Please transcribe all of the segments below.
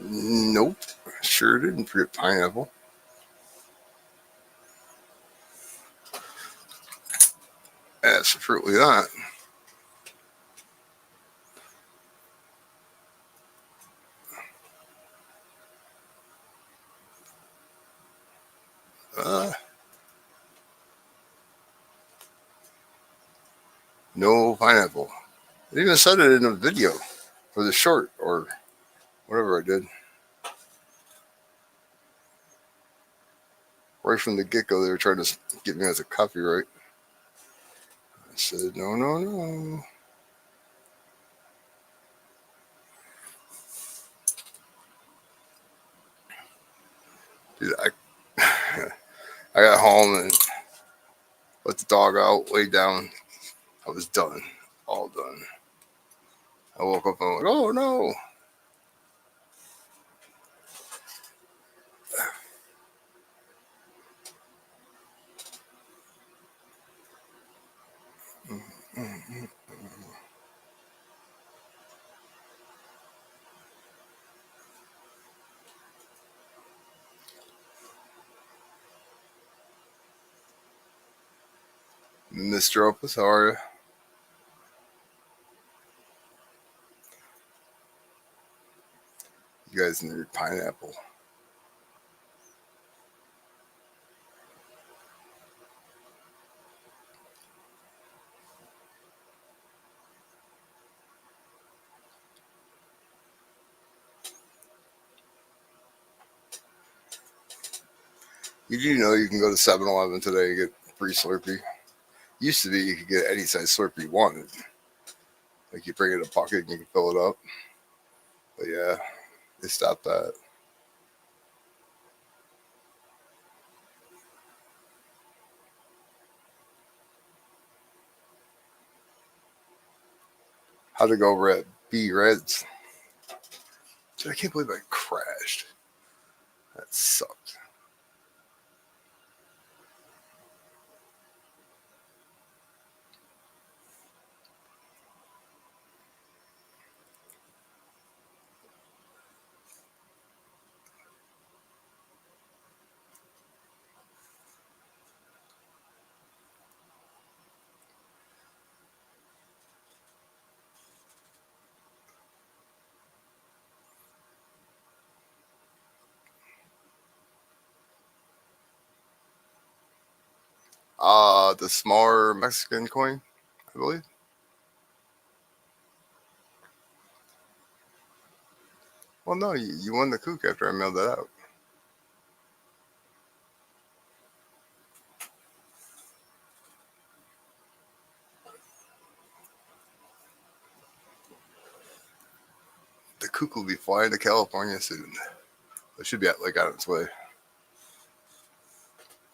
Nope. Sure didn't forget pineapple. Absolutely not. No pineapple. I even said it in a video for the short or whatever I did. Right from the get-go, they were trying to get me as a copyright. I said, no, no, no. Dude, I got home and let the dog out, laid down. I was done. All done. I woke up and I'm like, oh no. Mr. Opus, how are you? You guys need pineapple. You do know you can go to 7-Eleven today and get free Slurpee. Used to be you could get any size Slurpee you wanted. Like you bring it in a bucket and you can fill it up. But yeah, they stopped that. How'd it go over at B Reds? Dude, I can't believe I crashed. That sucked. The smaller Mexican coin, I believe. Well, no, you won the kook after I mailed that out. The kook will be flying to California soon. It should be like on its way.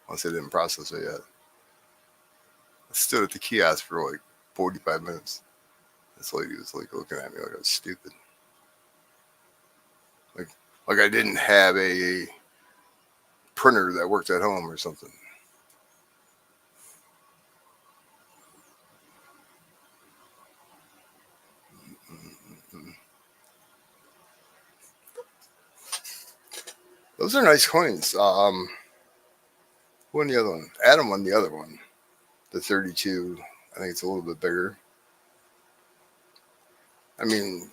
Unless they didn't process it yet. I stood at the kiosk for like 45 minutes. This lady was like looking at me like I was stupid. Like I didn't have a printer that worked at home or something. Those are nice coins. Who won the other one? Adam won the other one. The 32. I think it's a little bit bigger. I mean,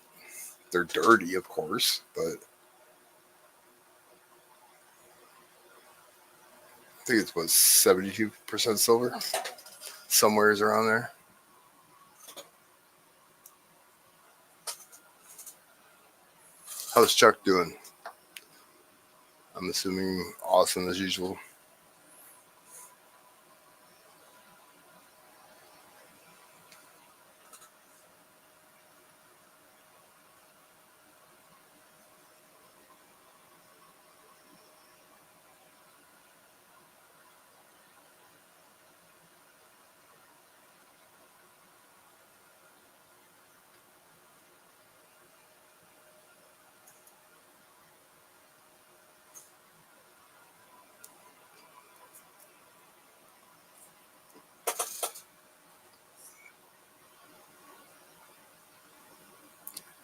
they're dirty, of course, but I think it's 72% silver. Somewhere's around there. How's Chuck doing? I'm assuming awesome as usual.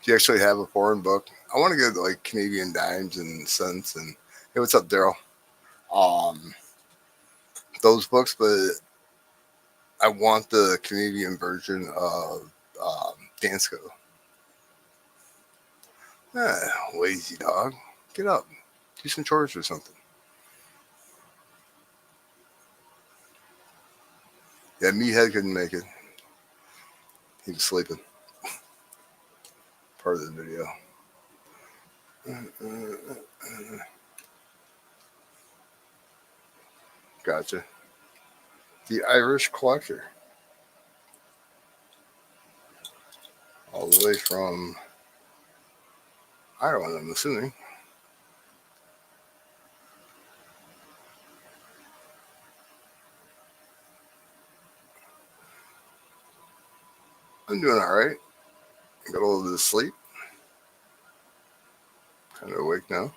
Do you actually have a foreign book? I want to get like Canadian dimes and cents and hey, what's up, Daryl? Um, those books, but I want the Canadian version of Dansko. Lazy dog, get up, do some chores or something. Yeah, Meathead couldn't make it. He was sleeping. Part of the video. Gotcha. The Irish Collector. All the way from Ireland, I'm assuming. I'm doing all right. Got a little bit of sleep. Kind of awake now.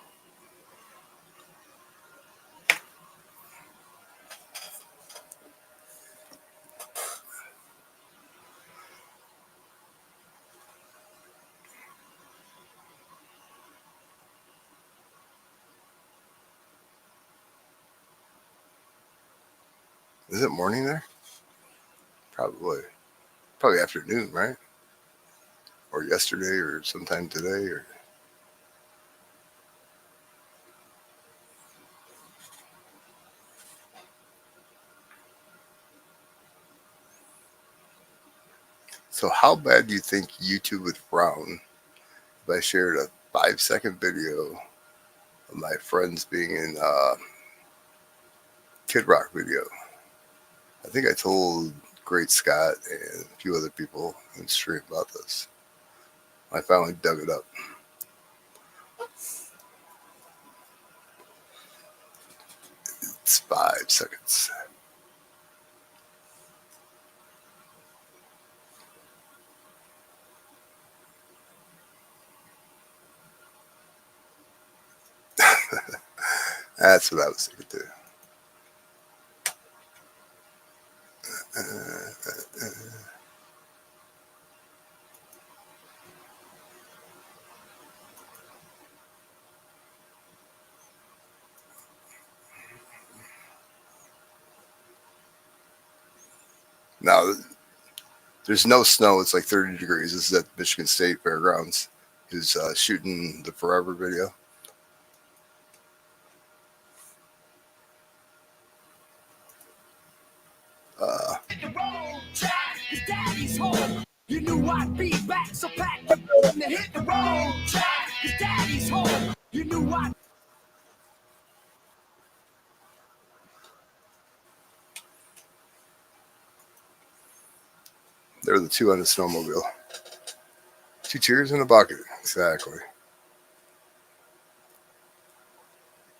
Is it morning there? Probably. Probably afternoon, right? Or yesterday, or sometime today, or so. How bad do you think YouTube would frown if I shared a 5-second video of my friends being in Kid Rock video? I think I told Great Scott and a few other people in the stream about this. I finally dug it up. It's 5 seconds. That's what I was thinking too. Now, there's no snow. It's like 30 degrees. This is at Michigan State Fairgrounds. Who's shooting the Forever video. You knew I'd be back, so pack your and hit the road. Cause daddy's home. You knew I'd. They're the two on the snowmobile. 2 tears in a bucket. Exactly.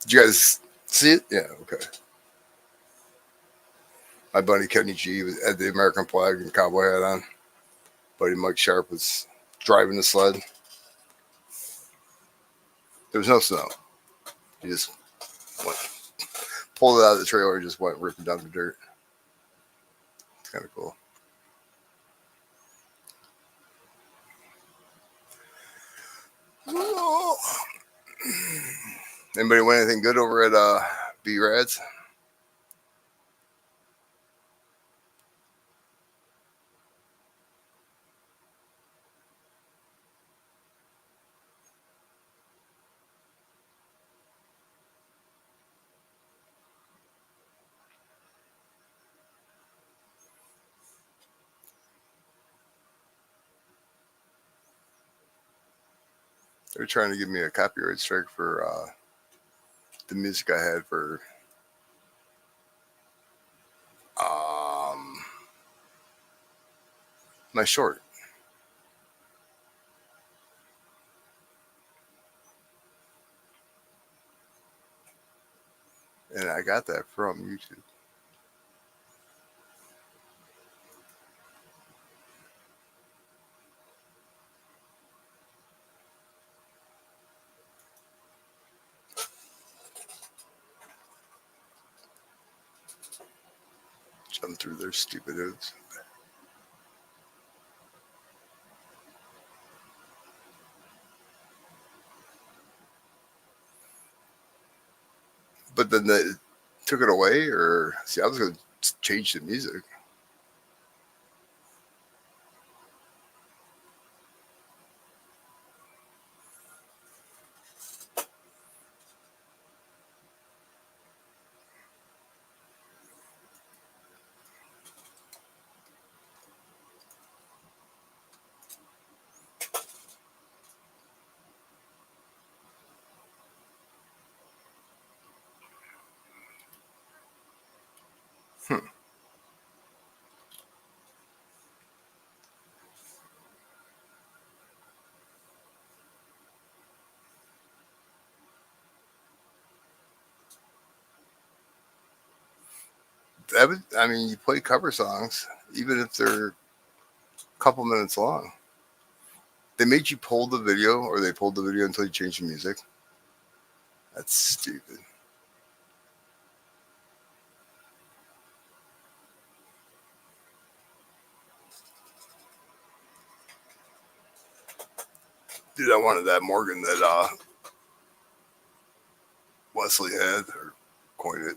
Did you guys see it? Yeah, okay. My buddy Kenny G had the American flag and cowboy hat on. Buddy Mike Sharp was driving the sled. There was no snow. He just went, pulled it out of the trailer and just went ripping down the dirt. It's kind of cool. Oh. Anybody win anything good over at B-Rads? They're trying to give me a copyright strike for the music I had for my short. And I got that from YouTube. Jump through their stupid hoops. But then they took it away, or see, I was going to change the music. Hmm. That would, I mean, you play cover songs, even if they're a couple minutes long. They made you pull the video, or they pulled the video until you changed the music. That's stupid. Dude, I wanted that Morgan that Wesley had, or coined it.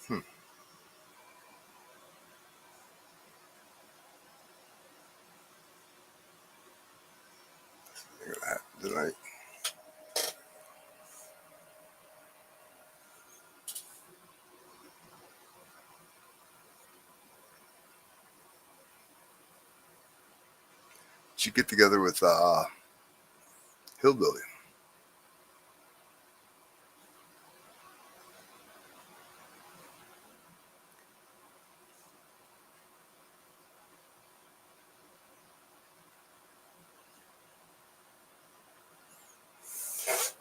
Hmm. Ain't gonna happen tonight. Did you get together with Hillbilly?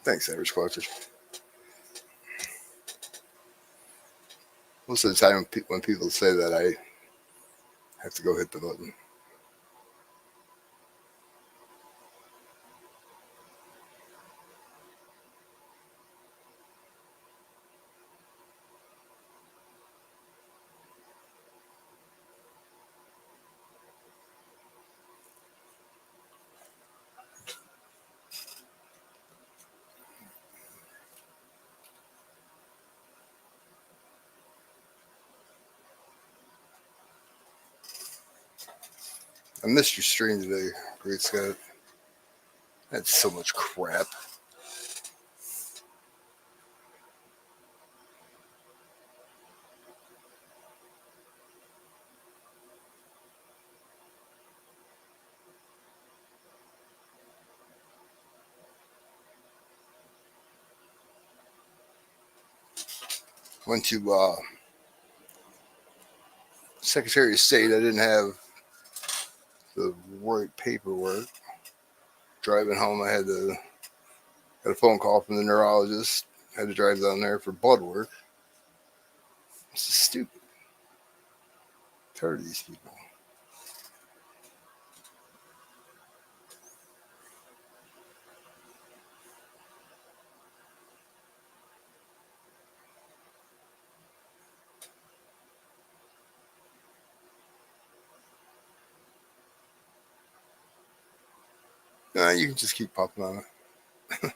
Thanks, Irish Collector. Most of the time, when people say that, I have to go hit the button. I missed your stream today, Great Scott. That's so much crap. Went to Secretary of State. I didn't have the right paperwork. Driving home, I had a phone call from the neurologist. Had to drive down there for blood work. This is stupid. I'm tired of these people. Nah, you can just keep popping on it.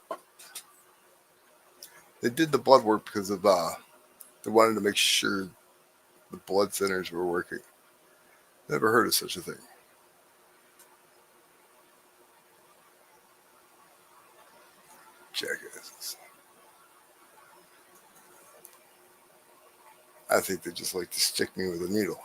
They did the blood work because of they wanted to make sure the blood centers were working. Never heard of such a thing. Jackasses. I think they just like to stick me with a needle.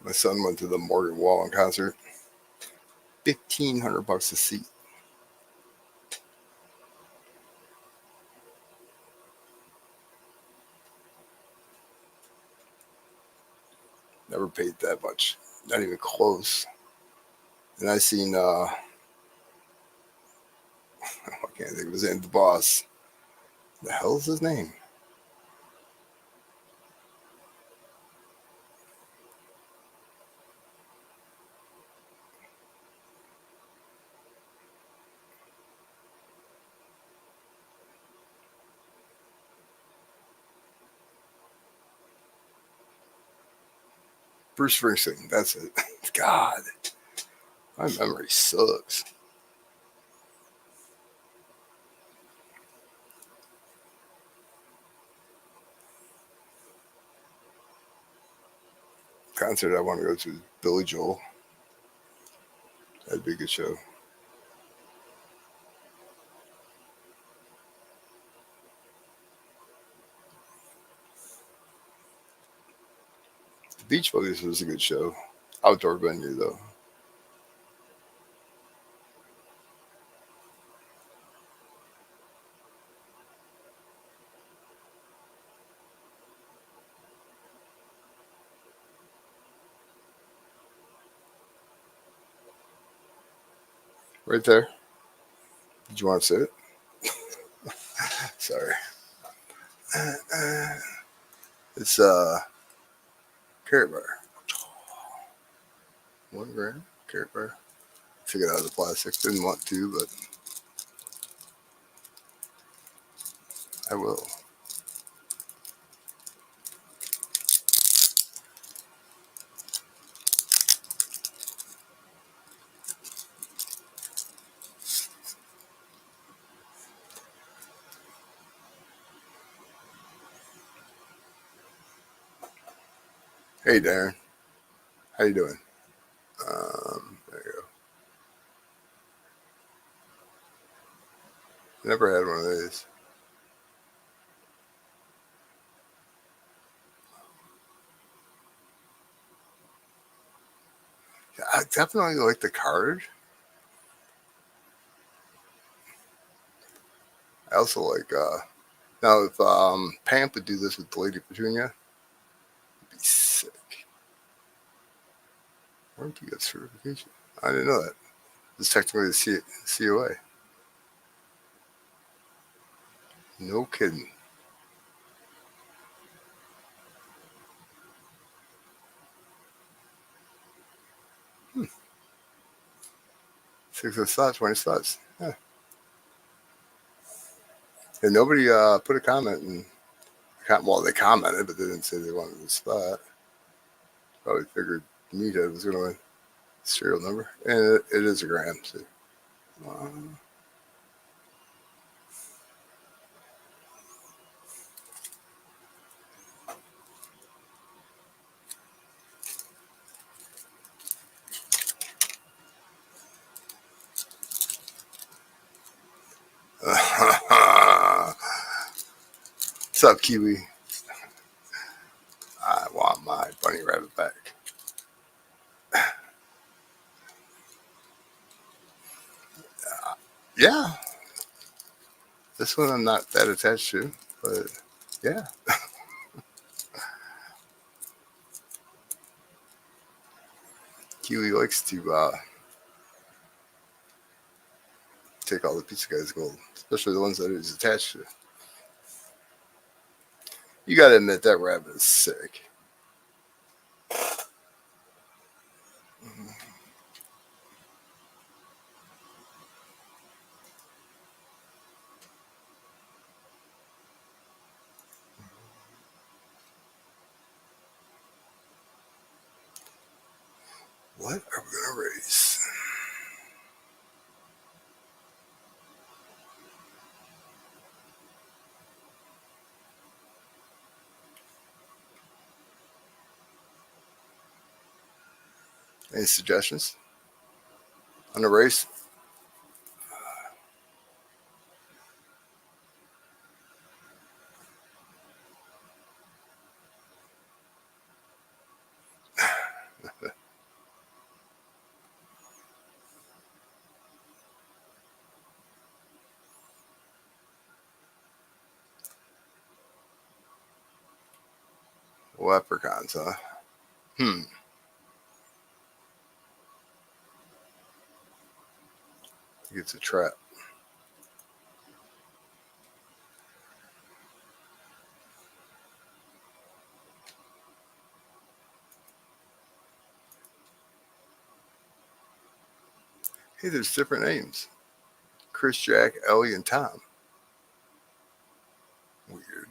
My son went to the Morgan Wallen concert. $1,500 a seat. Never paid that much. Not even close. And I seen I can't think of his name, the boss. The hell is his name? Bruce Springsteen. That's it. God, my memory sucks. Concert I want to go to is Billy Joel. That'd be a good show. The Beach Boys was a good show. Outdoor venue though. Right there. Did you want to see it? Sorry. It's carrot bar. 1 gram carrot bar. Took it out of the plastic. Didn't want to, but I will. Hey Darren, how you doing? There you go. Never had one of these. I definitely like the card. I also like now if Pam would do this with Lady Petunia, it'd be sick. Where do you get certification? I didn't know that. It's technically the COA. No kidding. Hmm. 6 of slots, 20 slots. Yeah. And nobody put a comment in. Well, they commented, but they didn't say they wanted the spot. Probably figured Meathead was going to win. Serial number. And it is a gram, too. Um, What's up, Kiwi? I want my bunny rabbit back. Yeah, this one I'm not that attached to, but yeah. Kiwi likes to take all the pizza guy's gold, especially the ones that he's attached to. You gotta admit that rabbit is sick. What are we gonna raise? Any suggestions on the race? Leprechauns, huh? Hmm. I think it's a trap. Hey, there's different names. Chris, Jack, Ellie, and Tom. Weird.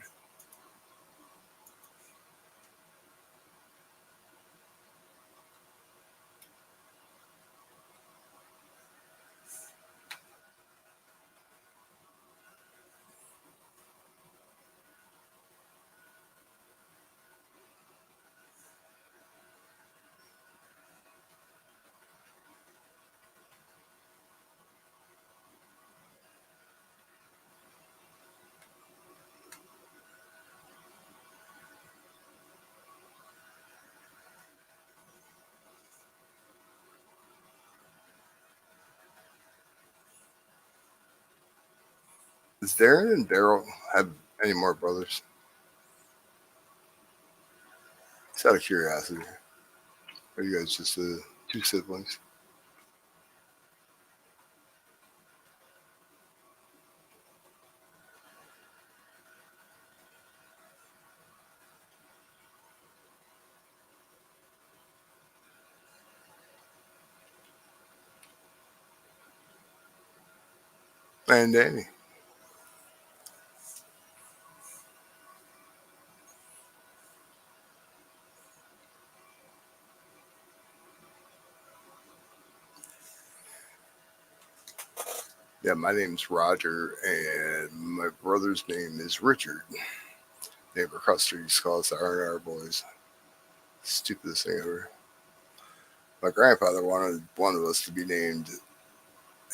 Does Darren and Daryl have any more brothers? Just out of curiosity. Are you guys just two siblings? And Danny. Yeah, my name's Roger, and my brother's name is Richard. Neighbor Custer used to call us the R&R boys. Stupidest thing ever. My grandfather wanted one of us to be named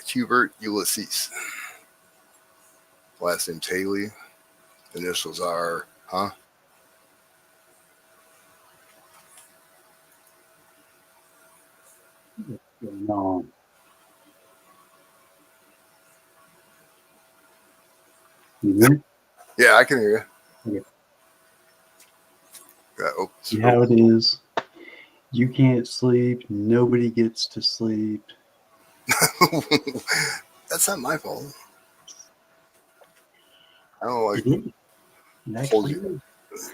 Hubert Ulysses. Last name's Haley. Initials are, huh? No. You hear? Yeah, I can hear Okay. you. Oh, See how it is. You can't sleep. Nobody gets to sleep. That's not my fault. I don't like It is. It hold actually you is.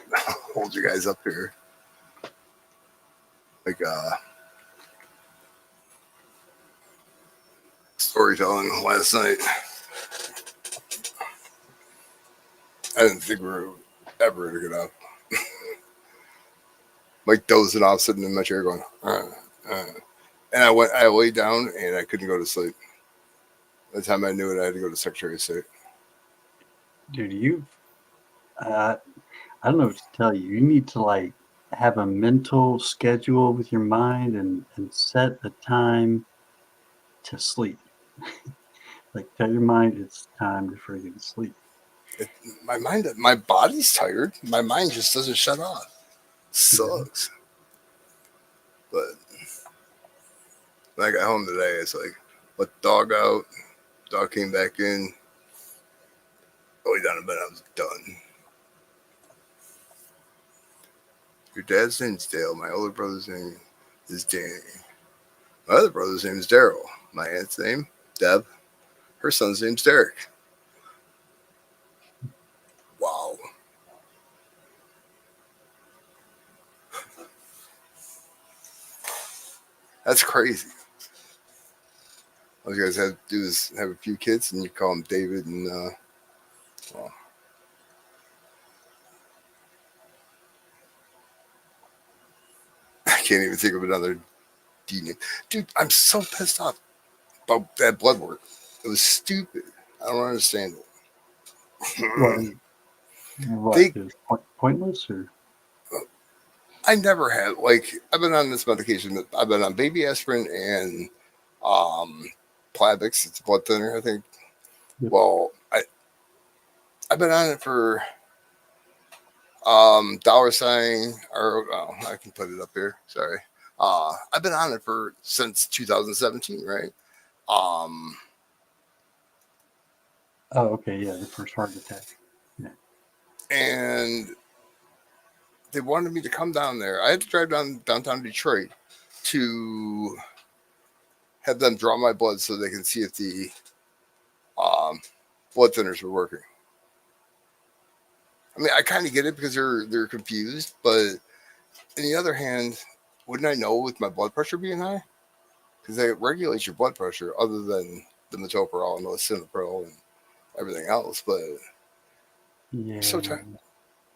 hold you guys up here. Like storytelling last night. I didn't think we were ever gonna get up. Like dozing off, sitting in my chair, going, uh. And I laid down, and I couldn't go to sleep. By the time I knew it, I had to go to Secretary of State. Dude, I don't know what to tell you. You need to like have a mental schedule with your mind and set a time to sleep. Like tell your mind it's time to freaking sleep. My body's tired. My mind just doesn't shut off. Yeah. Sucks. But when I got home today, it's like, let the dog out. Dog came back in. Lay down in bed. I was done. Your dad's name's Dale. My older brother's name is Danny. My other brother's name is Daryl. My aunt's name, Deb. Her son's name's Derek. Wow. That's crazy. All you guys have to do is have a few kids and you call them David and, well, I can't even think of another D name. Dude, I'm so pissed off about that blood work. It was stupid. I don't understand What? it. What they, is pointless or? I never had, like, I've been on this medication. I've been on baby aspirin and um, Plavix. It's a blood thinner, I think. Yep. Well, I've been on it for dollar sign, or oh, I can put it up here. Sorry. I've been on it for since 2017, right? Um, Oh, okay, yeah, the first heart attack. Yeah. and they wanted me to come down there. I had to drive downtown Detroit to have them draw my blood so they can see if the um, blood thinners were working. I mean, I kind of get it because they're confused, but on the other hand, wouldn't I know with my blood pressure being high? Because they regulate your blood pressure, other than the metoprolol and the lisinopril and everything else. But Yeah. I'm so tired.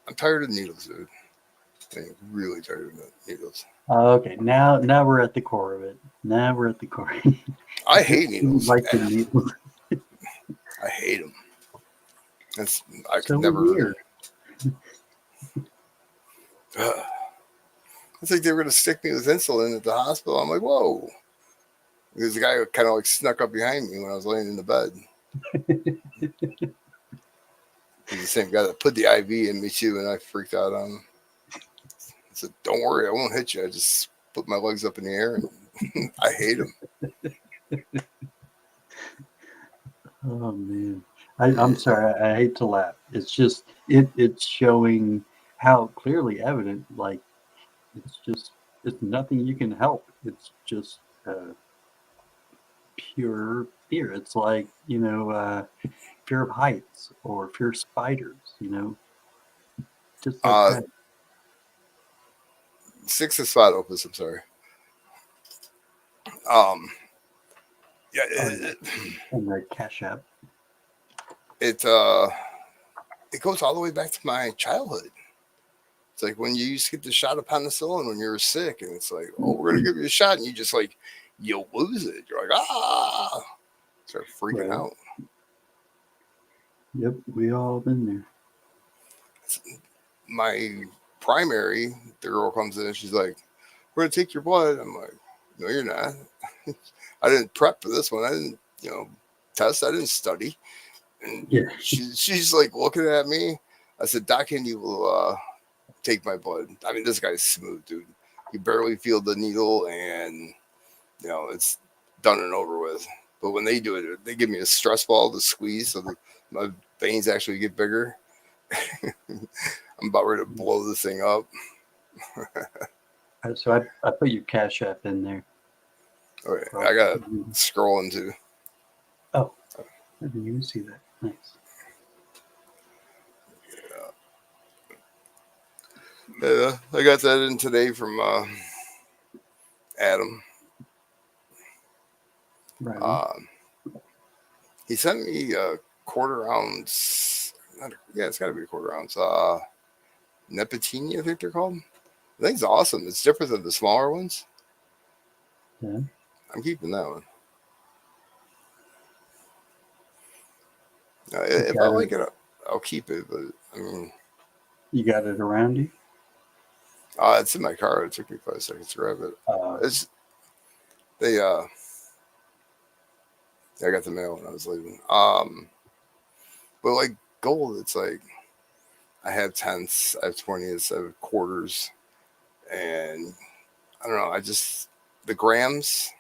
I'm tired of needles, dude. I'm really tired of needles. Okay, now we're at the core of it. Now we're at the core. I hate needles. Like the needles. I hate them. I So could never. weird. It's like they were gonna stick me with insulin at the hospital. I'm like, whoa. Because the guy kind of like snuck up behind me when I was laying in the bed. He's the same guy that put the IV in me too, and I freaked out on him. I said, "Don't worry, I won't hit you. I just put my legs up in the air, and I hate him." Oh man, I'm sorry. I hate to laugh. It's just it's showing how clearly evident. Like it's nothing you can help. It's just pure fear. It's like fear of heights or fear of spiders. Just like Uh, that. 6 is spot opus. I'm sorry. Um, yeah, And the Cash App. it goes all the way back to my childhood. It's like when you used to get the shot of penicillin when you were sick, and it's like, oh, we're gonna give you a shot, and you just like you lose it. You're like, ah, start freaking Right. out. Yep, we all been there. My primary, the girl comes in and she's like, we're gonna take your blood. I'm like, no, you're not. I didn't prep for this one. I didn't, test. I didn't study. And Yeah. she's like looking at me. I said, Doc, can you take my blood? I mean, this guy's smooth, dude. He barely feel the needle, and it's done and over with. But when they do it, they give me a stress ball to squeeze so that my veins actually get bigger. I'm about ready to blow this thing up. So I put your Cash App in there. Okay, I got scrolling too. Oh, I didn't even see that. Nice. Yeah, I got that in today from Adam. Right. He sent me a quarter ounce. It's got to be a quarter ounce. Nepentini, I think they're called. I think it's awesome. It's different than the smaller ones. Yeah. I'm keeping that one. If I like it, I'll keep it. But I mean, you got it around you? It's in my car. It took me 5 seconds to grab it. It's they. I got the mail when I was leaving. But like gold, it's like I have tenths, I have 20ths, I have quarters, and I don't know. The grams.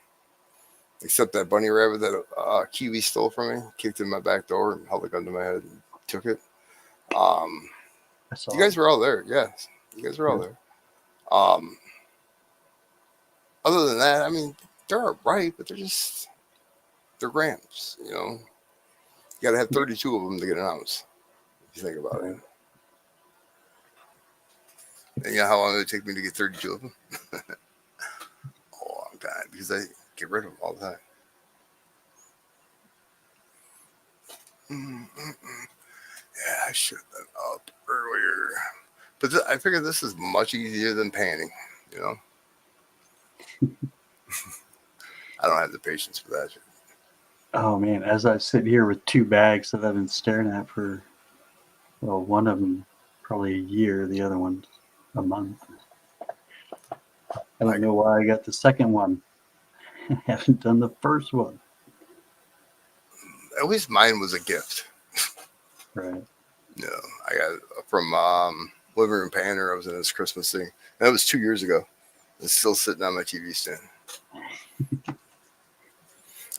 Except that bunny rabbit that Kiwi stole from me, kicked in my back door and held a gun to my head and took it. You guys were all there. Yes, you guys were all there. Other than that, I mean, they're all right, but they're grams. You got to have 32 of them to get an ounce. If you think about it. And you know how long it would take me to get 32 of them? A long time, because I get rid of them all the time. Yeah, I should have been up earlier. But I figured this is much easier than panning, you know? I don't have the patience for that shit. Oh man, as I sit here with 2 bags that I've been staring at for, well, one of them probably a year, the other one a month. I don't know why I got the second one. I haven't done the first one. At least mine was a gift. Right. No, I got it from Living Room Panner. I was in his Christmas thing. That was 2 years ago. It's still sitting on my TV stand.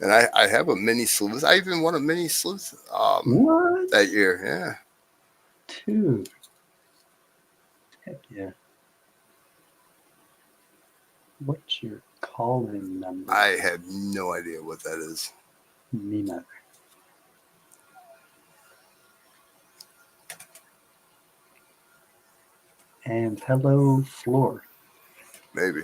And I have a mini sleuth. I even won a mini sleuth What? that year. Yeah. Dude. Heck yeah. What's your calling number? I have no idea what that is. Me neither. And hello, floor. Maybe.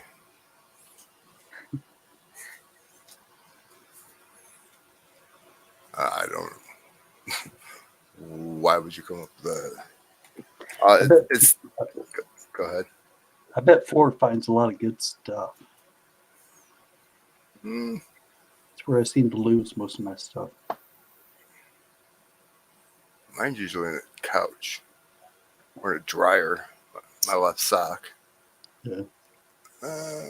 I don't know. Why would you come up with that? I bet, It's. Go ahead. I bet floor finds a lot of good stuff. Mm, It's where I seem to lose most of my stuff. mine's usually in a couch or a dryer. My left sock. Yeah. Uh,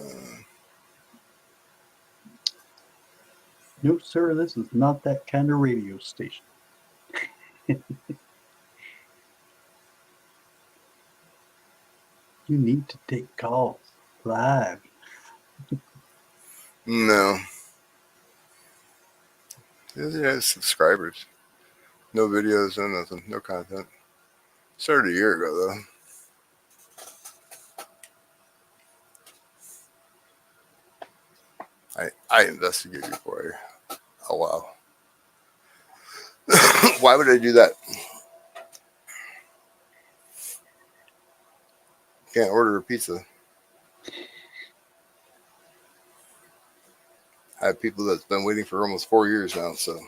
No, sir, this is not that kind of radio station. You need to take calls live. no. It has subscribers. No videos, no nothing. No content. Started a year ago, though. I investigate before I allow. Why would I do that? Can't order a pizza. I have people that's been waiting for almost 4 years now, so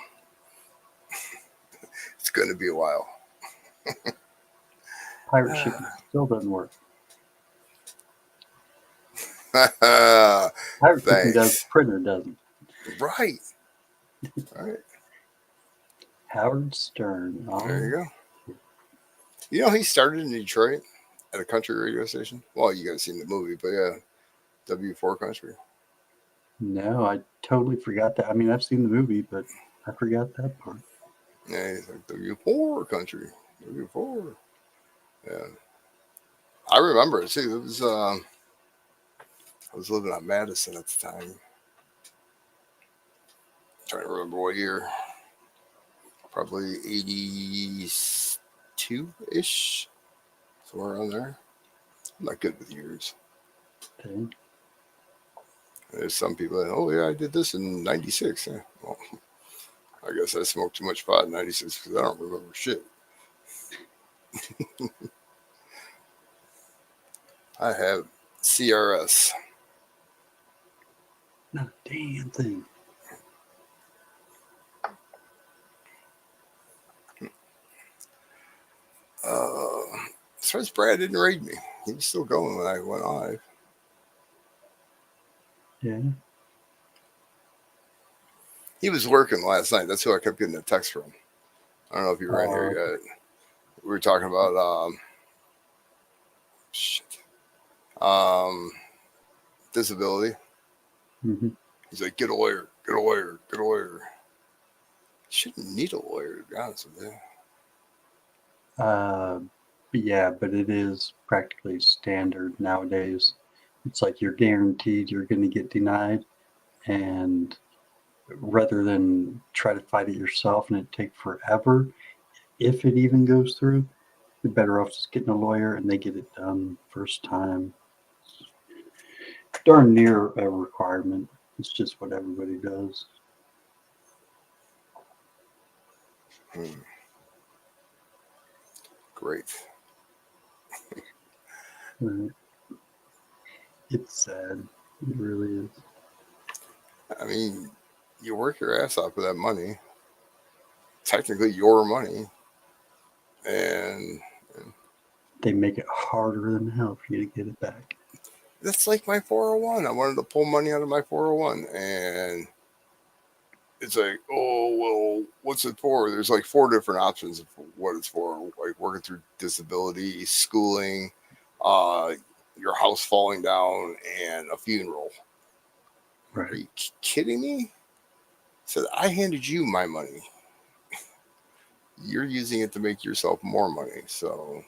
it's going to be a while. Pirate shipping still doesn't work. Pirate shipping does, Thanks. printer doesn't. Right. Right. Howard Stern. There you Oh, go. You know, he started in Detroit at a country radio station. Well, you guys seen the movie, but yeah, W4 Country. no, I totally forgot that. I mean, I've seen the movie, but I forgot that part. Yeah, he's like W4 Country. W4. Yeah. I remember it too. It was, I was living on Madison at the time. Trying to remember what year. Probably 82 ish. Somewhere around there. I'm not good with years. Okay. There's some people that, oh yeah, I did this in '96. Yeah. Well, I guess I smoked too much pot in '96 because I don't remember shit. I have CRS. Not a damn thing. As far as Brad didn't raid me. He was still going when I went live. Yeah. He was working last night. That's who I kept getting a text from. I don't know if you were in here yet. We were talking about shit. Um, disability. Mm-hmm. He's like, get a lawyer, get a lawyer, get a lawyer. Shouldn't need a lawyer, to be honest with you. Yeah, but it is practically standard nowadays. It's like you're guaranteed you're going to get denied, and rather than try to fight it yourself and it take forever, if it even goes through, you're better off just getting a lawyer and they get it done first time. Darn near a requirement. It's just what everybody does. Hmm. Great. Right. It's sad. It really is. I mean, you work your ass off for that money. Technically, your money, and They make it harder than hell for you to get it back. that's like my 401. I wanted to pull money out of my 401, and it's like, oh well, what's it for? There's like four different options of what it's for, like working through disability, schooling, uh, your house falling down, and a funeral. Right. Are you kidding me? So I handed you my money. You're using it to make yourself more money. So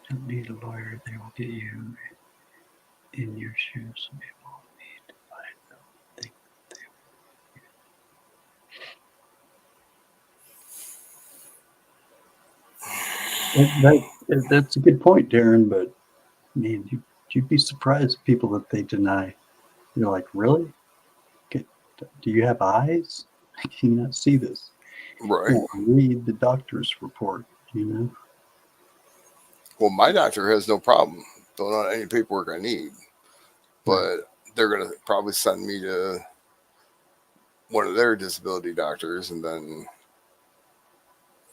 Don't need a lawyer. They will get you in your shoes. Some people need to find them. Think That's a good point, Darren. But man, you'd be surprised at people that they deny. You're like, really? Okay, do you have eyes? Can you not see this? Right. Well, read the doctor's report. You know. Well, my doctor has no problem filling out any paperwork I need, Right. but they're gonna probably send me to one of their disability doctors, and then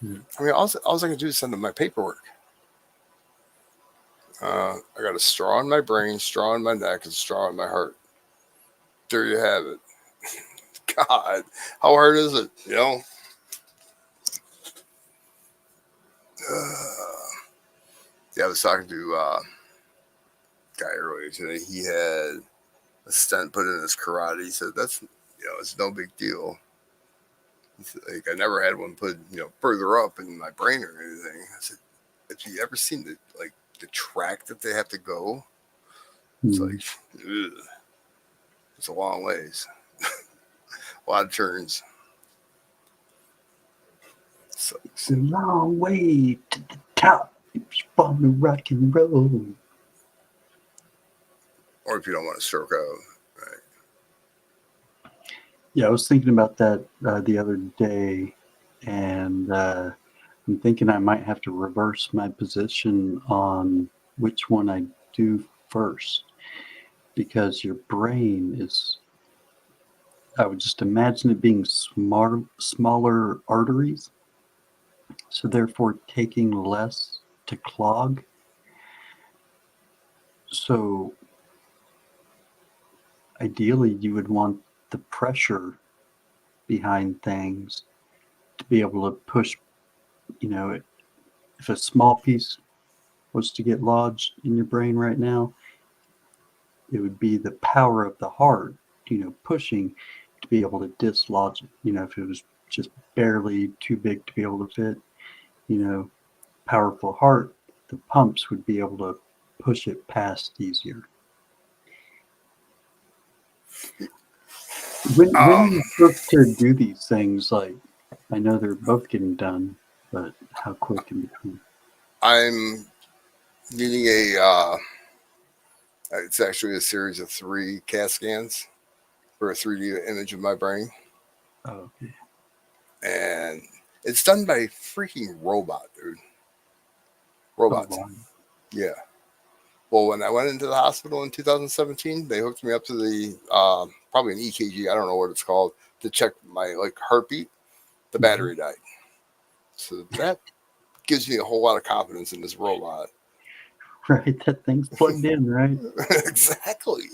Yeah. I mean, all I can do is send them my paperwork. I got a straw in my brain, straw in my neck, and straw in my heart. There you have it. God, how hard is it? You know. Yeah, I was talking to a guy earlier today. He had a stent put in his carotid. He said that's it's no big deal. Like I never had one put further up in my brain or anything. I said, have you ever seen the track that they have to go? It's like Mm. ugh, it's a long ways, a lot of turns. So, It's a long way to the top if you want to rock and roll. or if you don't want to stroke out, right? Yeah, I was thinking about that the other day, and I'm thinking I might have to reverse my position on which one I do first because your brain is, I would just imagine it being smaller arteries, so therefore taking less to clog. So ideally, you would want the pressure behind things to be able to push, you know, if a small piece was to get lodged in your brain right now, it would be the power of the heart, pushing to be able to dislodge it. If it was just barely too big to be able to fit, you know, powerful heart, the pumps would be able to push it past easier. When are Um, you supposed to do these things? Like, I know they're both getting done, but how quick in between? I'm needing it's actually a series of 3 CAT scans for a 3D image of my brain, Oh, okay. and it's done by freaking robot, dude. Oh, Robots. wow. Yeah. Well, when I went into the hospital in 2017, they hooked me up to the probably an EKG. I don't know what it's called to check my heartbeat. The Mhm. battery died, so that gives me a whole lot of confidence in this robot. Right, that thing's plugged in, right? Exactly,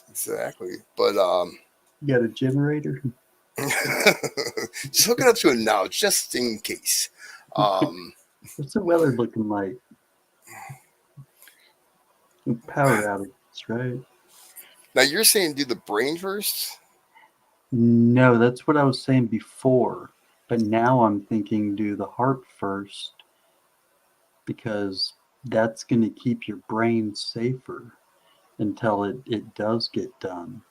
exactly. But You got a generator? just hook it up to it now, just in case. Um, What's the weather looking like? Power outages, right? Now you're saying do the brain first? No, that's what I was saying before. But now I'm thinking do the heart first because that's going to keep your brain safer until it does get done.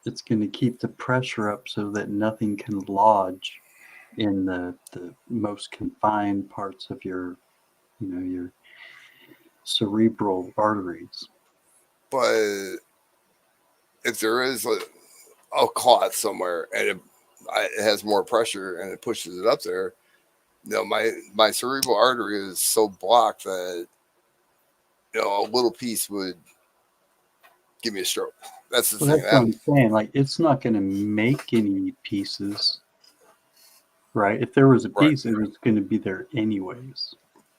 It's going to keep the pressure up so that nothing can lodge in the most confined parts of your cerebral arteries. But if there is a clot somewhere and it has more pressure and it pushes it up there, my cerebral artery is so blocked that a little piece would give me a stroke. That's the Well, thing. that's what I'm saying. Like, it's not going to make any pieces, right? If there was a Right, piece, it was going to be there anyways.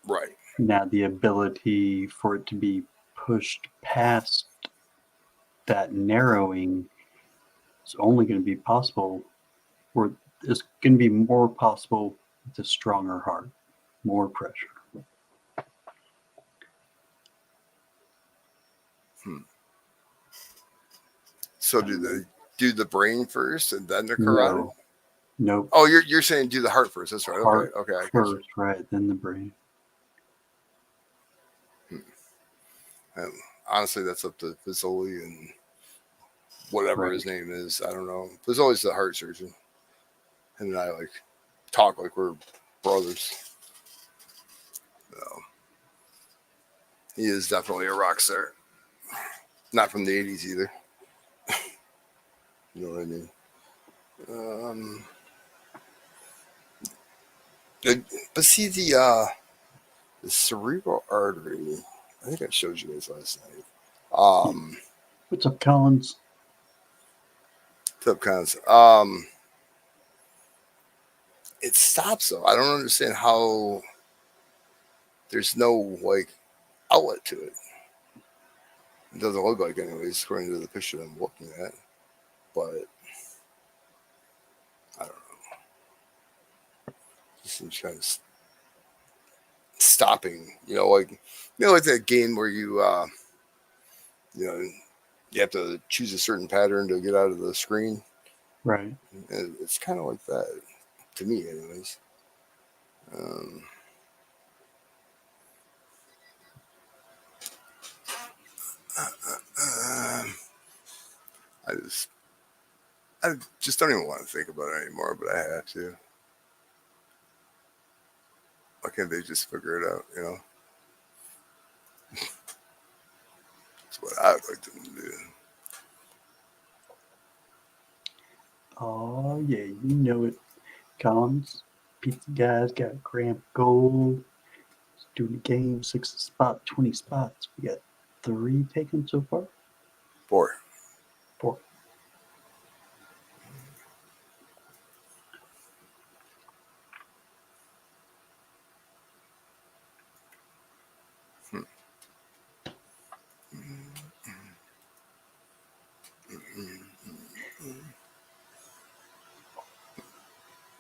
right. Now, the ability for it to be pushed past that narrowing is only going to be possible, or it's going to be more possible with a stronger heart, more pressure. Hmm. So do they do the brain first and then the carotid? No, nope. Oh, you're saying do the heart first. That's right. Okay, Heart okay, I get you. first, right? Then the brain. Hmm. And honestly, that's up to Fazoli and whatever Right. his name is. I don't know. There's always the heart surgeon, him and I talk like we're brothers. No, he is definitely a rock star. Not from the '80s either. You know what I mean? Um, it- but see the cerebral artery. I think I showed you guys last night. Um, What's up, Collins? subcons. It stops though. I don't understand how there's no like outlet to it. It doesn't look like anyways, according to the picture I'm looking at. But I don't know. It seems kind of stopping. Like that game where you know, you have to choose a certain pattern to get out of the screen. Right. And it's kind of like that to me, anyways. Um, um, I just I just don't even want to think about it anymore, but I have to. Why can't they just figure it out? That's what I would like them to do. Oh yeah, you know it, Collins. Pizza guys got Graham Gold. Doing the game, 6 spot, 20 spots. We got 3 taken so far. Boy, 4.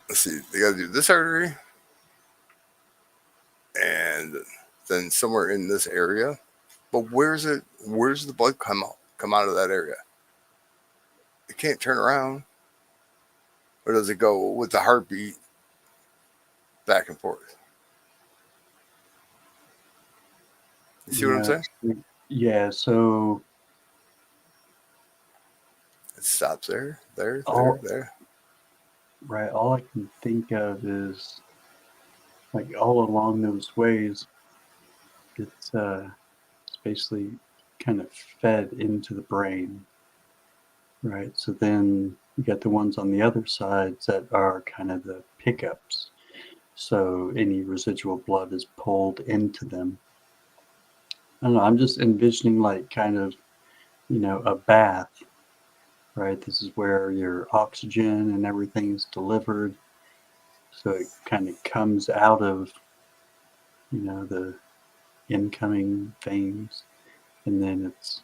let's see. They got to do this artery, and then somewhere in this area. But where's it? Where's the blood come out of that area? It can't turn around, or does it go with the heartbeat back and forth? You see what I'm Yeah, saying? yeah. So It stops there, there, there, all there. right, all I can think of is like all along those ways, it's basically kind of fed into the brain, right? So then you got the ones on the other sides that are kind of the pickups. So any residual blood is pulled into them. I don't know. I'm just envisioning like kind of, a bath, right? This is where your oxygen and everything is delivered. So it kind of comes out of, the incoming veins, and then it's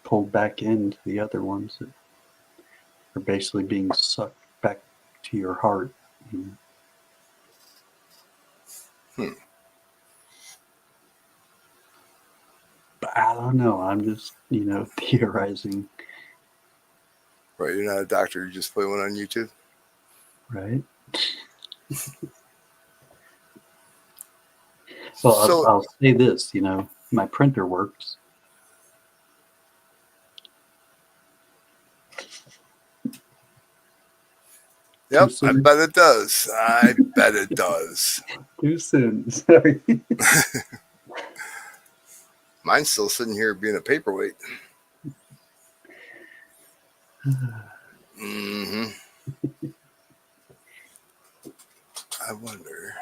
pulled back into the other ones that are basically being sucked back to your heart. you know. Hmm. But I don't know. I'm just, theorizing, Right, you're not a doctor. You just play one on YouTube. right? Well, I'll, So, I'll say this, my printer works. Too yep, I soon. bet it does. I bet it does. Too soon. Sorry. Mine's still sitting here being a paperweight. Hmm. I wonder.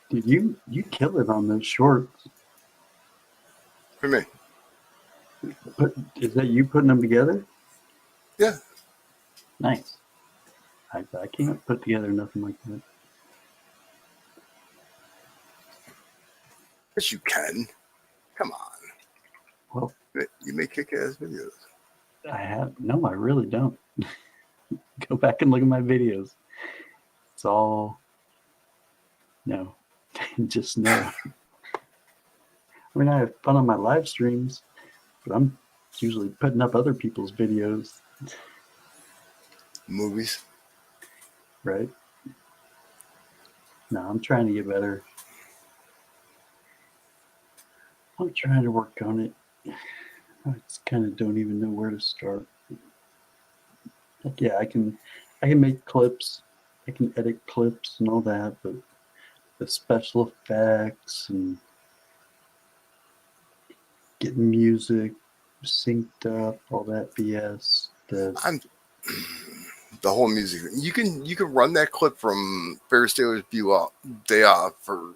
Dude, you kill it on those shorts. For me, Is that you putting them together? yeah. Nice. I can't put together nothing like that. Yes, you can. Come on. Well, You make kick-ass videos. no, I really don't. Go back and look at my videos. It's all no, just no. I mean, I have fun on my live streams, but I'm usually putting up other people's videos, Movies. right? No, I'm trying to get better. I'm trying to work on it. I just kind of don't even know where to start. Like, yeah, I can make clips, I can edit clips and all that, but the special effects and getting music synced up, all that BS. I'm the whole music. You can run that clip from Ferris Taylor's View Up Day Off for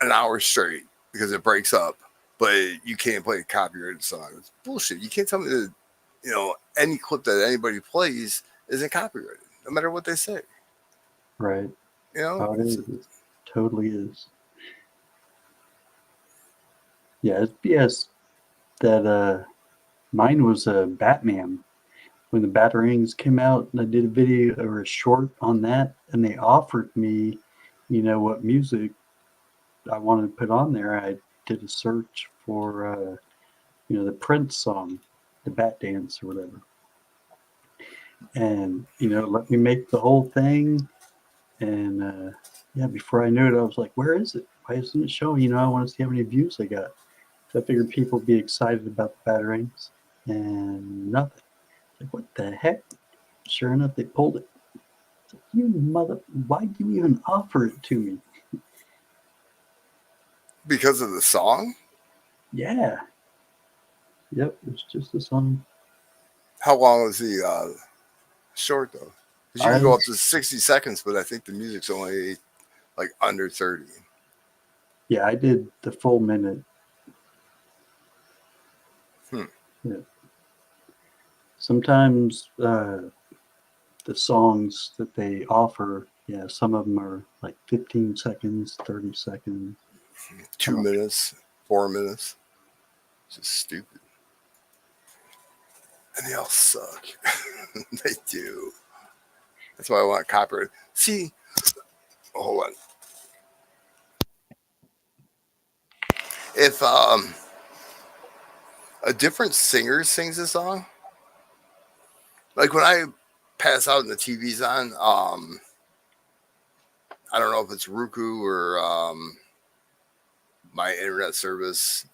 an hour straight because it breaks up, but you can't play a copyrighted song. It's bullshit. You can't tell me that any clip that anybody plays isn't copyrighted, no matter what they say. Right. You know, Oh, it is. It totally is. Yeah, it's BS that mine was a Batman. When the Batarangs came out, and I did a video or a short on that, and they offered me, what music I wanted to put on there. I did a search for, the Prince song, the Bat Dance or whatever, and let me make the whole thing. And yeah, before I knew it, I was like, "Where is it? Why isn't it showing?" I want to see how many views I got. So I figured people would be excited about the Batarangs, and nothing. Like, what the heck? Sure enough, they pulled it. Like, you mother! Why do you even offer it to me? because of the song. Yeah. Yep. It's just a song. How long was the short though? Because you I can go up to 60 seconds, but I think the music's only like under 30. Yeah, I did the full minute. Hmm. Yeah. Sometimes the songs that they offer, yeah, some of them are like 15 seconds, 30 seconds. Two minutes, 4 minutes. Just stupid. And they all suck. They do. That's why I want copyright. See, hold on. If a different singer sings a song, like when I pass out and the TV's on, I don't know if it's Roku or my internet service.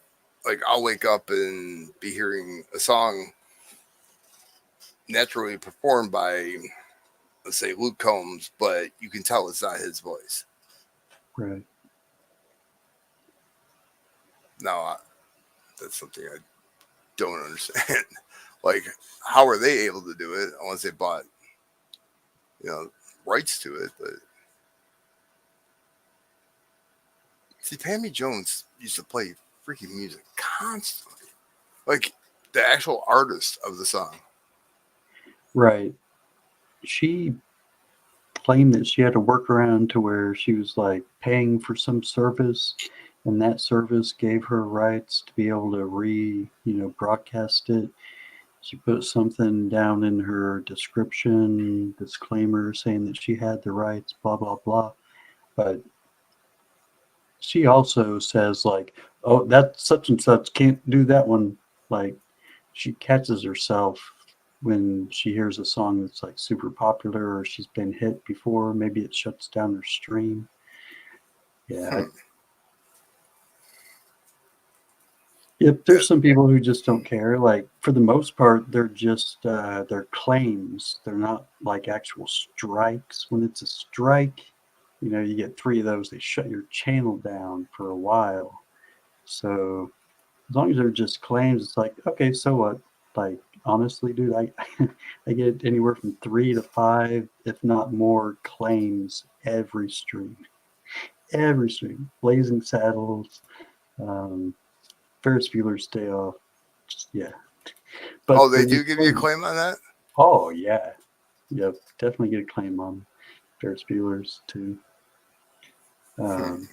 Like I'll wake up and be hearing a song naturally performed by, let's say, Luke Combs, but you can tell it's not his voice. Right. Now, that's something I don't understand. Like, how are they able to do it unless they bought, you know, rights to it? But see, Tammy Jones used to play freaking music constantly, like the actual artist of the song. Right. She claimed that she had a workaround to where she was like paying for some service, and that service gave her rights to be able to broadcast it. She put something down in her description, disclaimer saying that she had the rights, blah, blah, blah. But she also says, like, oh, that such and such can't do that one. Like, she catches herself when she hears a song that's like super popular or she's been hit before. Maybe it shuts down her stream. Yeah. Hmm. Yep, Yeah. there's some people who just don't care. Like for the most part, they're just they're claims. They're not like actual strikes. When it's a strike, you get three of those. They shut your channel down for a while. So as long as they're just claims, it's like okay, so what? Like honestly, dude, I I get anywhere from 3 to 5, if not more, claims every stream. Every stream. Blazing Saddles. Um, Ferris Bueller's Day Off. Yeah. Oh, But they they're do just give you a claims. claim on that? Oh, yeah. Yep. Definitely get a claim on Ferris Bueller's too. Hmm.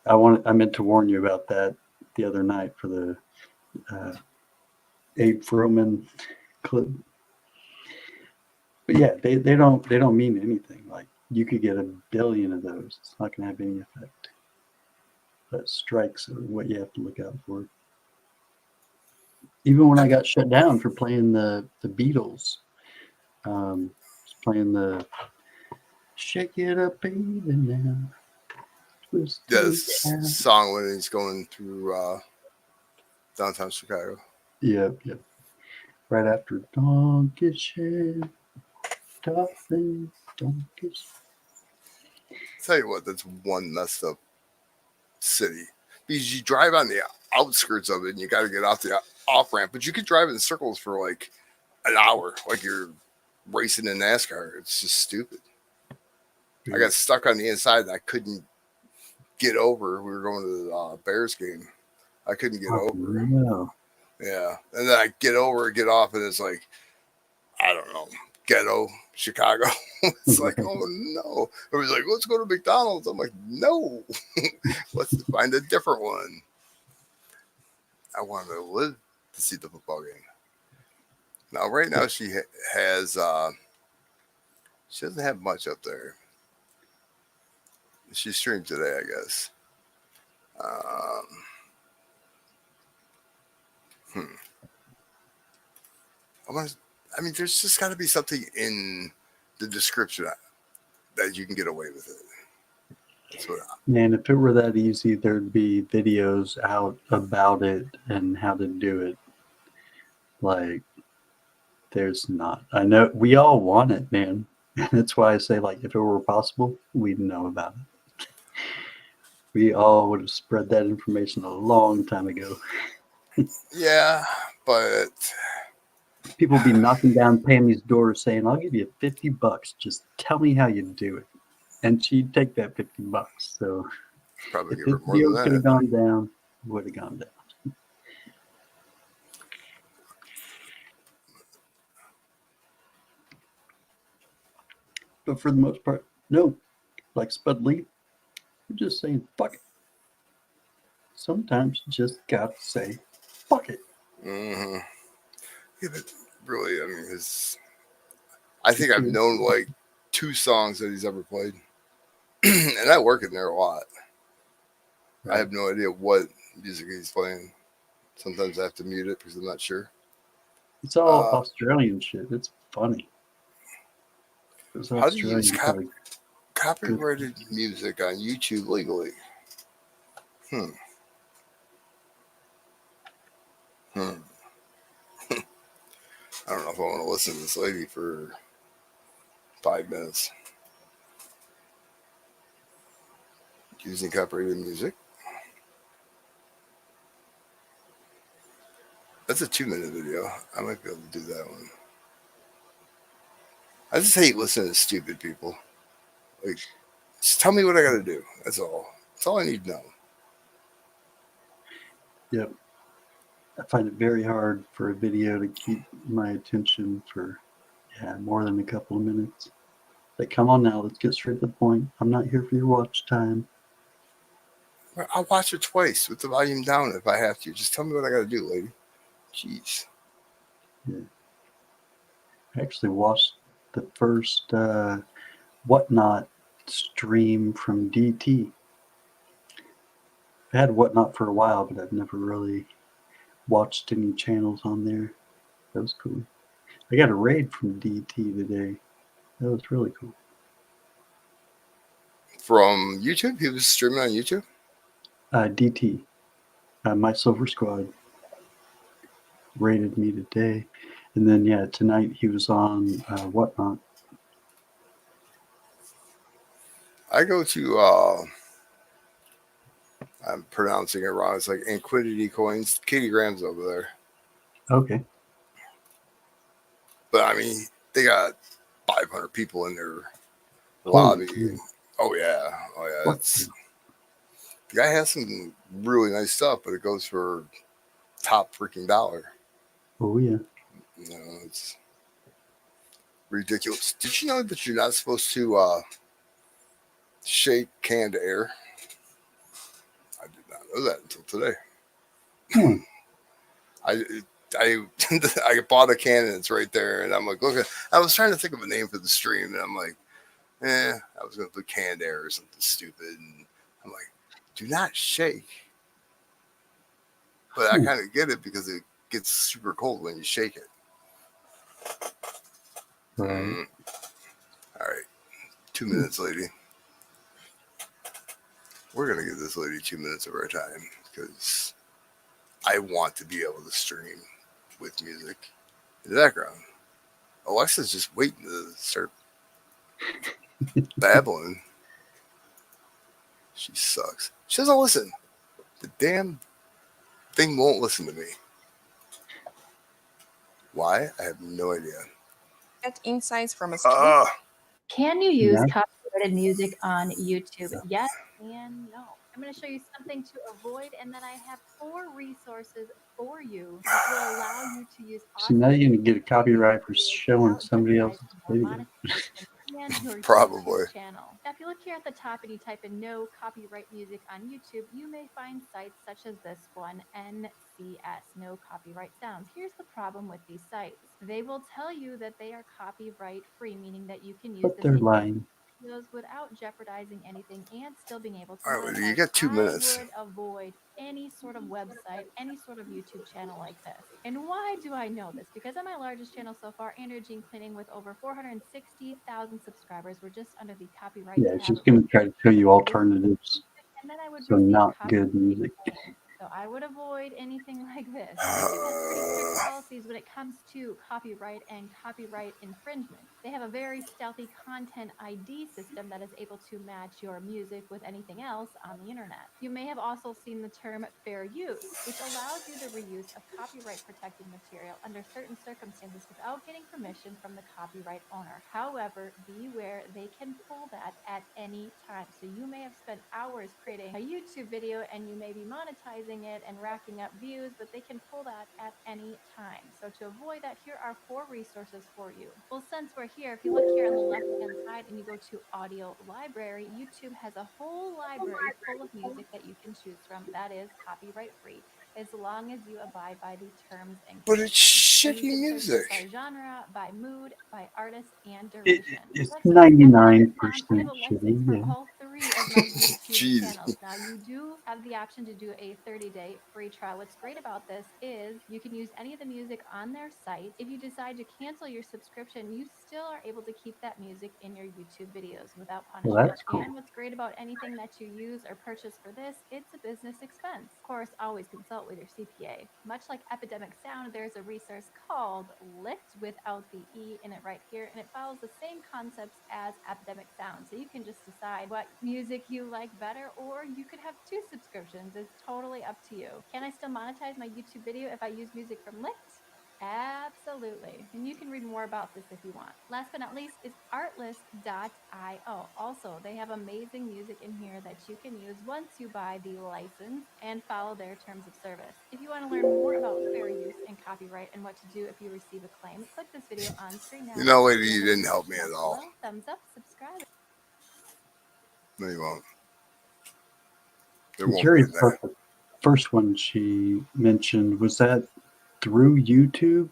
Um, I meant to warn you about that the other night for the uh, Abe Froman clip. But yeah, they don't mean anything. Like you could get 1 billion of those. It's not going to have any effect. But strikes are what you have to look out for. Even when I got shut down for playing the Beatles, just playing the Shake It Up, Baby Now, Twist It This Down. song when he's going through downtown Chicago. Yep, yep. Right after Donkey Shed, Dolphin, Donkey. tell you what, that's one messed up city because you drive on the outskirts of it and you got to get off the off ramp, but you could drive in circles for like an hour, like you're racing in NASCAR. It's just stupid. I got stuck on the inside and I couldn't get over. We were going to the Bears game. I couldn't get Oh, over. no. Yeah, and then I get over, get off, and it's like I don't know, ghetto Chicago. It's like, Right. oh no. Everybody's like, let's go to McDonald's. I'm like, no, let's find a different one. I want to live to see the football game. Now, right now, has she doesn't have much up there. She streamed today, I guess. Um, hmm. I mean, there's just got to be something in the description that you can get away with it. That's what. Man, if it were that easy, there'd be videos out about it and how to do it. Like, there's not. I know we all want it, man. That's why I say, like, if it were possible, we'd know about it. We all would have spread that information a long time ago. Yeah, but People be knocking down Pammy's door saying, I'll give you $50. Just tell me how you do it. And she'd take that $50. So probably if give this her more than video could have that. gone down, it would have gone down. But for the most part, no. Like Spud Lee, we're just saying fuck it. Sometimes you just gotta say fuck it. Mm-hmm. Yeah, but really, I mean, I think I've known like 2 songs that he's ever played, and I work in there a lot. Right. I have no idea what music he's playing. Sometimes I have to mute it because I'm not sure. It's all Australian shit. It's funny. Those How do you use Australians are good. copyrighted music on YouTube legally? Hmm. Hmm. I don't know if I want to listen to this lady for 5 minutes using copyrighted music. That's a 2-minute video. I might be able to do that one. I just hate listening to stupid people. Like, just tell me what I got to do. That's all. That's all I need to know. Yep. I find it very hard for a video to keep my attention for more than a couple of minutes. Like, come on now, let's get straight to the point. I'm not here for your watch time. I'll watch it twice with the volume down if I have to. Just tell me what I got to do, lady. Jeez. Yeah. I actually watched the first Whatnot stream from DT. I had Whatnot for a while, but I've never really watched any channels on there. That was cool. I got a raid from DT today. That was really cool. From YouTube? He was streaming on YouTube? DT, My Silver Squad, raided me today. And then, tonight he was on Whatnot. I go to, I'm pronouncing it wrong. It's like Inquinity Coins. Katie Graham's over there. Okay. But I mean, they got 500 people in their Holy lobby. cool. Oh, yeah. Oh, yeah. It's, the guy has some really nice stuff, but it goes for top freaking dollar. Oh, yeah. You know, it's ridiculous. Did you know that you're not supposed to shake canned air? I did not know that until today. Hmm. I I bought a can and it's right there, and I'm like, look. I was trying to think of a name for the stream, and I'm like, I was gonna put canned air or something stupid, and I'm like, do not shake. But I kind of get it because it gets super cold when you shake it. Right. All right, 2 minutes, lady. We're gonna give this lady 2 minutes of our time because I want to be able to stream with music in the background. Alexa's just waiting to start babbling. She sucks. She doesn't listen. The damn thing won't listen to me. Why? I have no idea. Get insights from a Ah, Can you use Yeah. copyrighted music on YouTube? Yes and no. I'm going to show you something to avoid, and then I have 4 resources for you that will allow you to use So now you're gonna get a copyright for videos showing without somebody else's jeopardizing your video. monetization and your Probably. YouTube channel. Now, if you look here at the top and you type in no copyright music on YouTube, you may find sites such as this one, NCS, no copyright sounds. Here's the problem with these sites. They will tell you that they are copyright free, meaning that you can use But the they're same lying. videos without jeopardizing anything and still being able to All right, well, you monetize. got 2 minutes. I would avoid any sort of website, any sort of YouTube channel like this. And why do I know this? Because on my largest channel so far, Andrew Jean Cleaning, with over 460,000 subscribers, we're just under the copyright Yeah, tab. she's gonna try to tell you alternatives. And then I would So receive not good copyright music. claims. So I would avoid anything like this. YouTube has pretty strict policies when it comes to copyright and copyright infringement. They have a very stealthy content ID system that is able to match your music with anything else on the internet. You may have also seen the term fair use, which allows you the reuse of copyright protected material under certain circumstances without getting permission from the copyright owner. However, beware, they can pull that at any time. So you may have spent hours creating a YouTube video and you may be monetizing it and racking up views, but they can pull that at any time. So to avoid that, here are 4 resources for you. Well, since we're here, if you look here on the left hand side and you go to audio library, YouTube has a whole library full of music that you can choose from that is copyright free, as long as you abide by the terms and But it's conditions. And shitty you can search this by music. genre, by mood, by artist, and It, duration. it's Let's start with epidemic 99% sound. I have a license shitty. for Yeah. all 3 of my YouTube Jeez. channels. Now, you do have the option to do a 30-day free trial. What's great about this is you can use any of the music on their site. If you decide to cancel your subscription, you still are able to keep that music in your YouTube videos without Well, punishment. that's cool. And what's great about anything that you use or purchase for this, it's a business expense. Of course, always consult with your CPA. Much like epidemic sound, there's a resource called Licked without the E in it right here, and it follows the same concepts as epidemic sound. So you can just decide what music you like better, or you could have 2 subscriptions. It's totally up to you. Can I still monetize my YouTube video if I use music from Licked? Absolutely. And you can read more about this if you want. Last but not least is artlist.io. Also, they have amazing music in here that you can use once you buy the license and follow their terms of service. If you want to learn more about fair use and copyright and what to do if you receive a claim, click this video on screen now. You know, lady, The you link didn't is help me down at all. below. Thumbs up, subscribe. No, you won't. There I'm won't be curious in about there. the first one she mentioned. Was that through YouTube?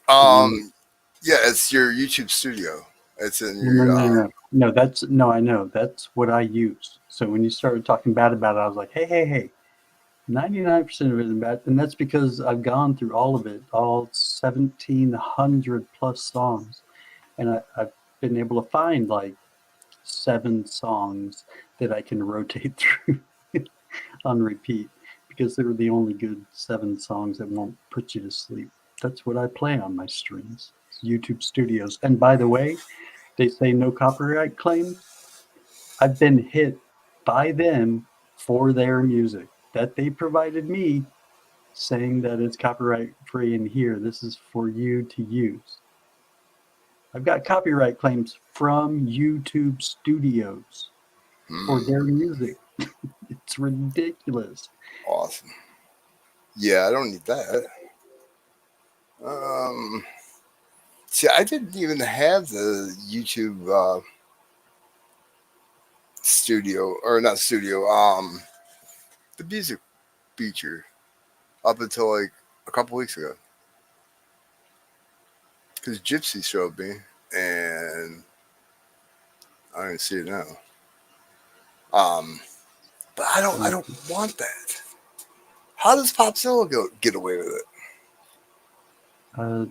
The one that, Yeah, it's your YouTube studio. It's in no, your. no, no, no. No, that's no, I know. That's what I use. So when you started talking bad about it, I was like, hey, hey, hey. 99% of it is bad. And that's because I've gone through all of it, all 1,700 plus songs. And I've been able to find like 7 songs that I can rotate through on repeat because they were the only good 7 songs that won't put you to sleep. That's what I play on my streams. It's YouTube Studios. And by the way, they say no copyright claims. I've been hit by them for their music that they provided me, saying that it's copyright free in here. This is for you to use. I've got copyright claims from YouTube Studios for their music. It's ridiculous. Awesome. Yeah, I don't need that. Um, See, I didn't even have the YouTube studio, or not studio. The music feature up until like a couple weeks ago, because Gypsy showed me, and I don't see it now. But I don't want that. How does Popzilla get away with it? Uh,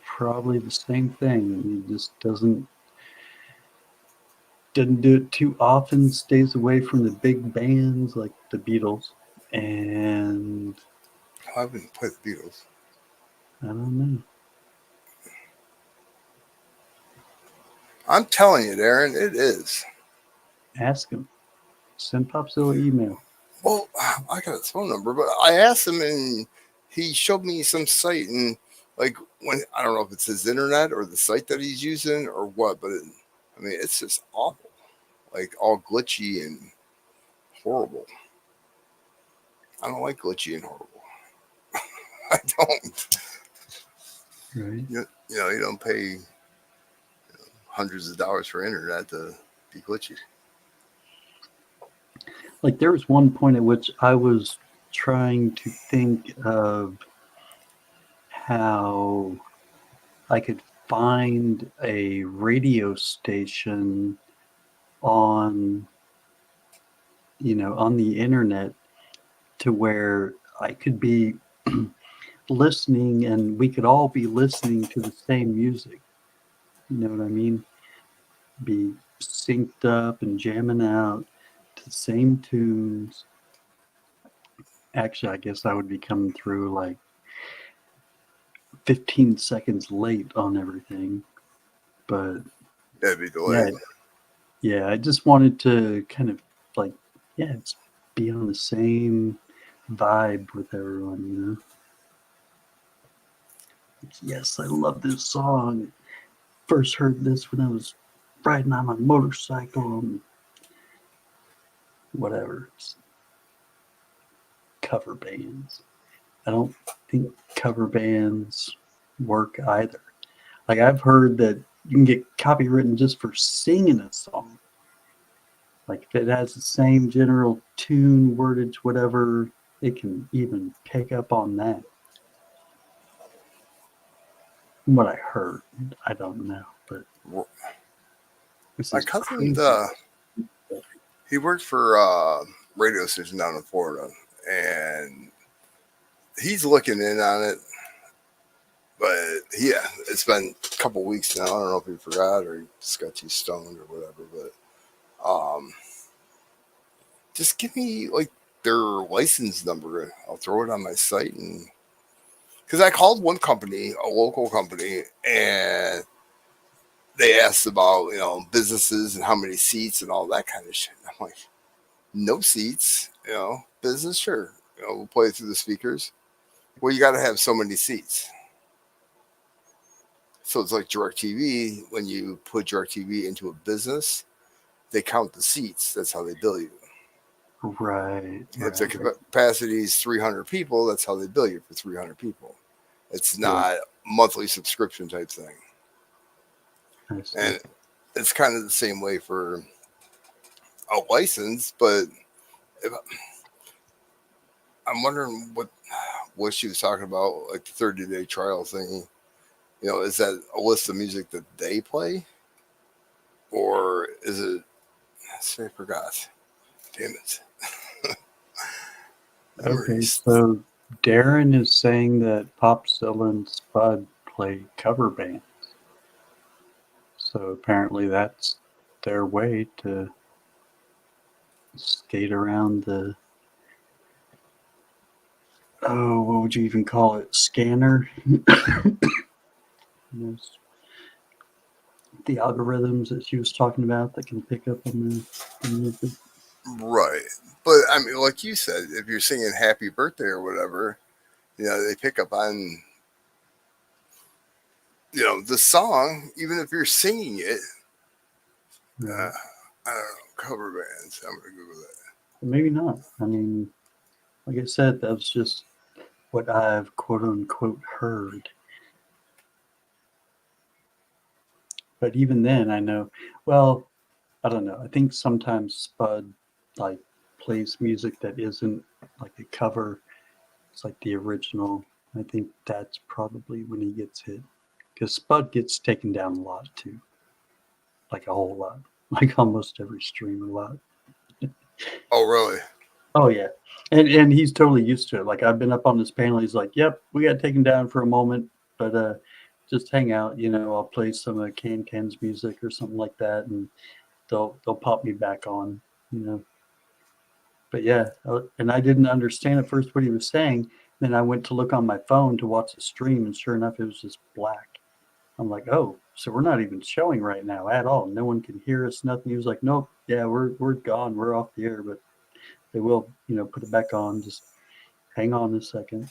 Probably the same thing. He just doesn't do it too often. Stays away from the big bands like the Beatles, and I wouldn't play the Beatles. I don't know. I'm telling you, Darren, it is. Ask him. Send Popzilla an email. Well, I got his phone number, but I asked him, and he showed me some site, and like when I don't know if it's his internet or the site that he's using or what, but I mean, it's just awful, like all glitchy and horrible. I don't like glitchy and horrible. I don't. Right. You don't pay hundreds of dollars for internet to be glitchy. Like there was one point at which I was trying to think of how I could find a radio station on, on the internet to where I could be listening and we could all be listening to the same music. You know what I mean? Be synced up and jamming out to the same tunes. Actually, I guess I would be coming through like 15 seconds late on everything. But That'd be delayed. yeah, I just wanted to kind of like, it's be on the same vibe with everyone, Yes, I love this song. First heard this when I was riding on my motorcycle and whatever. Cover bands. I don't think cover bands work either. Like I've heard that you can get copywritten just for singing a song. Like if it has the same general tune, wordage, whatever, it can even pick up on that. From what I heard, I don't know, but this My is cousin, crazy. he worked for a radio station down in Florida, and he's looking in on it. But yeah, it's been a couple weeks now. I don't know if he forgot or he just got too stoned or whatever. But just give me like their license number. I'll throw it on my site, and because I called one company, a local company, and they asked about businesses and how many seats and all that kind of shit. And I'm like, no seats, business, sure, we'll play it through the speakers. Well, you got to have so many seats. So it's like DirecTV. When you put DirecTV into a business, they count the seats. That's how they bill you. Right. If the capacity is 300 people, that's how they bill you for 300 people. It's not monthly subscription type thing. And it's kind of the same way for a license, but I'm wondering what she was talking about, like the 30-day trial thing. Is that a list of music that they play? Or is it, I forgot. Damn it. Okay, so Darren is saying that Popzilla and Spud play cover bands. So apparently that's their way to skate around the, what would you even call it? Scanner? The algorithms that she was talking about that can pick up on the music. Right. But I mean, like you said, if you're singing happy birthday or whatever, they pick up on, the song, even if you're singing it. Right. I don't know, cover bands. I'm going to Google that. Maybe not. I mean, like I said, that was just what I've quote unquote heard. But even then, I know, well, I don't know. I think sometimes Spud like plays music that isn't like a cover. It's like the original. I think that's probably when he gets hit. Because Spud gets taken down a lot too. Like a whole lot. Like almost every stream a lot. Oh, really? Oh, yeah. And he's totally used to it. Like I've been up on this panel. He's like, yep, we got taken down for a moment. But just hang out. I'll play some of Can's music or something like that. And they'll pop me back on, But yeah, and I didn't understand at first what he was saying. Then I went to look on my phone to watch the stream, and sure enough, it was just black. I'm like, oh, so we're not even showing right now at all. No one can hear us, nothing. He was like, nope, yeah, we're gone. We're off the air, but they will, put it back on. Just hang on a second.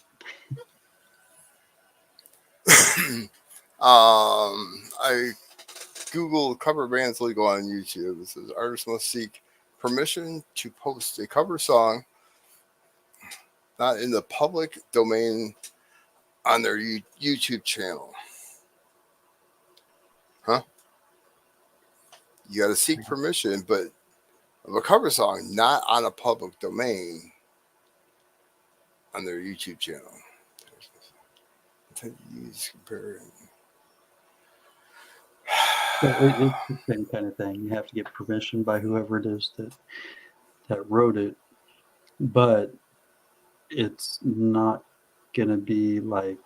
I Googled cover bands legal on YouTube. It says artists must seek permission to post a cover song not in the public domain on their YouTube channel. Huh? You got to seek permission, but of a cover song not on a public domain on their YouTube channel. Use compare. It's the same kind of thing. You have to get permission by whoever it is that wrote it, but it's not gonna be like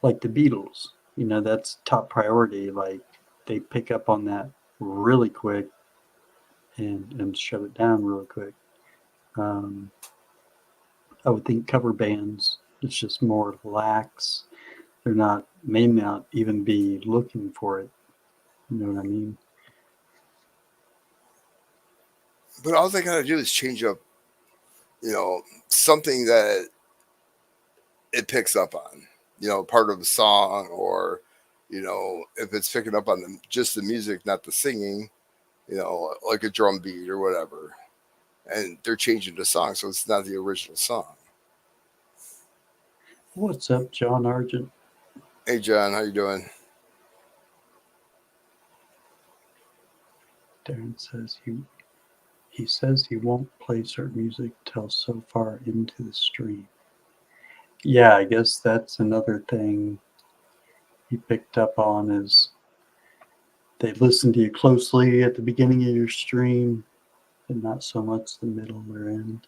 the Beatles. That's top priority. Like they pick up on that really quick and shut it down real quick. Um, I would think cover bands, it's just more lax. May not even be looking for it. You know what I mean? But all they got to do is change up, something that it picks up on, part of a song, or, if it's picking up on just the music, not the singing, like a drum beat or whatever. And they're changing the song, so it's not the original song. What's up, John Argent? Hey, John, how you doing? Darren says he says he won't play certain music till so far into the stream. Yeah, I guess that's another thing he picked up on is they listen to you closely at the beginning of your stream, and not so much the middle or end.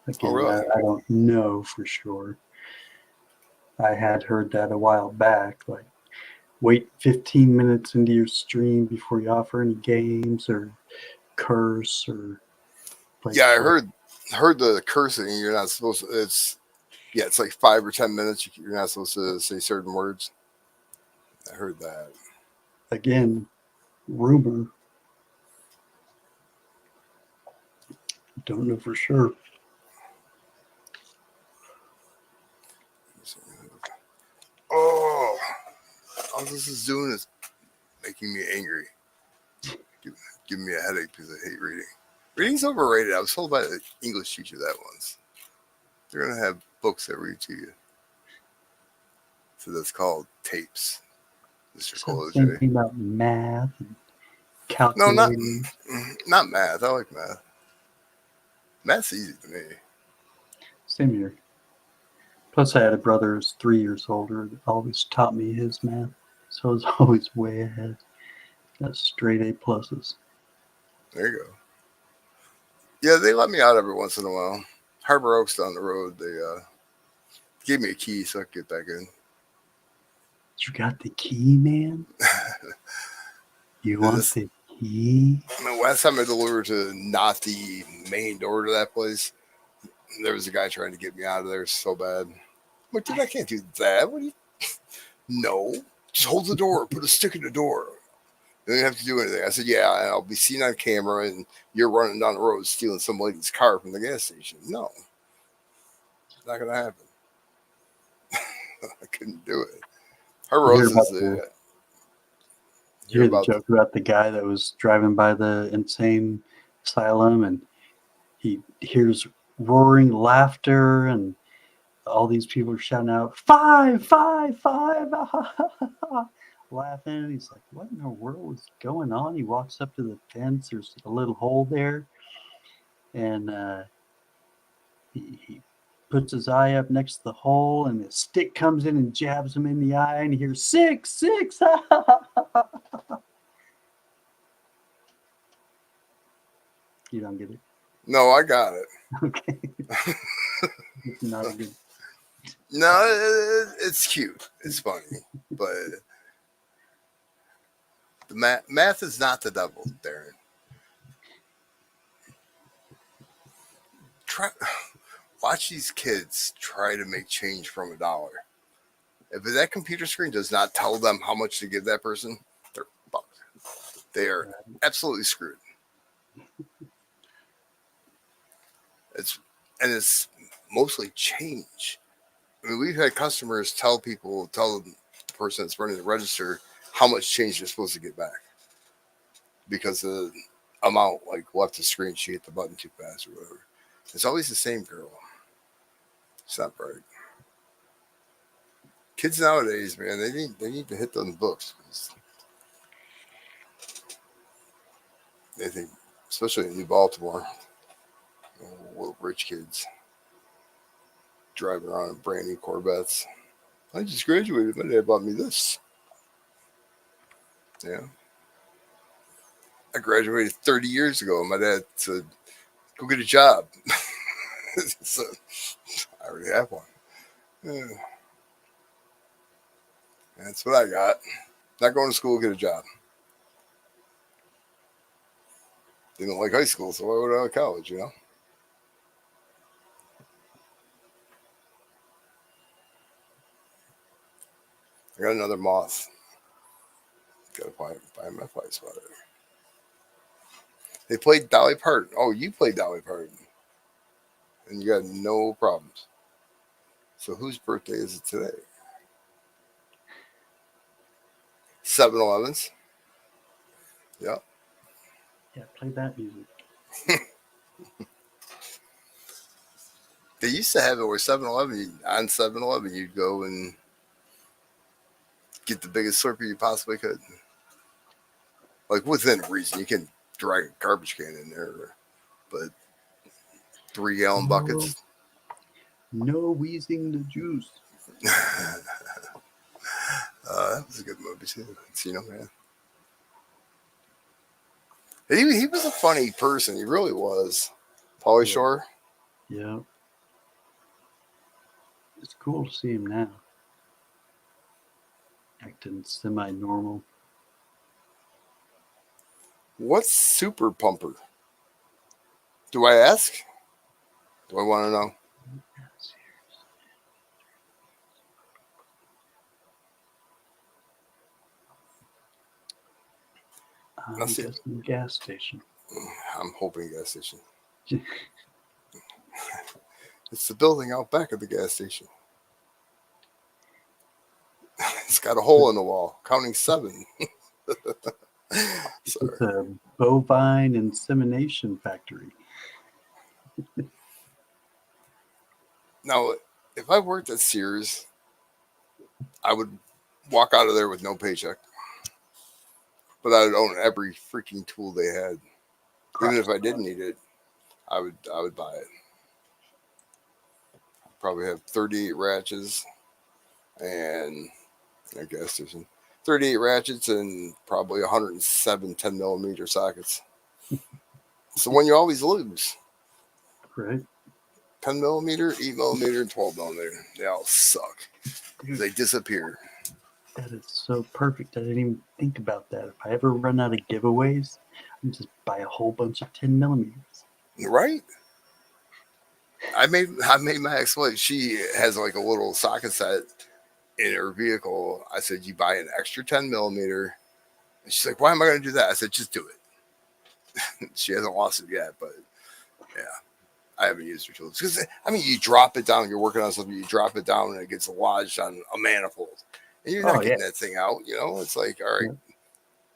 Oh, Again, really? I don't know for sure. I had heard that a while back, like wait 15 minutes into your stream before you offer any games or curse or play. Yeah, I heard the cursing. You're not supposed to. It's like 5 or 10 minutes. You're not supposed to say certain words. I heard that. Again, rumor. Don't know for sure. Oh, all this is doing is making me angry. Giving me a headache because I hate reading. Reading's overrated. I was told by the English teacher that once. They're going to have books that read to you. So that's called tapes, Mr. Cologe. Something about math and No, calculating. not math. I like math. Math's easy to me. Same here. Plus, I had a brother who's 3 years older that always taught me his math. So I was always way ahead. Got straight A pluses. There you go. Yeah, they let me out every once in a while. Harbor Oaks down the road, they gave me a key so I could get back in. You got the key, man? You want the key? Last time I delivered to not the main door to that place, there was a guy trying to get me out of there so bad. I'm like, dude, I can't do that. What do you? No, just hold the door. Put a stick in the door. You don't have to do anything. I said, yeah, and I'll be seen on camera, and you're running down the road stealing some lady's car from the gas station. No, it's not gonna happen. I couldn't do it. Her You hear Rose about is the. you hear the joke about the guy that was driving by the insane asylum and he hears roaring laughter and all these people are shouting out, five, five, five, laughing. He's like, what in the world is going on? He walks up to the fence. There's a little hole there. And he puts his eye up next to the hole and the stick comes in and jabs him in the eye and he hears, six, six. You don't get it? No, I got it. Okay. It's not a good. No, it's cute. It's funny, but the math is not the devil, Darren. Watch these kids try to make change from $1. If that computer screen does not tell them how much to give that person, they're fucked. They are absolutely screwed. It's mostly change. I mean, we've had customers tell the person that's running the register how much change they're supposed to get back because the amount left the screen, she hit the button too fast or whatever. It's always the same girl. It's not right. Kids nowadays, man, they need to hit those books. They think, especially in New Baltimore, little rich kids driving around in brand new Corvettes. I just graduated. My dad bought me this. Yeah. I graduated 30 years ago. My dad said, go get a job. So I already have one. Yeah. That's what I got. Not going to school, get a job. Didn't like high school, so why would I go to college, you know? I got another moth. Gotta buy my fly swatter. They played Dolly Parton. Oh, you played Dolly Parton. And you got no problems. So whose birthday is it today? 7-Elevens. Yeah. Yeah, play that music. They used to have it where 7-Eleven, on 7-Eleven, you'd go and get the biggest Slurpee you possibly could. Like within reason. You can drag a garbage can in there, but 3-gallon buckets. No wheezing the juice. That was a good movie too. Encino Man. He was a funny person. He really was. Pauly Shore. Yeah. It's cool to see him now. Acting semi-normal. What's Super Pumper? Do I ask? Do I want to know? I'm Let's see. guessing gas station. I'm hoping gas station. It's the building out back of the gas station. It's got a hole in the wall, counting 7. It's a bovine insemination factory. Now, if I worked at Sears, I would walk out of there with no paycheck. But I would own every freaking tool they had. Even if I didn't need it, I would buy it. I'd probably have 38 ratchets and a gas station. 38 ratchets and probably 107 10mm sockets. It's the one you always lose. Right. 10mm, 8mm, and 12mm. They all suck. Dude, They disappear. that is so perfect. I didn't even think about that. If I ever run out of giveaways, I just buy a whole bunch of 10mm. Right? I made my ex-wife. She has like a little socket set in her vehicle. I said, you buy an extra 10mm. And she's like, why am I going to do that? I said, just do it. She hasn't lost it yet, but yeah, I haven't used her tools. Because, I mean, you drop it down, you're working on something, you drop it down, and it gets lodged on a manifold. And you're not getting that thing out, you know? It's like, all right,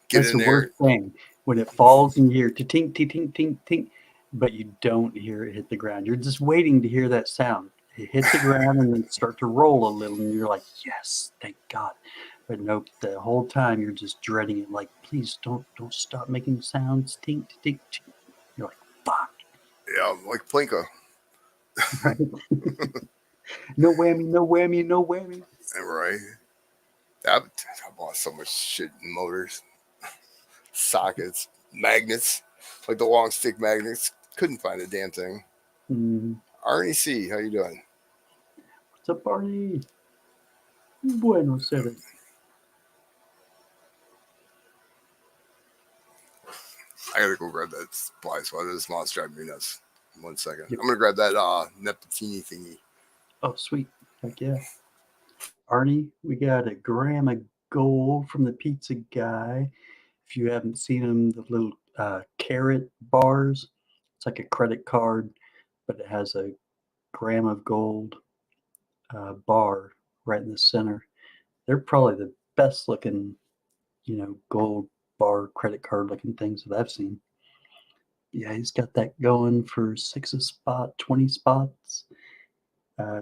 get That's in the there. worst thing. When it falls and you hear tink, tink, tink, tink, tink, but you don't hear it hit the ground. You're just waiting to hear that sound. It hits the ground and then start to roll a little, and you're like, yes, thank God. But nope, the whole time you're just dreading it. Like, please don't stop making sounds. Tink, tink, tink. You're like, fuck. Yeah, like Plinko. Right? No whammy, no whammy, no whammy. Right. I bought so much shit in motors, sockets, magnets, like the long stick magnets. Couldn't find a damn thing. Arnie C, how you doing? What's up, Arnie? Buenos Aires. I gotta go grab that supply sweater. This mom's driving me nuts. 1 second. I'm gonna grab that Neptini thingy. Oh, sweet. Heck yeah. Arnie, we got a gram of gold from the pizza guy. If you haven't seen them, the little carrot bars, it's like a credit card, but it has a gram of gold bar right in the center. They're probably the best looking, gold bar credit card looking things that I've seen. Yeah, he's got that going for 6 a spot, 20 spots.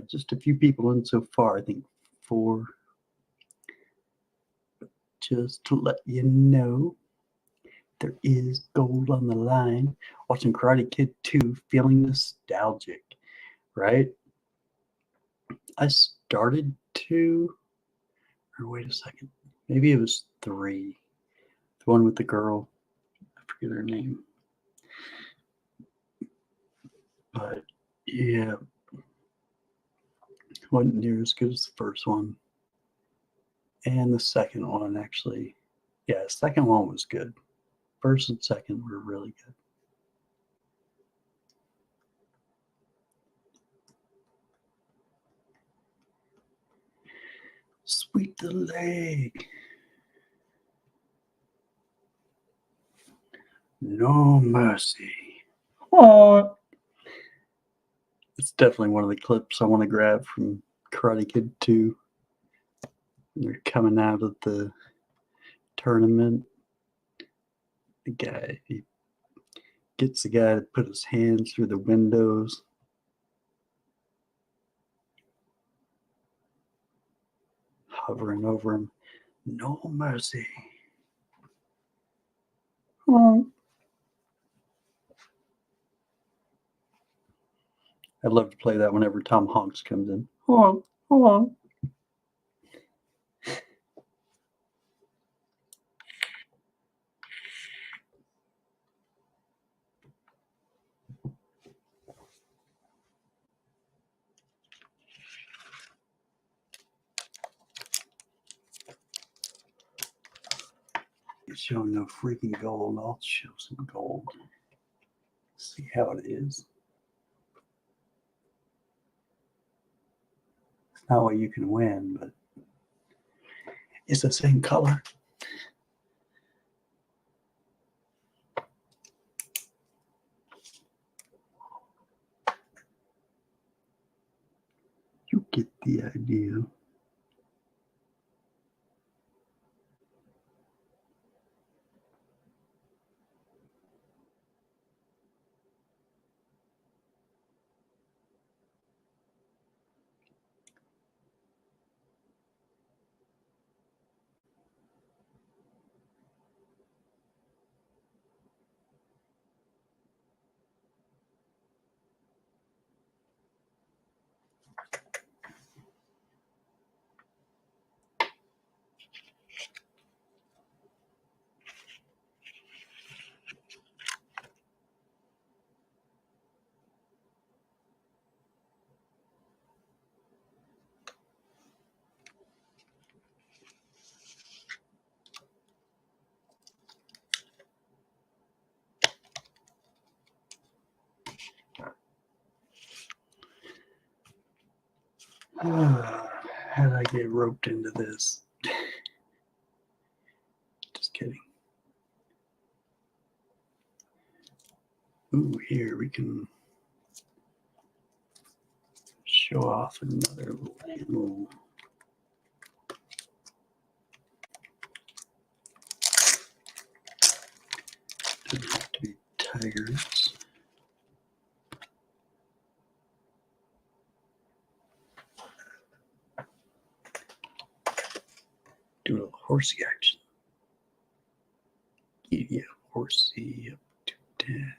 Just a few people in so far, I think 4. Just to let you know, there is gold on the line. Watching Karate Kid 2, feeling nostalgic, right? I started 2, or wait a second, maybe it was 3. The one with the girl, I forget her name. But yeah, wasn't near as good as the first one. And the second one, actually, yeah, the second one was good. First and second were really good. Sweep the leg. No mercy. Oh, it's definitely one of the clips I want to grab from Karate Kid 2. They're coming out of the tournament. The guy, he gets the guy to put his hands through the windows. Hovering over him. No mercy. Oh. I'd love to play that whenever Tom Hanks comes in. Hold on. It's showing no freaking gold. I'll show some gold. See how it is. It's not what you can win, but it's the same color. You get the idea. How did I get roped into this? Just kidding. Ooh, here we can show off another little. Doesn't have to be tigers. Do a little horsey action. Yeah, horsey up to down.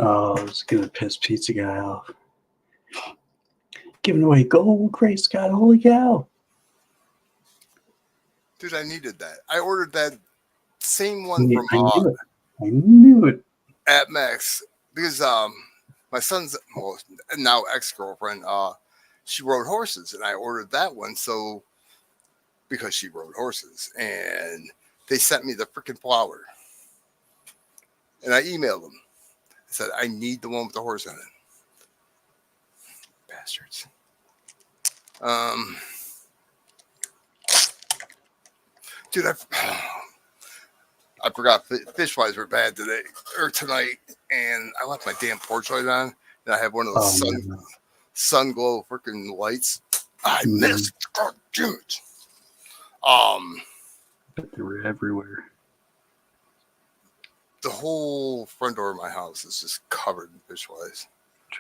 Oh, it's gonna piss pizza guy off. Giving away gold Gray Scott, holy cow. Dude, I needed that. I ordered that same one I from knew it. I knew it. at Max because my son's now ex-girlfriend she rode horses, and I ordered that one because she rode horses, and they sent me the freaking flower, and I emailed them. I said I need the one with the horse on it. Bastards. Dude, I forgot fish flies were bad today or tonight, and I left my damn porch light on, and I have one of those sun glow freaking lights. I missed. God damn it. But they were everywhere. The whole front door of my house is just covered in fish flies.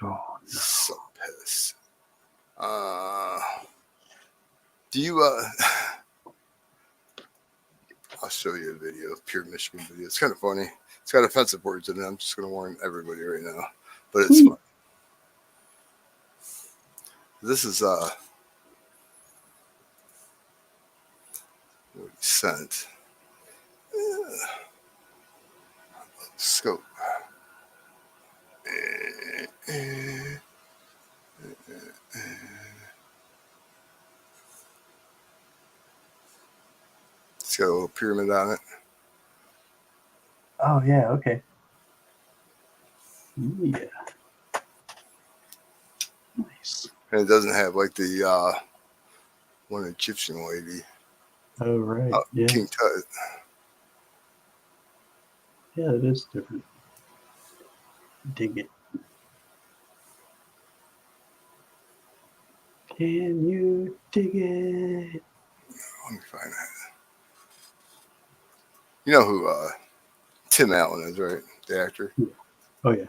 Oh, no. So pissed. Do you I'll show you a video of pure Michigan video. It's kind of funny. It's got offensive words in it. I'm just going to warn everybody right now, but it's fun. This is what he sent. Scope. It's got a little pyramid on it. Oh, yeah, okay. Yeah. Nice. And it doesn't have like the one Egyptian lady. Oh, right. Yeah. King Tut. Yeah, it is different. Dig it. Can you dig it? Let me find that. You know who Tim Allen is, right? The actor. Oh, yeah.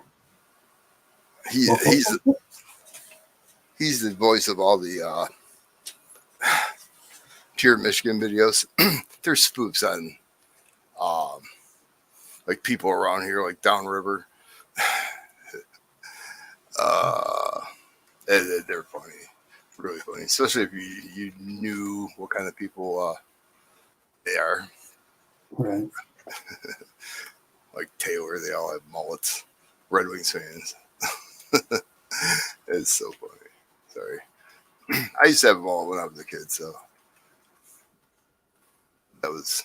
He's the voice of all the pure Michigan videos. There's spoofs on like people around here, like downriver. They're funny, really funny, especially if you knew what kind of people they are. Right. Like Taylor, they all have mullets. Red Wings fans. It's so funny. Sorry. I used to have them all when I was a kid, so that was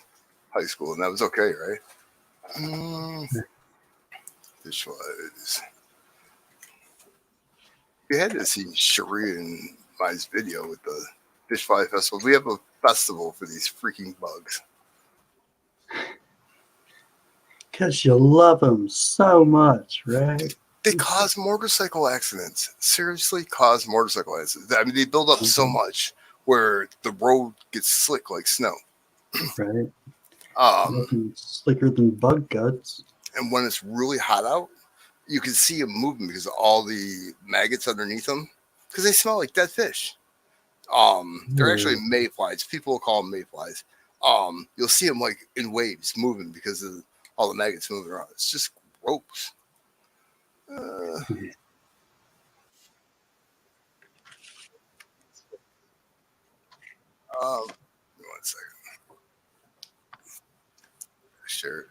high school, and that was okay, right? Fish flies. You had to see Cherie and my video with the Fish Fly Festival. We have a festival for these freaking bugs. Because you love them so much, right? They cause motorcycle accidents. Seriously, cause motorcycle accidents. I mean, they build up so much where the road gets slick like snow. Right. Nothing slicker than bug guts. And when it's really hot out, you can see them moving because of all the maggots underneath them, because they smell like dead fish. They're actually mayflies. People will call them mayflies. You'll see them like in waves moving because of all the maggots moving around. It's just gross. One second. Sure.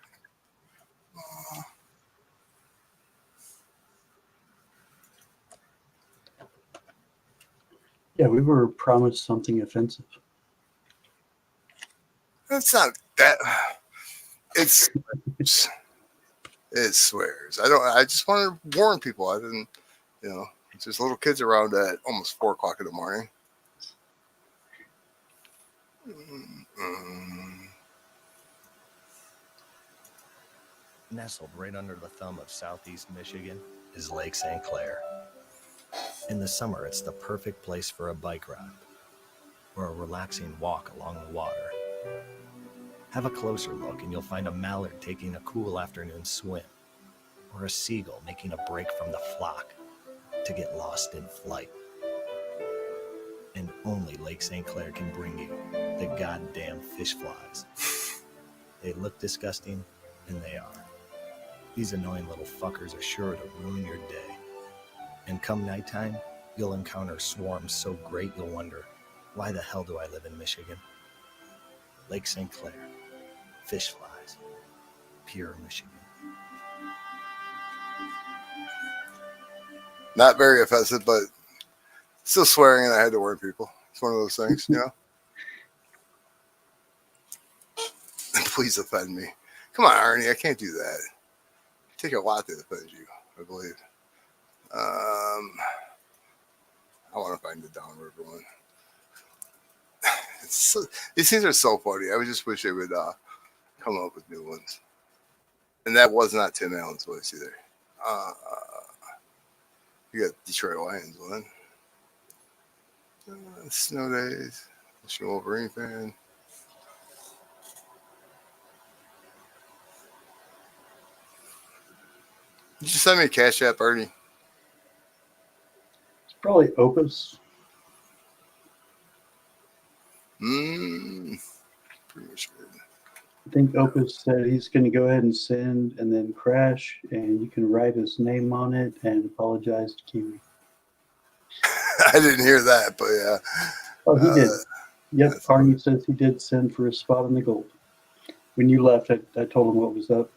Yeah, we were promised something offensive. It's not that. It swears. I just want to warn people. I didn't. There's little kids around at almost 4 o'clock in the morning. Nestled right under the thumb of southeast Michigan is Lake St. Clair. In the summer, it's the perfect place for a bike ride or a relaxing walk along the water. Have a closer look and you'll find a mallard taking a cool afternoon swim, or a seagull making a break from the flock to get lost in flight. And only Lake St. Clair can bring you the goddamn fish flies. They look disgusting, and they are. These annoying little fuckers are sure to ruin your day. And come nighttime, you'll encounter swarms so great you'll wonder, why the hell do I live in Michigan? Lake St. Clair, fish flies, pure Michigan. Not very offensive, but still swearing, and I had to warn people. It's one of those things, you know. Please offend me. Come on, Arnie, I can't do that. It take a lot to offend you, I believe. I want to find the downriver one. These things are so funny. I just wish they would come up with new ones. And that was not Tim Allen's voice either. You got Detroit Lions one. Snow Days. National Wolverine fan. Did you send me a Cash App, Arnie? It's probably Opus. Pretty much good. I think Opus said he's going to go ahead and send and then crash, and you can write his name on it and apologize to Kiwi. I didn't hear that, but yeah. Oh, he did. Yep, Arnie says he did send for a spot on the gold. When you left, I told him what was up.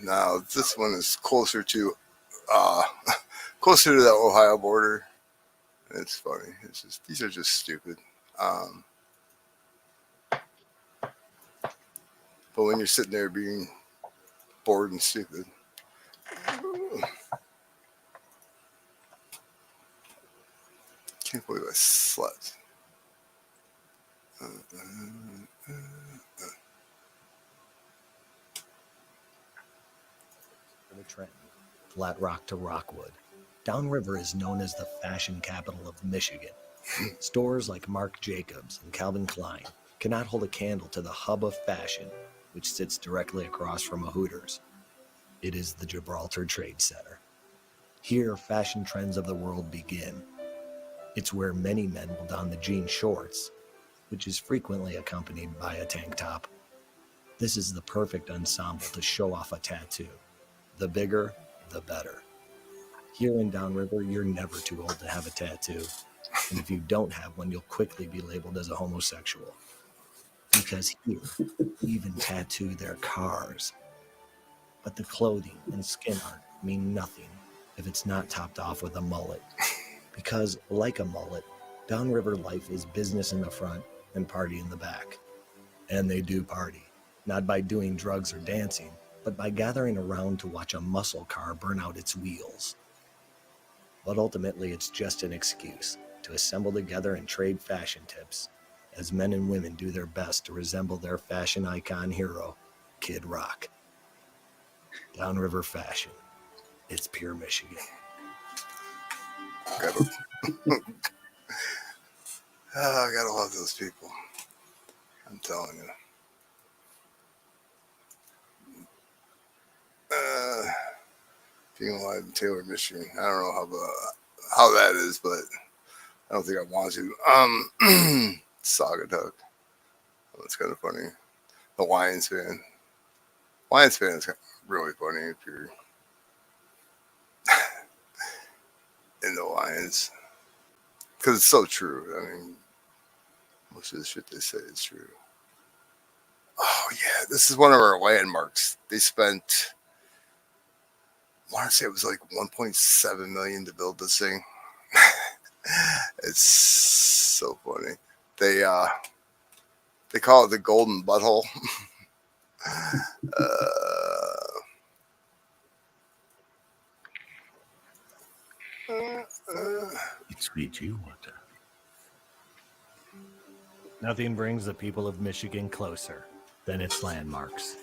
Now this one is closer to closer to the Ohio border. It's funny. It's just these are just stupid. But when you're sitting there being bored and stupid, can't believe I slept. The Trenton, Flat Rock to Rockwood, Downriver is known as the fashion capital of Michigan. Stores like Marc Jacobs and Calvin Klein cannot hold a candle to the hub of fashion, which sits directly across from a Hooters. It is the Gibraltar Trade Center. Here, fashion trends of the world begin. It's where many men will don the jean shorts, which is frequently accompanied by a tank top. This is the perfect ensemble to show off a tattoo. The bigger, the better. Here in Downriver, you're never too old to have a tattoo. And if you don't have one, you'll quickly be labeled as a homosexual. Because here, even tattoo their cars. But the clothing and skin art mean nothing if it's not topped off with a mullet. Because, like a mullet, Downriver life is business in the front and party in the back. And they do party, not by doing drugs or dancing, but by gathering around to watch a muscle car burn out its wheels. But ultimately, it's just an excuse to assemble together and trade fashion tips, as men and women do their best to resemble their fashion icon hero, Kid Rock. Downriver fashion. It's pure Michigan. I gotta love those people. I'm telling you. Being alive in Taylor, Michigan. I don't know how that is, but I don't think I want to. Saugatuck. Oh, that's kind of funny. The Lions fan. Lions fan is really funny if you're in the Lions. Because it's so true. I mean, most of the shit they say is true. Oh, yeah. This is one of our landmarks. They spent, I want to say it was like $1.7 million to build this thing. It's so funny. They call it the Golden Butthole. It's Sweetwater. Nothing brings the people of Michigan closer than its landmarks.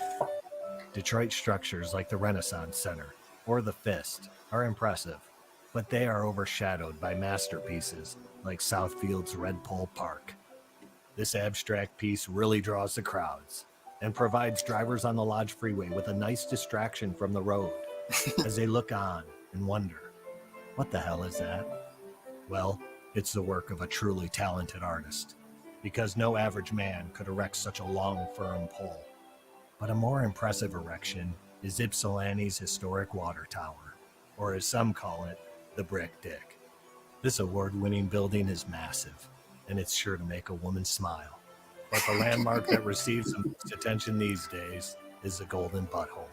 Detroit structures like the Renaissance Center or the Fist are impressive, but they are overshadowed by masterpieces like Southfield's Red Pole Park. This abstract piece really draws the crowds and provides drivers on the Lodge Freeway with a nice distraction from the road as they look on and wonder, what the hell is that? Well, it's the work of a truly talented artist. because no average man could erect such a long, firm pole. But a more impressive erection is Ypsilanti's historic water tower, or as some call it, the Brick Dick. This award-winning building is massive, and it's sure to make a woman smile. But the landmark that receives the most attention these days is the Golden Butthole.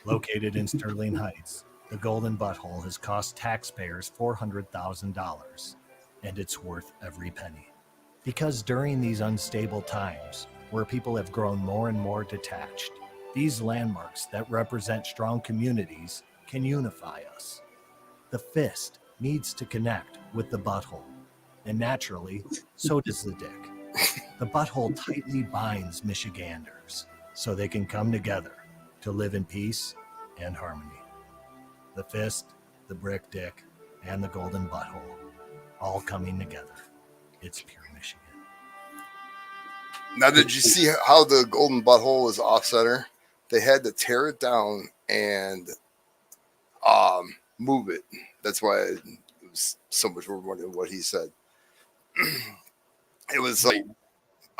Located in Sterling Heights, the Golden Butthole has cost taxpayers $400,000, and it's worth every penny. Because during these unstable times, where people have grown more and more detached, these landmarks that represent strong communities can unify us. The fist needs to connect with the butthole, and naturally, so does the dick. The butthole tightly binds Michiganders so they can come together to live in peace and harmony. The fist, the brick dick, and the golden butthole, all coming together. It's pure Michigan. Now, did you see how the Golden Butthole is off center? They had to tear it down and move it. That's why it was so much more money than what he said. It was like,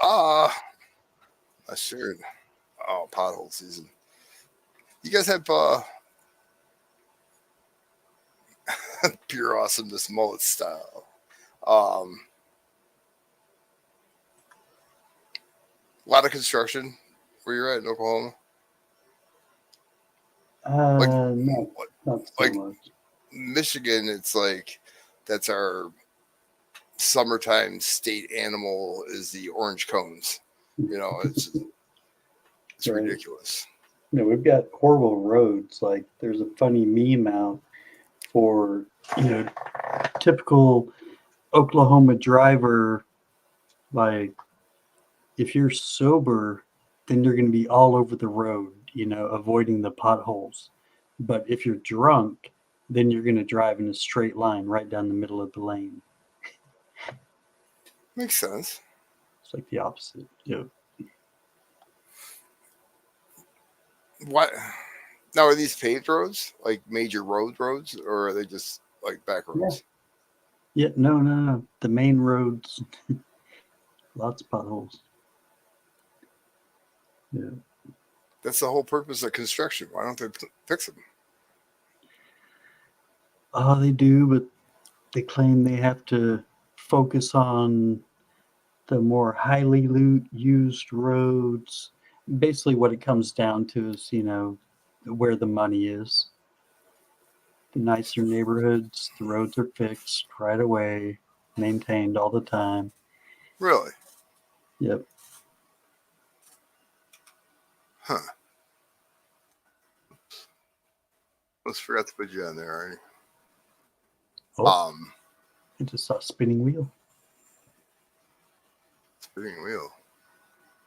not sure. Oh, pothole season. You guys have pure awesomeness mullet style. A lot of construction where you're at in Oklahoma. Not so like- much. Michigan, it's like that's our summertime state animal is the orange cones. You know, it's Right. ridiculous. No, we've got horrible roads. Like there's a funny meme out for, typical Oklahoma driver. Like if you're sober, then you're going to be all over the road, avoiding the potholes. But if you're drunk, then you're going to drive in a straight line right down the middle of the lane. Makes sense. It's like the opposite. Yeah. What now, are these paved roads, like major roads, or are they just like back roads? Yeah, no. The main roads, lots of potholes. Yeah. That's the whole purpose of construction. Why don't they fix them? Oh, they do, but they claim they have to focus on the more highly used roads. Basically, what it comes down to is, where the money is. The nicer neighborhoods, the roads are fixed right away, maintained all the time. Really? Yep. Huh. Almost forgot to put you on there, already. Oh, I just saw a spinning wheel Spinning wheel.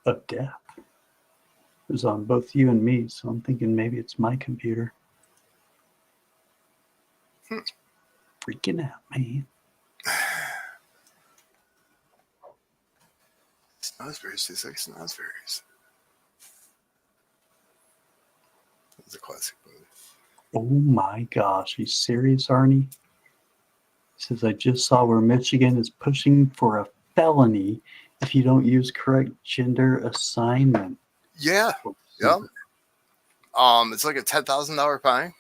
of death. It was on both you and me, so I'm thinking maybe it's my computer. Freaking out, man. Snozzberries taste like snozzberries. It's a classic movie. Oh my gosh, are you serious, Arnie? He says, I just saw where Michigan is pushing for a felony if you don't use correct gender assignment. Yeah. Yep. It's like a $10,000 fine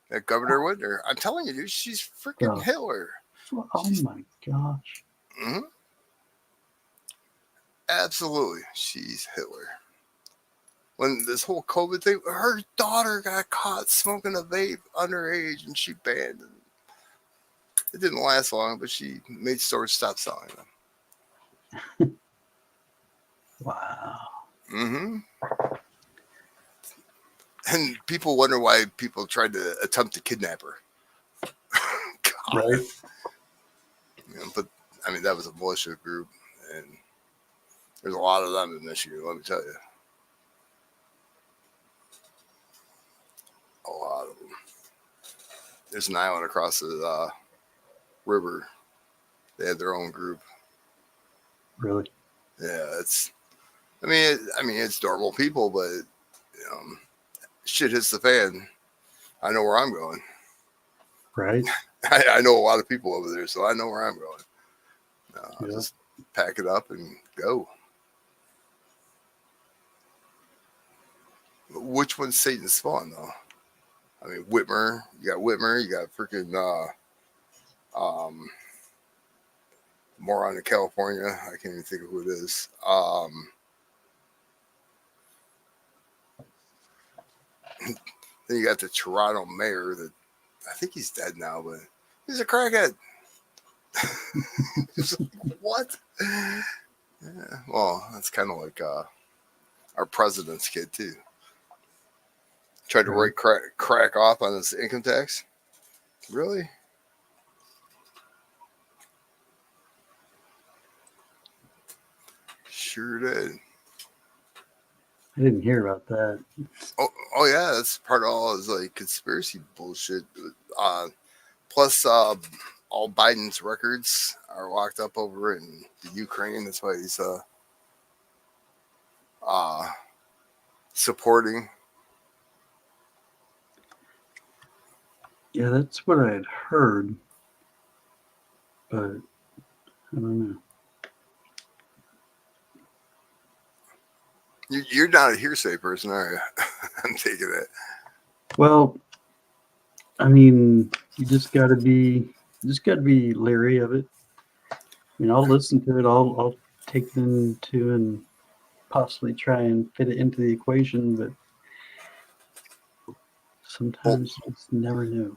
that Governor Whitner. I'm telling you, dude, she's freaking Yeah. Hitler. Oh my gosh. Mm-hmm. Absolutely, she's Hitler. When this whole COVID thing, her daughter got caught smoking a vape underage, and she banned it. It didn't last long, but she made stores stop selling them. Wow. Mm-hmm. And people wonder why people tried to attempt to kidnap her. God. Right? But I mean, that was a militia group, and there's a lot of them in Michigan. Let me tell you, a lot of them. There's an island across the river. They had their own group. Really? Yeah, it's. I mean, it's normal people, but shit hits the fan. I know where I'm going. Right? I know a lot of people over there, so I know where I'm going. Yeah. pack it up, and go. Which one's Satan's spawn, though? I mean, Whitmer. You got Whitmer. You got freaking moron in California. I can't even think of who it is. Then you got the Toronto mayor that I think he's dead now, but he's a crackhead. It's like, what? Yeah, well, that's kind of like our president's kid too. Tried to write crack off on his income tax. Really? Sure did. I didn't hear about that. Oh yeah, that's part of all his like conspiracy bullshit. Plus, all Biden's records are locked up over in the Ukraine. That's why he's supporting. Yeah, that's what I had heard, but I don't know. You're not a hearsay person, are you? I'm taking it. Well, I mean, you just got to be leery of it. I mean, I'll listen to it. I'll take it into and possibly try and fit it into the equation, but sometimes you just never know.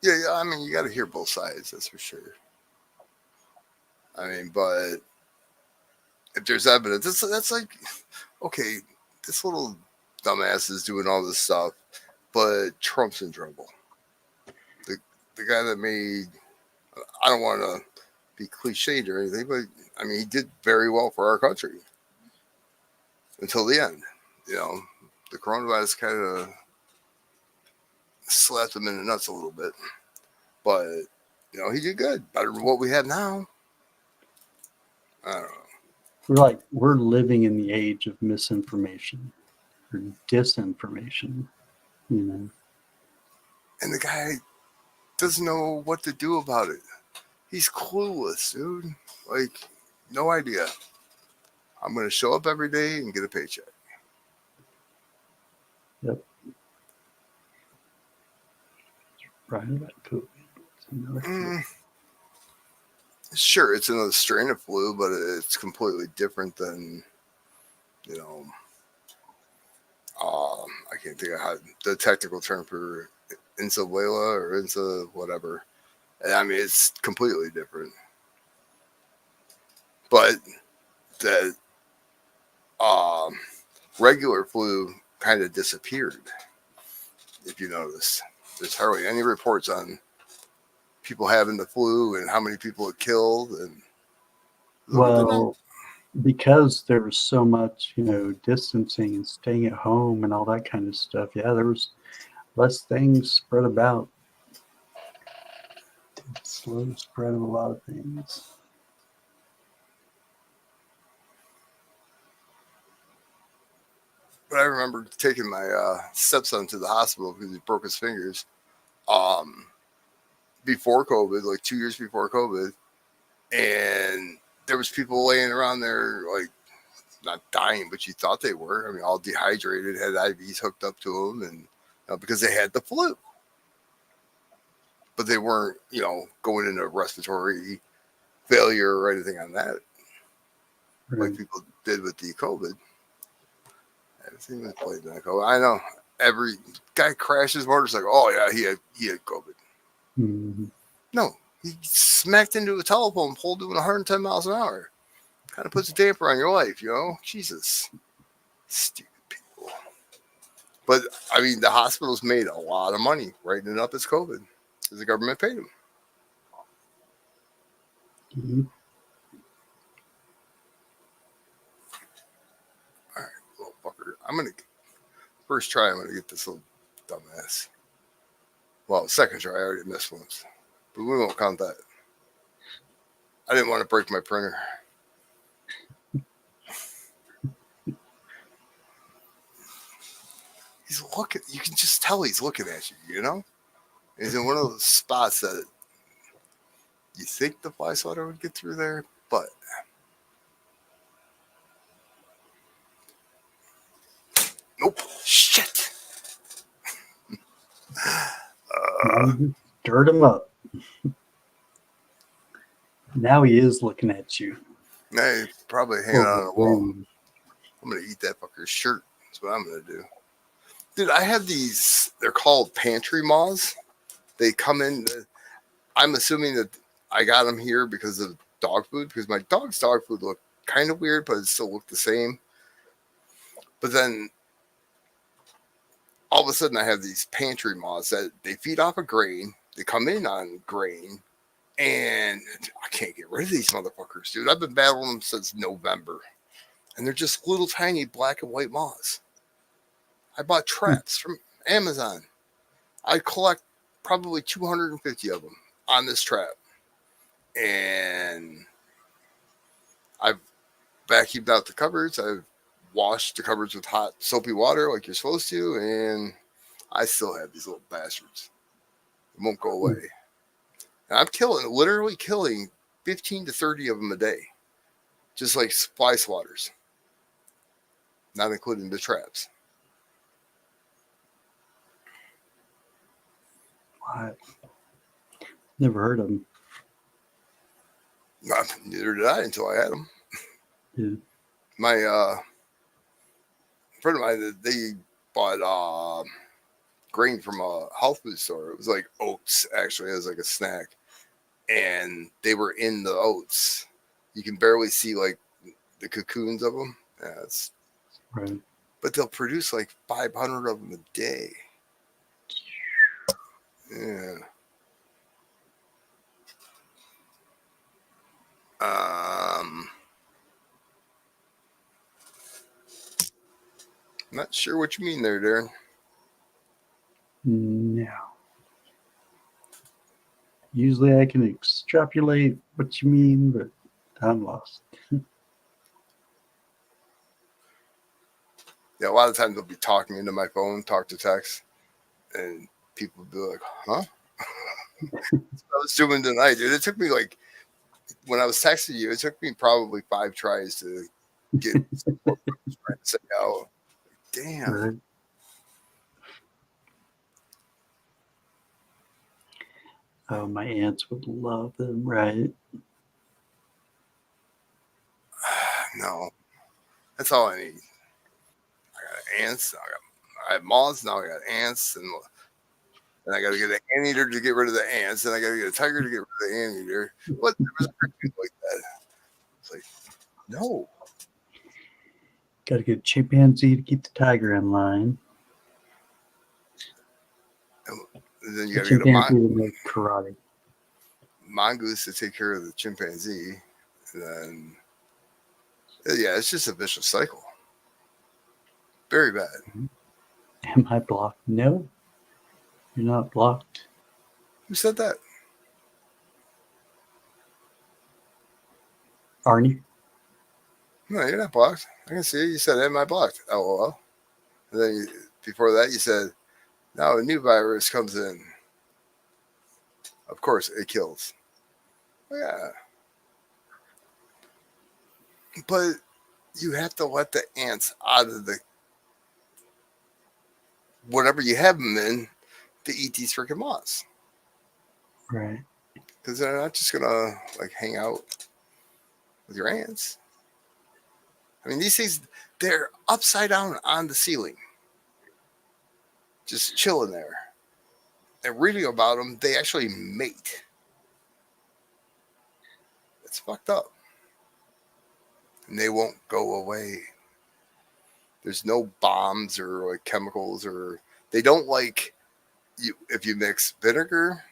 Yeah. I mean, you got to hear both sides. That's for sure. I mean, but if there's evidence, that's like, okay, this little dumbass is doing all this stuff, but Trump's in trouble. The guy that made, I don't want to be cliched or anything, but I mean, he did very well for our country until the end. You know, the coronavirus kind of slapped him in the nuts a little bit, but you know, he did good, better than what we have now. I don't know. We're living in the age of misinformation or disinformation, you know. And the guy doesn't know what to do about it. He's clueless, dude. Like, no idea. I'm going to show up every day and get a paycheck. Yep. Right about COVID. It's another flu. Sure, it's another strain of flu, but it's completely different than, you know, I can't think of how the technical term for insulela or insa whatever. I mean, it's completely different. But the regular flu kind of disappeared. If you notice, there's hardly any reports on people having the flu and how many people it killed. And Well, because there was so much, you know, distancing and staying at home and all that kind of stuff. Yeah, there was less things spread about. Slow spread of a lot of things. But I remember taking my stepson to the hospital because he broke his fingers before COVID, like 2 years before COVID. And there was people laying around there, like, not dying, but you thought they were. I mean, all dehydrated, had IVs hooked up to them, and because they had the flu. But they weren't, you know, going into respiratory failure or anything on that, like people did with the COVID. Everything was played in COVID. I know every guy crashes motorcycle. Oh yeah, he had COVID. Mm-hmm. No, he smacked into a telephone pole doing 110 miles an hour. Kind of puts a damper on your life, you know. Jesus, stupid people. But I mean, the hospitals made a lot of money writing it up as COVID because the government paid them. Mm-hmm. All right, little fucker. First try, I'm gonna get this little dumbass. Well, second try, I already missed once, but we won't count that. I didn't want to break my printer. He's looking. You can just tell he's looking at you. You know, he's in one of those spots that you think the fly swatter would get through there, but Now you just stirred him up. Now he is looking at you. Now he's probably hanging Oh, on the wall. ooh. I'm gonna eat that fucker's shirt. That's what I'm gonna do. Dude, I have these. They're called pantry moths. They come in. I'm assuming that I got them here because of dog food. Because my dog's dog food looked kind of weird, but it still looked the same. But then all of a sudden, I have these pantry moths that they feed off of grain. They come in on grain, and I can't get rid of these motherfuckers, dude. I've been battling them since November, and they're just little tiny black and white moths. I bought traps from Amazon. I collect probably 250 of them on this trap, and I've vacuumed out the cupboards. I've washed the cupboards with hot soapy water like you're supposed to, and I still have these little bastards. It won't go away. And I'm literally killing 15 to 30 of them a day, just like fly swatters, not including the traps. What? Never heard of him. Neither did I until I had them. Yeah. My friend of mine, they bought grain from a health food store. It was like oats, actually. It was like a snack. And they were in the oats. You can barely see like the cocoons of them. Yeah, Right. but they'll produce like 500 of them a day. Yeah. Not sure what you mean there, Darren. No. Usually I can extrapolate what you mean, but I'm lost. Yeah, a lot of times I'll be talking into my phone, talk to text, and people will be like, huh? That's what I was doing tonight, dude. It took me like, when I was texting you, it took me probably 5 tries to get trying to say, oh, damn. Right. Oh, my aunts would love them, right? No, that's all I need. I got ants. I have moths. Now I got ants, and I got to get an anteater to get rid of the ants, and I got to get a tiger to get rid of the anteater. What? There was cartoons like that. It's like, no. Got to get a chimpanzee to keep the tiger in line. And then you The got to get a chimpanzee to make karate. mongoose to take care of the chimpanzee, and then yeah, it's just a vicious cycle. Very bad. Am I blocked? No, you're not blocked. Who said that? Arnie? No, you're not blocked. I can see it. You said, "Am I blocked?" LOL. And then before that, you said, "Now a new virus comes in. Of course, it kills." Yeah, but you have to let the ants out of the whatever you have them in to eat these freaking moths, Right. because they're not just gonna like hang out with your ants. I mean, these things, they're upside down on the ceiling, just chilling there. And reading about them, they actually mate. It's fucked up. And they won't go away. There's no bombs or like chemicals, or they don't like you if you mix vinegar,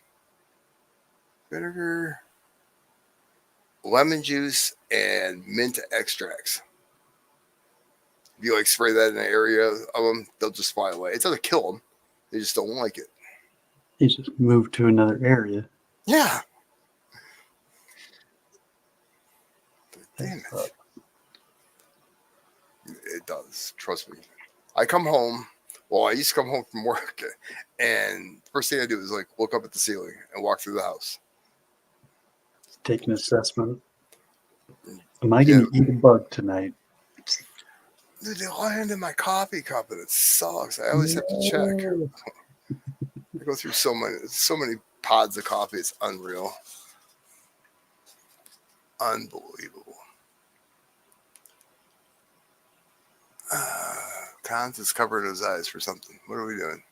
lemon juice, and mint extracts. If you like spray that in an area of them, they'll just fly away. It doesn't kill them. They just don't like it. He just moved to another area. Yeah. Damn it. It does. Trust me. I come home. Well, I used to come home from work, and first thing I do is like look up at the ceiling and walk through the house. Take an assessment. Am I going to eat a bug tonight? Dude, they land in my coffee cup, and it sucks. I always have to check. go through so many pods of coffee. It's unreal, unbelievable. Cons is covering his eyes for something. What are we doing?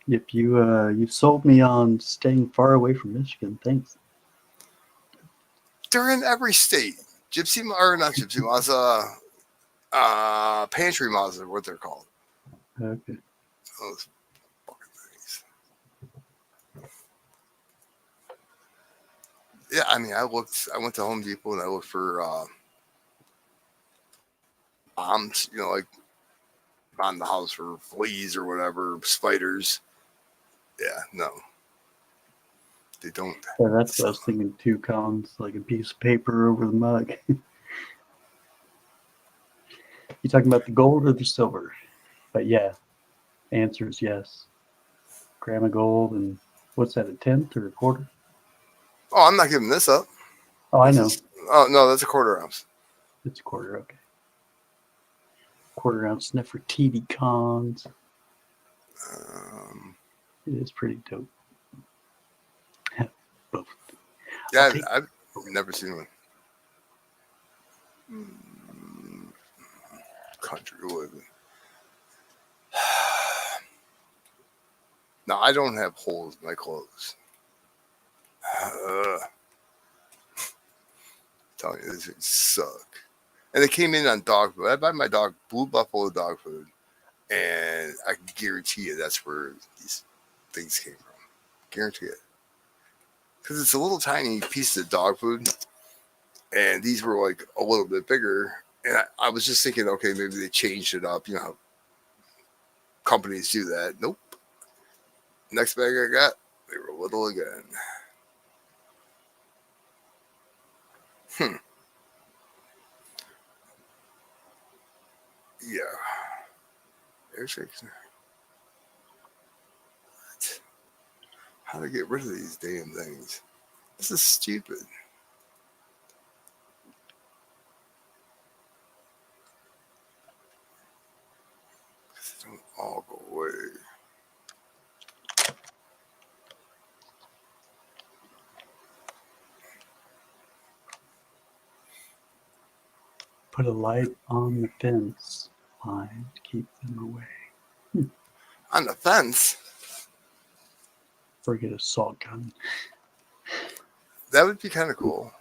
If you've sold me on staying far away from Michigan, thanks. They're in every state. Gypsy or not Gypsy Moths, pantry moths are what they're called. Okay. Those fucking things. Yeah, I mean, I went to Home Depot and I looked for bombs, like on the house for fleas or whatever, spiders. Yeah, no. They don't. Yeah, that's what I was thinking. 2 cons, like a piece of paper over the mug. You talking about the gold or the silver? But yeah, answer is yes. Gram of gold, and what's that, a tenth or a quarter? Oh, I'm not giving this up. Oh, I know. Oh, no, that's a quarter ounce. It's a quarter, okay. Quarter ounce Nefertiti cons. It is pretty dope. Both. Yeah, I've never seen one. Country living. No, I don't have holes in my clothes. Telling you, this things suck. And they came in on dog food. I buy my dog Blue Buffalo dog food, and I can guarantee you that's where these things came from. Guarantee it. Because it's a little tiny piece of dog food, and these were like a little bit bigger. And I was just thinking, okay, maybe they changed it up. You know how companies do that. Nope. Next bag I got, they were little again. Yeah. Air shakes. What? How to get rid of these damn things? This is stupid. They don't all go away. Put a light on the fence line to keep them away. On the fence? Or get a salt gun. That would be kind of cool.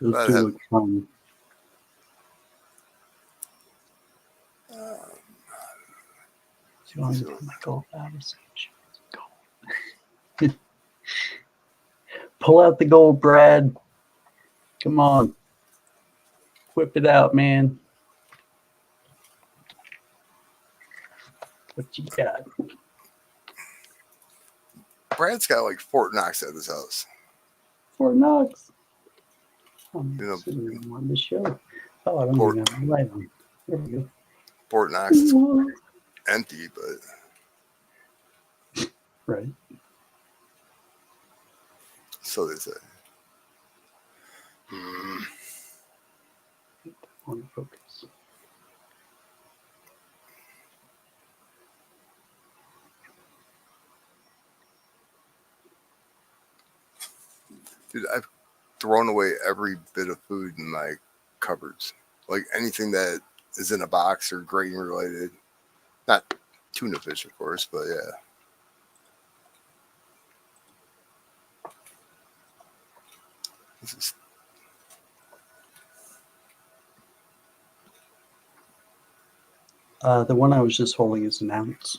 Those But do look fun. So I'm going to my gold out of gold. Pull out the gold, Brad. Come on. Whip it out, man. What you got? Brad's got like Fort Knox at his house. Fort Knox. You know, I'm on the show. Oh, I don't Fort, even have the light on. There we go. Fort Knox is empty, but Right. so they say. On focus. Dude, I've thrown away every bit of food in my cupboards. Like anything that is in a box or grain related. Not tuna fish, of course, but yeah. This is The one I was just holding is an ounce.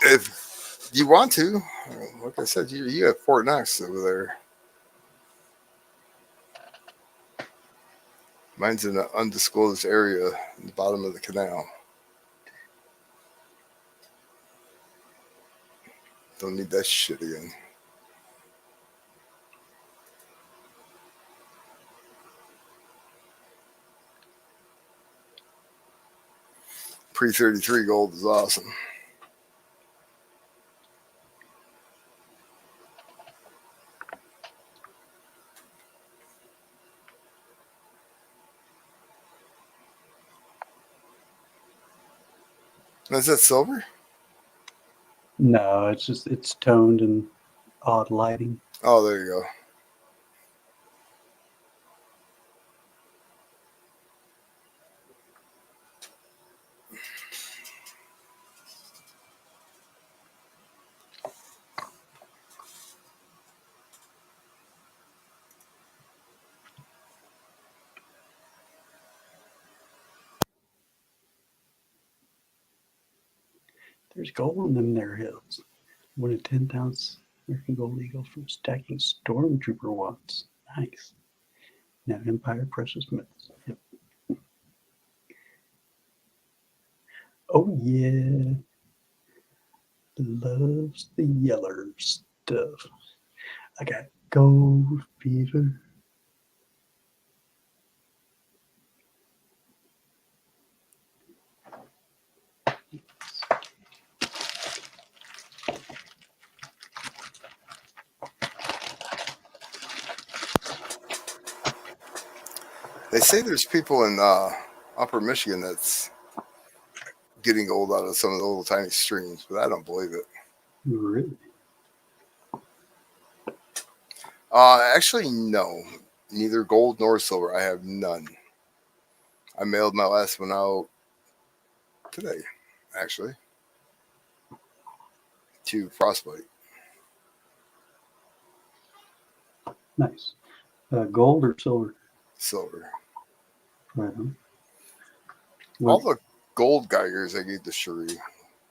if you want to, like I said, you have Fort Knox over there. Mine's in an undisclosed area in the bottom of the canal. Don't need that shit again. Pre-33 gold is awesome. Is that silver? No, it's toned and odd lighting. Oh, there you go. There's gold in them there hills. Won a 10,000 American Gold Eagle from stacking Stormtrooper watts. Nice. Now Empire Precious Metals. Yep. Oh yeah. Loves the yeller stuff. I got gold fever. They say there's people in Upper Michigan that's getting gold out of some of the little tiny streams, but I don't believe it. Really? Actually, no. Neither gold nor silver. I have none. I mailed my last one out today, actually, to Frostbite. Nice. Gold or silver? Silver. Right on. All the gold Geigers I gave to Shuri,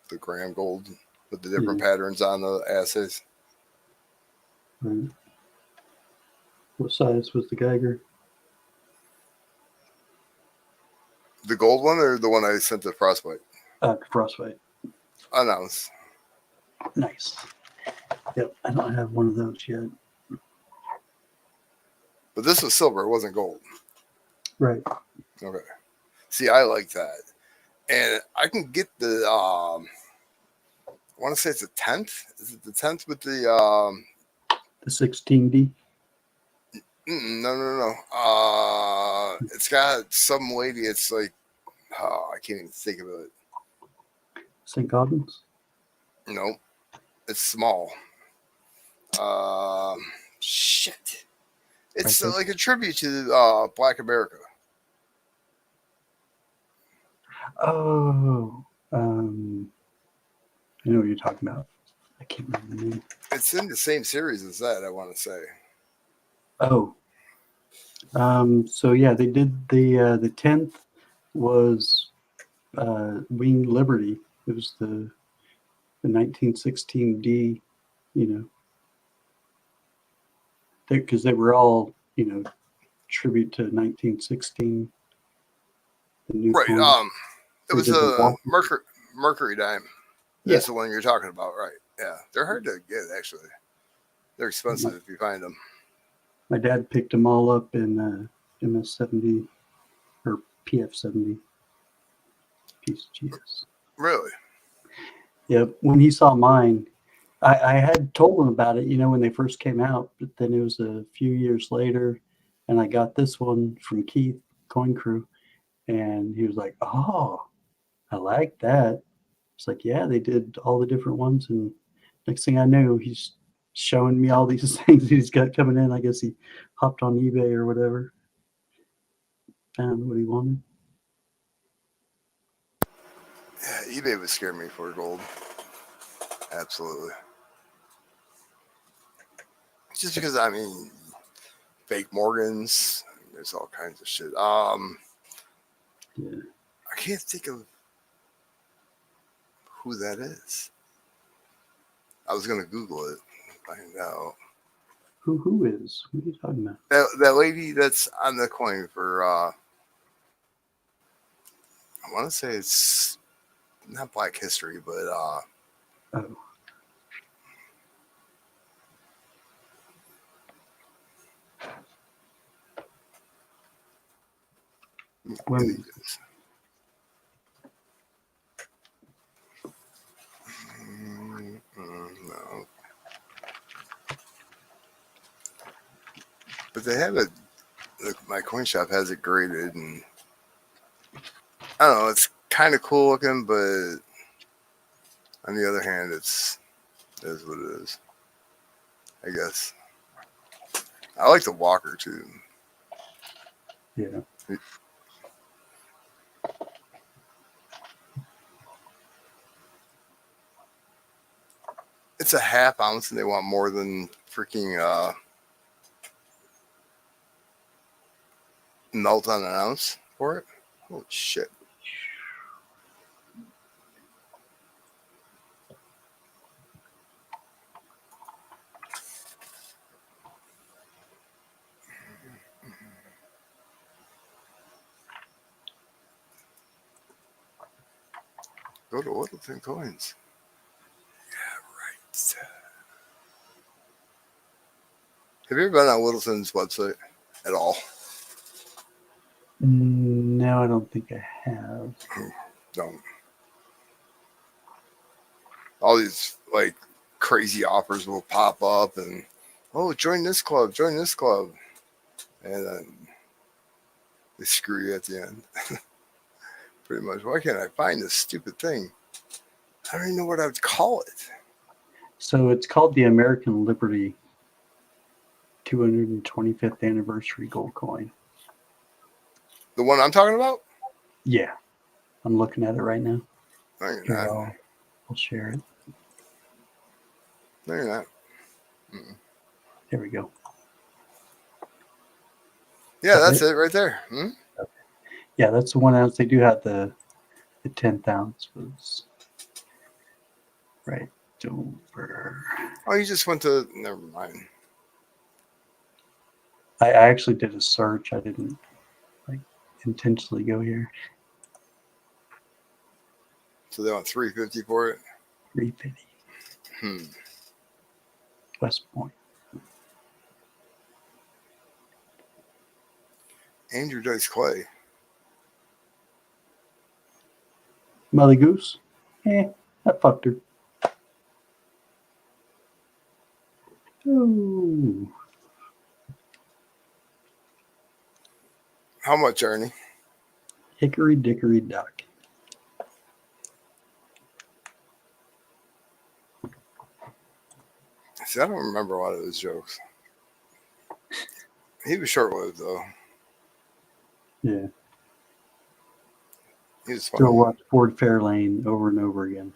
the gram gold with the different patterns on the assays. Right. What size was the Geiger? The gold one or the one I sent to Frostbite? Frostbite. Announced. Nice. Yep, I don't have one of those yet. But this was silver. It wasn't gold. Right. Okay. See, I like that. And I can get the, I want to say it's the 10th. Is it the 10th with the, The 16D? no. It's got some lady. It's like, I can't even think of it. St. Gaudens? No, it's small. Shit. It's Right there. like a tribute to Black America. Oh, I know what you're talking about. I can't remember the name. It's in the same series as that, I want to say. Oh, so yeah, they did the 10th was Wing Liberty. It was the 1916D, you know, because they were all, you know, tribute to 1916. The new Right. coin. It was did the a wall- Mercury dime. Yeah. That's the one you're talking about, right? Yeah, they're hard to get actually. They're expensive if you find them. My dad picked them all up in MS-70 or PF-70 PCGS. Really? Yep. When he saw mine, I had told him about it, you know, when they first came out, but then it was a few years later, and I got this one from Keith Coin Crew, and he was like, "Oh, I like that." It's like, yeah, they did all the different ones, and next thing I knew, he's showing me all these things he's got coming in. I guess he hopped on eBay or whatever, found what he wanted. Yeah, eBay would scare me for gold. Absolutely. Just because I mean, fake Morgans. There's all kinds of shit. Yeah. I can't think of who that is. I was gonna Google it, find out. Who is? What are you talking about? That lady that's on the coin for I want to say it's not Black History, but Oh, when, But they have it. Look, my coin shop has it graded, and I don't know. It's kind of cool looking, but on the other hand, it is what it is. I guess. I like the Walker too. Yeah. It's a half ounce, and they want more than freaking melt on an ounce for it. Holy shit! Go to Littleton Coins. Yeah, right. Have you ever been on Littleton's website at all? No, I don't think I have. Don't. All these like crazy offers will pop up, and oh, join this club, and then they screw you at the end. Pretty much. Why can't I find this stupid thing? I don't even know what I would call it. So it's called the American Liberty 225th anniversary gold coin. The one I'm talking about? Yeah, I'm looking at it right now. No, you're Here, not. I'll share it. No, you're not. There we go. Yeah, that's it right there. Yeah, that's the 1 ounce. They do have the 10th ounce was right over. Oh, you just went to. Never mind. I actually did a search. I didn't like intentionally go here. So they want $350 for it. 350 West Point. Andrew Dice Clay. Mother Goose. I fucked her. Ooh. How much, Ernie? Hickory dickory dock. See, I don't remember a lot of his jokes. He was short-lived, though. Yeah. He was Still funny. watch Ford Fairlane over and over again.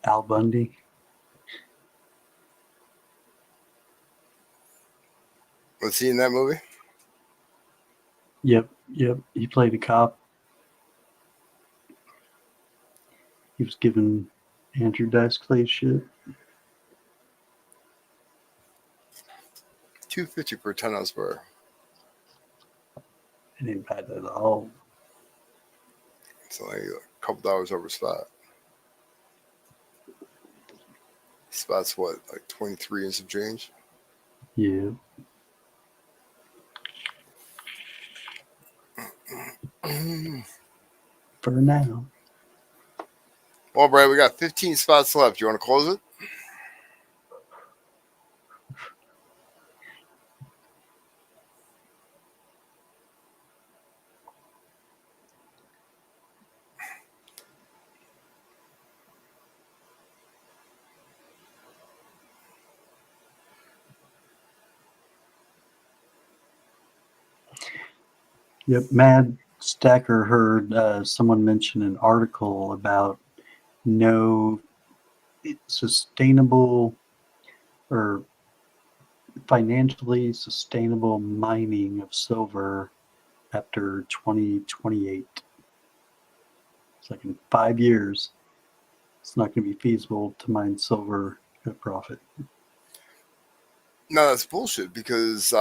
Al Bundy. Was he in that movie? Yep. He played a cop. He was giving Andrew Dice Clay shit. $250 per 10-ounce bar. I didn't buy that at all. So like a couple dollars over spot. Spot's what, like 23 and some change? Yeah. For now. Well, Brad, we got 15 spots left. You want to close it? Yep. Mad Stacker heard someone mention an article about no sustainable or financially sustainable mining of silver after 2028. It's like in 5 years, it's not going to be feasible to mine silver at a profit. No, that's bullshit because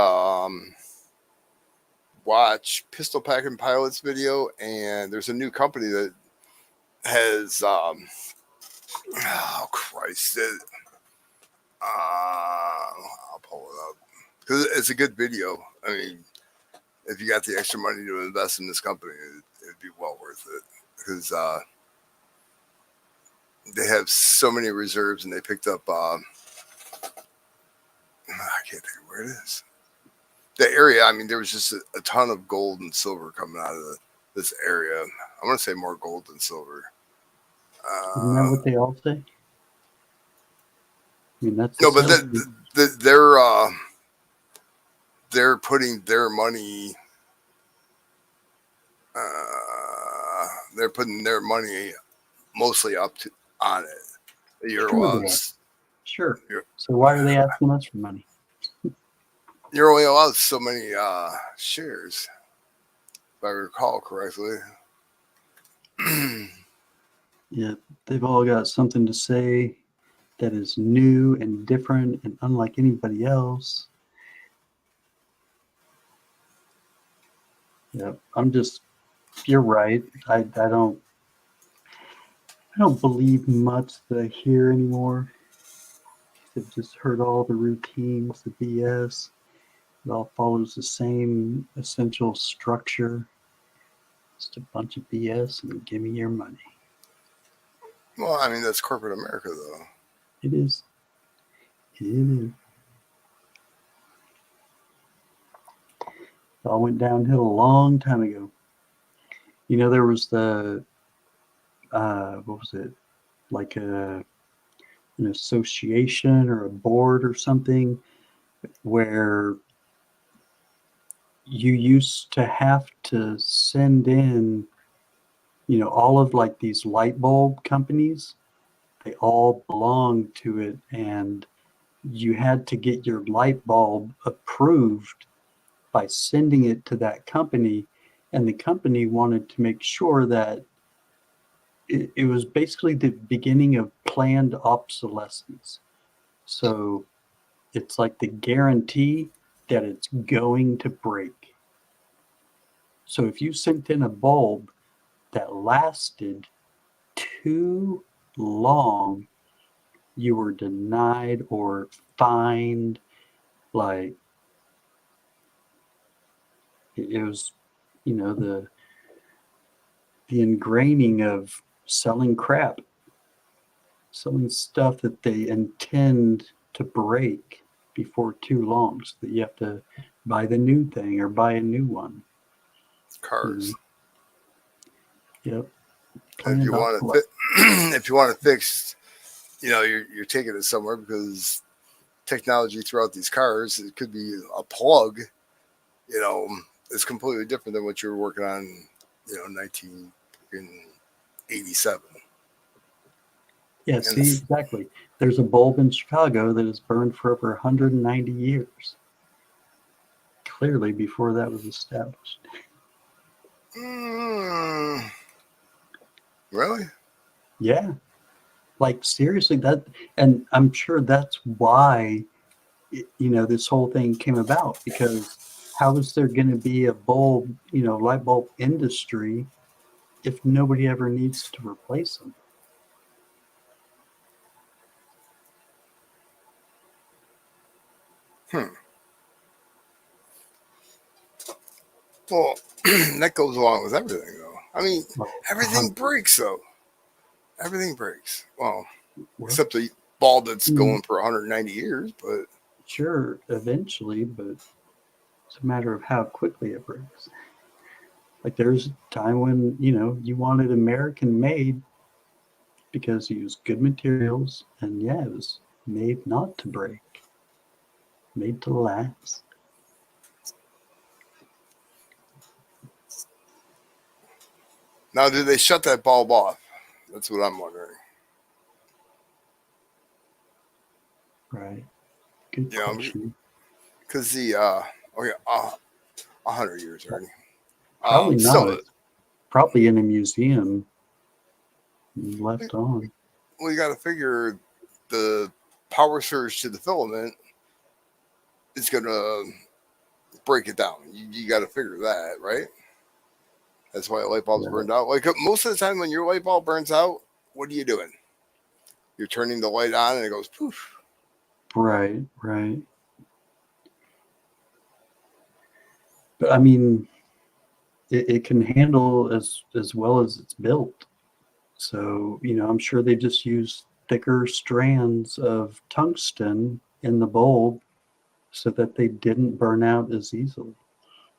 watch Pistol Packing Pilot's video, and there's a new company that has oh Christ, I'll pull it up because it's a good video. I mean, if you got the extra money to invest in this company, it'd be well worth it because they have so many reserves, and they picked up. I can't think of where it is. The area. I mean, there was just a ton of gold and silver coming out of this area. I want to say more gold than silver. Isn't that what they all say? I mean, that's No, but they're putting their money. They're putting their money mostly on it. You're Sure allowed. they are. Sure. You're, So why are they asking us for money? you're only allowed so many shares, if I recall correctly. Yeah, they've all got something to say that is new and different and unlike anybody else. Yeah, you're right. I don't believe much that I hear anymore. I've just heard all the routines, the BS. It all follows the same essential structure. Just a bunch of BS and give me your money. Well, I mean, that's corporate America, though. It is. It is. It all went downhill a long time ago. You know, there was what was it? Like an association or a board or something where you used to have to send in, all of like these light bulb companies, they all belonged to it, and you had to get your light bulb approved by sending it to that company, and the company wanted to make sure that it was basically the beginning of planned obsolescence. So it's like the guarantee that it's going to break. So if you sent in a bulb that lasted too long, you were denied or fined. Like it was, the ingraining of selling crap, selling stuff that they intend to break before too long, so that you have to buy the new thing or buy a new one. Cars. Yep. If you want to, if you want to fix, you're taking it somewhere because technology throughout these cars, it could be a plug. It's completely different than what you were working on. 1987. Yeah, see, exactly. There's a bulb in Chicago that has burned for over 190 years. Clearly before that was established. Really? Yeah. Like seriously, and I'm sure that's why, this whole thing came about, because how is there going to be a bulb, light bulb industry if nobody ever needs to replace them? Well, that goes along with everything, though. I mean, everything breaks, though. Everything breaks. Well, except the bulb that's going for 190 years, but sure, eventually, but it's a matter of how quickly it breaks. Like there's a time when, you wanted American made because you used good materials, and yeah, it was made not to break, made to last. now did they shut that bulb off? That's what I'm wondering. Right. Good question. Because the 100 years already. Probably not. It's probably in a museum left on. Well, you got to figure the power surge to the filament is going to break it down. You got to figure that, right? That's why a light bulb's burned out. Like most of the time when your light bulb burns out, what are you doing? You're turning the light on and it goes poof. Right, right. But I mean, it can handle as well as it's built. So, I'm sure they just use thicker strands of tungsten in the bulb so that they didn't burn out as easily.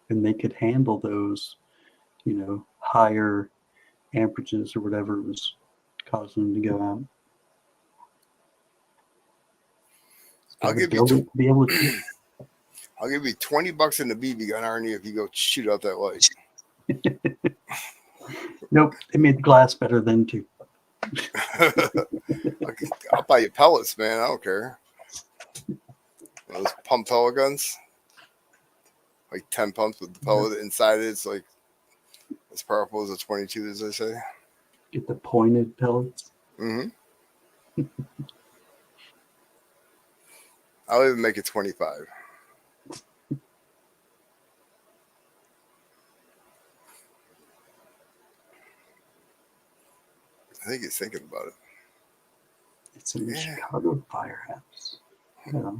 And they could handle those, higher amperages or whatever was causing them to go out. I'll Gotta give you be able to teach. I'll give you $20 in the BB gun, Arnie, if you go shoot out that light. Nope, they made the glass better then too. I'll buy you pellets, man. I don't care. Those pump pellet guns, like 10 pumps with the pellet inside it. It's like as powerful as a 22, as they say. Get the pointed pellets. Mm-hmm. I'll even make it 25. I think he's thinking about it. It's in the Chicago Firehouse. Yeah.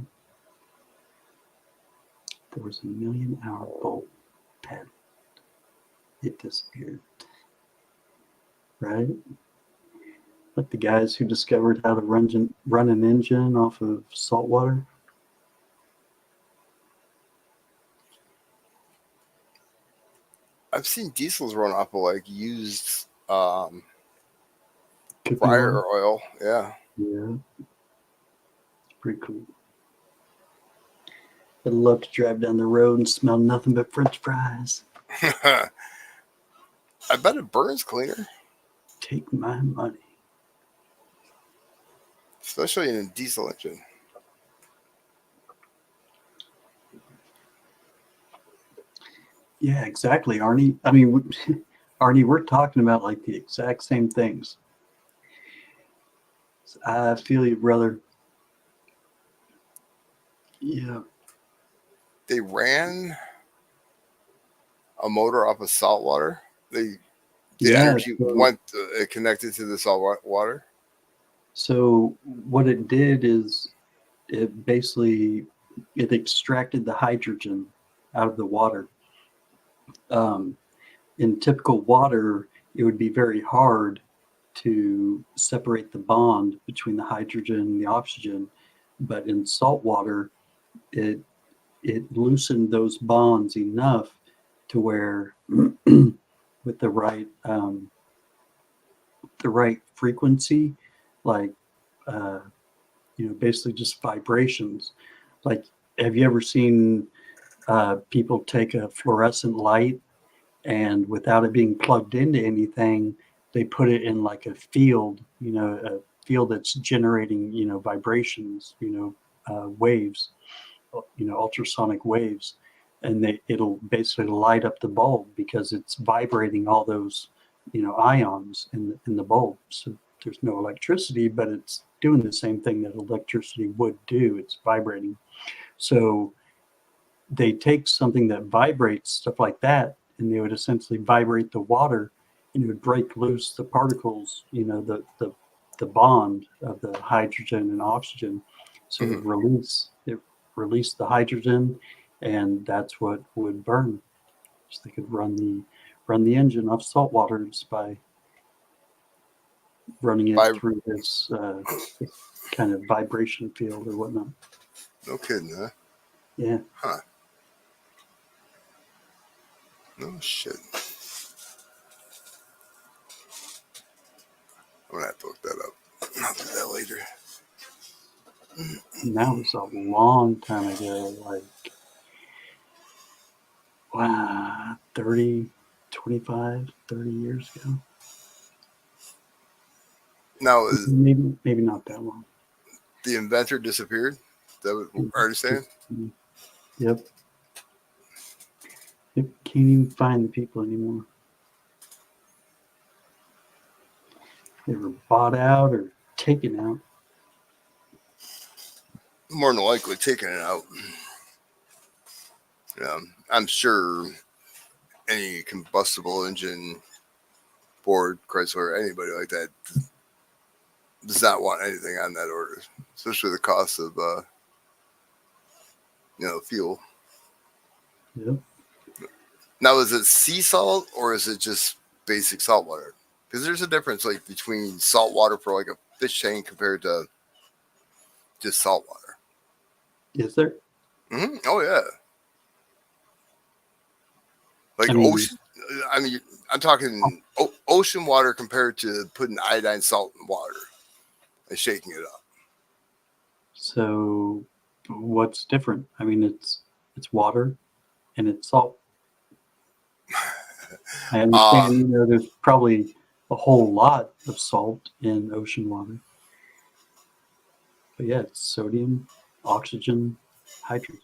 There was a 1,000,000-hour bulb pen. It disappeared. Right? Like the guys who discovered how to run an engine off of salt water. I've seen diesels run off of like used Cooking fryer oil. oil. Yeah. Yeah. It's pretty cool. I'd love to drive down the road and smell nothing but French fries. I bet it burns cleaner, Take my money. especially in a diesel engine. Yeah, exactly, Arnie. I mean, Arnie, we're talking about like the exact same things. I feel you, brother. Yeah. They ran a motor off of salt water. The energy went connected to the salt water. So what it did is it basically extracted the hydrogen out of the water. In typical water, it would be very hard to separate the bond between the hydrogen and the oxygen, but in salt water, it loosened those bonds enough to where with the right frequency, like basically just vibrations. Like, have you ever seen people take a fluorescent light and without it being plugged into anything, they put it in like a field, a field that's generating, vibrations, waves, ultrasonic waves, and it'll basically light up the bulb because it's vibrating all those, ions in the bulb. So there's no electricity, but it's doing the same thing that electricity would do. It's vibrating. So they take something that vibrates, stuff like that, and they would essentially vibrate the water, and it would break loose the particles, the bond of the hydrogen and oxygen. So it release the hydrogen, and that's what would burn. So they could run the engine off salt water just by running it through this kind of vibration field or whatnot. No kidding, huh? Yeah. Huh. No shit. I'm gonna have to look that up. I'll do that later. And that was a long time ago, like, wow, 30, 25, 30 years ago. Now, maybe not that long. The inventor disappeared? Is that what Art is saying? Yep. You can't even find the people anymore. They were bought out or taken out. More than likely taking it out. Yeah, I'm sure any combustible engine, Ford, Chrysler, anybody like that does not want anything on that order, especially the cost of fuel. Yep. Now, is it sea salt or is it just basic salt water? Because there's a difference like between salt water for like a fish tank compared to just salt water. Is there? Oh yeah. Like I mean- ocean. I mean, I'm talking ocean water compared to putting iodine salt in water and shaking it up. So what's different? I mean, it's water and it's salt. I understand, there's probably a whole lot of salt in ocean water. But yeah, it's sodium, oxygen, hydrogen.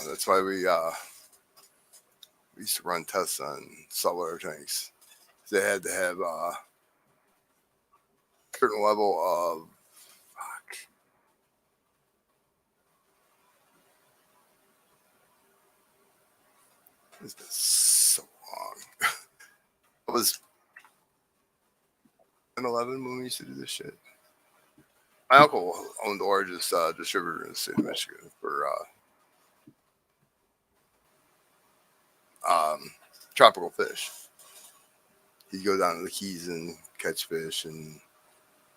That's why we used to run tests on saltwater tanks. They had to have a certain level of it's been so long. It was 9/11 when we used to do this shit. My uncle owned the largest distributor in the state of Michigan for tropical fish. He'd go down to the Keys and catch fish and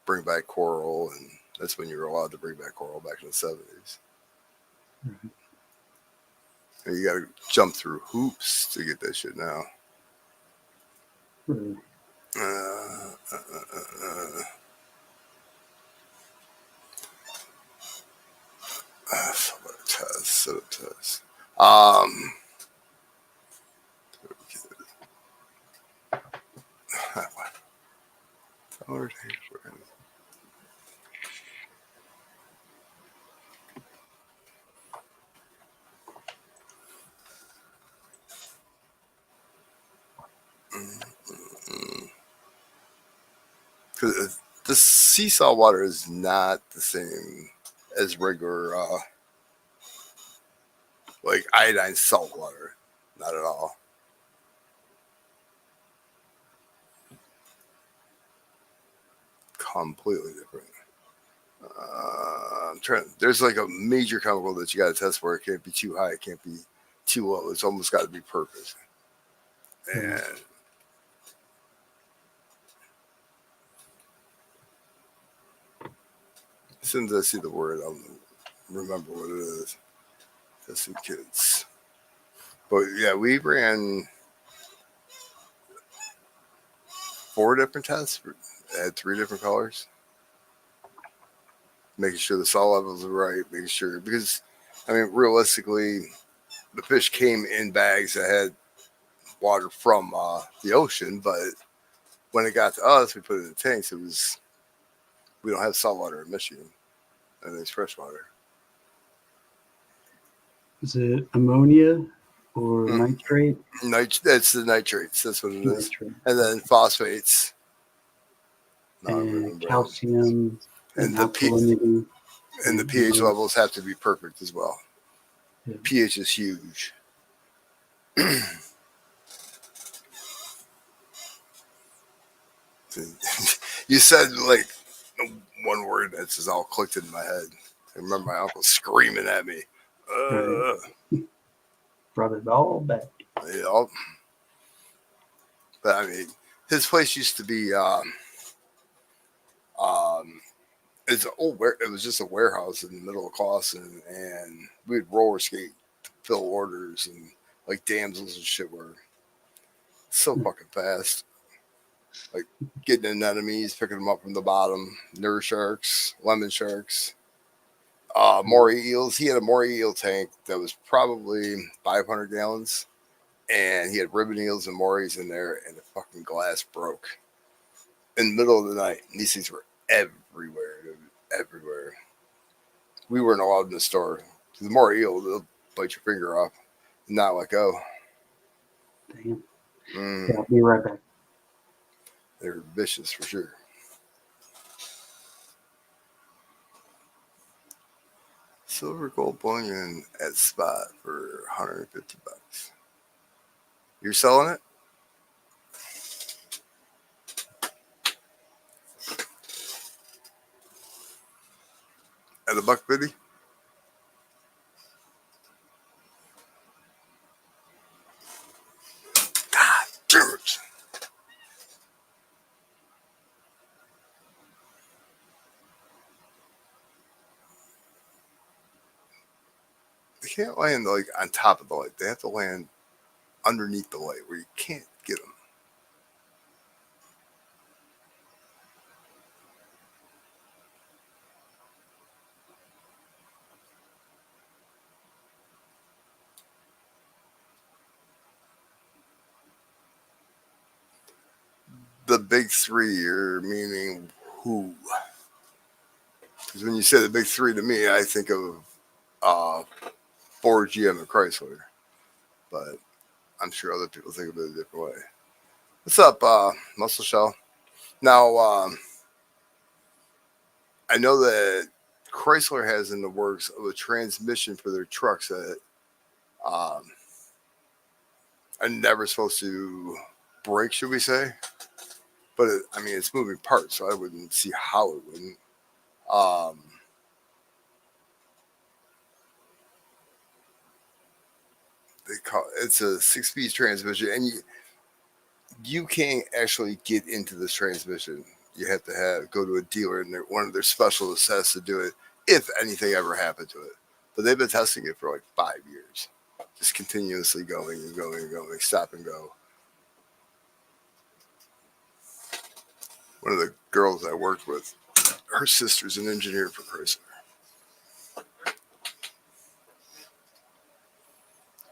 bring back coral, and that's when you were allowed to bring back coral back in the 70s. Mhm. And you got to jump through hoops to get that shit now. Right. Set up test. Because the sea salt water is not the same as regular, like iodine salt water. Not at all. Completely different. I'm trying. There's like a major chemical that you got to test for. It can't be too high. It can't be too low. It's almost got to be perfect. And as soon as I see the word, I'll remember what it is. Testing kids. But yeah, we ran 4 different tests. It had 3 different colors. Making sure the salt levels are right. Making sure, because, I mean, realistically, the fish came in bags that had water from the ocean, but when it got to us, we put it in tanks. We don't have salt water in Michigan, and it's fresh water. Is it ammonia or nitrate? That's the nitrates. That's what it is. Nitrate. And then phosphates. And calcium and the alkalinity. And the pH levels have to be perfect as well. Yeah. pH is huge. You said like one word that's just all clicked in my head. I remember my uncle screaming at me. Right. Brought it all back. Yeah. But I mean, his place used to be it's an old it was just a warehouse in the middle of Clawson, and we'd roller skate to fill orders, and like damsels and shit were so fucking fast. Like getting anemones, picking them up from the bottom, nurse sharks, lemon sharks, moray eels. He had a moray eel tank that was probably 500 gallons, and he had ribbon eels and morays in there, and the fucking glass broke in the middle of the night. And these things were everywhere, dude, everywhere. We weren't allowed in the store. The moray eel, they'll bite your finger off and not let go. Damn. Yeah, I'll be right back. They're vicious for sure. Silver gold bullion at spot for $150. You're selling it? At $1.50? God can't land like on top of the light. They have to land underneath the light where you can't get them. The big three are meaning who? Because when you say the big three to me, I think of Ford, GM, and Chrysler. But I'm sure other people think of it a different way. What's up, Muscle Shell? Now, I know that Chrysler has in the works of a transmission for their trucks that are never supposed to break, should we say? But I mean, it's moving parts, so I wouldn't see how it wouldn't. It's a 6-speed transmission, and you can't actually get into this transmission. You have to go to a dealer, and one of their specialists has to do it if anything ever happened to it. But they've been testing it for like 5 years, just continuously going and going and going, stop and go. One of the girls I worked with, her sister's an engineer for Chrysler.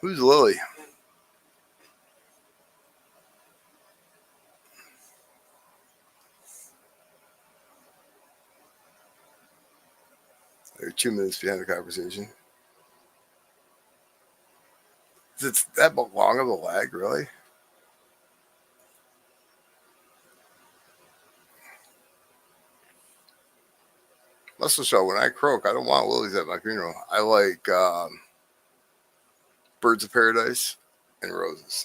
Who's Lily? They're 2 minutes behind the conversation. Is it that long of a lag, really? Muscle Show, when I croak, I don't want lilies at my funeral. I like birds of paradise and roses.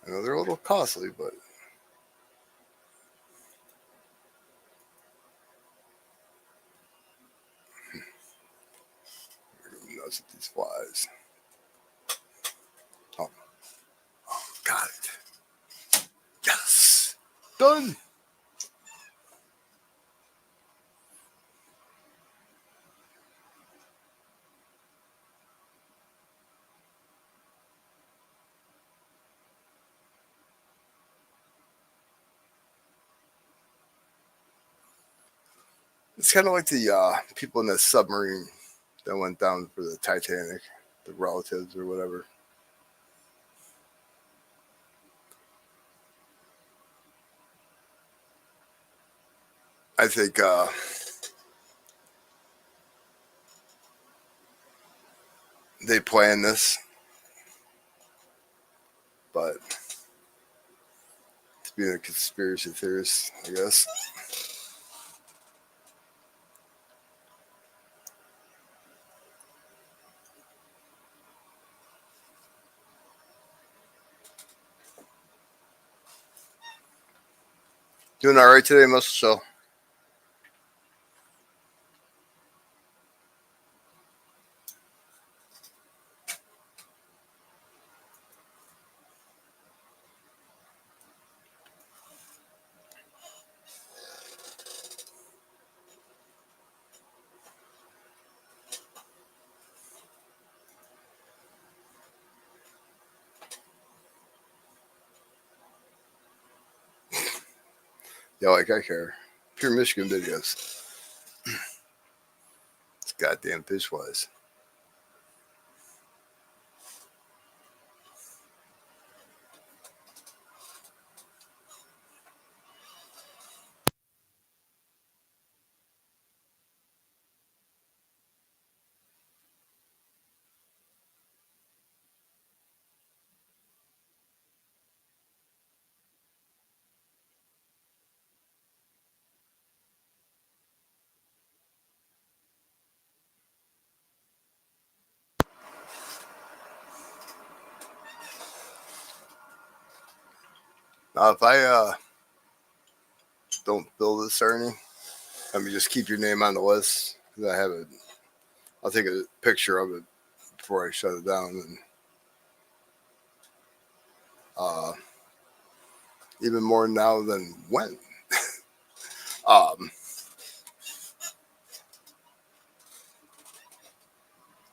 I know they're a little costly, but I'm nuts at these flies. Oh, got it. Yes. Done. It's kind of like the people in the submarine that went down for the Titanic, the relatives or whatever. I think they planned this, but to be a conspiracy theorist, I guess. Doing all right today, Muscle Show. Yeah, like I care. Pure Michigan videos. It's goddamn fish wise. Now, if I don't build this, Ernie, let me just keep your name on the list. Because I have it. I'll take a picture of it before I shut it down. And even more now than when. um,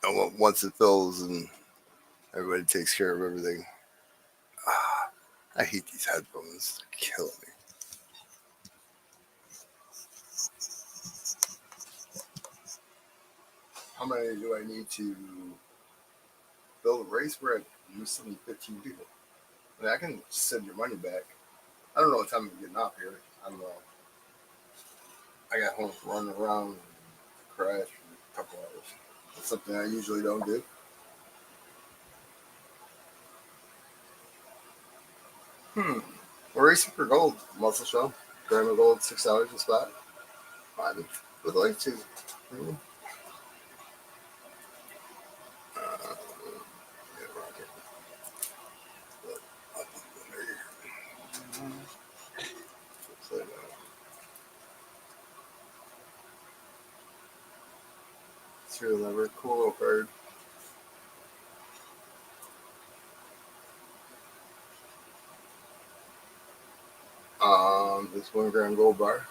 And once it fills and everybody takes care of everything. I hate these headphones. They're killing me. How many do I need to build a race? We're at 15 people. I mean, I can send your money back. I don't know what time I'm getting off here. I don't know. I got home from running around and crashed for a couple hours. That's something I usually don't do. We're racing for gold. Muscle show. Grandma gold, $6 a spot. I would like to. Yeah, rocket. But I'll put it in there. Serial number, cool little card. This 1 gram gold bar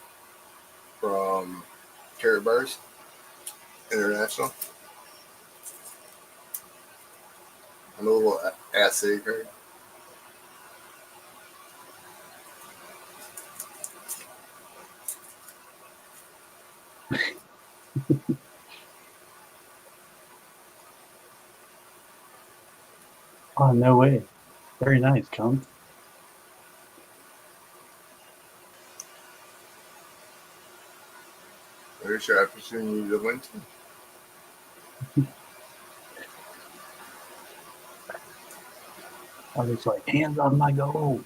from Carrot Bars International. And a little assay card. Oh, no way. Very nice, Tom. There's your opportunity to win too. I was like, hands on my goal.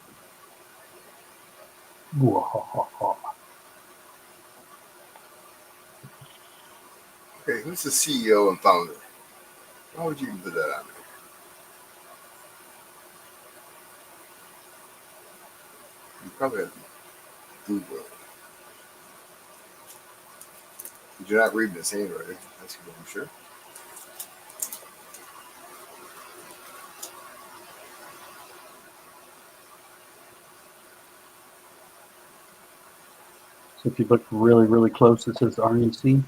Okay, who's the CEO and founder? Why would you even put that on there? You probably have to Google it. You're not reading his handwriting. That's good, I'm sure. So if you look really, really close, it says RNC.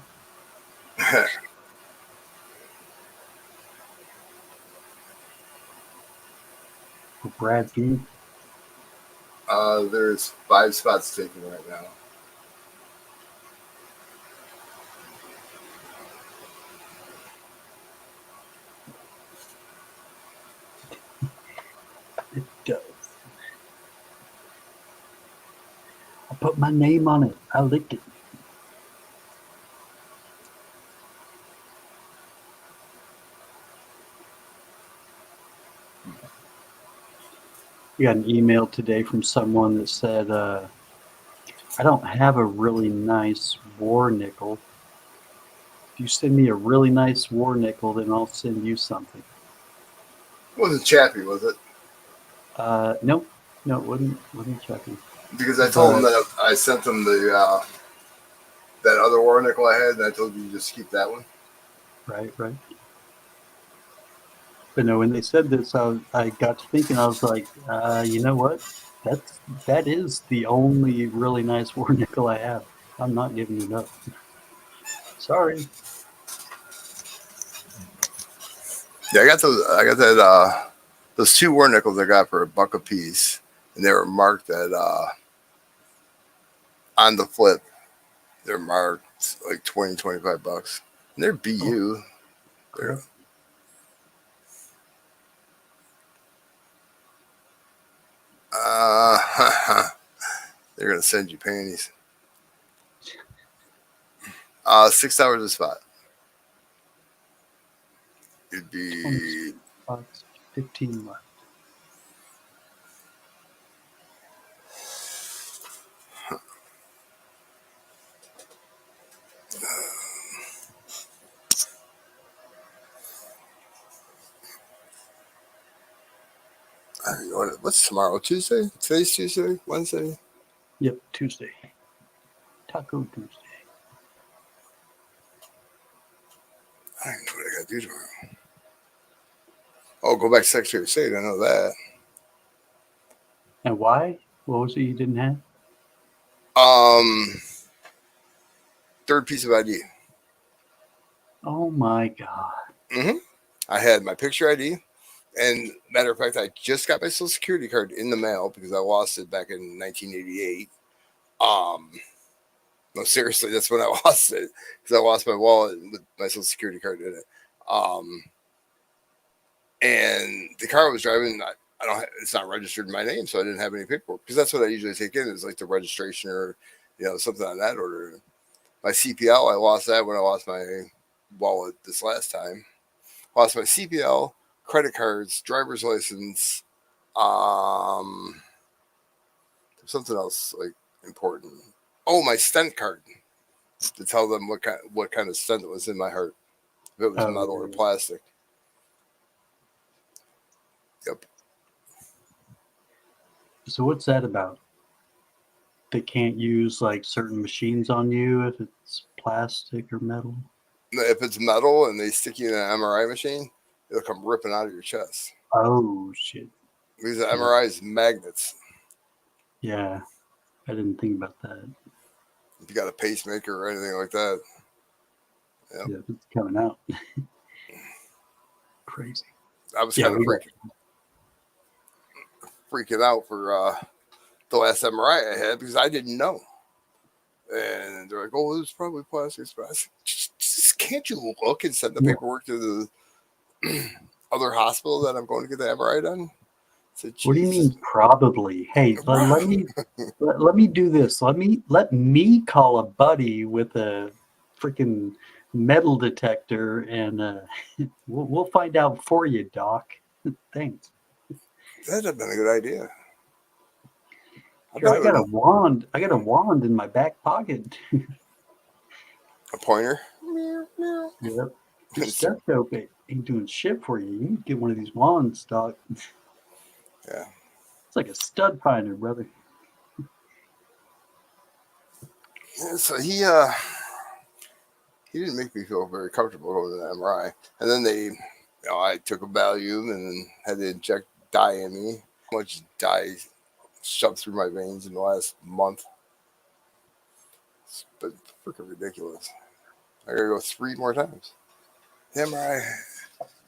For Brad P. There's 5 spots taken right now. It does. I put my name on it. I licked it. We got an email today from someone that said, I don't have a really nice war nickel. If you send me a really nice war nickel, then I'll send you something. It wasn't Chappie, was it? Nope. No, it wasn't checking. Because I told him that I sent him the that other war nickel I had, and I told you to just keep that one. Right. But no, when they said this, I got to thinking. I was like, you know what? That is the only really nice war nickel I have. I'm not giving it up. Sorry. Yeah, I got that. Those 2 war nickels I got for $1 a piece, and they were marked at on the flip. They're marked like $20-$25, and they're BU. Correct. They're gonna send you panties. $6 a spot. It'd be 15 left. what's tomorrow? Tuesday? Today's Tuesday? Wednesday? Yep, Tuesday. Taco Tuesday. I don't know what I gotta do tomorrow. Oh, go back to Secretary of State. I know that. And why? What was it you didn't have? Third piece of ID. Oh my God. Hmm. I had my picture ID, and matter of fact, I just got my Social Security card in the mail because I lost it back in 1988. No, seriously, that's when I lost it because I lost my wallet with my Social Security card in it. And the car I was driving, I don't. It's not registered in my name, so I didn't have any paperwork because that's what I usually take in is like the registration or something on that order. My CPL, I lost that when I lost my wallet this last time. Lost my CPL, credit cards, driver's license, something else like important. Oh, my stent card to tell them what kind of stent was in my heart, if it was metal or Oh, plastic. Yep. so what's that about? They can't use like certain machines on you if it's plastic or metal. If it's metal and they stick you in an MRI machine, it'll come ripping out of your chest. Oh shit! Because the Yeah. MRI is magnets. Yeah, I didn't think about that. If you got a pacemaker or anything like that. Yep. Yeah, it's coming out. Crazy. I was Yeah, kind of freaking out for the last MRI I had because I didn't know. And they're like, "Oh, it was probably plastic." I said, just can't you look and send the paperwork to the other hospital that I'm going to get the MRI done? I said, What do you Jesus. mean probably? Hey, let me do this. Let me call a buddy with a freaking metal detector, and we'll find out for you, Doc. Thanks. That'd have been a good idea. Sure, I got a wand. I got a wand in my back pocket. A pointer. Yep. Your stethoscope ain't doing shit for you. You need to get one of these wands, Doc. Yeah. It's like a stud finder, brother. So he didn't make me feel very comfortable going to the MRI. And then I took a Valium and had to inject dye in me. How much dye shoved through my veins in the last month? It's been freaking ridiculous. I gotta go 3 more times. The MRI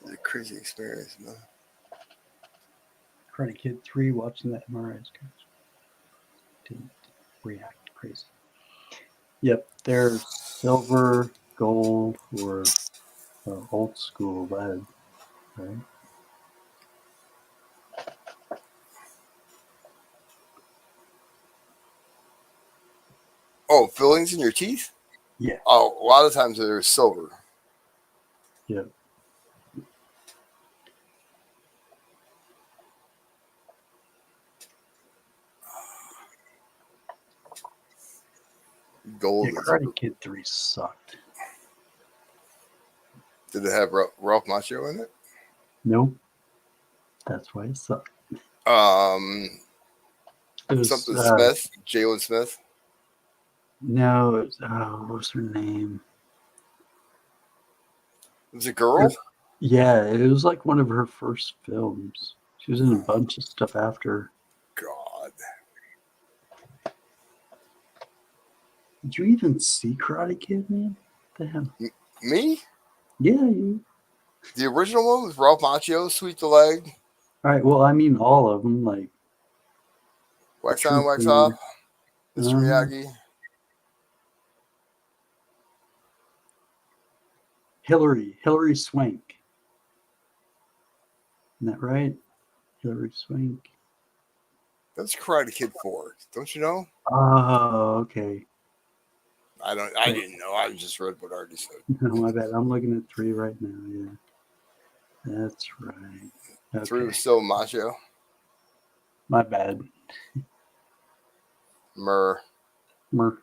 is a crazy experience, man. Karate Kid 3 watching that MRI scans. Didn't react crazy. Yep, they're silver, gold, or old school lead, right? Oh, fillings in your teeth? Yeah. Oh, a lot of times they're silver. Yep. Gold. Yeah, Karate Kid 3 sucked. Did it have Ralph Macchio in it? Nope. That's why it sucked. It was, Something Smith, Jalen Smith. no, it was, what was her name? It was a girl? Yeah, it was like one of her first films. She was in a bunch of stuff after. God. Did you even see Karate Kid, man? What the hell? Me? Yeah, you. The original one with Ralph Macchio, Sweep the Leg, All right, well, I mean all of them, like Wax On, Wax Off, Mr. Uh-huh. Miyagi. Hillary Swank. Isn't that right? Hillary Swank. That's Karate Kid 4. Don't you know? Oh, okay. I didn't know. I just read what Artie said. No, my bad. I'm looking at 3 right now. Yeah, that's right. Okay. 3 was still Macchio. My bad. Murr. Murmur.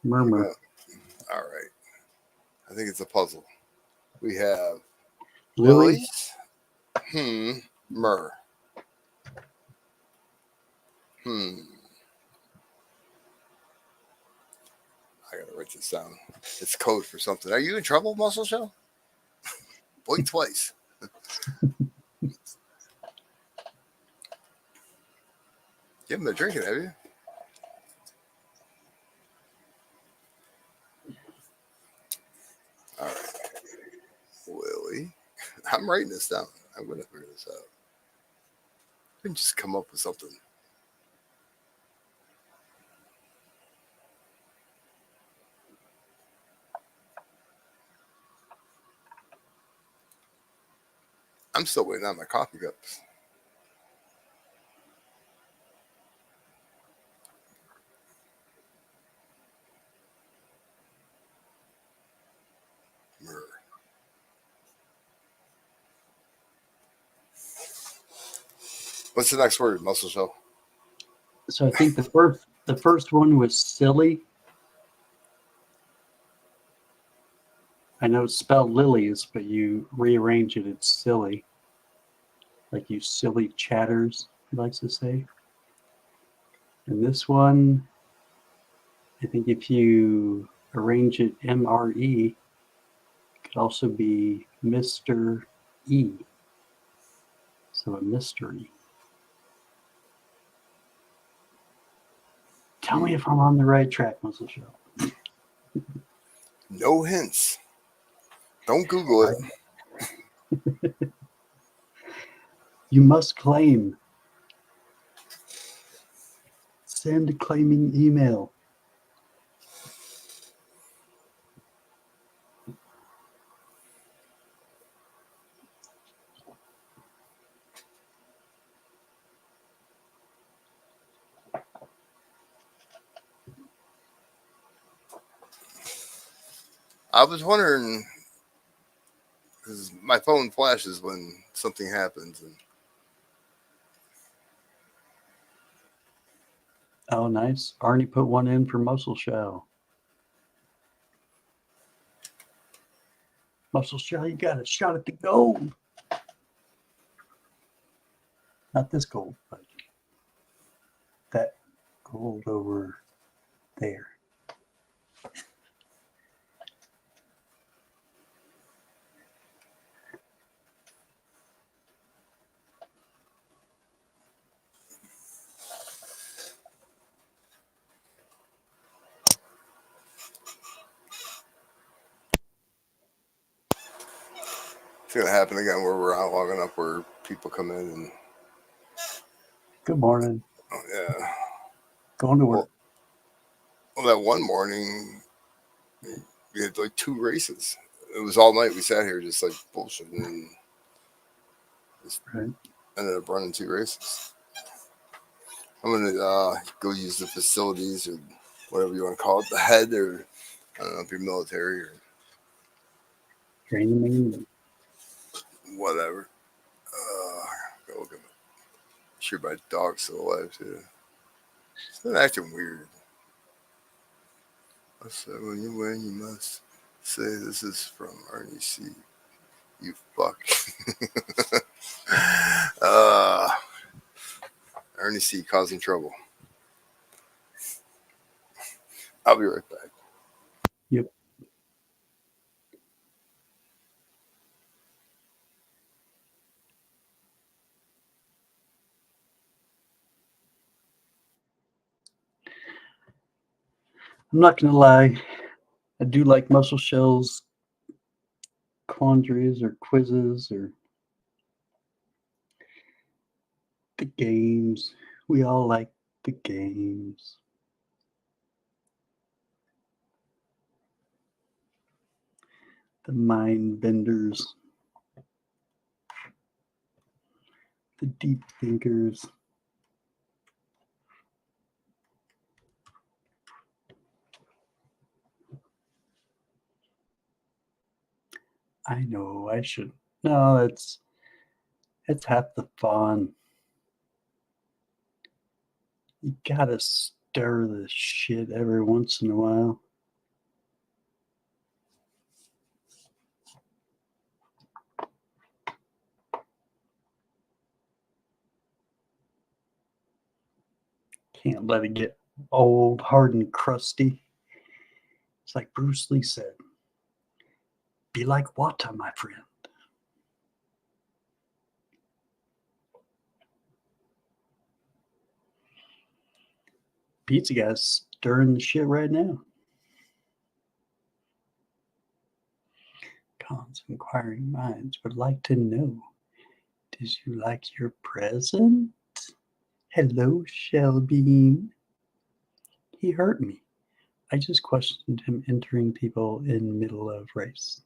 All right. I think it's a puzzle. We have Lily. Murr. I gotta write this down. It's code for something. Are you in trouble, Muscle Show? Blink twice. You haven't been drinking, have you? All right. I'm writing this down. I'm gonna figure this out. I can just come up with something. I'm still waiting on my coffee cups. What's the next word? Muscle shell. So I think the first one was silly. I know it's spelled lilies, but you rearrange it, it's silly. Like you silly chatters, he likes to say. And this one, I think if you arrange it MRE, it could also be Mr. E. So a mystery. Tell me if I'm on the right track, Muscle Show. No hints. Don't Google it. You must claim. Send a claiming email. I was wondering because my phone flashes when something happens, and Oh, nice. Arnie put one in for Muscle Show. Muscle Show, you got a shot at the gold. Not this gold, but that gold over there. it's gonna happen again where we're out long enough where people come in and Good morning. oh, yeah. Going to work. Well, that one morning we had like 2 races. It was all night. We sat here just like bullshitting and just Right. ended up running 2 races. I'm gonna go use the facilities or whatever you want to call it, the head, or I don't know if you're military or Training. whatever. Go look at it. Sure, my dog's still alive too. It's been acting weird. I said, when you win, you must say this is from Arnie C. You fuck. Ernie C. causing trouble. I'll be right back. Yep. I'm not going to lie. I do like Muscle Shell's quandaries or quizzes or the games. We all like the games. The mind benders. The deep thinkers. I know I should. No, it's half the fun. You gotta stir the shit every once in a while. Can't let it get old, hard, and crusty. It's like Bruce Lee said, be like water, my friend. Pizza guy's stirring the shit right now. icons, inquiring minds would like to know. Did you like your present? Hello, Shellbean. He hurt me. I just questioned him entering people in middle of race.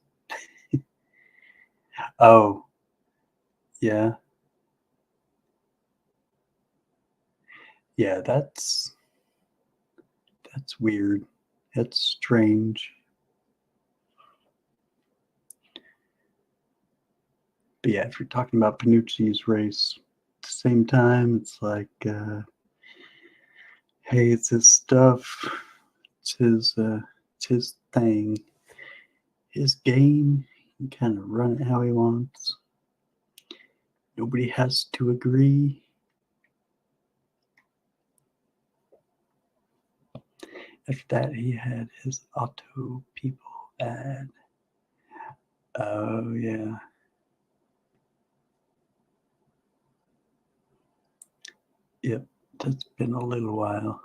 Oh, yeah. Yeah, that's weird. That's strange. But yeah, if you're talking about Panucci's race, at the same time, it's like, hey, it's his stuff. It's his thing. His game. He can kind of run it how he wants. Nobody has to agree. After that, he had his auto people ad. Oh, yeah. Yep, that's been a little while.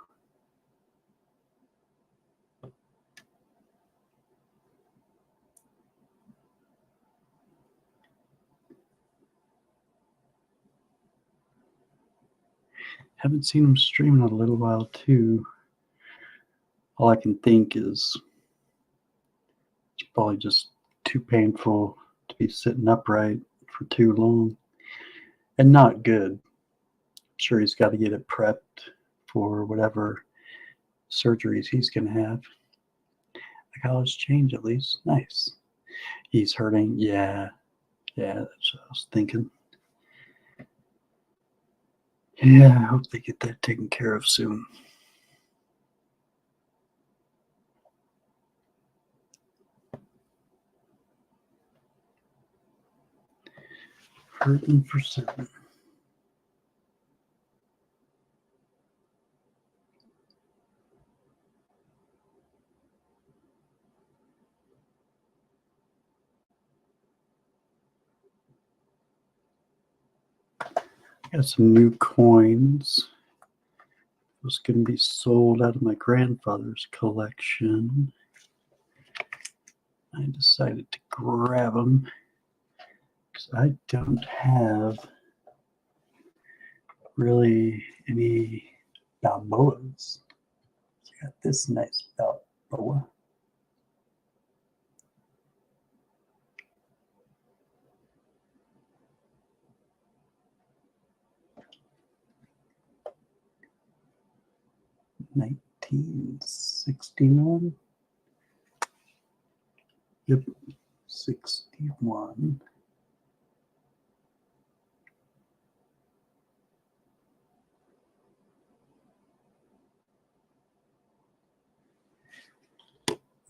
Haven't seen him stream in a little while, too. All I can think is it's probably just too painful to be sitting upright for too long. And not good. I'm sure he's got to get it prepped for whatever surgeries he's going to have. The college change, at least. Nice. He's hurting. Yeah, that's what I was thinking. Yeah, I hope they get that taken care of soon. Hurting for certain. Got some new coins. It was going to be sold out of my grandfather's collection. I decided to grab them because I don't have really any Balboas. So I got this nice Balboa. $19.61. Yep, 61.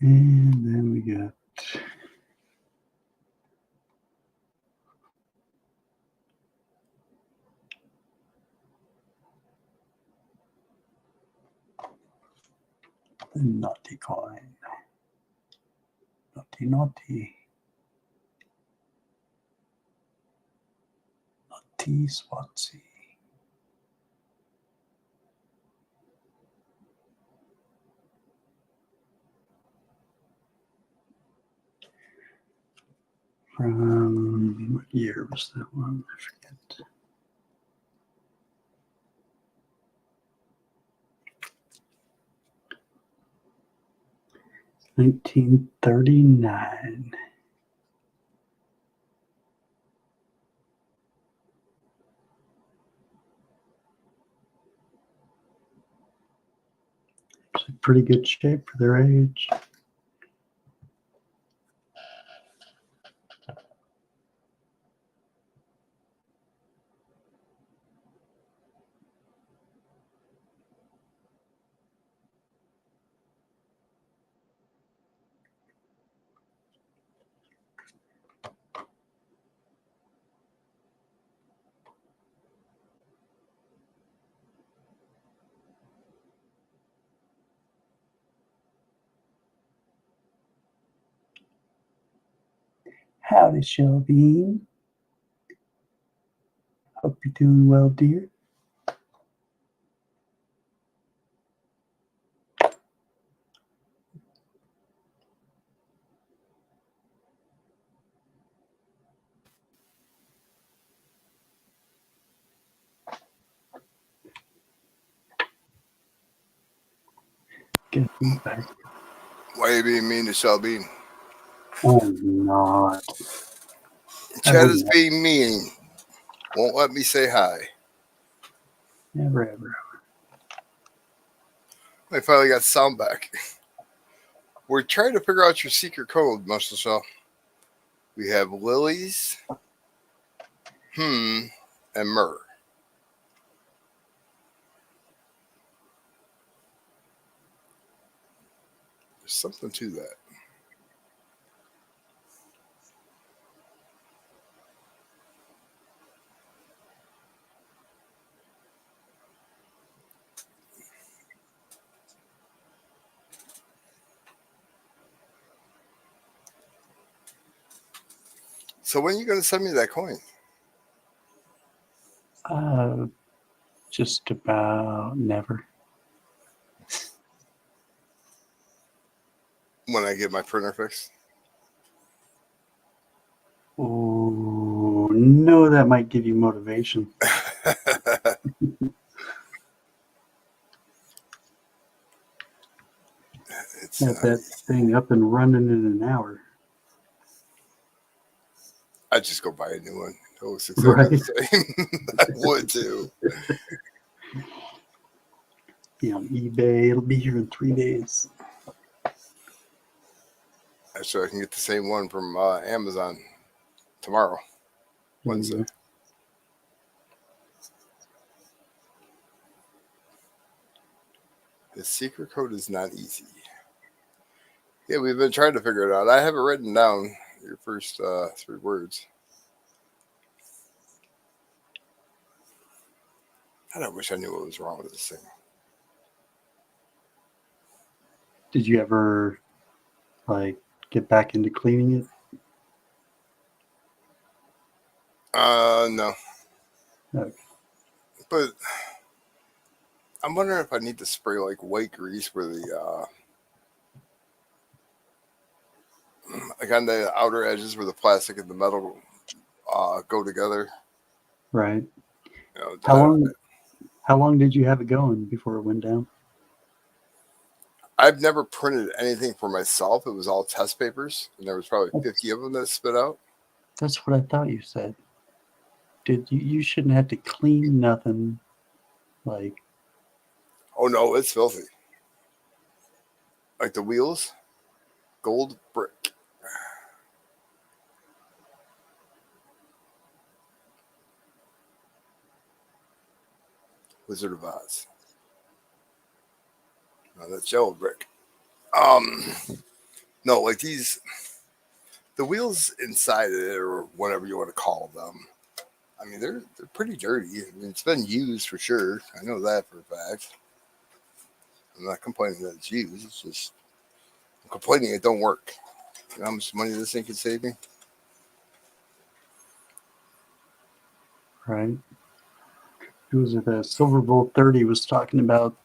And then we got the naughty coin. Naughty, naughty. Naughty Swansea. From what year was that one? I forget. $1939. It's in pretty good shape for their age. Howdy, Shelby. Hope you're doing well, dear. Get feedback. Why are you being mean to Shelby? Oh, not. Chad would is never. being mean. Won't let me say hi. Never ever. I finally got sound back. We're trying to figure out your secret code, Muscle Shell. We have lilies, and myrrh. There's something to that. So when are you going to send me that coin? Just about never. When I get my printer fixed? Oh, no, that might give you motivation. It's Get that thing up and running in an hour. I'd just go buy a new one. It looks exactly the same. I would too. Be on eBay. It'll be here in 3 days. Actually, I can get the same one from Amazon tomorrow, Wednesday. The secret code is not easy. Yeah, we've been trying to figure it out. I have it written down, your first 3 words. God, I wish I knew what was wrong with this thing. Did you ever, get back into cleaning it? No. Okay. But I'm wondering if I need to spray white grease where the on the outer edges where the plastic and the metal go together. Right. You know, How long did you have it going before it went down? I've never printed anything for myself. It was all test papers, and there was probably 50 of them that spit out. That's what I thought you said. You shouldn't have to clean nothing. Oh no, it's filthy. Like the wheels, gold brick. Wizard of Oz. No, that's yellow brick. No, like the wheels inside of it, or whatever you want to call them. I mean, they're pretty dirty. I mean, it's been used for sure. I know that for a fact. I'm not complaining that it's used. It's just I'm complaining it don't work. You know how much money this thing could save me? Right. Who was it? Silver Bull 30 was talking about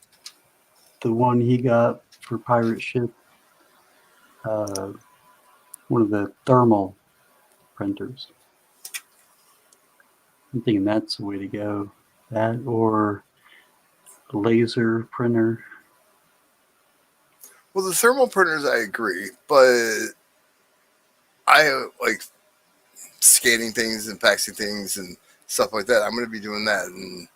the one he got for pirate ship. One of the thermal printers. I'm thinking that's the way to go. That or a laser printer. Well, the thermal printers, I agree, but I like scanning things and faxing things and stuff like that. I'm going to be doing that and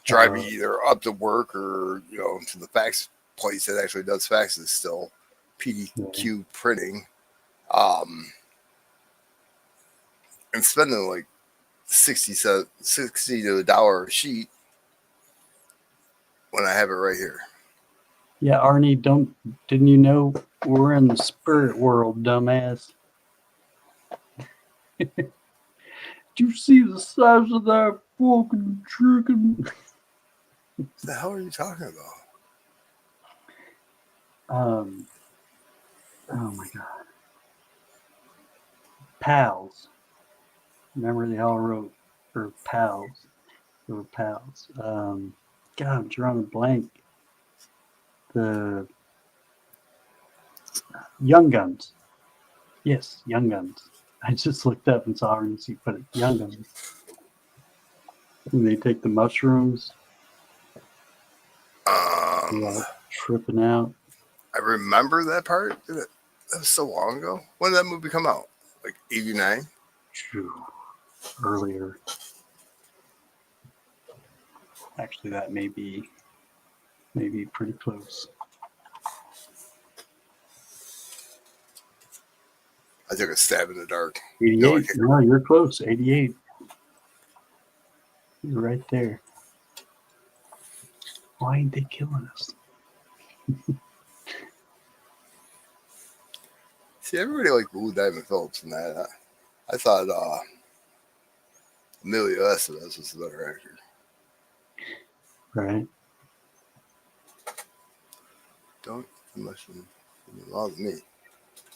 driving either up to work or to the fax place that actually does faxes still, PDQ printing, and spending like $60 to $1 a sheet when I have it right here. Yeah, Arnie, didn't you know we're in the spirit world, dumbass? Did you see the size of that fucking chicken? What the hell are you talking about? Oh my god. Pals. Remember they all wrote for pals. They were pals. God, I'm drawing a blank. The Young Guns. Yes, Young Guns. I just looked up and saw RNC put it. Young Guns. And they take the mushrooms. Tripping out. I remember that part. That was so long ago. When did that movie come out? Like 89? Phew. Earlier. Actually, that may be pretty close. I took a stab in the dark. 88. No, you're close. 88. You're right there. Why ain't they killing us? See, everybody liked Blue Diamond Phillips and that. I thought Emilio Estevez was the better actor. Right. Don't listen to me.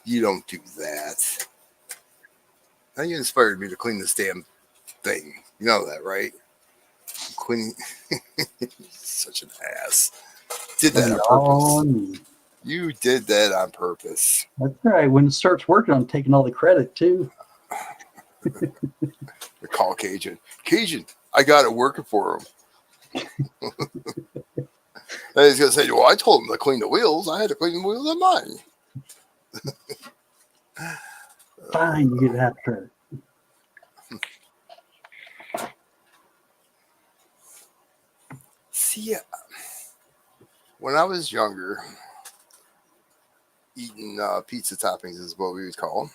You don't do that. Now you inspired me to clean this damn thing. You know that, right? Cleaning. Such an ass. Did that on purpose. You did that on purpose. That's right. When it starts working, I'm taking all the credit too. They call Cajun. Cajun, I got it working for him. And he's going to say, well, I told him to clean the wheels. I had to clean the wheels on mine. Fine, you get half credit. See, when I was younger, eating pizza toppings is what we would call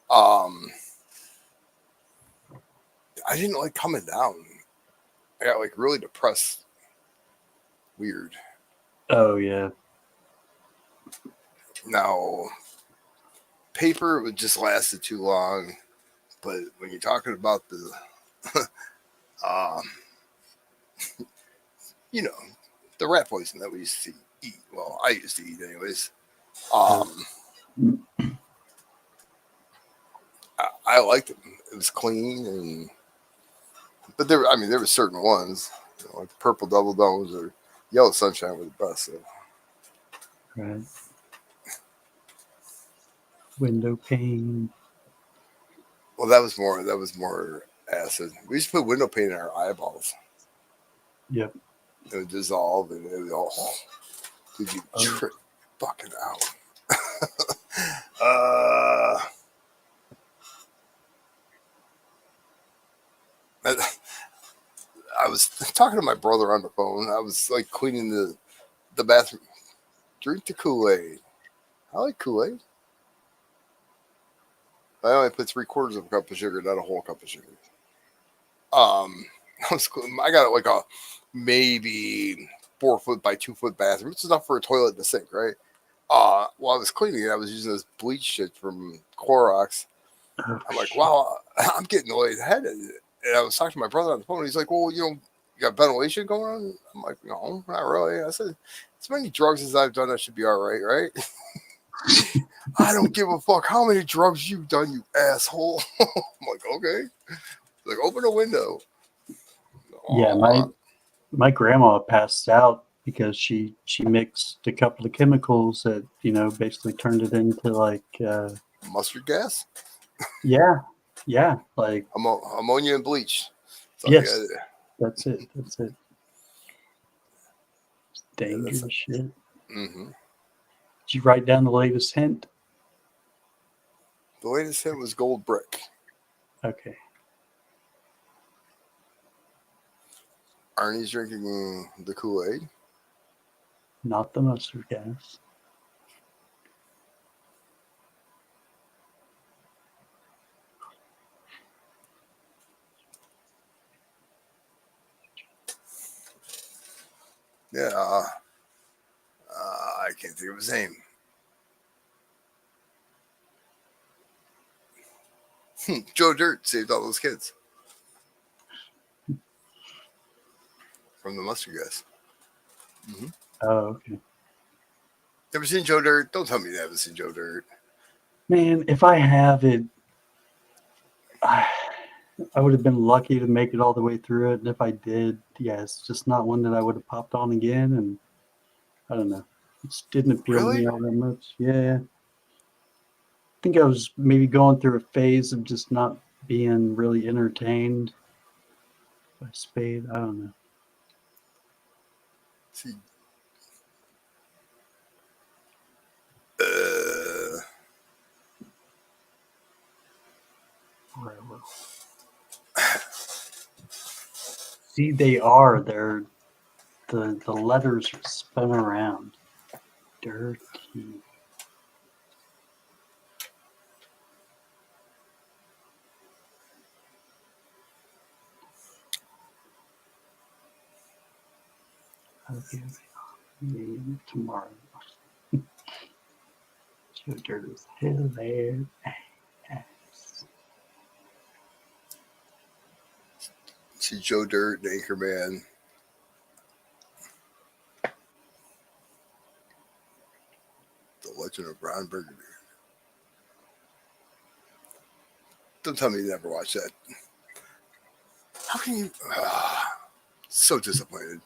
them. I didn't like coming down. I got like really depressed. Weird. Oh yeah. Now, paper would just lasted too long, but when you're talking about the, you know, the rat poison that we used to eat. Well, I used to eat anyways. I liked it. It was clean, but there were certain ones, like purple double domes or yellow sunshine were the best. So. Right. Window pane. Well, that was more acid. We used to put window paint in our eyeballs. Yep. It would dissolve, and it would all. Did you trip fucking out? I was talking to my brother on the phone. I was like cleaning the bathroom. Drink the Kool-Aid. I like Kool-Aid. I only put 3/4 of a cup of sugar, not a whole cup of sugar. I got like a maybe 4 foot by 2 foot bathroom. It's enough for a toilet and a sink, right? While I was cleaning it, I was using this bleach shit from Clorox. I'm like, wow, I'm getting lightheaded. And I was talking to my brother on the phone. He's like, well, you got ventilation going on? I'm like, no, not really. I said, as many drugs as I've done, I should be all right, right? I don't give a fuck how many drugs you've done, you asshole. I'm like, okay. Like, open a window. Yeah, my grandma passed out because she mixed a couple of chemicals that basically turned it into like mustard gas. Yeah, like ammonia and bleach. Yes, that's it. It's dangerous shit. Mm-hmm. Did you write down the latest hint? The latest hint was gold brick. Okay. Arnie's drinking the Kool-Aid. Not the mustard gas. Yeah. I can't think of his name. Joe Dirt saved all those kids from the mustard gas. Mm-hmm. Oh, okay. Never seen Joe Dirt? Don't tell me you haven't seen Joe Dirt. Man, if I have it, I would have been lucky to make it all the way through it. And if I did, yeah, it's just not one that I would have popped on again. And I don't know. It just didn't appeal to me all that much. Yeah. I think I was maybe going through a phase of just not being really entertained by Spade. I don't know. See, See, they are. They're the letters are spun around. Dirty. I'll give you tomorrow. Joe Dirt is hilarious. See Joe Dirt, the Anchorman. The Legend of Ron Burgundy. Don't tell me you never watched that. How can you? So disappointed.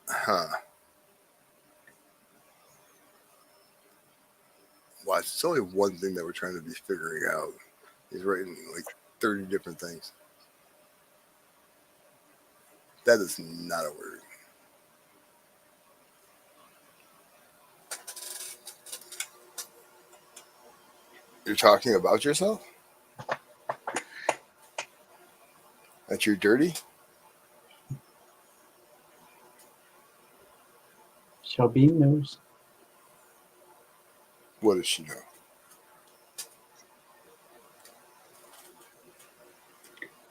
Huh. Watch. It's only one thing that we're trying to be figuring out. He's writing like 30 different things. That is not a word. You're talking about yourself? That you're dirty? Shelby knows. What does she know?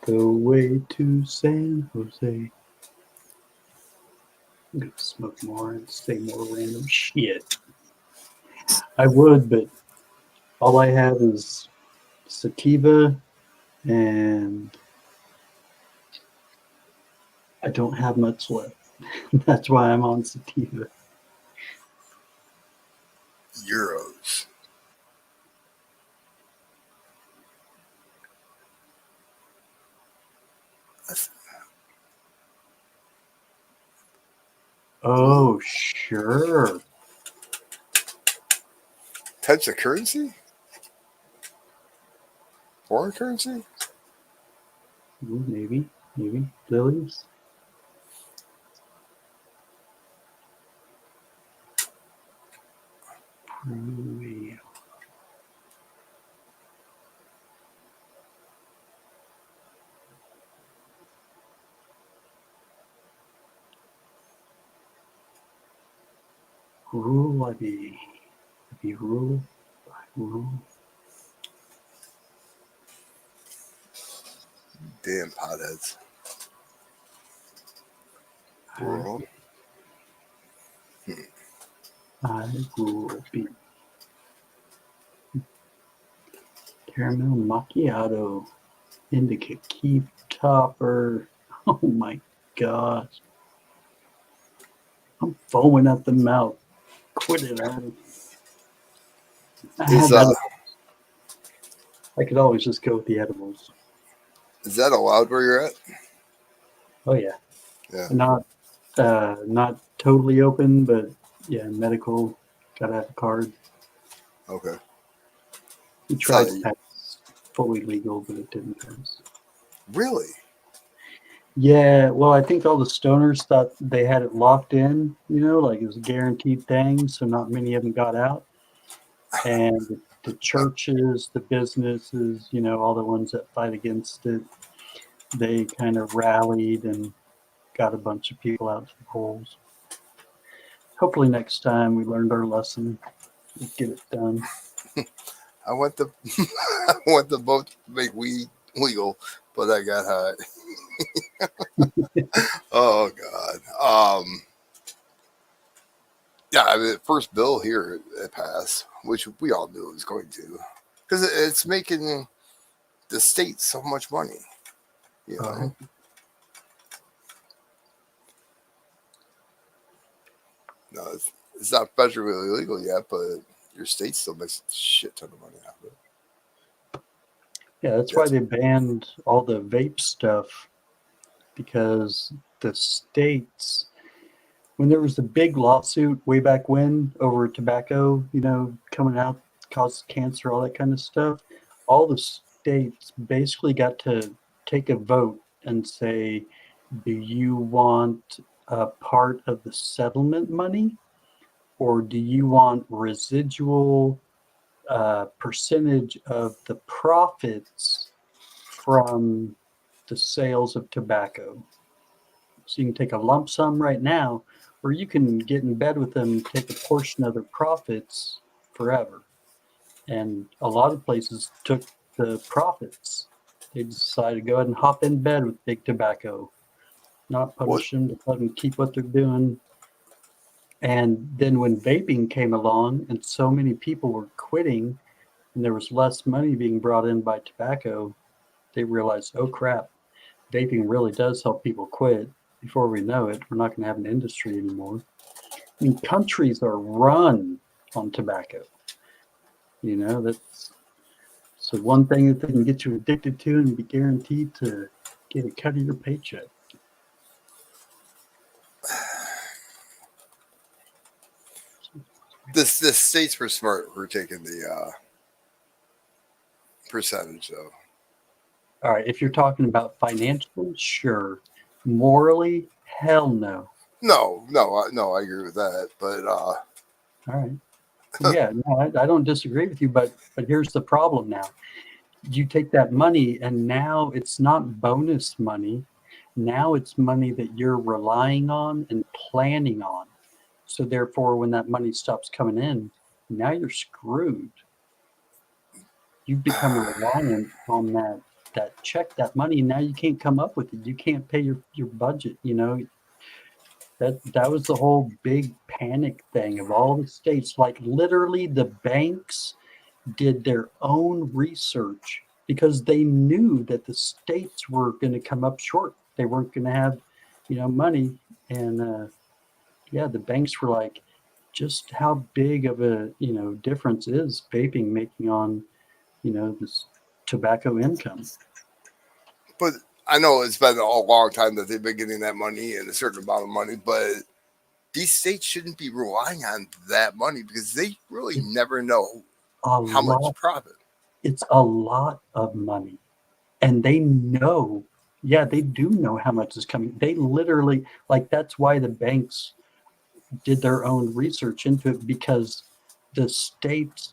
Go away to San Jose. I'm gonna smoke more and say more random shit. I would, but all I have is sativa, and I don't have much left. That's why I'm on sativa. Euros. That's, Oh, sure. types of currency? Foreign currency? Ooh, maybe lilies. Peru. Rule I be rule by rule. Damn potheads. I, World. I rule be caramel macchiato indica key topper. Oh my gosh. I'm foaming at the mouth. Quit it, Adam. I Is had that. I could always just go with the edibles. is that allowed where you're at? Oh yeah. Yeah. Not totally open, but yeah, medical. Gotta have a card. Okay. We tried So- to pass fully legal, but it didn't pass. Really? Yeah, well, I think all the stoners thought they had it locked in, like it was a guaranteed thing, so not many of them got out. And the churches, the businesses, all the ones that fight against it, they kind of rallied and got a bunch of people out to the polls. Hopefully next time we learned our lesson. We'll get it done. I want the I want the boat to make weed legal, but I got high. Oh God. Yeah, I mean, the first bill here it passed, which we all knew it was going to, because it's making the state so much money. You know. No, it's not federally illegal yet, but your state still makes a shit ton of money out of it. Yeah, that's why they banned all the vape stuff, because the states, when there was the big lawsuit way back when over tobacco, coming out, caused cancer, all that kind of stuff, all the states basically got to take a vote and say Do you want a part of the settlement money, or do you want residual percentage of the profits from the sales of tobacco? So you can take a lump sum right now, or you can get in bed with them and take a portion of their profits forever. And a lot of places took the profits. They decided to go ahead and hop in bed with big tobacco, not punish them, to let them keep what they're doing. And then when vaping came along and so many people were quitting and there was less money being brought in by tobacco, they realized, oh crap, vaping really does help people quit. Before we know it, we're not going to have an industry anymore. I mean, countries are run on tobacco. You know, that's so one thing that they can get you addicted to and be guaranteed to get a cut of your paycheck. The states were smart. We're taking the percentage, though. All right, if you're talking about financially, sure. Morally, hell no. No, I agree with that. But All right. Yeah, no, I don't disagree with you, but here's the problem now. You take that money and now it's not bonus money. Now it's money that you're relying on and planning on. So therefore, when that money stops coming in, now you're screwed. You've become reliant on that check, that money, and now you can't come up with it. You can't pay your budget. You know, that was the whole big panic thing of all the states. Like literally the banks did their own research because they knew that the states were going to come up short. They weren't going to have, money. And yeah, the banks were like, just how big of a, difference is vaping making on, this tobacco income? but I know it's been a long time that they've been getting that money and a certain amount of money, but these states shouldn't be relying on that money because they really never know how much profit. It's a lot of money. And they know, yeah, they do know how much is coming. They literally, like, that's why the banks did their own research into it, because the states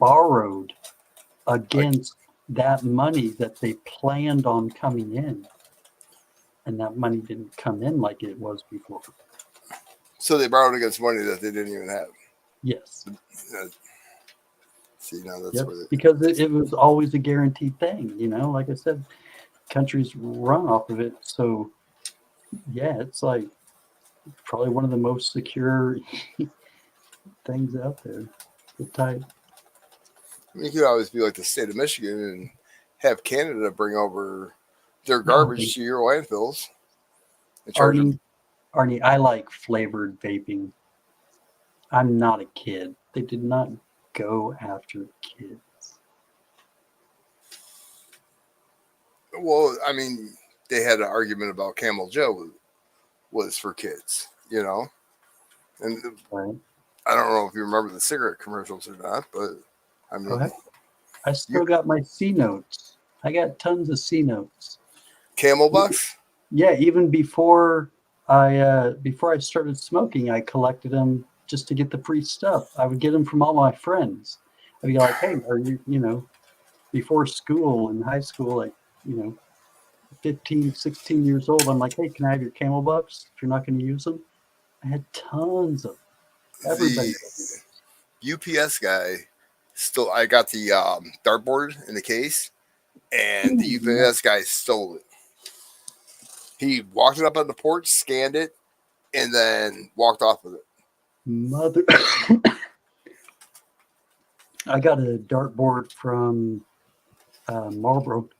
borrowed against that money that they planned on coming in. And that money didn't come in like it was before. So they borrowed against money that they didn't even have. Yes. See, now that's Yep. where Because it was always a guaranteed thing, like I said, countries run off of it. So yeah, it's like probably one of the most secure things out there. The type. I mean, you could always be like the state of Michigan and have Canada bring over their garbage to your landfills and charge them. Arnie, I like flavored vaping. I'm not a kid. They did not go after kids. Well, I mean, they had an argument about Camel Joe was for kids, and Right. I don't know if you remember the cigarette commercials or not, but I mean, I still got my C notes. I got tons of C notes. Camel Bucks. Yeah, even before I started smoking, I collected them just to get the free stuff. I would get them from all my friends. I'd be like, hey, are you, before school in high school, like, 15, 16 years old, I'm like, hey, can I have your Camel Bucks if you're not going to use them? I had tons of them. Everybody. The UPS guy still. I got the dartboard in the case, and the UPS guy stole it. He walked it up on the porch, scanned it, and then walked off with it. Mother. I got a dartboard from Marlboro.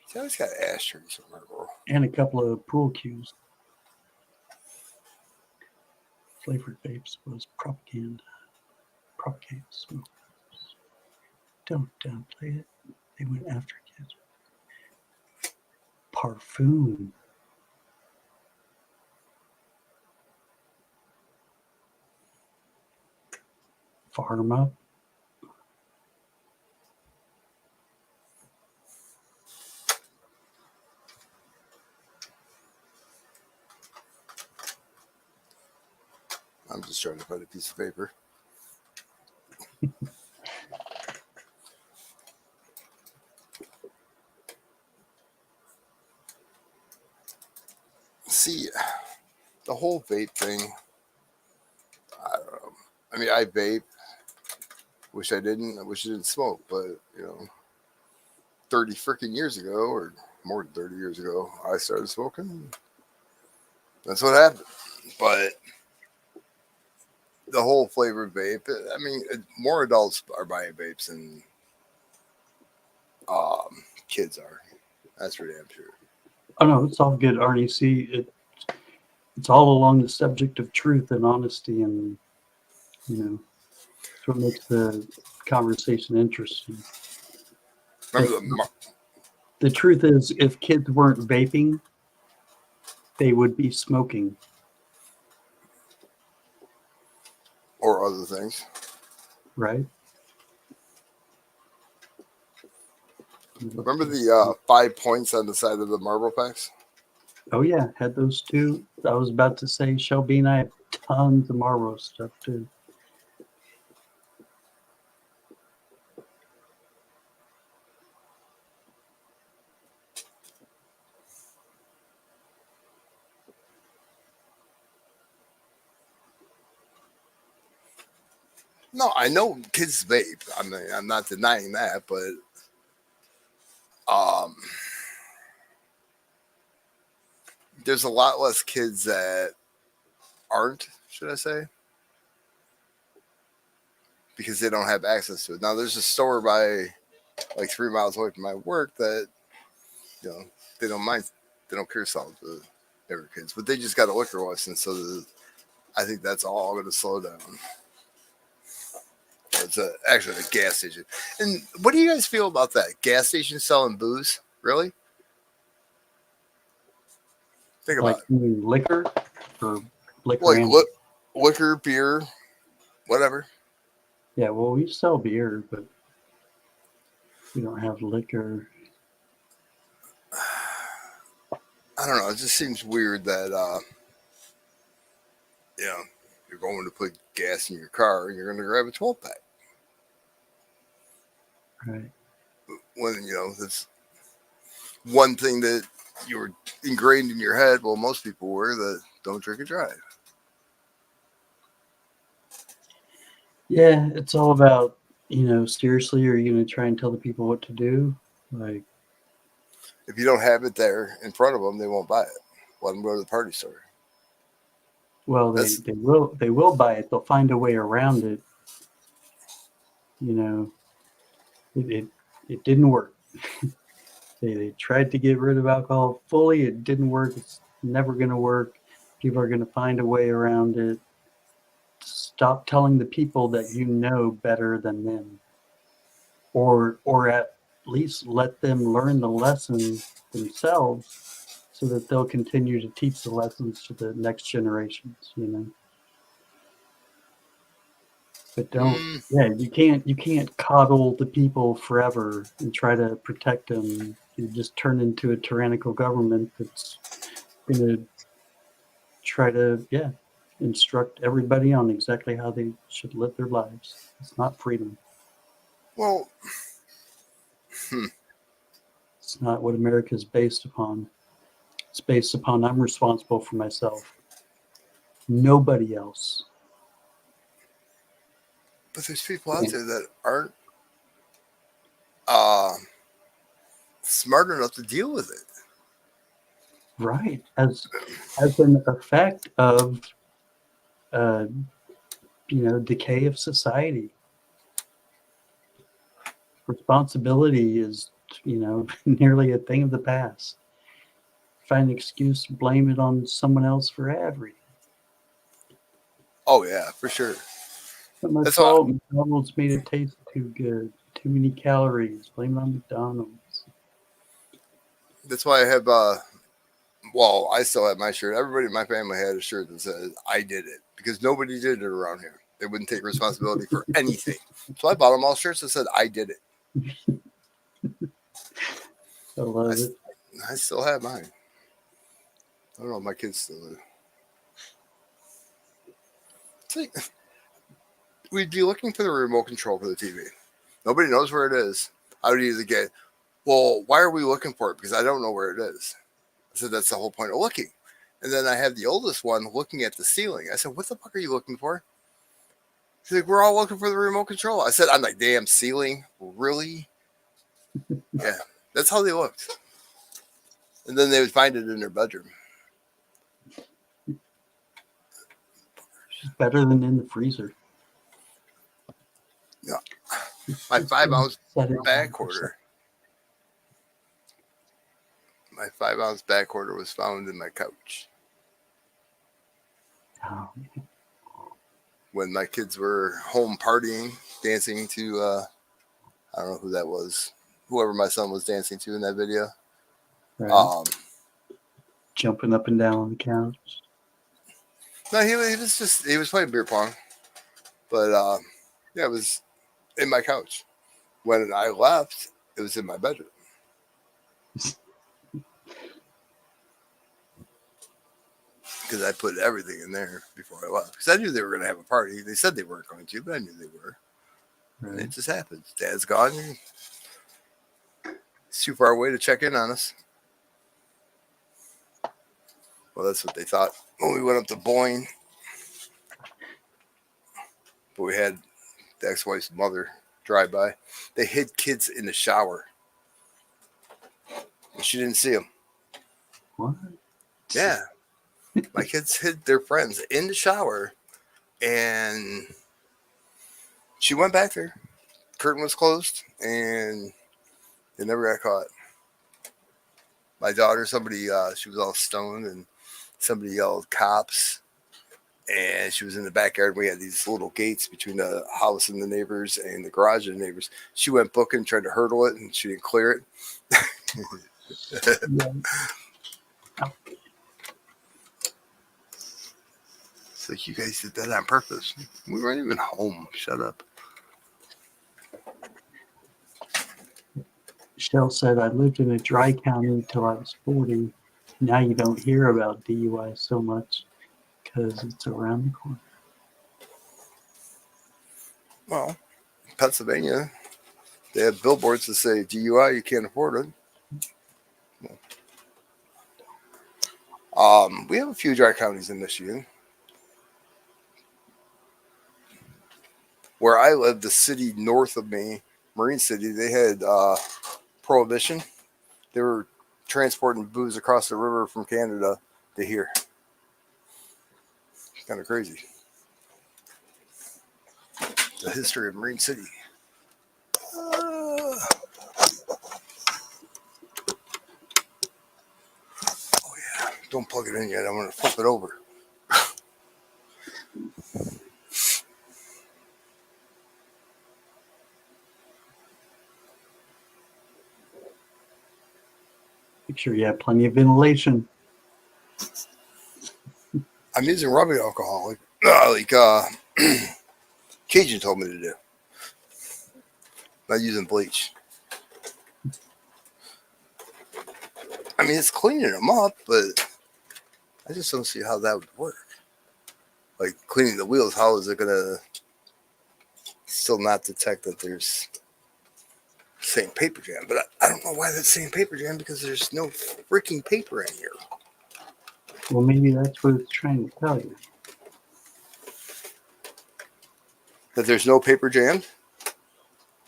See, I always got ashtrays from Marlboro. And a couple of pool cues. Flavored vapes was propaganda. Propagate smokers. Don't downplay it. They went after kids. Parfum. Pharma. I'm just trying to find a piece of paper. See, the whole vape thing, I don't know. I mean, I vape. Wish I didn't. I wish I didn't smoke. But, 30 freaking years ago, or more than 30 years ago, I started smoking. That's what happened. But the whole flavored vape, I mean, more adults are buying vapes than kids are. That's for damn sure. Oh no, it's all good, Arnie. See, it's all along the subject of truth and honesty, and it's what makes the conversation interesting. Remember The truth is, if kids weren't vaping, they would be smoking. or other things. Right? Remember the 5 points on the side of the marble packs? Oh yeah, had those two. I was about to say, Shelby and I have tons of Marlboro stuff too. No, I know kids vape. I mean, I'm not denying that, but there's a lot less kids that aren't, should I say, because they don't have access to it. Now, there's a store by like 3 miles away from my work that, they don't mind, they don't care selling to every kids, but they just got a liquor license, so I think that's all going to slow down. It's actually a gas station. And what do you guys feel about that? Gas station selling booze? Really? Think about Like liquor or it. liquor Like and liquor, beer, whatever. yeah. Well, we sell beer, but we don't have liquor. I don't know. It just seems weird that, you're going to put gas in your car and you're going to grab a 12 pack. Right. When, that's one thing that you're ingrained in your head. Well, most people were that don't drink and drive. Yeah, it's all about, seriously, are you going to try and tell the people what to do? Like, If you don't have it there in front of them, they won't buy it. Let them go to the party store. well, they will buy it. They'll find a way around it. It didn't work. They tried to get rid of alcohol fully. It didn't work. It's never going to work. People are going to find a way around it. Stop telling the people that you know better than them, or at least let them learn the lesson themselves, so that they'll continue to teach the lessons to the next generations. But you can't coddle the people forever and try to protect them. You just turn into a tyrannical government that's going to try to, instruct everybody on exactly how they should live their lives. It's not freedom. Well, It's not what America is based upon. It's based upon I'm responsible for myself. Nobody else. but there's people out there that aren't uh, smart enough to deal with it. Right. As an effect of decay of society. Responsibility is, nearly a thing of the past. Find an excuse to blame it on someone else for everything. Oh yeah, for sure. But my That's fault. McDonald's made it taste too good. Too many calories. Blame it on McDonald's. That's why I have. Well, I still have my shirt. Everybody in my family had a shirt that says "I did it" because nobody did it around here. They wouldn't take responsibility for anything. So I bought them all shirts that said "I did it." I love it. I still have mine. I don't know if my kids still do. See, we'd be looking for the remote control for the TV. Nobody knows where it is. I would either get, well, why are we looking for it? Because I don't know where it is. I said, that's the whole point of looking. And then I have the oldest one looking at the ceiling. I said, what the fuck are you looking for? She's like, we're all looking for the remote control. I said, on the damn ceiling? Really? Yeah, that's how they looked. And then they would find it in their bedroom. Better than in the freezer. Yeah. My 5-ounce Set it back down. quarter. My 5-ounce back quarter was found in my couch Oh, when my kids were home partying, dancing to, I don't know who that was, whoever my son was dancing to in that video. right. Jumping up and down on the couch. No, he was playing beer pong, but yeah, it was in my couch. When I left, it was in my bedroom. Because I put everything in there before I left. Because I knew they were going to have a party. They said they weren't going to, but I knew they were. And it Right. just happened. Dad's gone. It's too far away to check in on us. Well, that's what they thought when we went up to Boyne. But we had the ex-wife's mother drive by. They hid kids in the shower. And she didn't see them. What? Yeah. My kids hid their friends in the shower. And she went back there. Curtain was closed. And they never got caught. My daughter, somebody, she was all stoned. And somebody yelled, cops. And she was in the backyard. We had these little gates between the house and the neighbors and the garage and the neighbors. She went booking, tried to hurdle it, and she didn't clear it. Yeah. It's like, you guys did that on purpose. We weren't even home. Shut up. Shell said, I lived in a dry county until I was 40. Now you don't hear about DUI so much because it's around the corner. Well, Pennsylvania, they have billboards that say DUI, you can't afford it. We have a few dry counties in Michigan. Where I live, the city north of me, Marine City, they had prohibition. They were transporting booze across the river from Canada to here. It's kind of crazy. The history of Marine City. Oh yeah, don't plug it in yet. I'm going to flip it over. Make sure you have plenty of ventilation. I'm using rubbing alcohol, like Cajun told me to do. Not using bleach. I mean, it's cleaning them up, but I just don't see how that would work. Like cleaning the wheels, how is it going to still not detect that there's saying paper jam? But I don't know why that's saying paper jam, because there's no freaking paper in here. Well, maybe that's what it's trying to tell you. That there's no paper jammed?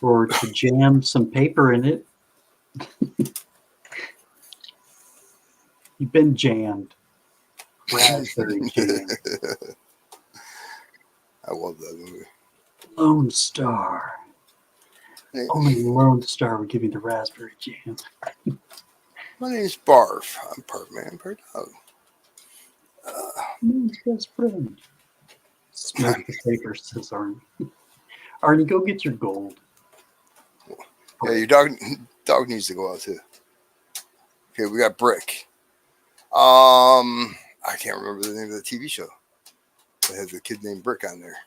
Or to jam some paper in it. You've been jammed. Raspberry jam. I love that movie. Lone Star. Only Lone Star would give you the raspberry jam. My name's Barf. I'm part man, part dog. Man's best friend. Smoke the paper, says Arnie. Arnie, go get your gold. Yeah, your dog needs to go out too. Okay, we got Brick. I can't remember the name of the TV show. It has a kid named Brick on there.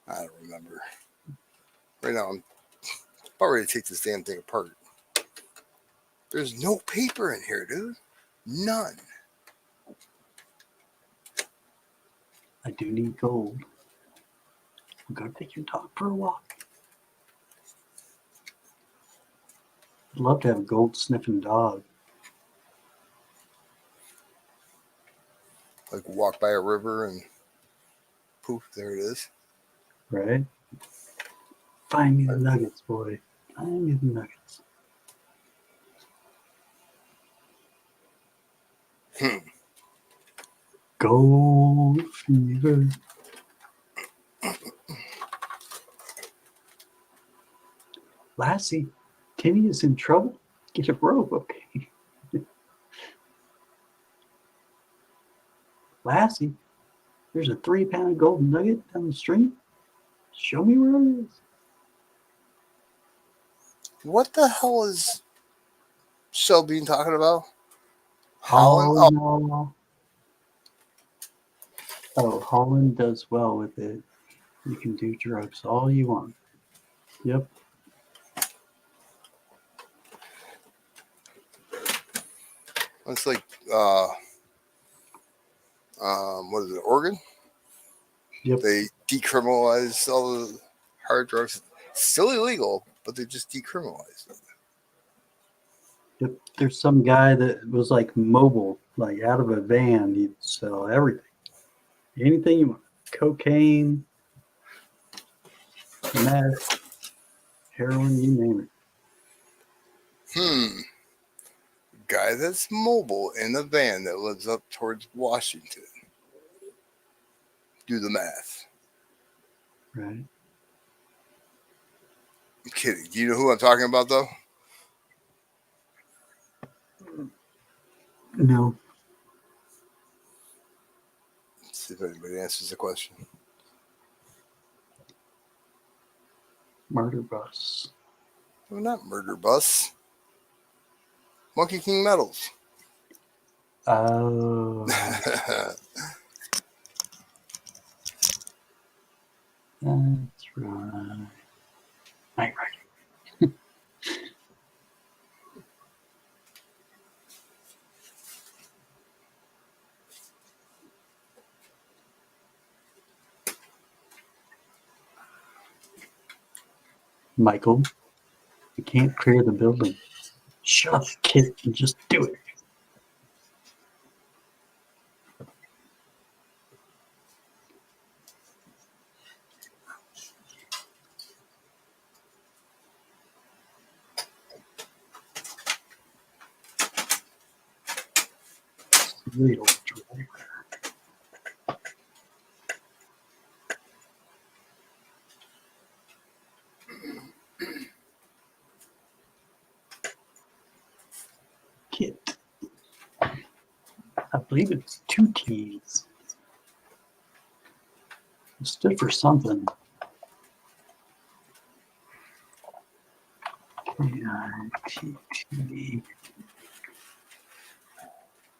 I don't remember. Right now, I'm about ready to take this damn thing apart. There's no paper in here, dude. None. I do need gold. Go take your dog for a walk. I'd love to have a gold sniffing dog. Like walk by a river and poof, there it is. Right? Find me the nuggets, boy. Find me the nuggets. Gold fever. Lassie, Timmy is in trouble. Get a rope, okay? Lassie, there's a 3-pound golden nugget down the street. Show me where it is. What the hell is Shelby talking about? Holland? Holland does well with it. You can do drugs all you want. Yep. It's like, what is it, Oregon? Yep. They decriminalized all the hard drugs. Still illegal, but they just decriminalized it. Yep. There's some guy that was like mobile, like out of a van. He'd sell everything. Anything you want. Cocaine, meth, heroin, you name it. Guy that's mobile in a van that lives up towards Washington. Do the math. Right. I'm kidding. Do you know who I'm talking about, though? No. Let's see if anybody answers the question. Murder bus. No, not Murder Bus. Monkey King Metals. Oh. That's right. Right. Michael, you can't clear the building. Shut up, kid, and just do it. Real driver. Kit. I believe it's 2 T's. It stood for something. K-I-T-T.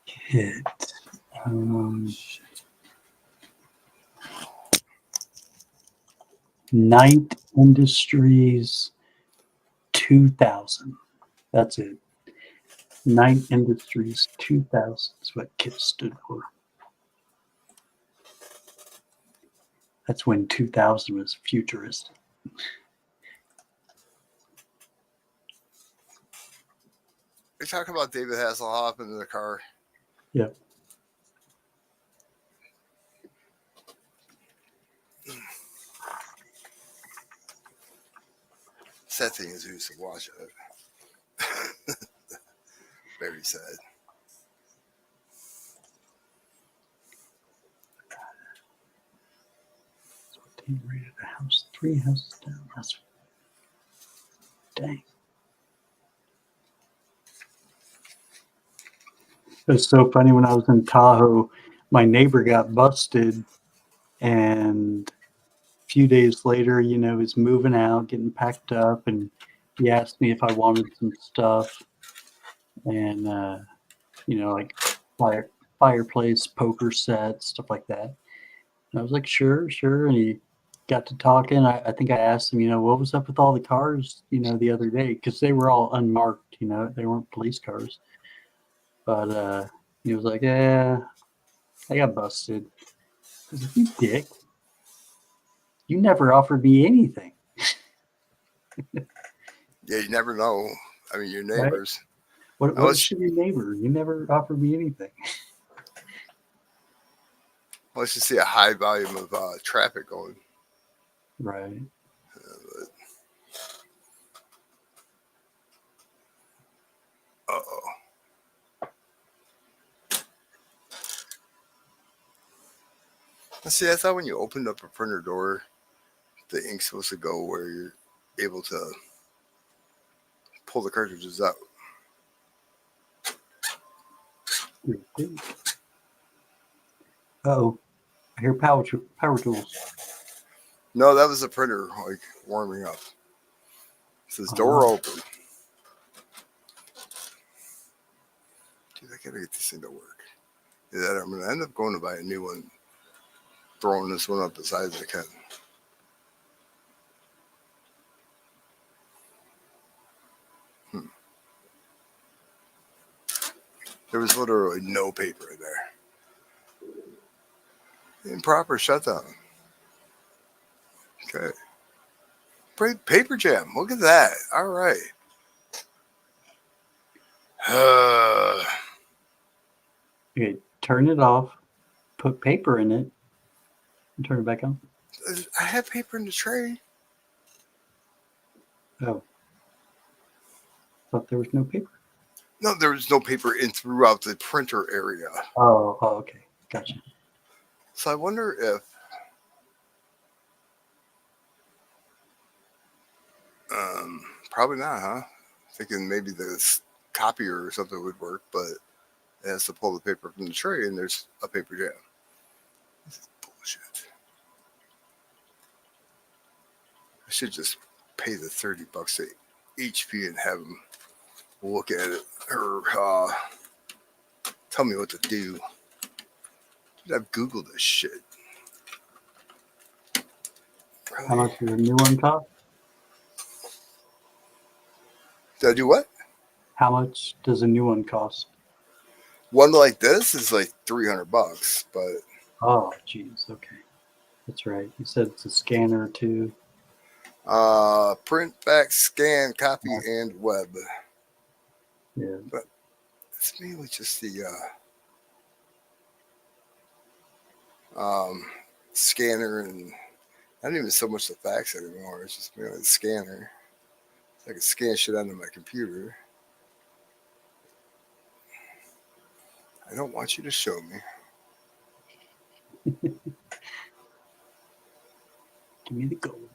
Kit. Knight Industries 2000. That's it. Knight Industries 2000 is what KIT stood for. That's when 2000 was futuristic. We talk about David Hasselhoff in the car. Yep. Sad thing is, who used to watch it. Very sad. So they raided a house 3 houses down. That's dang. It was so funny when I was in Tahoe, my neighbor got busted, and a few days later, you know, he's moving out, getting packed up, and he asked me if I wanted some stuff, and you know, like fireplace, poker sets, stuff like that. And I was like, sure. And he got to talking. I think I asked him, you know, what was up with all the cars, you know, the other day, because they were all unmarked, you know, they weren't police cars. But he was like, yeah, I got busted. You dick. You never offered me anything. Yeah, you never know. I mean, your Right. neighbors. What was- should your neighbor? You never offered me anything. Let's just see a high volume of traffic going. Right. Uh-oh. See, I thought when you opened up a printer door, the ink's supposed to go where you're able to pull the cartridges out. Oh, I hear power tools. No, that was the printer like warming up. It says door open. Dude, I gotta get this thing to work. Yeah, I'm gonna end up going to buy a new one, throwing this one up as high as I can. There was literally no paper in there. Improper shutdown. Okay. Paper jam. Look at that. All right. Okay, turn it off, put paper in it, and turn it back on. I have paper in the tray. Oh. Thought there was no paper. No, there was no paper in throughout the printer area. Oh, okay. Gotcha. So I wonder if probably not, huh? Thinking maybe the copier or something would work, but it has to pull the paper from the tray and there's a paper jam. This is bullshit. I should just pay the $30 to HP and have them look at it or tell me what to do. Dude, I've Googled this shit. Really? How much does a new one cost? Did I do what? How much does a new one cost? One like this is like $300, but Oh, geez. Okay. That's right. You said it's a scanner too. print, fax, scan, copy, and web. Yeah. But it's mainly just the scanner, and not even so much the fax anymore. It's just mainly the scanner. I can scan shit onto my computer. I don't want you to show me. Give me the gold.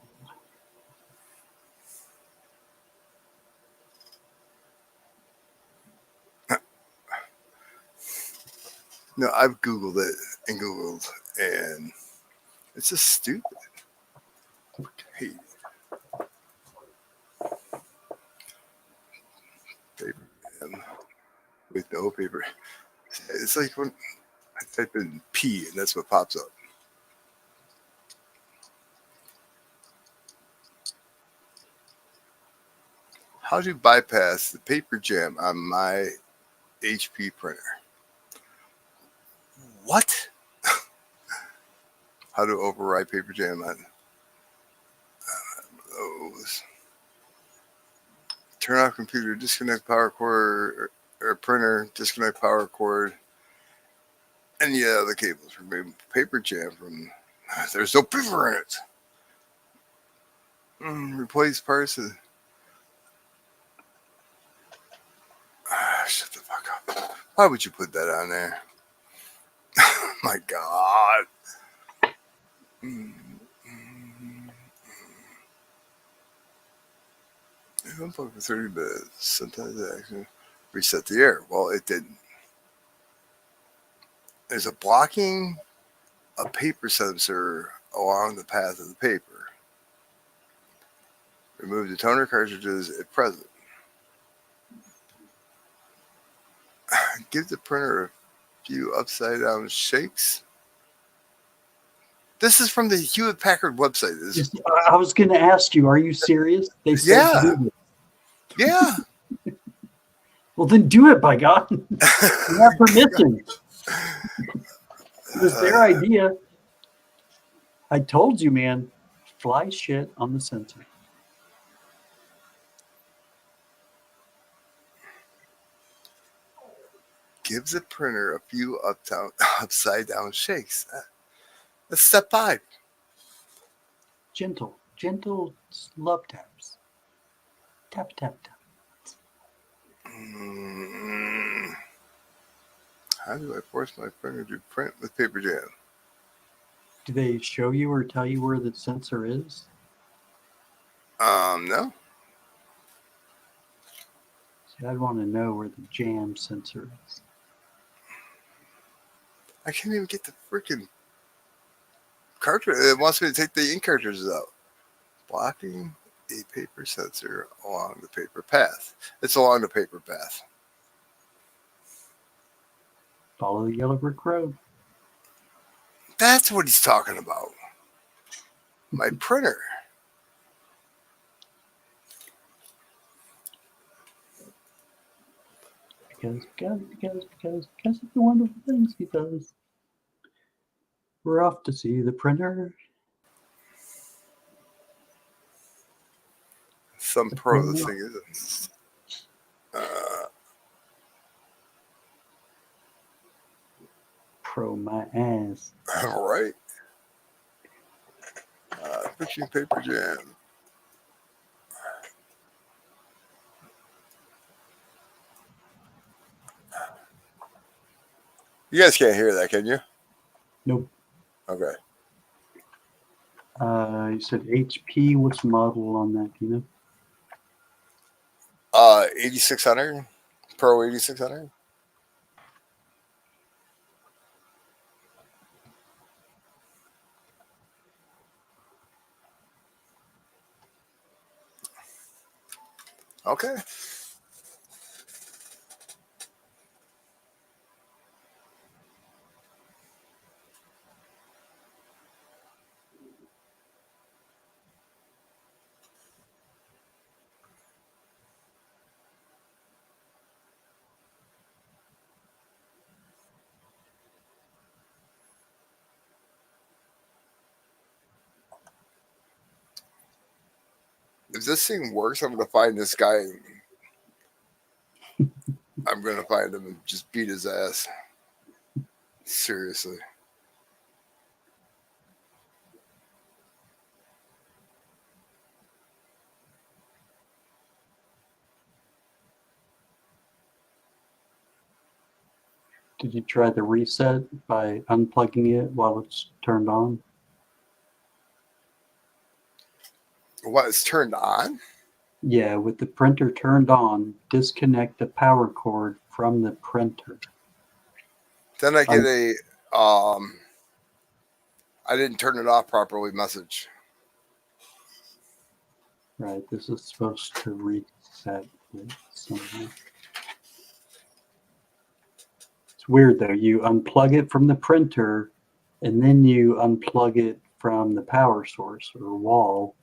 No, I've Googled it and Googled, and it's just stupid. Hey, paper with no paper. It's like when I type in P and that's what pops up. How to bypass the paper jam on my HP printer? What? How to override paper jam on those? Turn off computer, disconnect power cord or printer, disconnect power cord, and yeah, the cables. Remove paper jam from. There's no paper in it. Replace parts of. Shut the fuck up. Why would you put that on there? My God. I'm for 30 minutes. Sometimes it actually reset the air. Well, it didn't. There's a blocking a paper sensor along the path of the paper. Remove the toner cartridges at present. Give the printer a few upside down shakes. This is from the Hewlett Packard website. I was going to ask you, are you serious? They said Yeah. do it. Yeah. Well, then do it, by God. You have permission. It was their idea. I told you, man. Fly shit on the sensor. Gives the printer a few upside down shakes. That's step 5. Gentle love taps. Tap, tap, tap. How do I force my printer to print with paper jam? Do they show you or tell you where the sensor is? No. See, I'd want to know where the jam sensor is. I can't even get the freaking cartridge. It wants me to take the ink cartridges out. Blocking a paper sensor along the paper path. It's along the paper path. Follow the yellow brick road. That's what he's talking about. My printer. Because of the wonderful things he does. We're off to see the printer. Some pro this thing is. Pro my ass. All right. Fixing paper jam. You guys can't hear that, can you? Nope. Okay. You said HP. What's the model on that? Do you know? 8600. Pro 8600. Okay. If this thing works, I'm going to find this guy. I'm going to find him and just beat his ass. Seriously. Did you try the reset by unplugging it while it's turned on? What, it's turned on? Yeah, with the printer turned on, disconnect the power cord from the printer. Then I get a I didn't turn it off properly message. Right, this is supposed to reset it somehow. It's weird though. You unplug it from the printer and then you unplug it from the power source or wall.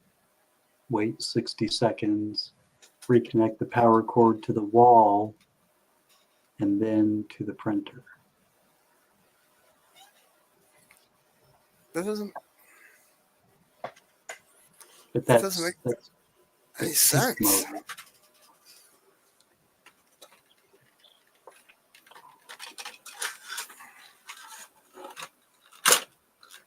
Wait 60 seconds, reconnect the power cord to the wall, and then to the printer. That doesn't But that doesn't make that's any peak sense. mode.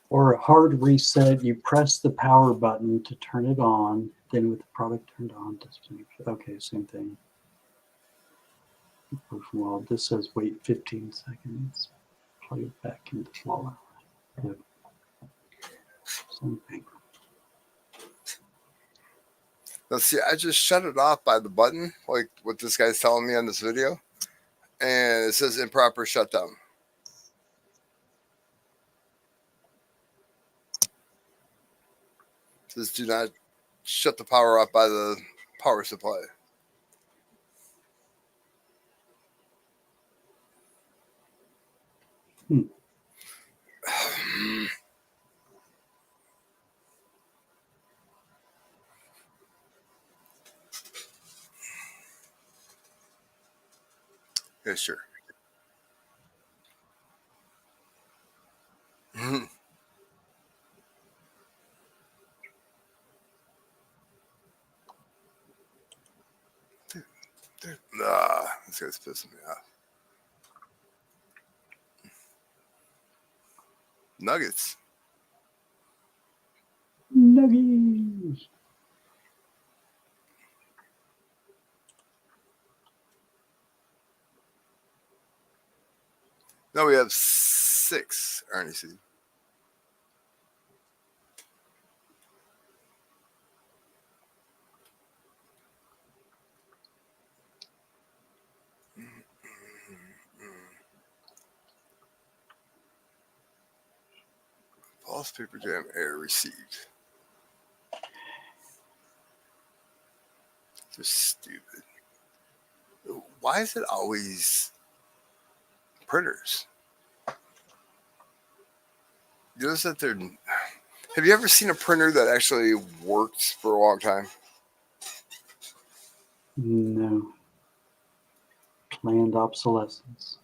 Or a hard reset, you press the power button to turn it on, then with the product turned on, disconnect. Okay, same thing. Well, this says wait 15 seconds. Plug it back into the wall. Yep. Same thing. Now see, I just shut it off by the button, like what this guy's telling me on this video. And it says improper shutdown. It says do not shut the power off by the power supply. Yeah, sure. This guy's pissing me off. Nuggets. Nuggies. No, we have 6, Ernie C. False paper jam error received. Just stupid. Why is it always printers? You notice that they're. Have you ever seen a printer that actually worked for a long time? No. Planned obsolescence.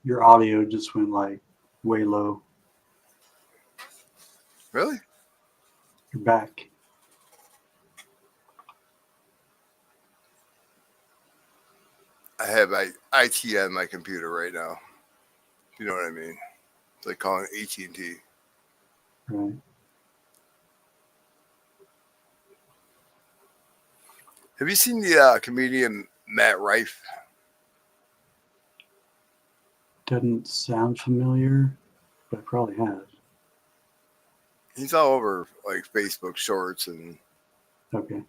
Your audio just went like way low. Really? You're back. I have IT on my computer right now. You know what I mean? It's like calling AT&T. Right. Have you seen the comedian Matt Rife? Doesn't sound familiar, but I probably have. He's all over like Facebook Shorts and Okay.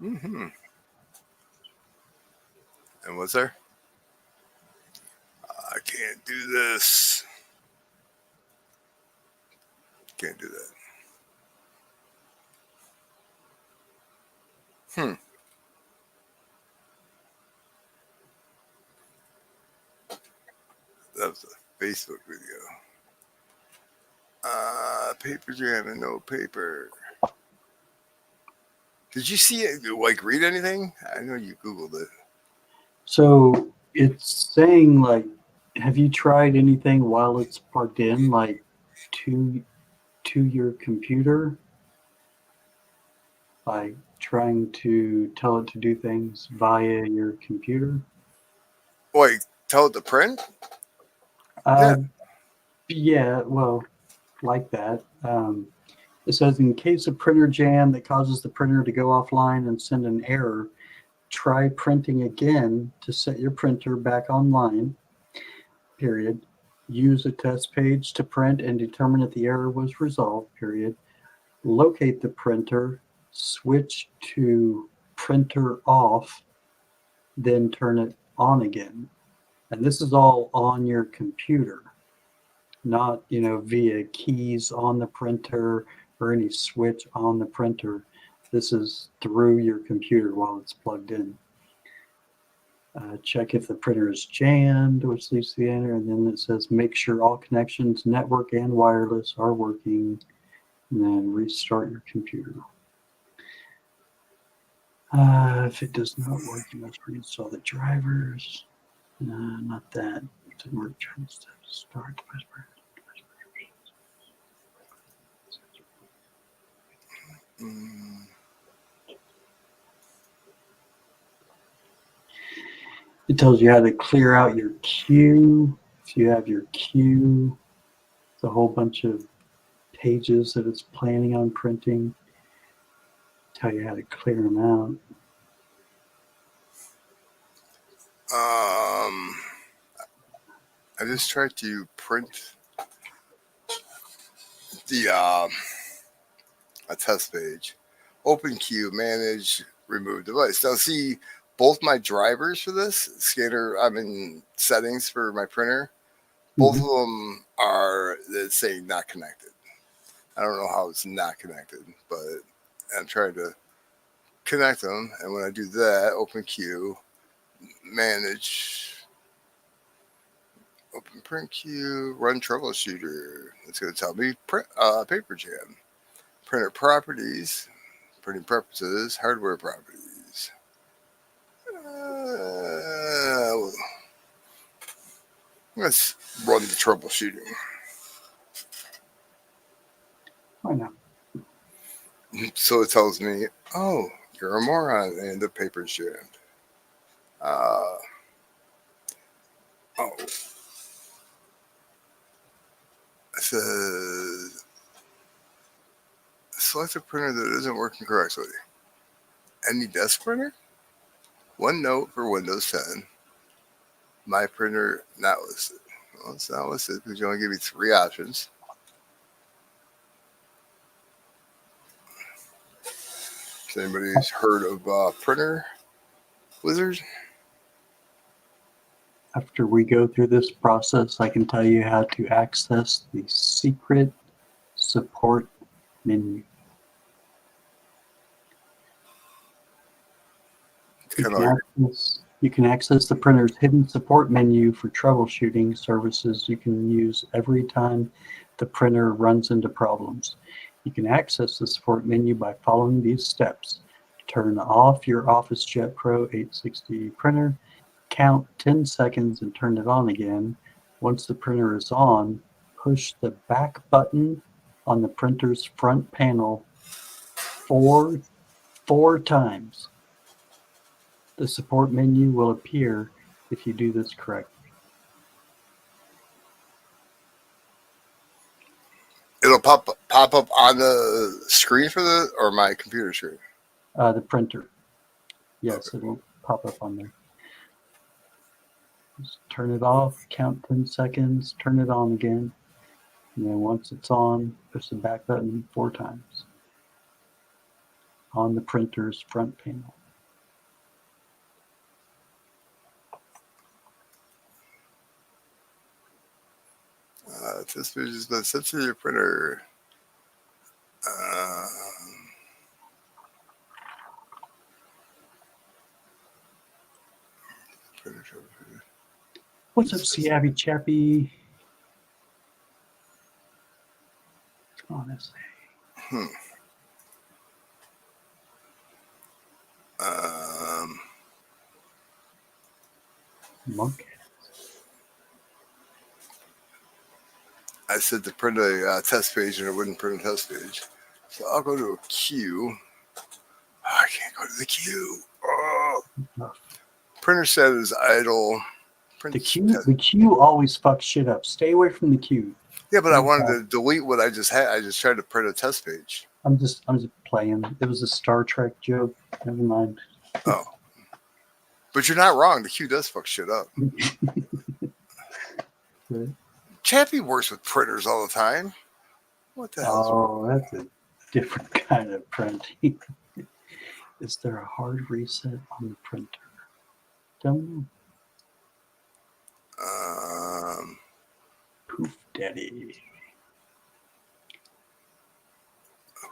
mm-hmm. And what's there? I can't do this. Can't do that. That was a Facebook video. Paper jam and no paper. Did you see it? Like, read anything? I know you Googled it. So it's saying like, have you tried anything while it's plugged in, like to your computer? Like trying to tell it to do things via your computer? Wait, tell it to print? Yeah, well, like that. It says in case of printer jam that causes the printer to go offline and send an error, try printing again to set your printer back online, period. Use a test page to print and determine if the error was resolved, period. Locate the printer, switch to printer off, then turn it on again. And this is all on your computer, not, via keys on the printer or any switch on the printer. This is through your computer while it's plugged in. Check if the printer is jammed, which leads to the enter, and then it says make sure all connections, network and wireless, are working, and then restart your computer. If it does not work, you must reinstall the drivers. Not that. It didn't work. Start. It tells you how to clear out your queue. If you have your queue, it's a whole bunch of pages that it's planning on printing. Tell you how to clear them out. I just tried to print the a test page. Open queue, manage, remove device. Now see, both my drivers for this scanner, I'm in settings for my printer. Both of them are saying not connected. I don't know how it's not connected, but I'm trying to connect them. And when I do that, open queue, manage, Open print queue, run troubleshooter. It's going to tell me paper jam. Printer properties, printing preferences, hardware properties. Let's run the troubleshooting. Why not? So it tells me, oh, you're a moron, and the paper's jammed. Oh. It says, select a printer that isn't working correctly. Any desk printer? OneNote for Windows 10. My printer not listed. Well, it's not listed because you only give me 3 options. Has anybody heard of Printer Wizard? After we go through this process, I can tell you how to access the secret support menu. You can access the printer's hidden support menu for troubleshooting services you can use every time the printer runs into problems. You can access the support menu by following these steps. Turn off your OfficeJet Pro 860 printer, count 10 seconds and turn it on again. Once the printer is on, push the back button on the printer's front panel four times. The support menu will appear if you do this correctly. It'll pop up on the screen or my computer screen? The printer. Yes, okay. It'll pop up on there. Just turn it off, count 10 seconds, turn it on again. And then once it's on, push the back button 4 times on the printer's front panel. This page has been sent to your printer. What's up, Abby Chappy? Honestly. Monkey. I said to print a test page and it wouldn't print a test page. So I'll go to a queue. Oh, I can't go to the queue. Oh. Printer set is idle. The queue always fucks shit up. Stay away from the queue. Yeah, but I wanted to delete what I just had. I just tried to print a test page. I'm just playing. It was a Star Trek joke. Never mind. Oh. But you're not wrong. The queue does fuck shit up. Right. Chappie works with printers all the time. What the hell? Oh, that's a different kind of printing. Is there a hard reset on the printer? Don't know. Poof Daddy.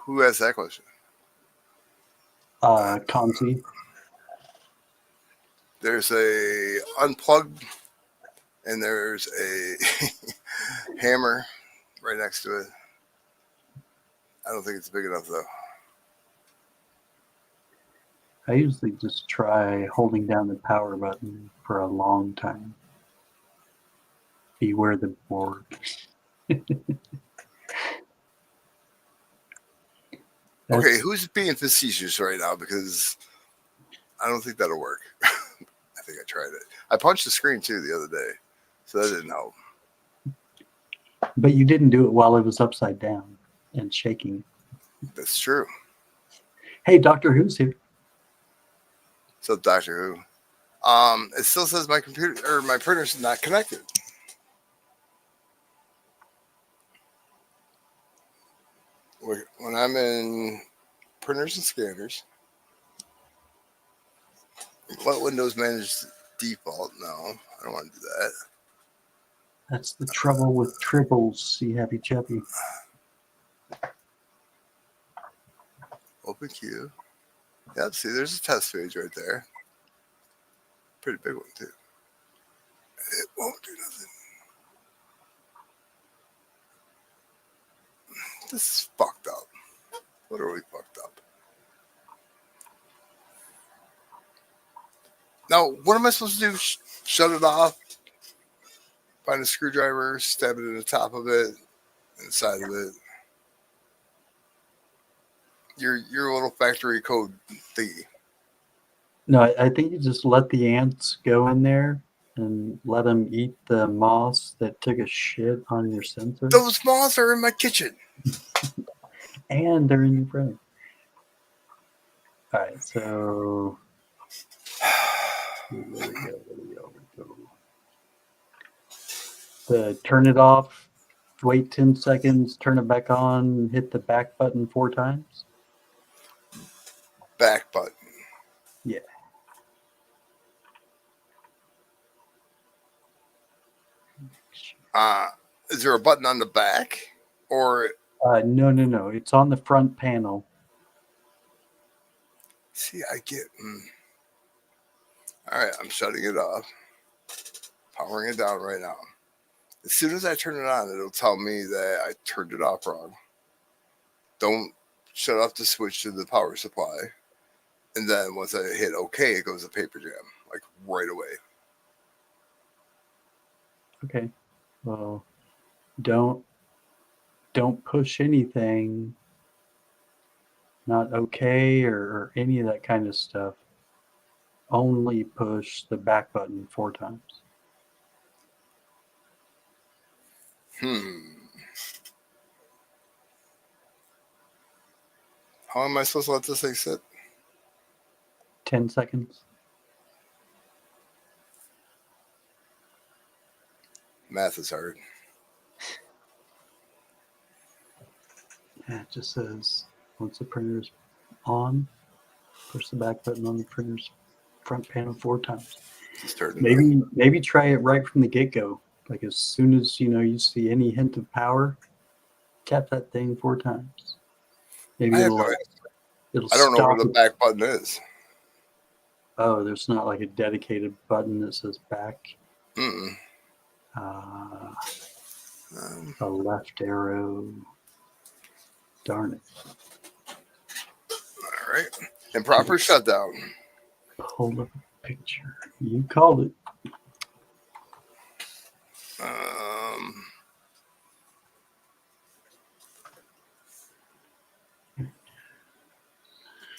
Who asked that question? Conti. There's a unplugged and there's a hammer right next to it. I don't think it's big enough though. I usually just try holding down the power button for a long time. Beware the board. Okay, who's being facetious right now? Because I don't think that'll work. I think I tried it. I punched the screen too the other day, so that didn't help. But you didn't do it while it was upside down and shaking. That's true. Hey, Doctor Who's here. So Doctor Who. It still says my computer or my printer's not connected. When I'm in printers and scanners, let Windows manage default. No, I don't want to do that. That's the trouble with tribbles, see Happy Chappy. Open queue. Yep, see, there's a test page right there. Pretty big one, too. It won't do nothing. This is fucked up. Literally fucked up. Now, what am I supposed to do? Shut it off? Find a screwdriver, stab it in the top of it, inside of it. Your little factory code thingy. No, I think you just let the ants go in there and let them eat the moss that took a shit on your sensor. Those moths are in my kitchen. And they're in your brain. All right, so where we go. Turn it off, wait 10 seconds, turn it back on, hit the back button 4 times. Back button. Yeah. Is there a button on the back? Or No. It's on the front panel. see, I get. All right, I'm shutting it off. Powering it down right now. As soon as I turn it on, it'll tell me that I turned it off wrong. Don't shut off the switch to the power supply. And then once I hit OK, it goes to paper jam, like right away. Okay. Well, don't push anything. Not okay or any of that kind of stuff. Only push the back button 4 times. How am I supposed to let this thing sit? 10 seconds. Math is hard. Yeah, it just says once the printer's on, push the back button on the printer's front panel 4 times. Just turn it on. Maybe try it right from the get-go. Like as soon as you see any hint of power, tap that thing 4 times. Maybe it'll I don't stop know where the it. back button is. Oh, there's not like a dedicated button that says back. Mm-mm. A left arrow. Darn it. All right. Improper shutdown. Pull up a picture. You called it.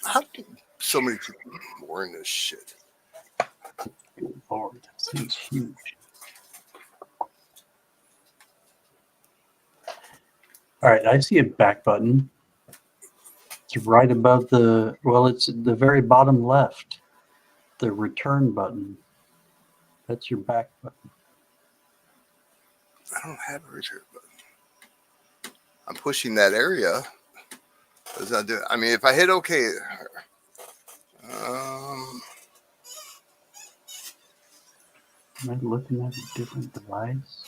How do so many people more in this shit? Good Lord, that thing's huge. All right, I see a back button. It's right above it's at the very bottom left. The return button. That's your back button. I don't have a return button. I'm pushing that area. What does that do? I mean, if I hit OK, Am I looking at a different device?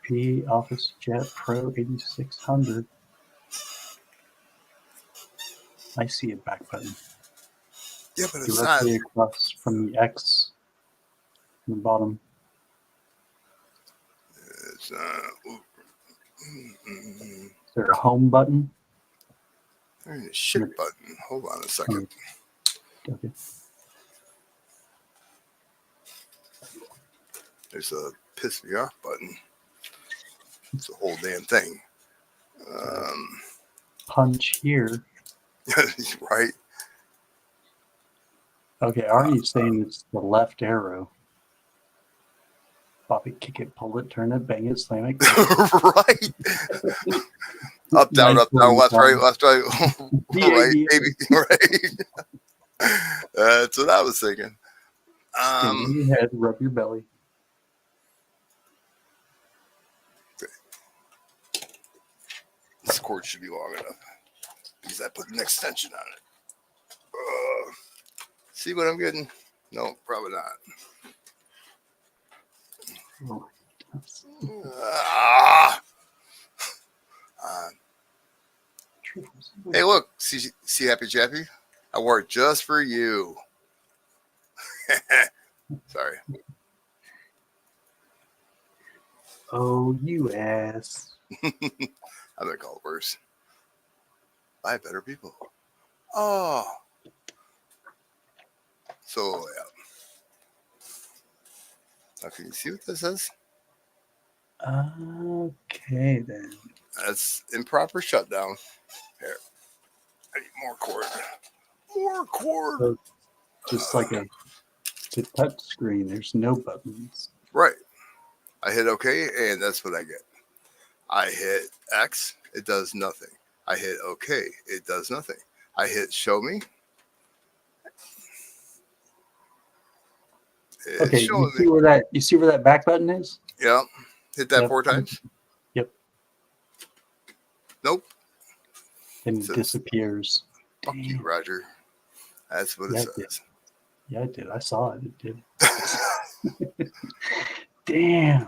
HP Office Jet Pro 8600. I see a back button. yeah, but it's not. Directly across from the X in the bottom. It's not. Is there a home button? There's a shit button. Hold on a second. Okay. There's a piss me off button. It's a whole damn thing. Punch here. Right. Okay, Arnie's saying it's the left arrow. Pop it, kick it, pull it, turn it, bang it, slam it. Right. Up, down, left, right, right, baby, right. That's what I was thinking. Stand your head, rub your belly. This cord should be long enough because I put an extension on it. See what I'm getting? No, probably not. Oh, Hey, look, see Happy Chappy? I wore it just for you. Sorry. Oh, you ass. I've been called worse by better people. Oh, so yeah. Now, can you see what this is? Okay, then. That's improper shutdown. Here, I need more cord. More cord. So just like the touch screen, there's no buttons. Right. I hit OK, and that's what I get. I hit X, it does nothing. I hit OK, it does nothing. I hit show me. It's Okay, showing you see where that back button is? Yeah. Hit that Yep. 4 times. Yep. Nope. And it Says, disappears. Fuck you, Roger. That's what it Yeah, says. Yeah, it did. I saw it. It did. Damn.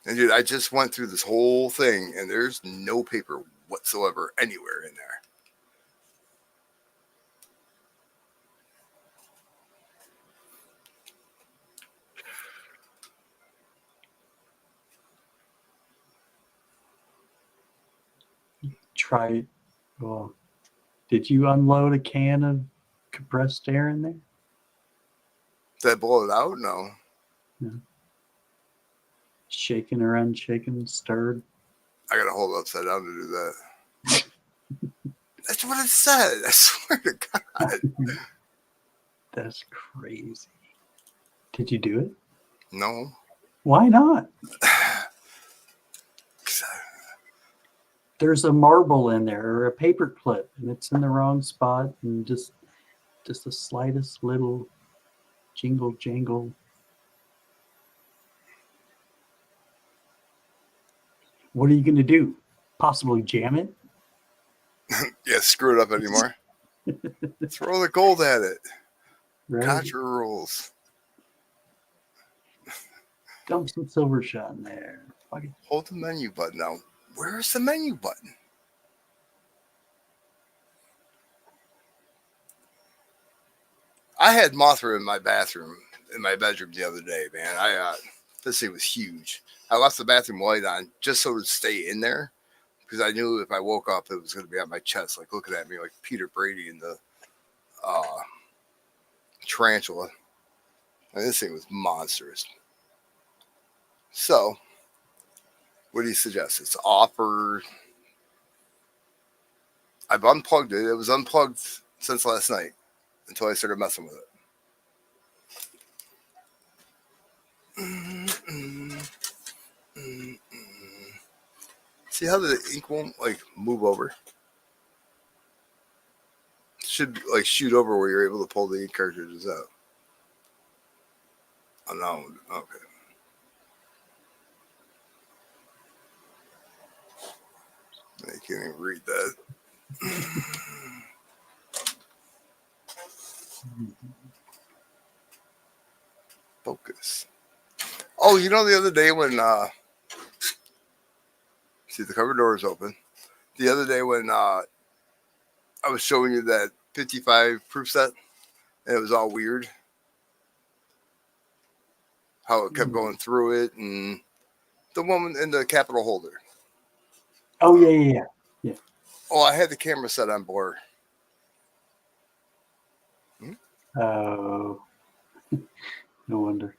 And dude, I just went through this whole thing, and there's no paper whatsoever anywhere in there. Try. Well, did you unload a can of compressed air in there? Did I blow it out? No. Shaken or unshaken, stirred? I gotta hold it upside down to do that. That's what it said. I swear to God. That's crazy. Did you do it? No. Why not? There's a marble in there or a paper clip, and it's in the wrong spot, and just the slightest little jingle jangle. What are you going to do? Possibly jam it? Yeah, screw it up anymore. Throw the gold at it. Right? Contra rules. Dump some silver shot in there. Fuck it. Hold the menu button now. Where's the menu button? I had Mothra in my bathroom, in my bedroom the other day, man. This thing was huge. I left the bathroom light on just so it would stay in there because I knew if I woke up, it was going to be on my chest, like looking at me like Peter Brady in the tarantula. And this thing was monstrous. So, what do you suggest? It's off or... I've unplugged it. It was unplugged since last night until I started messing with it. See how the ink won't like move over? It should like shoot over where you're able to pull the ink cartridges out. Oh no, okay. I can't even read that. Focus. Oh, you know the other day when see the cover door is open. The other day when I was showing you that 55 proof set and it was all weird. How it kept going through it and the one in the capital holder. Oh yeah. Oh, I had the camera set on blur. Oh, no wonder.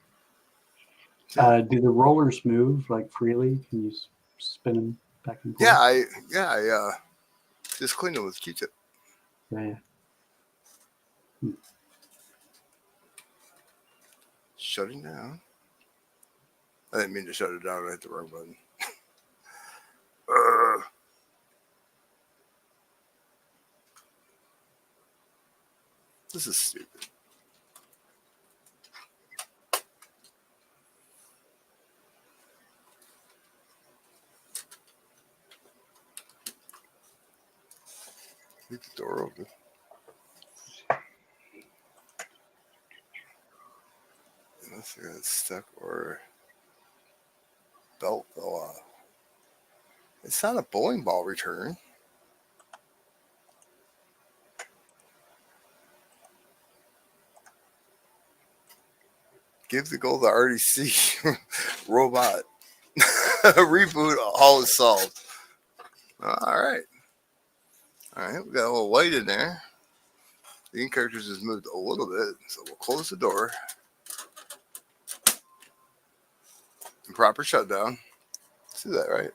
Do the rollers move like freely? Can you spin them back and forth? I just cleaned it with Q-tip. Yeah. Shutting down. I didn't mean to shut it down. I hit the wrong button. This is stupid. Leave the door open. Unless I got stuck or belt fell off. It's not a bowling ball return. Give the goal to RDC robot. Reboot, all is solved. All right. All right, we got a little light in there. The ink cartridge has moved a little bit, so we'll close the door. And proper shutdown. See that, right?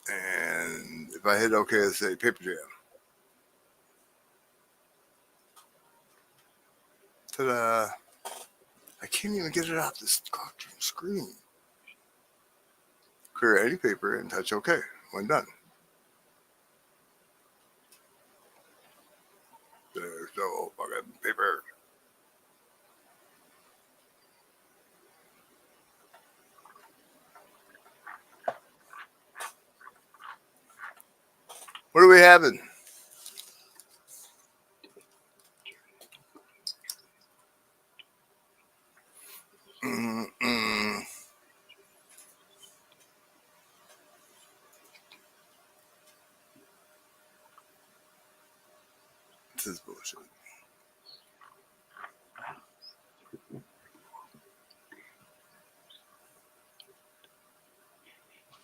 And if I hit OK, it'll say paper jam. Ta-da! I can't even get it off this goddamn screen. Clear any paper and touch OK when done. There's no fucking paper. What are we having? Mm-mm. This is bullshit.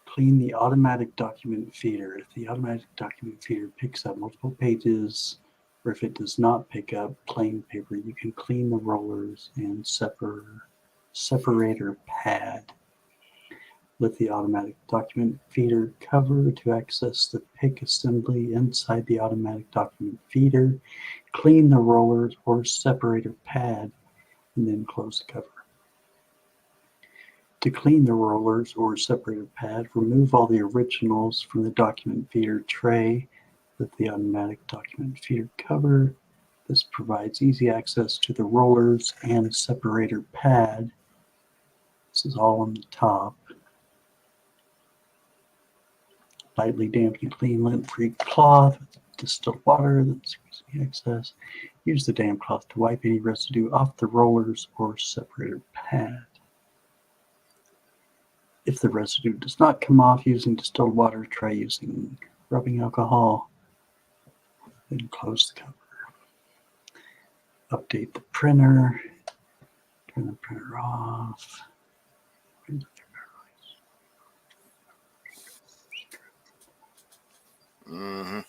Clean the automatic document feeder. If the automatic document feeder picks up multiple pages, or if it does not pick up plain paper, you can clean the rollers and separator pad. Lift the automatic document feeder cover to access the pick assembly inside the automatic document feeder. Clean the rollers or separator pad, and then close the cover. To clean the rollers or separator pad, remove all the originals from the document feeder tray with the automatic document feeder cover. This provides easy access to the rollers and separator pad. This is all on the top. Lightly damp and clean lint-free cloth with distilled water that's easy access. Use the damp cloth to wipe any residue off the rollers or separator pad. If the residue does not come off using distilled water, try using rubbing alcohol. Then close the cover. Update the printer. Turn the printer off. Mm-hmm.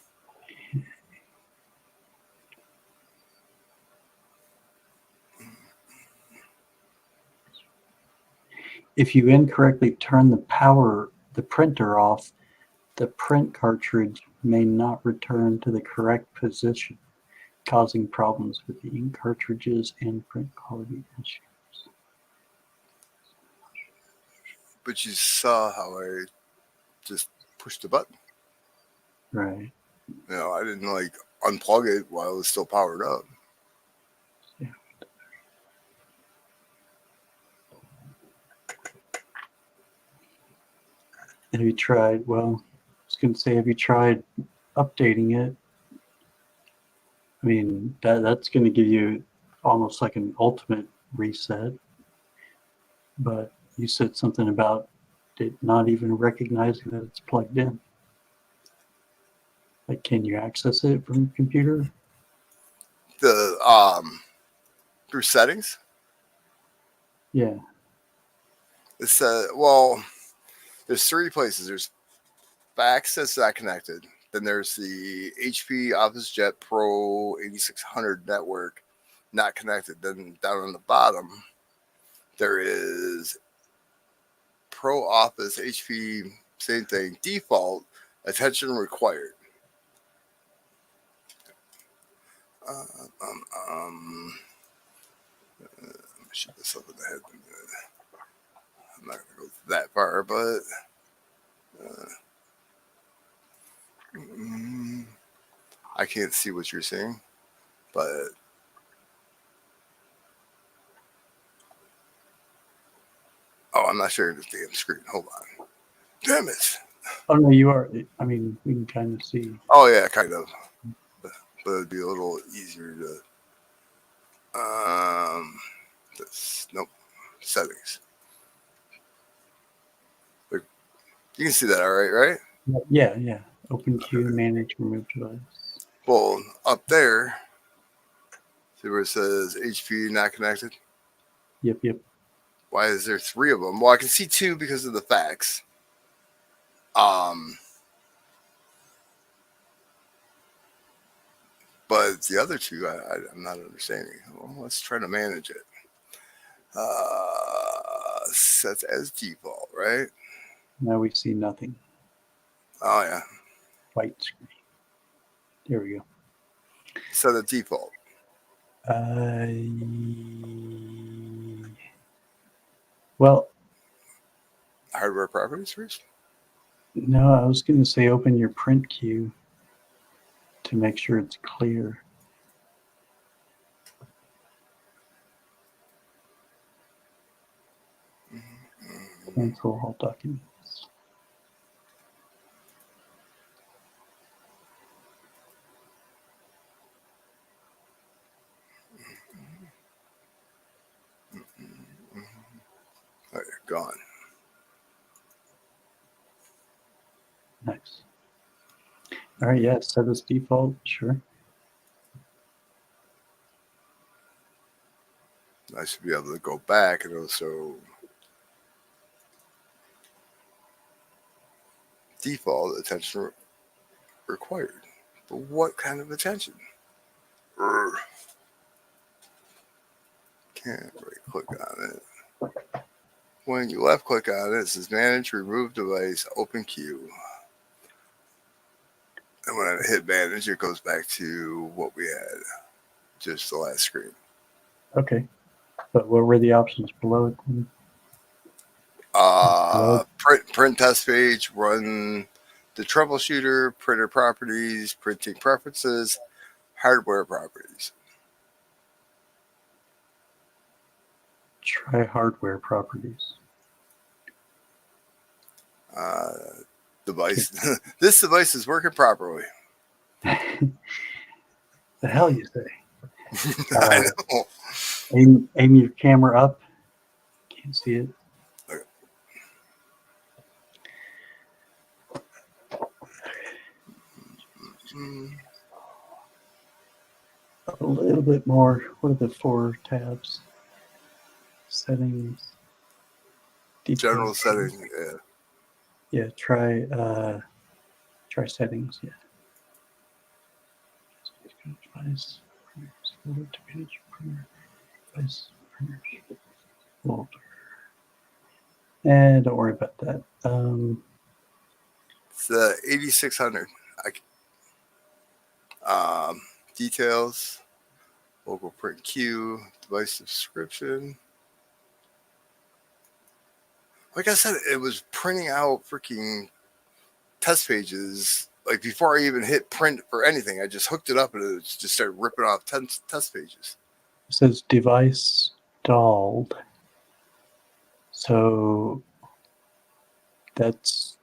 If you incorrectly turn the printer off, the print cartridge may not return to the correct position, causing problems with the ink cartridges and print quality issues. But you saw how I just pushed the button. Right. You know, I didn't like unplug it while it was still powered up. Yeah. Have you tried, well, I was going to say, have you tried updating it? I mean, that's going to give you almost like an ultimate reset. But you said something about it not even recognizing that it's plugged in. Like, can you access it from your computer? The through settings. Yeah. It's well, there's three places. There's fax that's not connected. Then there's the HP OfficeJet Pro 8600 network not connected. Then down on the bottom, there is Pro Office HP, same thing, default, attention required. Shoot this up in the head. I'm not going to go that far, but I can't see what you're saying, but I'm not sharing this damn screen. Hold on. Damn it. Oh, no, you are. I mean, we can kind of see. Oh, yeah, kind of. But it'd be a little easier to. Nope. Settings. Like, you can see that all right? Yeah. Open queue, manage, remove device. Well, up there, see where it says HP not connected? Yep. Why is there 3 of them? Well, I can see 2 because of the facts. But the other 2, I'm not understanding. Well, let's try to manage it. Set as default, right? Now we see nothing. Oh yeah, White screen. There we go. set a default. Well, Hardware properties first. no, I was going to say open your print queue to make sure it's clear. Cancel all documents. All right, gone. Nice. All right, yeah, set as default, sure. I should be able to go back and also default attention required. But what kind of attention? Can't right click on it. When you left click on it, it says manage, remove device, open queue. And when I hit manage, it goes back to what we had, just the last screen. Okay. But what were the options below it? Print test page, run the troubleshooter, printer properties, printing preferences, hardware properties. Try hardware properties. Device. This device is working properly. The hell you say? I know. Aim your camera up. Can't see it. Okay. A little bit more. What are the 4 tabs? Settings. General Details. settings. Yeah. Yeah, try settings. Yeah. Device, folder. And don't worry about that. It's 8600. Details, local print queue, device description. Like I said, it was printing out freaking test pages. Like before I even hit print or anything, I just hooked it up and it just started ripping off test pages. It says device stalled. So that's,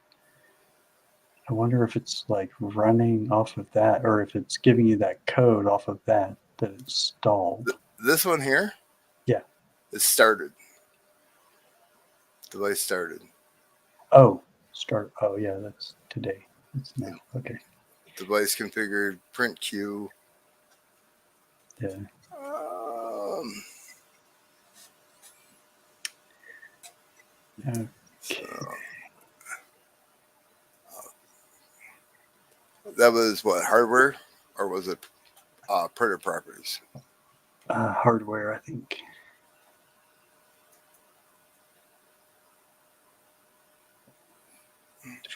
I wonder if it's like running off of that, or if it's giving you that code off of that it's stalled. This one here? Yeah. It started. Device started. Oh, start. Oh, yeah, that's today. It's now. Okay. Device configured, print queue. Yeah. Okay. So, that was what, hardware, or was it printer properties? Hardware, I think.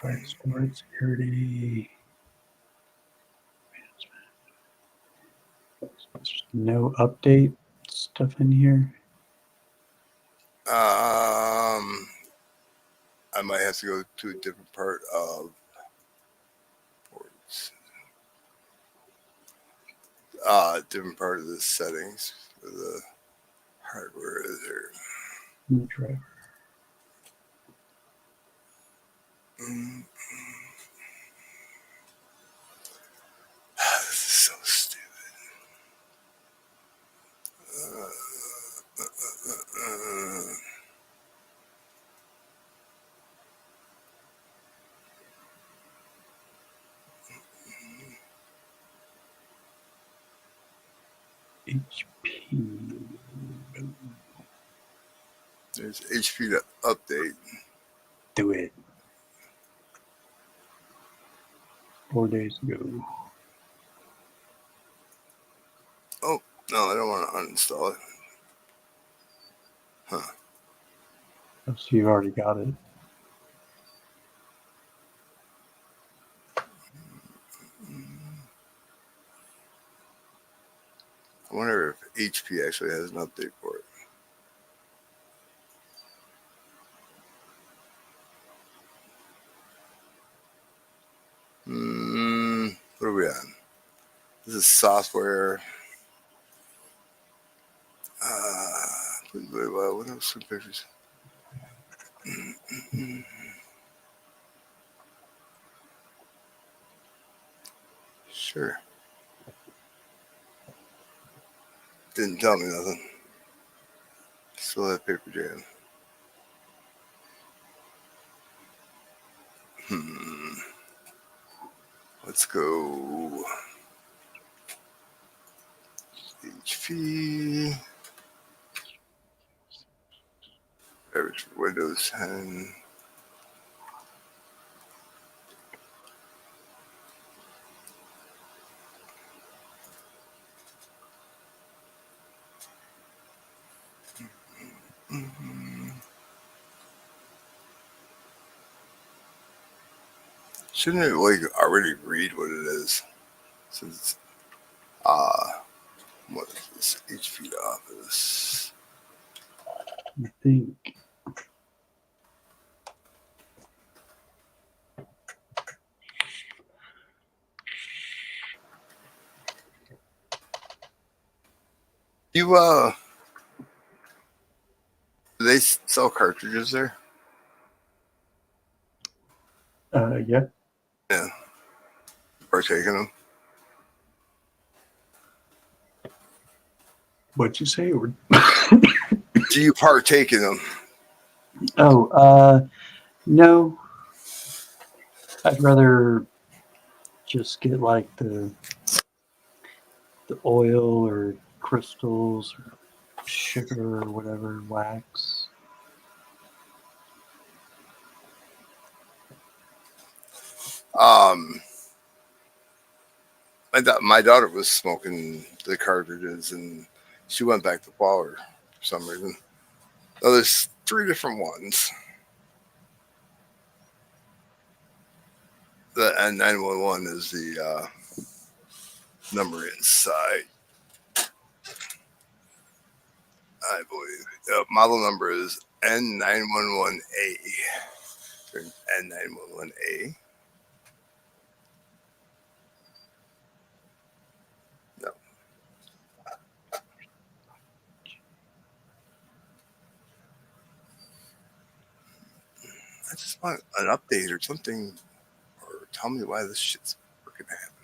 Device storage security. There's no update stuff in here. I might have to go to a different part of ports. Different part of the settings for the hardware is there. New driver. This is so stupid. HP. There's HP to update. Do it. 4 days ago. Oh, no, I don't want to uninstall it. Huh. Oh, so you've already got it. I wonder if HP actually has an update for it. What are we on? This is software. What else? Some pictures. Sure. Didn't tell me nothing. Still have paper jam. Let's go. HP. Average for Windows 10. Shouldn't it like already read what it is? Since what is this? HP Office. I think. You do they sell cartridges there? Yeah. Yeah. Partaking them. What'd you say? Or Do you partake in them? no. I'd rather just get like the oil or crystals or sugar or whatever, wax. My daughter was smoking the cartridges and she went back to flour for some reason. Oh, there's 3 different ones. The N911 is the number inside, I believe. The model number is N911A. N911A. No. I just want an update or something, or tell me why this shit's freaking happening.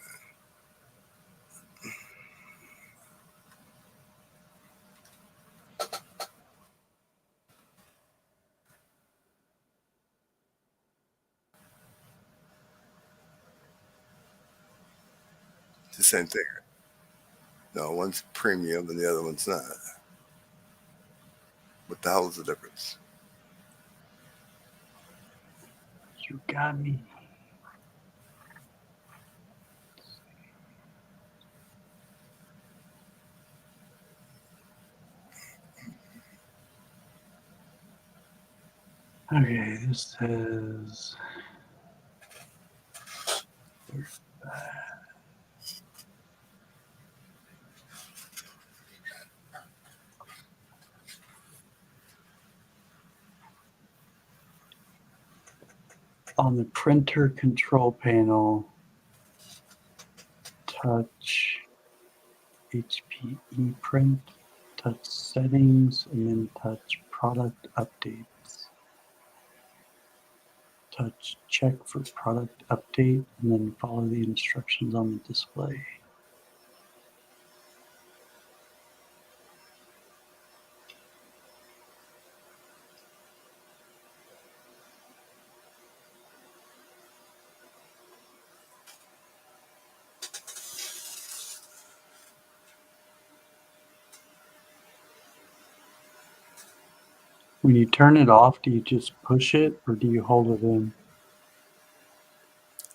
It's the same thing. No, one's premium and the other one's not. What the hell is the difference? You got me. Okay, this says on the printer control panel, touch HPE print, touch settings, and then touch product updates. Touch check for product update, and then follow the instructions on the display. When you turn it off, do you just push it or do you hold it in?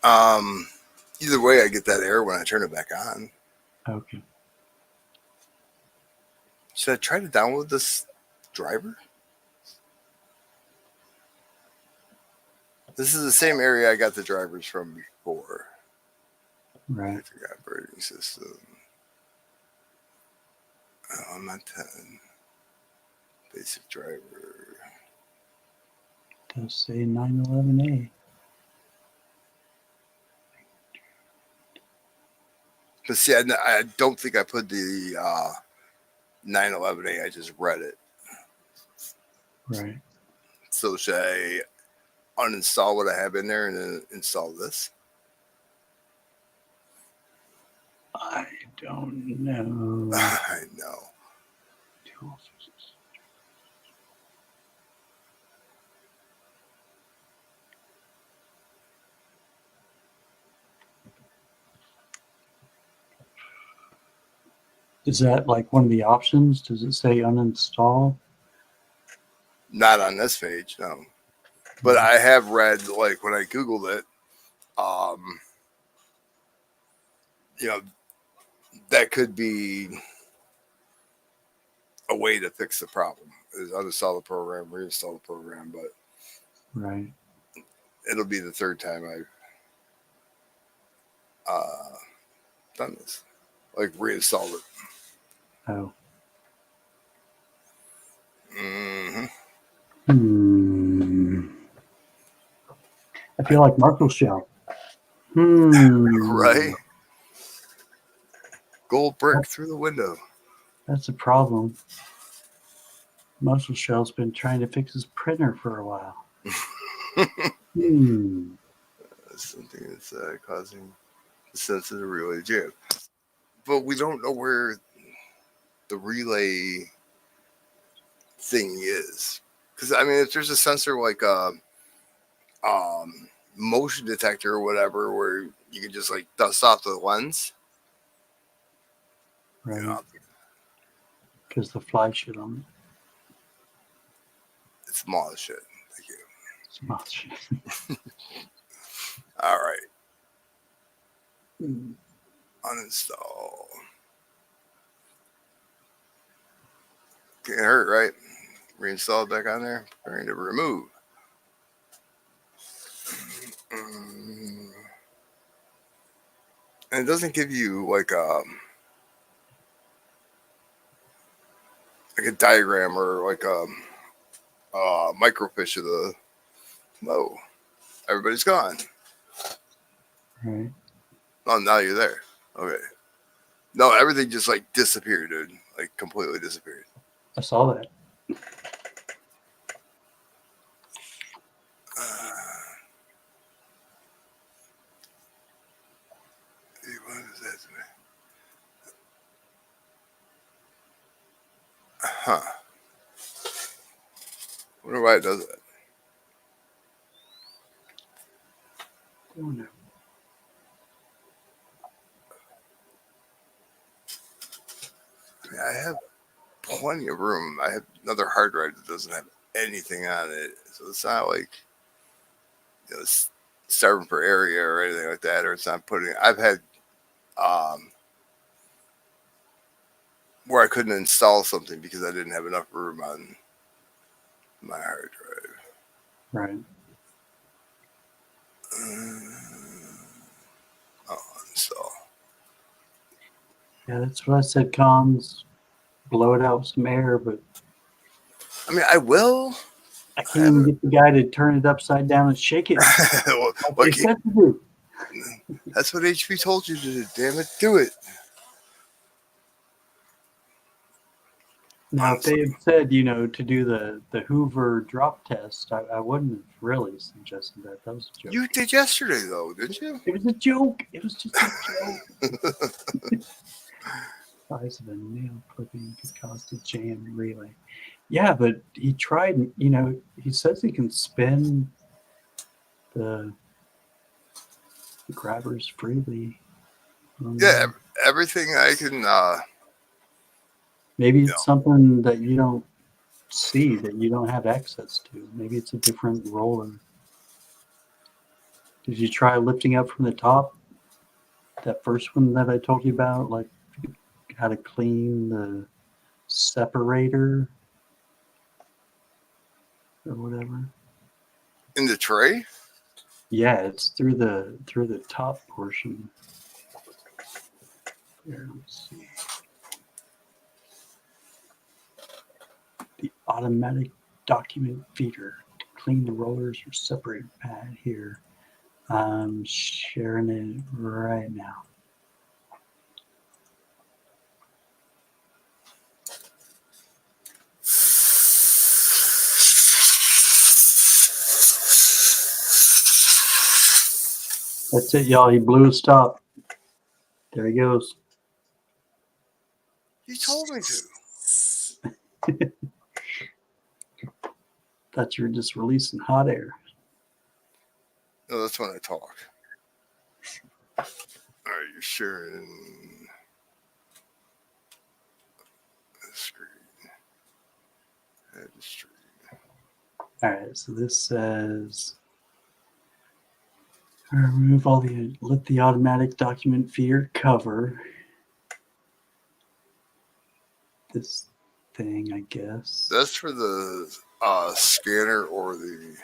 Either way, I get that error when I turn it back on. Okay. Should I try to download this driver? This is the same area I got the drivers from before. Right. Electric operating system. Oh, I'm on 10. Basic driver. It does say 911A. But see, I don't think I put the 911A. I just read it. Right. So should I uninstall what I have in there and then install this? I don't know. I know. Is that like one of the options? Does it say uninstall? Not on this page, no. But I have read, like, when I Googled it, you know, that could be a way to fix the problem. Is uninstall the program, reinstall the program, but Right. it'll be the third time I've done this. Like, reinstalled it. Oh. Mm-hmm. I feel like Marshall Shell. Right? Gold brick through the window. That's a problem. Marshall Shell's been trying to fix his printer for a while. Something that's causing the sensitive relay jam. But we don't know where the relay thing is. Because, I mean, if there's a sensor like a motion detector or whatever where you can just like dust off the lens. Right. Because the fly shit on it. It's small as shit. Thank you. Small shit. All right. Uninstall. Can't hurt, right? Reinstall it back on there. Preparing to remove. And it doesn't give you like a diagram or like a microfiche of the. No, everybody's gone. Right. Oh, now you're there. Okay. No, everything just like disappeared, dude. Like completely disappeared. I saw that. What is that to me? Huh. Wonder why it does that. Oh, no. I mean, I have plenty of room. I have another hard drive that doesn't have anything on it, so it's not like it's starving for area or anything like that, or it's not putting. I've had where I couldn't install something because I didn't have enough room on my hard drive. Right. Uninstall. Yeah, that's what I said, Cons. Blow it out with some air, but I mean, I will. I can't even get the guy to turn it upside down and shake it. Like he said to do. That's what HP told you to do. Damn it, do it. Now, if they had said, to do the Hoover drop test, I wouldn't have really suggested that. That was a joke. You did yesterday, though, didn't you? It was a joke. It was just a joke. Size of a nail clipping could cause the jam relay. Yeah, but he tried, he says he can spin the grabbers freely. Yeah, everything I can. Maybe it's something that you don't see that you don't have access to. Maybe it's a different roller. Did you try lifting up from the top? That first one that I told you about, like how to clean the separator or whatever. In the tray? Yeah, it's through the top portion. Here, let's see. The automatic document feeder to clean the rollers or separate pad here. I'm sharing it right now. That's it, y'all. He blew a stop. There he goes. You told me to. Thought you were just releasing hot air. No, that's when I talk. All right, you're sharing the screen. Add the screen. All right, so this says remove all the let the automatic document feeder cover this thing, I guess. That's for the scanner or the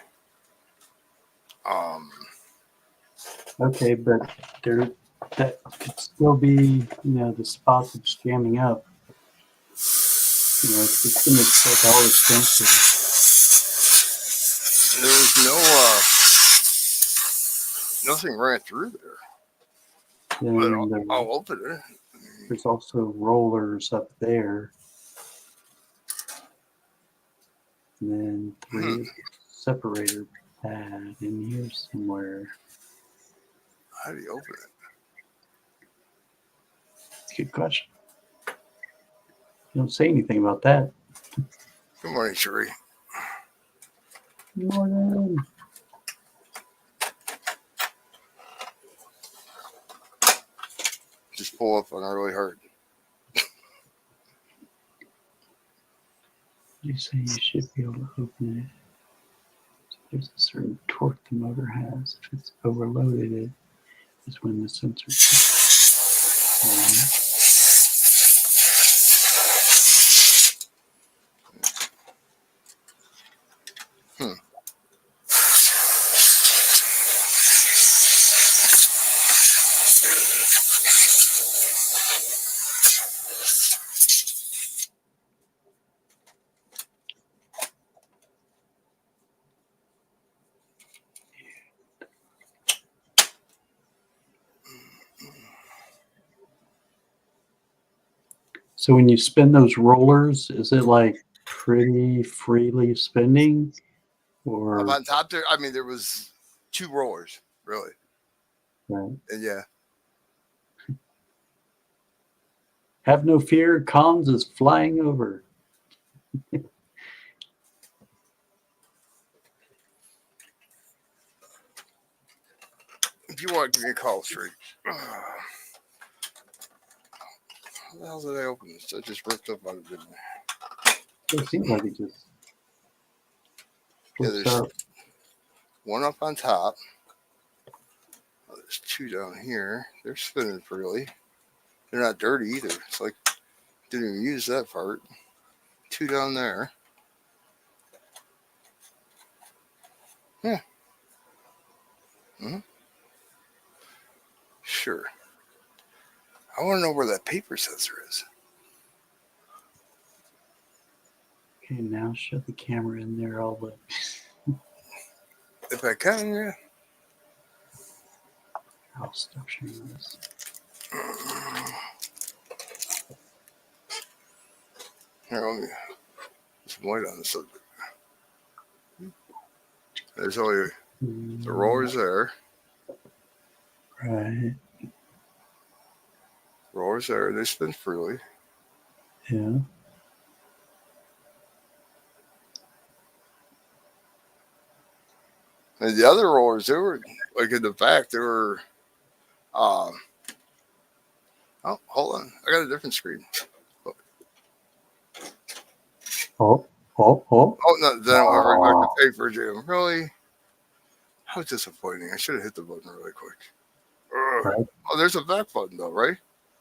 Okay, but there that could still be, the spot that's jamming up. It's going to check all the sensors. there was nothing ran through there. Then But I'll open it. there's also rollers up there. And then 3 separator pad in here somewhere. How do you open it? That's a good question. You don't say anything about that. Good morning, Sherry. Good morning. Just pull up on it really hard. You say you should be able to open it. So there's a certain torque the motor has. If it's overloaded, it is when the sensor kicks on. So when you spin those rollers, is it like pretty freely spinning? Or Up on top there, I mean, there was 2 rollers, really. right. And yeah, Have no fear, Cons is flying over. if you want, give me a call, Sherry. How the hell did I open this? I just ripped up on it, didn't I? It seems like it just Yeah, flips there's up. 1 up on top. Oh, there's 2 down here. They're spinning freely. They're not dirty either. It's like, didn't even use that part. 2 down there. Yeah. Sure. I want to know where that paper sensor is. Okay, now shove the camera in there all the If I can, yeah. I'll stop sharing this. Here, let me put some light on the subject. There's only the rollers there. Right. Rollers there. They spin freely. Yeah. And the other rollers, they were like in the back. They were. Oh, hold on. I got a different screen. Oh, Oh. Oh no, then it went right back to paper jam. Really? How disappointing. I should have hit the button really quick. Ugh. Right. Oh, there's a back button though, right?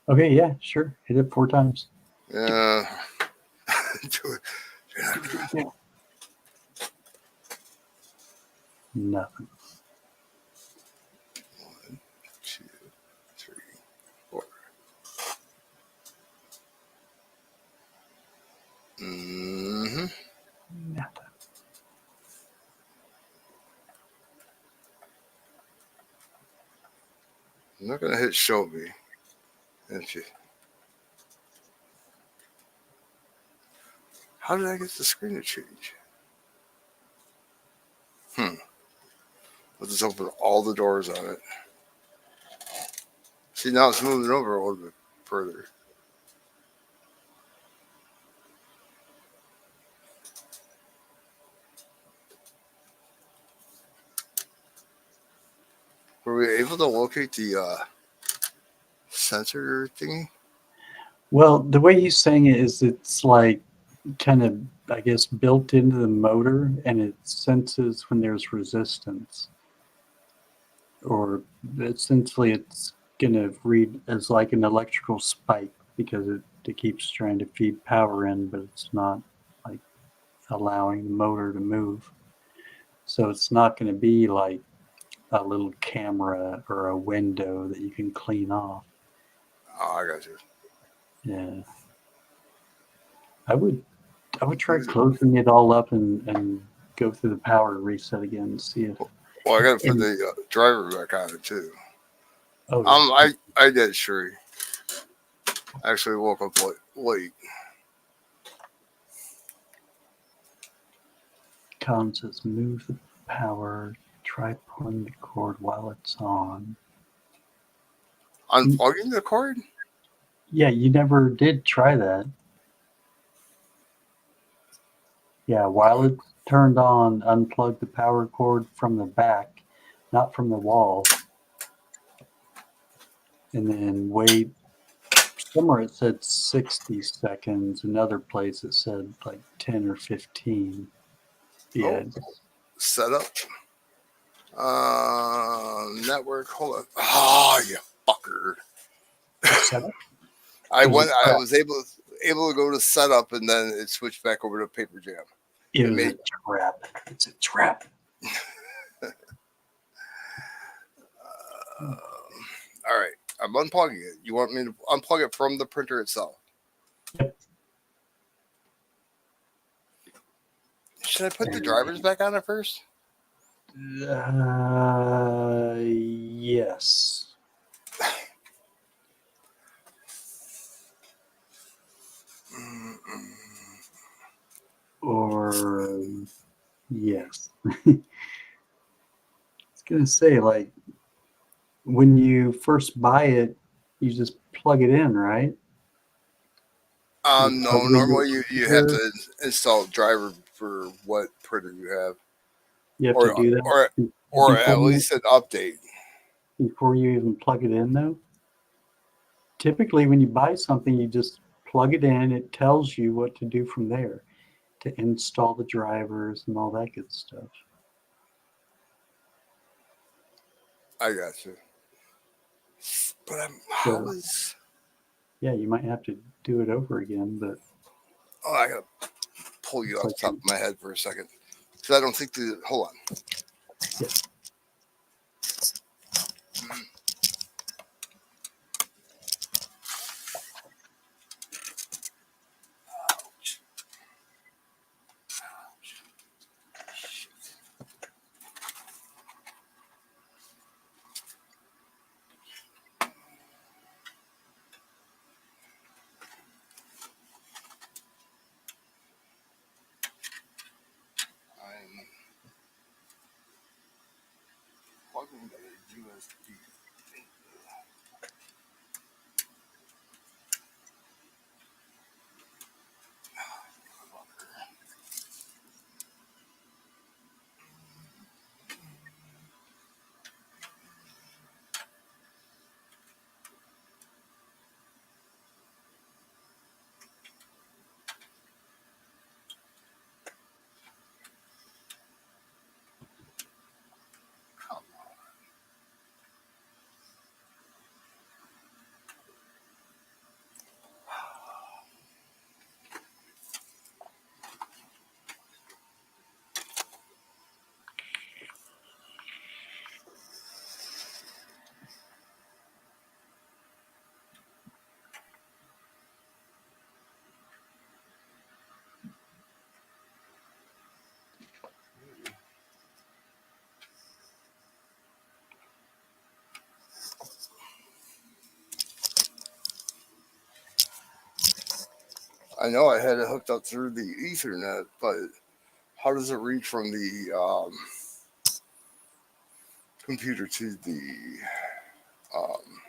Okay, yeah, sure. Hit it 4 times. Yeah. Do it. Yeah. Nothing. 1, 2, 3, 4. Mm-hmm. Nothing. I'm not gonna hit show me. Okay. How did I get the screen to change? Let's just open all the doors on it. See, now it's moving over a little bit further. Were we able to locate the sensor thingy? Well, the way he's saying it is it's like kind of, I guess, built into the motor, and it senses when there's resistance. Or essentially it's going to read as like an electrical spike because it keeps trying to feed power in, but it's not like allowing the motor to move. So it's not going to be like a little camera or a window that you can clean off. Oh, I got you. Yeah. I would try closing it all up and go through the power reset again and see if. Well, I got to put the driver back on it too. Oh, yeah. I did, sure. I actually woke up late. Colin says move the power, try pulling the cord while it's on. Unplugging the cord? Yeah, you never did try that. Yeah, while it's turned on, unplug the power cord from the back, not from the wall. And then wait. Somewhere it said 60 seconds. Another place it said like 10 or 15. Yeah. Setup. Network. Hold on. Oh, you fucker. Setup? I was able to go to setup, and then it switched back over to paper jam. It was a trap. It's a trap. All right. I'm unplugging it. You want me to unplug it from the printer itself? Yep. Should I put the drivers back on it first? Yes. Or yes. I was gonna say, like, when you first buy it, you just plug it in, right? No. Normally, you have to install a driver for what printer you have. You have to do that, or at least an update before you even plug it in, though. Typically, when you buy something, you just plug it in. It tells you what to do from there to install the drivers and all that good stuff. I got you. But yeah, you might have to do it over again, but I gotta pull you off the top of my head for a second because I don't think hold on. Yeah. I'm plugging the USB. I know I had it hooked up through the Ethernet, but how does it reach from the computer to the um,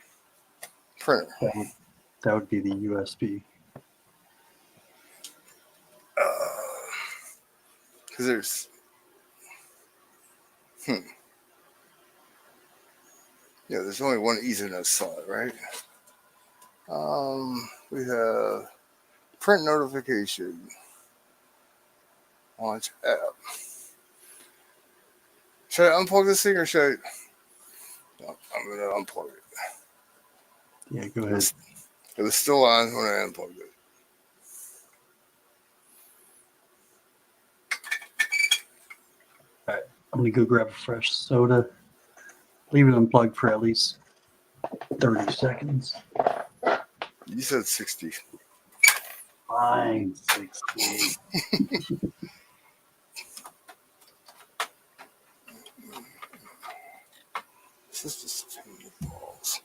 printer? That would be the USB. Because there's, there's only one Ethernet slot, right? We have print notification, launch app. Should I unplug this thing or should I? No, I'm gonna unplug it. Yeah, go ahead. It was still on when I unplugged it. All right, I'm gonna go grab a fresh soda. Leave it unplugged for at least 30 seconds. You said 60. Fine, 60. This is just a pain in the balls.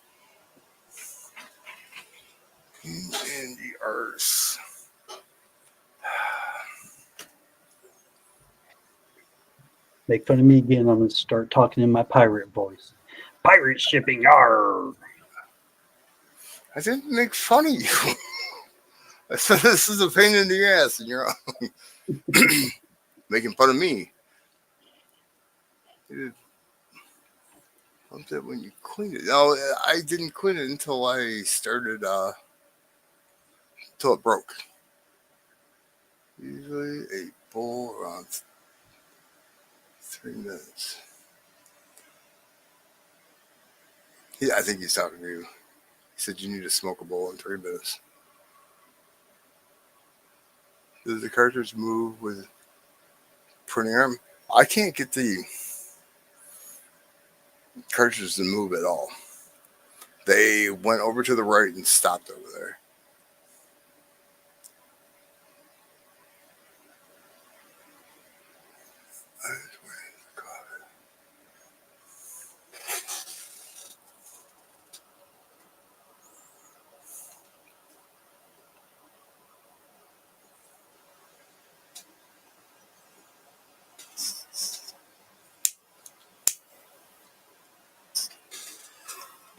In the arse. Make fun of me again. I'm gonna start talking in my pirate voice. Pirate shipping, yarr! I didn't make fun of you. I said this is a pain in the ass, and you're making fun of me. You bumped it when you cleaned it. No, I didn't clean it until I started, until it broke. Usually a bowl around 3 minutes. Yeah, I think he's talking to you. He said you need to smoke a bowl in 3 minutes. Does the cartridge move with printing arm? I can't get the cartridges to move at all. They went over to the right and stopped over there.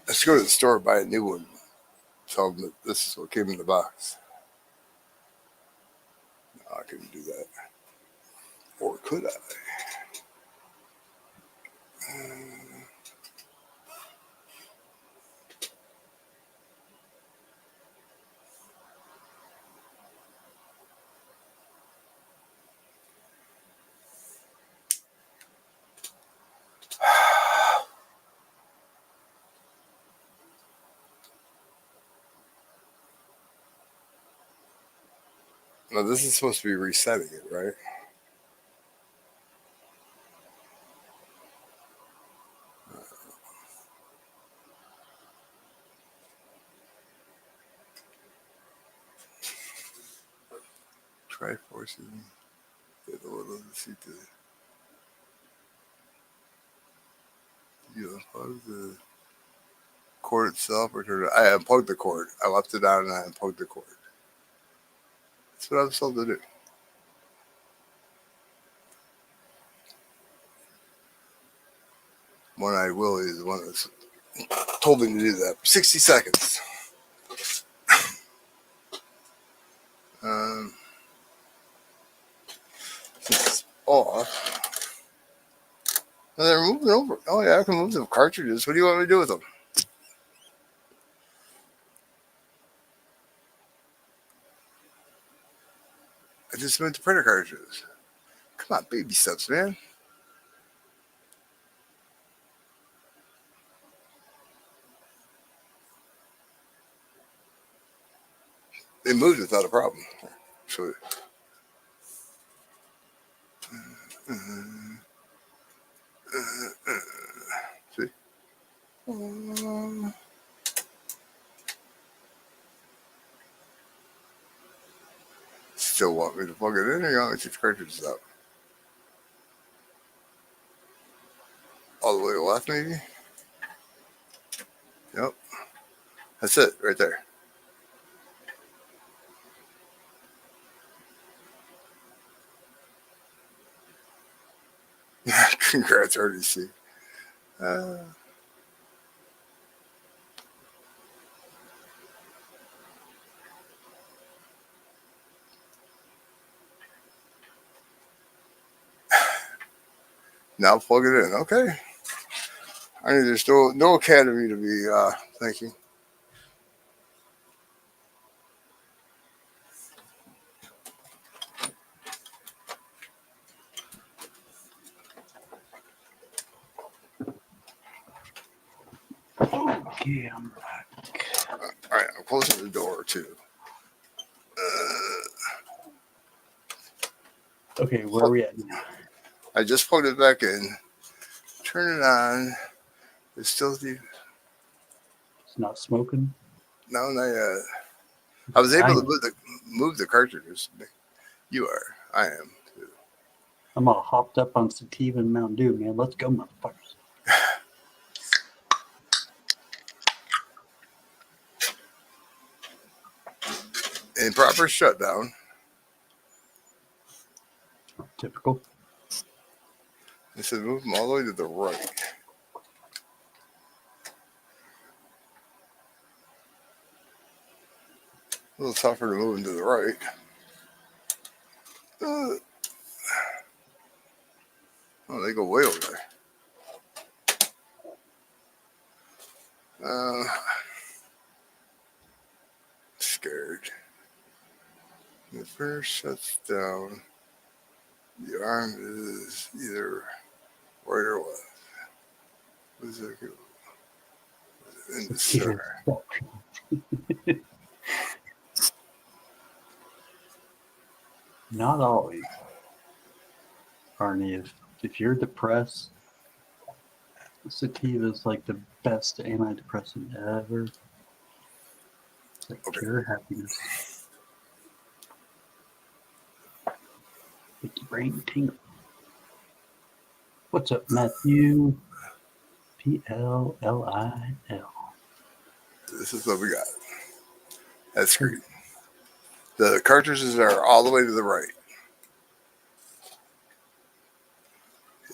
Let's go to the store and buy a new one. Tell them that this is what came in the box. No, I couldn't do that. Or could I? Now, this is supposed to be resetting it, right? Try forcing it a little to see the. You unplug the cord itself or turn it. I unplugged the cord. I left it on and I unplugged the cord. That's what I was told to do. One-eyed Willie is the one that's told me to do that. 60 seconds. Since it's off. And they're moving over. Oh yeah, I can move the cartridges. What do you want me to do with them? I just moved the printer cartridges. Come on, baby steps, man. They moved without a problem. So, see? Still want me to plug it in or you want me to take the cartridges out? All the way to the left, maybe? Yep. That's it, right there. Congrats, RDC. Uh, now plug it in. Okay. I mean, there's no academy to be thanking. Okay, I'm back. All right, I'm closing the door too. Okay, where are we at now? I just plugged it back in. Turn it on. It's still the It's not smoking. no, not yet. I was able I to am. move the cartridges. You are. I am too. I'm all hopped up on sativa and Mountain Dew, man. Let's go, motherfuckers. Improper shutdown. Typical. It said move them all the way to the right. A little tougher to move them to the right. Oh, they go way over there. Scared. The printer shuts down. The arm is either right or left. What is that? In the Sativa. center. Not always. Arnie, if you're depressed, sativa is like the best antidepressant ever. It's like pure happiness. Make your brain tingle. What's up, Matthew? PLLIL. This is what we got. That's great. The cartridges are all the way to the right.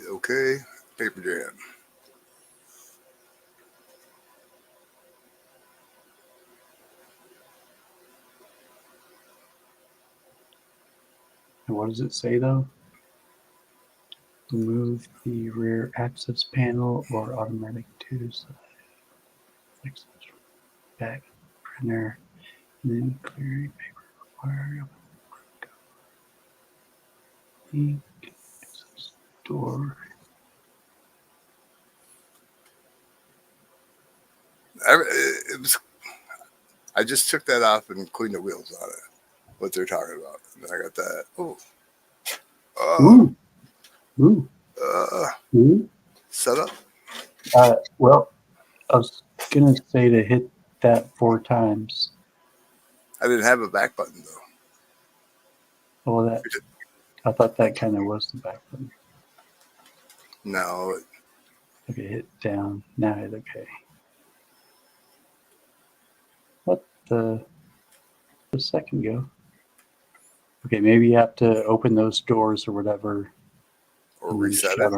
Okay, paper jam. And what does it say though? Remove the rear access panel or automatic to side. Back printer. And then clearing paper required. Ink. Access door. It was. I just took that off and cleaned the wheels on it. What they're talking about. And I got that. Ooh. Ooh. Ooh. Set up. Well, I was gonna say to hit that 4 times. I didn't have a back button though. Oh, that I thought that kind of was the back button. No. Okay, hit down. Now hit okay. What the second go? Okay, maybe you have to open those doors or whatever. Or reset it. I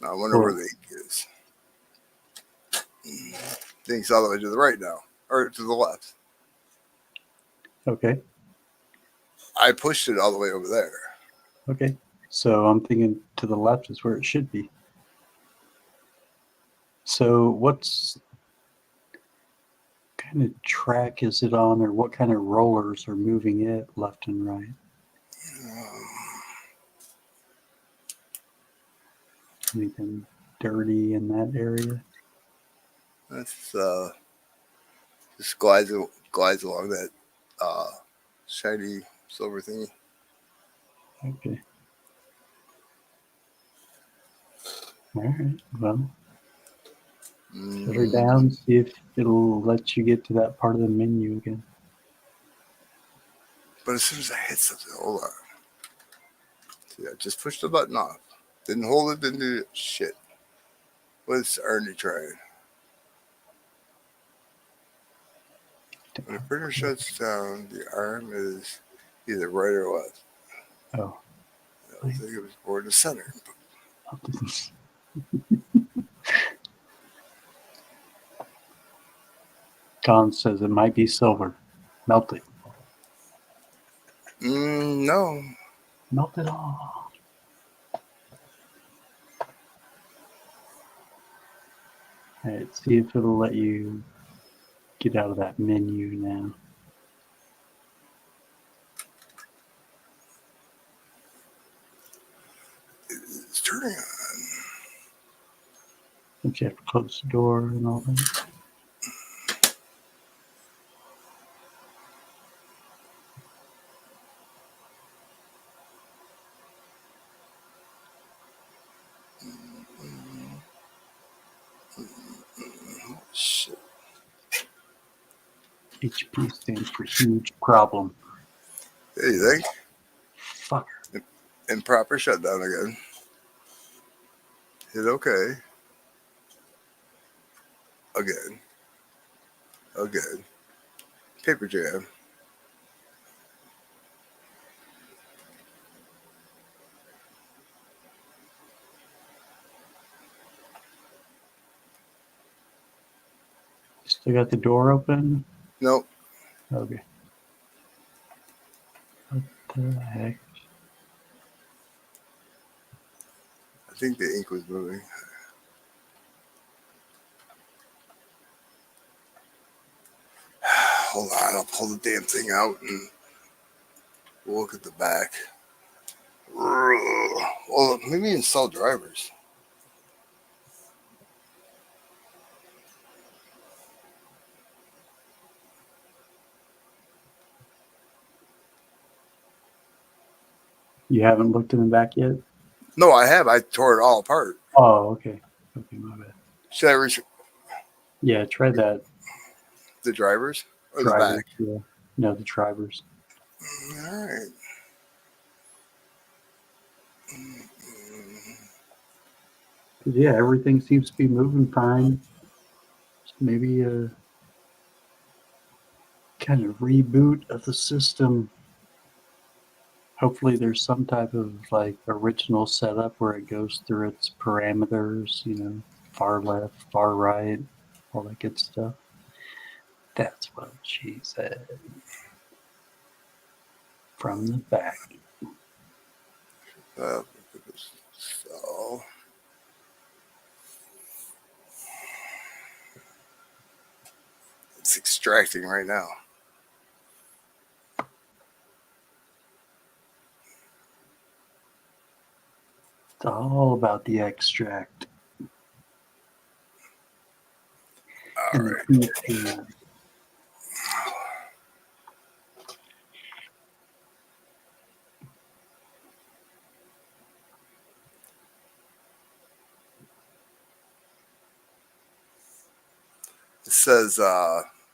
wonder where the ink is. The ink's all the way to the right now. Or to the left. Okay. I pushed it all the way over there. Okay. So I'm thinking to the left is where it should be. So what's kind of track is it on, or what kind of rollers are moving it left and right? Anything dirty in that area? That's just glides along that shiny silver thingy. Okay. All right. Well, put her down. See if it'll let you get to that part of the menu again. But as soon as I hit something, hold on. See, I just pushed the button off. Didn't hold it, didn't do shit. What's Arnie trying? When the printer shuts down, the arm is either right or left. Oh. I think it was board in the center. Con says it might be silver. Melt it. No. Melt it all. All right, see if it'll let you get out of that menu now. It's turning on. Don't you have to close the door and all that? Shit. HP stands for huge problem. Hey, you think? Fucker. Improper shutdown again. Hit OK. Again. Paper jam. Still got the door open? Nope. Okay. What the heck? I think the ink was moving. Hold on, I'll pull the damn thing out and we'll look at the back. Well, maybe install drivers. You haven't looked in the back yet? No, I have. I tore it all apart. Oh, okay. Okay, my bad. Should I reach Yeah, try that. the drivers or the Drivers. back? Yeah. No, the drivers. All right. Yeah, everything seems to be moving fine. Just maybe a kind of reboot of the system. Hopefully there's some type of like original setup where it goes through its parameters, you know, far left, far right, all that good stuff. That's what she said. From the back. So it's extracting right now. It's all about the extract. All right. And It says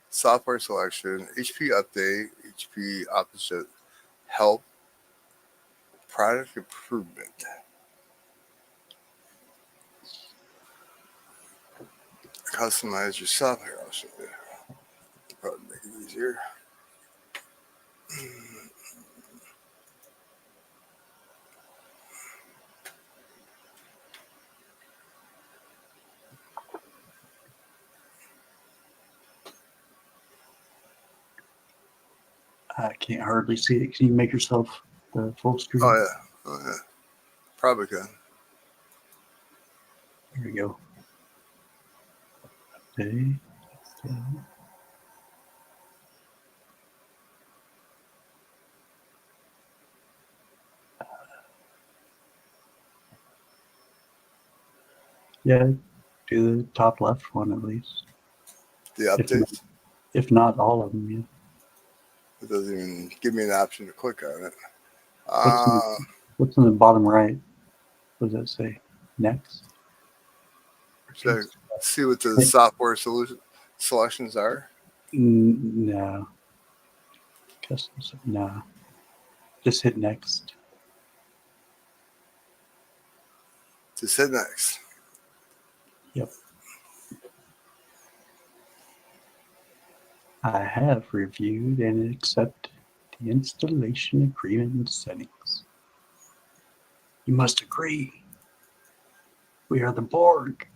software selection, HP update, HP opposite, help, product improvement. Customize your software. I'll show you. Probably make it easier. I can't hardly see it. Can you make yourself the full screen? Oh yeah. Probably can. There we go. Okay. Yeah, do the top left one at least. The updates. If not all of them, yeah. It doesn't even give me an option to click on it. What's in the bottom right? What does that say? Next? Should I see what the software selections are? No. Custom. No. Just hit next. Just hit next. Yep. I have reviewed and accept the installation agreement settings. You must agree. We are the Borg.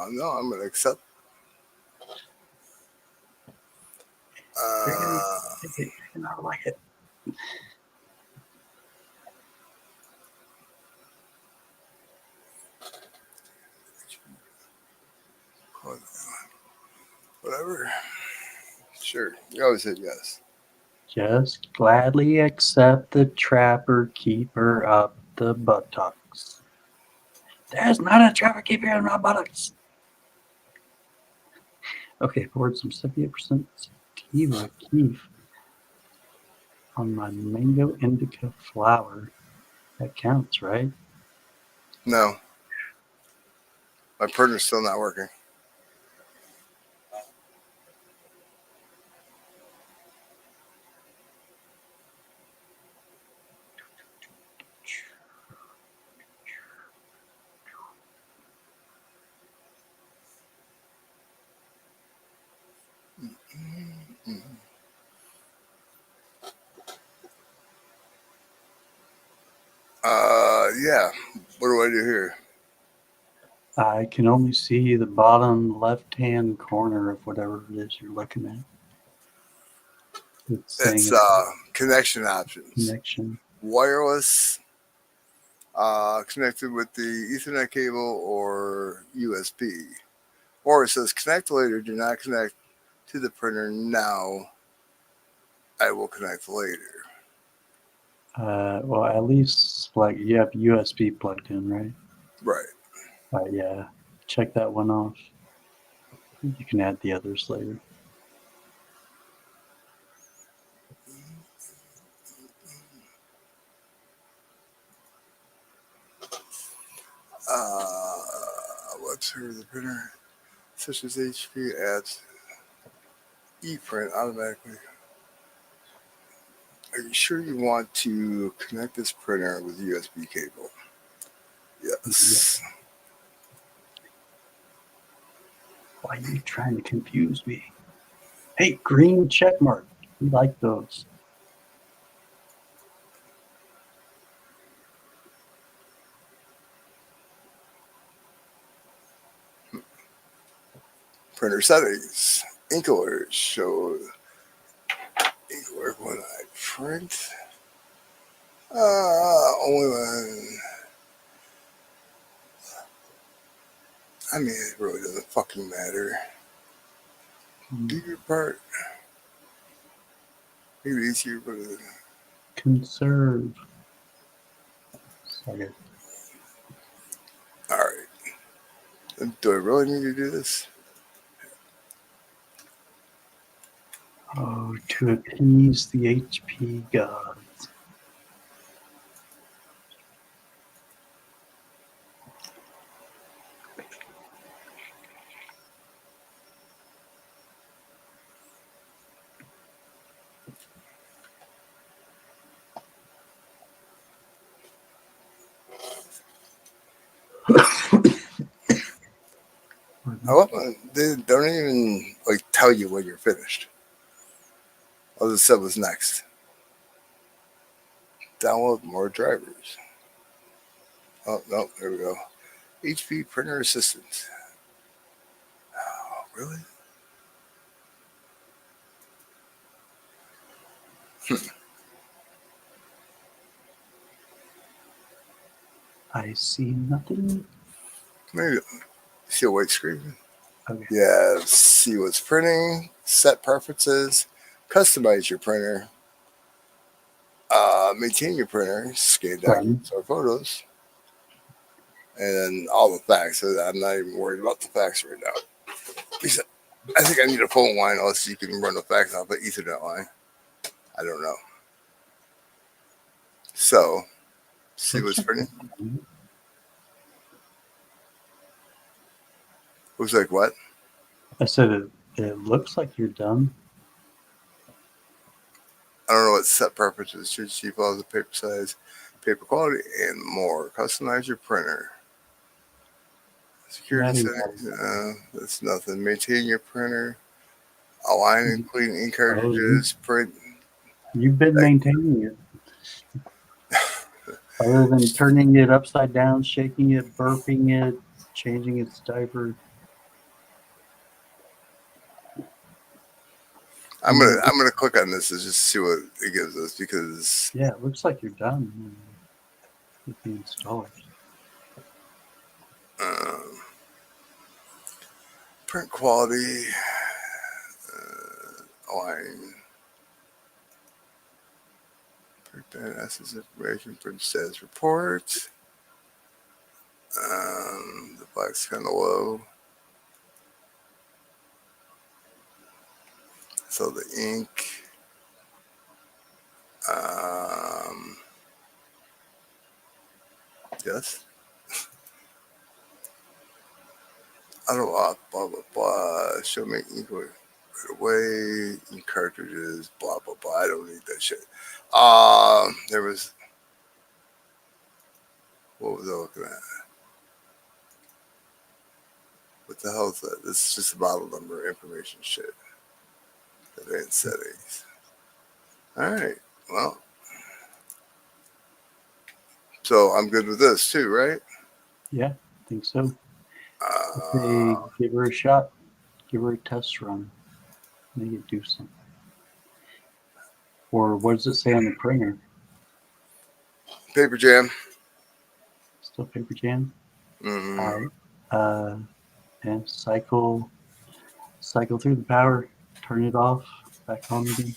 No, I'm going to accept. You're gonna take it. You're gonna like it. Whatever. Sure. You always said yes. Just gladly accept the trapper keeper up the buttocks. There's not a trapper keeper in my buttocks. Okay, poured some 78% sativa keef on my mango indica flower. That counts, right? No. My printer's still not working. Yeah. What do I do here? I can only see the bottom left-hand corner of whatever it is you're looking at. It's saying It's connection options. connection. Wireless, connected with the Ethernet cable or USB. Or it says connect later, do not connect to the printer now. I will connect later. Well, at least like you have USB plugged in, right? Right. Yeah. Check that one off. You can add the others later. Let's hear the printer, such as HP adds ePrint automatically. Are you sure you want to connect this printer with USB cable? Yes. Why are you trying to confuse me? Hey, green check mark. We like those. Printer settings. Ink alert show ink alert when I print. Only when. I mean, it really doesn't fucking matter. Do your part. Make it easier, but Conserve. Second. alright. Do I really need to do this? Oh, to appease the HP gods. They don't even like tell you when you're finished. All they said was next. Download more drivers. Oh no, there we go. HP printer assistant. Oh, really? I see nothing. Maybe see a white screen. Okay. Yeah, see what's printing, set preferences, customize your printer, maintain your printer, scan documents or photos, and then all the facts. I'm not even worried about the facts right now. I think I need a phone line, unless you can run the facts off the Ethernet line. I don't know. So, see what's printing. Looks like what? I said it looks like you're done. I don't know what set preferences. Should see follow the paper size, paper quality, and more. Customize your printer. Security settings. That's nothing. Maintain your printer. Align and clean ink cartridges. Print. You've been maintaining it. Other than turning it upside down, shaking it, burping it, changing its diaper. I'm gonna click on this to just see what it gives us because Yeah, it looks like you're done with the installers. print quality, align, print band assets information, print status report. The black's kind of low. So the ink, yes. Auto lock, blah blah blah. Show me ink right away. Ink cartridges, blah blah blah. I don't need that shit. There was. What was I looking at? What the hell is that? This is just a model number information shit. Advanced settings. Alright, well. So I'm good with this too, right? Yeah, I think so. Okay, give her a shot. Give her a test run. Make it do something. Or what does it say on the printer? Paper jam. Still paper jam? Mm-hmm. All right. And cycle through the power. Turn it off. Back on again.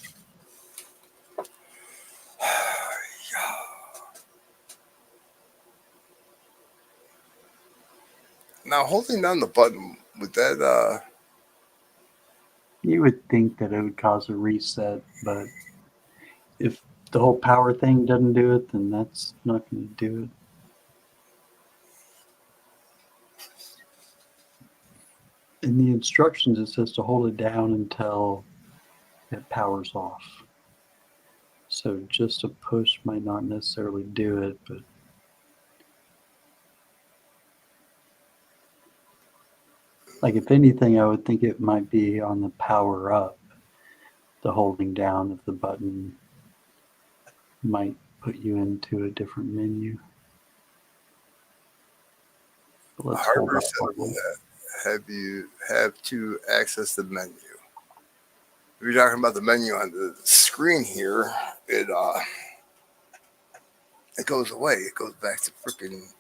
Now holding down the button with that You would think that it would cause a reset, but if the whole power thing doesn't do it, then that's not going to do it. In the instructions, it says to hold it down until it powers off. So just a push might not necessarily do it, but like if anything, I would think it might be on the power up. The holding down of the button might put you into a different menu. But let's hold hardware that set will have to access the menu. If you're talking about the menu on the screen here, it goes away. It goes back to freaking.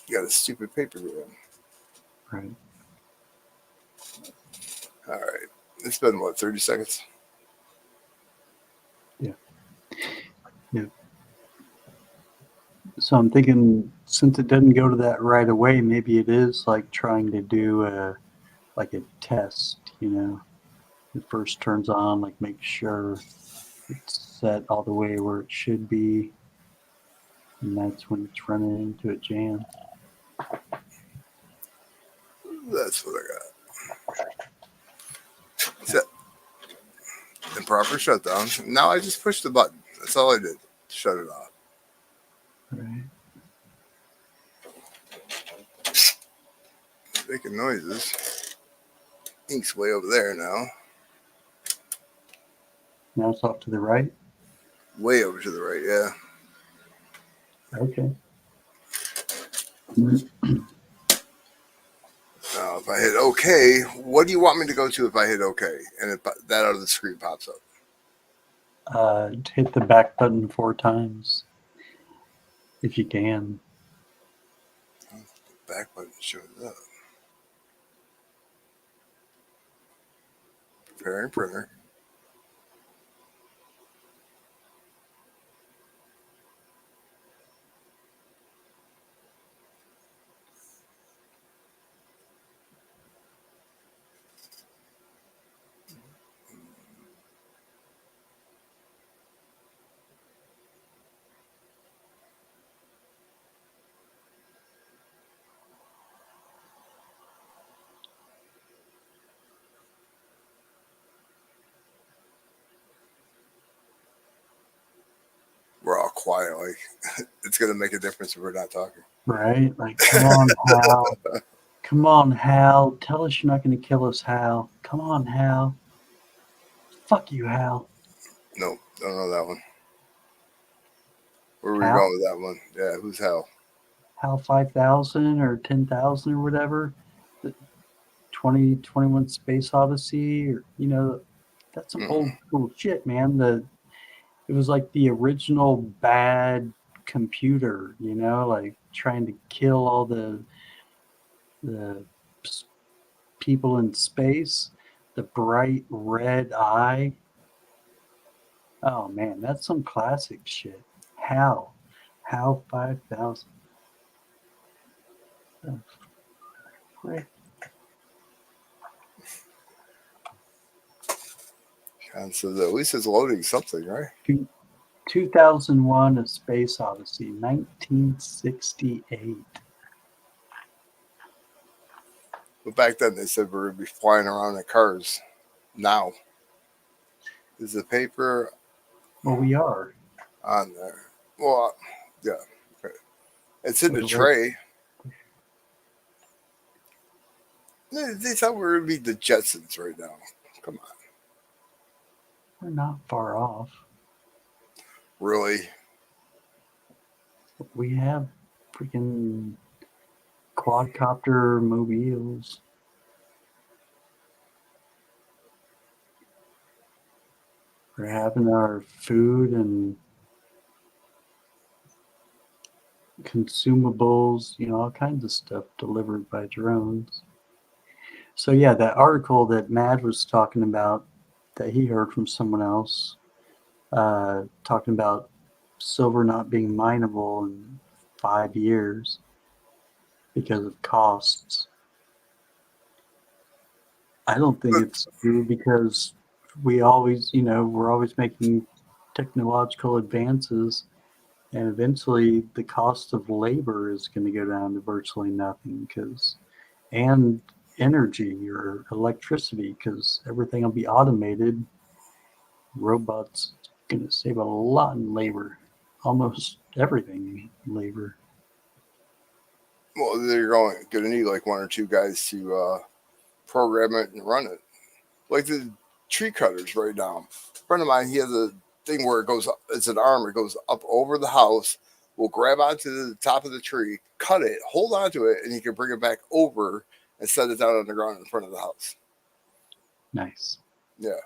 You got a stupid paper here. right. All right. It's been what, 30 seconds? Yeah. So I'm thinking, since it doesn't go to that right away, maybe it is like trying to do a test, you know. It first turns on, like make sure it's set all the way where it should be, and that's when it's running into a jam. That's what I got. Set. Improper shutdown. Now I just pushed the button. That's all I did. Shut it off. Right. Making noises. Ink's way over there now. Now it's off to the right. Way over to the right, yeah. Okay. Now, if I hit OK, what do you want me to go to if I hit OK? And that out of the screen pops up. Hit the back button 4 times if you can. Back button shows up. Preparing printer. We're all quiet. Like, it's going to make a difference if we're not talking. Right? Like, come on, Hal. Come on, Hal. Tell us you're not going to kill us, Hal. Come on, Hal. Fuck you, Hal. No, don't know that one. Where were we Hal? going with that one? Yeah, who's Hal? HAL 5000 or 10,000 or whatever. The 2021 Space Odyssey, or that's some old school shit, man. It was like the original bad computer, like trying to kill all the people in space. The bright red eye. Oh man, that's some classic shit. HAL 5000. The frick? And so at least it's loading something, right? 2001: A Space Odyssey, 1968. But back then they said we're going to be flying around in cars. Now, is the paper Well, we are. on there? Well, yeah. Okay. It's in the Wait, tray. They thought we were going to be the Jetsons right now. Come on. We're not far off. Really? We have freaking quadcopter mobiles. We're having our food and consumables, all kinds of stuff delivered by drones. So yeah, that article that Mad was talking about, that he heard from someone else, talking about silver not being mineable in 5 years because of costs. I don't think it's true, because we're always making technological advances, and eventually the cost of labor is going to go down to virtually nothing, and energy or electricity, because everything will be automated. Robots going to save a lot in labor, almost everything in labor. Well, they're going to need like one or two guys to program it and run it. Like the tree cutters right now. A friend of mine, he has a thing where it goes up, it's an arm, it goes up over the house, will grab onto the top of the tree, cut it, hold onto it, and he can bring it back over and set it down on the ground in front of the house. Nice. Yeah.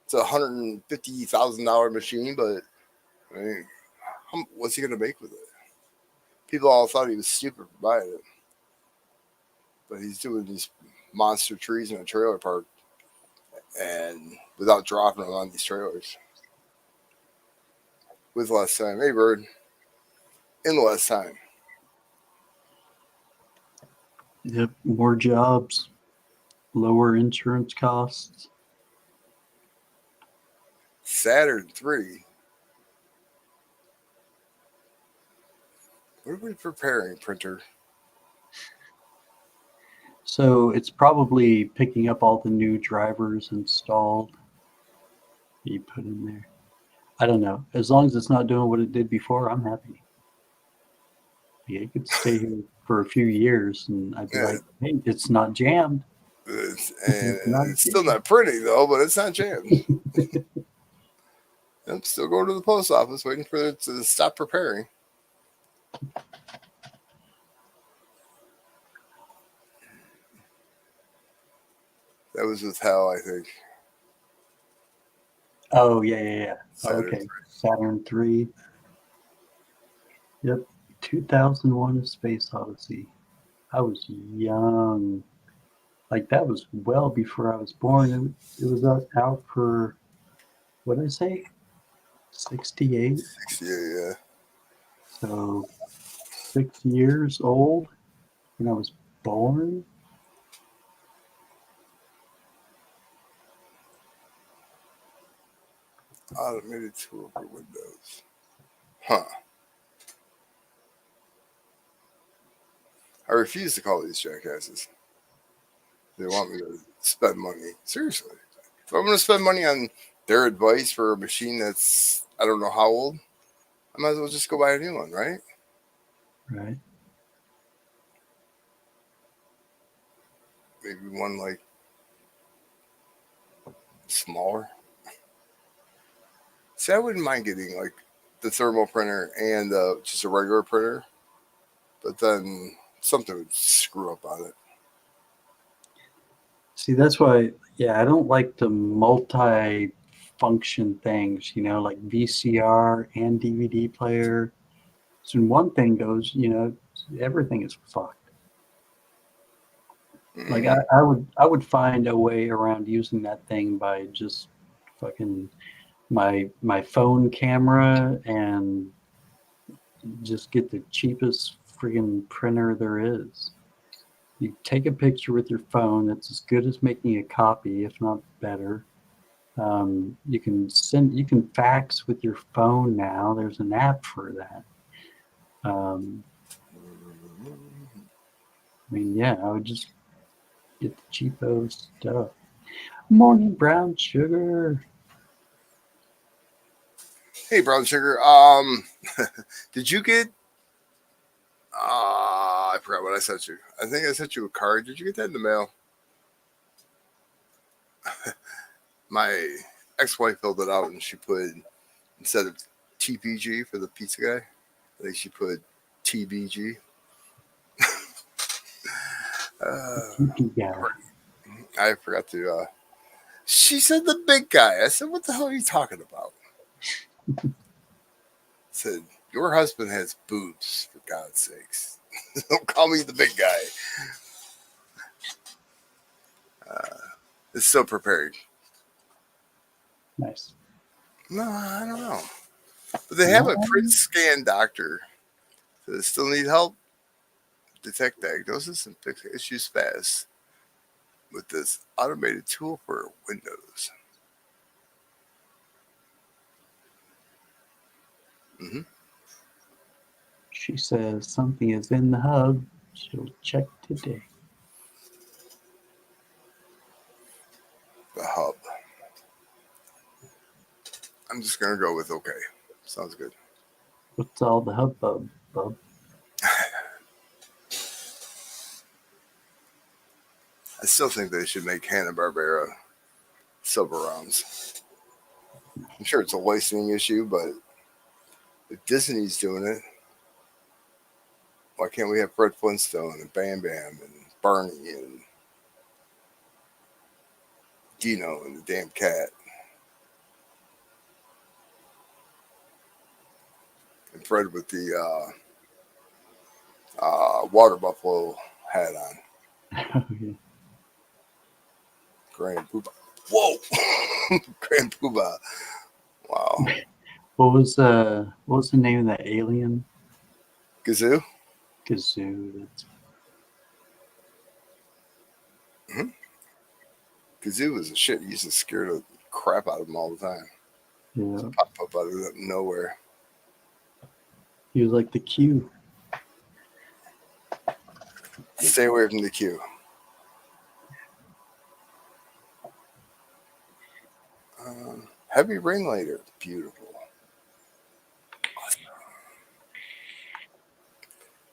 It's a $150,000 machine, but I mean, what's he going to make with it? People all thought he was stupid for buying it. But he's doing these monster trees in a trailer park and without dropping them on these trailers. With less time. Hey, Bird. In less time. Yep, more jobs, lower insurance costs. Saturn 3. What are we preparing, printer? So it's probably picking up all the new drivers installed that you put in there. I don't know. As long as it's not doing what it did before, I'm happy. Yeah, it could stay here for a few years, and I'd be like, hey, it's not jammed. It's still not printing, though, but it's not jammed. I'm still going to the post office waiting for it to stop preparing. That was with Hal, I think. Oh, yeah. Saturn okay. 3. Saturn 3. Yep. 2001: A Space Odyssey. I was young. Like, that was well before I was born. It was out for, what did I say? 68? 68, yeah. So 6 years old when I was born. Automated tool for Windows. Huh. I refuse to call these jackasses. They want me to spend money. Seriously. If I'm going to spend money on their advice for a machine that's, I don't know how old, I might as well just go buy a new one, right? Right. Maybe one like smaller. See, I wouldn't mind getting like the thermal printer and just a regular printer, but then something would screw up on it. See, that's why, yeah, I don't like the multi-function things, like VCR and DVD player. So when one thing goes, everything is fucked. Like Mhm. I would find a way around using that thing by just fucking my phone camera and just get the cheapest friggin' printer there is. You take a picture with your phone that's as good as making a copy, if not better. You can fax with your phone now. There's an app for that. I mean, yeah, I would just get the cheapo stuff. Morning brown sugar. Hey, brown sugar. Did you get? I forgot what I sent you. I think I sent you a card. Did you get that in the mail? My ex-wife filled it out, and she put, instead of TPG for the pizza guy, I think she put TBG. TP guy. I forgot to. She said the big guy. I said, "What the hell are you talking about?" Said, "Your husband has boobs, for God's sakes. Don't call me the big guy." It's still prepared. Nice. No, I don't know. But they have a print scan doctor. So they still need help. Detect diagnosis and fix issues fast with this automated tool for Windows. Mm-hmm. She says something is in the hub. She'll check today. The hub. I'm just gonna go with okay. Sounds good. What's all the hubbub, bub? I still think they should make Hanna-Barbera silver rounds. I'm sure it's a licensing issue, but if Disney's doing it, why can't we have Fred Flintstone and Bam Bam and Barney and Dino and the damn cat? And Fred with the water buffalo hat on. Yeah. Grand Poobah. Whoa! Grand Poobah. Wow. What was the name of that alien? Gazoo? Kazoo. That's Mm-hmm. Gazoo was a shit. He used to scare the crap out of him all the time. yeah. Pop up out of nowhere. He was like the Q. Stay away from the queue. Heavy rain later. Beautiful.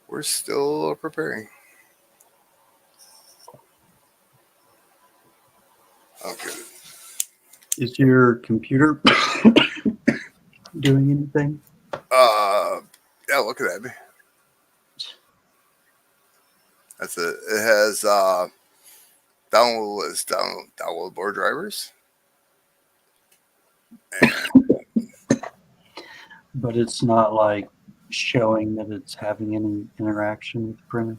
We're still preparing. Okay. Is your computer doing anything? Yeah, look at that. That's it. It has download board drivers. And But it's not like showing that it's having any interaction with the printer.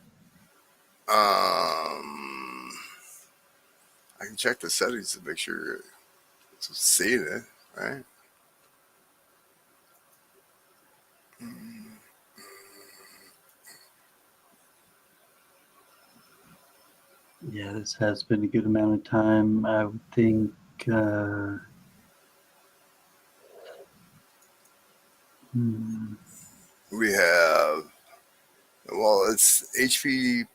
I can check the settings to make sure it's seeing it, right? Yeah, this has been a good amount of time. I would think. We have, well, it's HP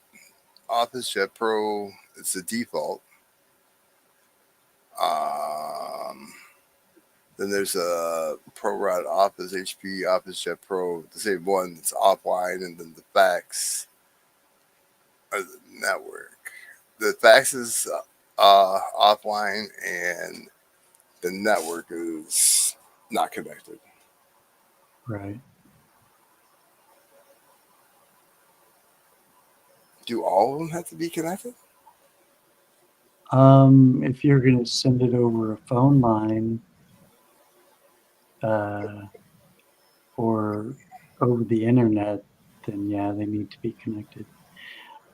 Office Jet Pro. It's the default. Then there's a ProRod Office HP Office Jet Pro, the same one that's offline, and then the fax or the network. The fax is offline, and the network is not connected. Right. Do all of them have to be connected? If you're going to send it over a phone line or over the internet, then yeah, they need to be connected.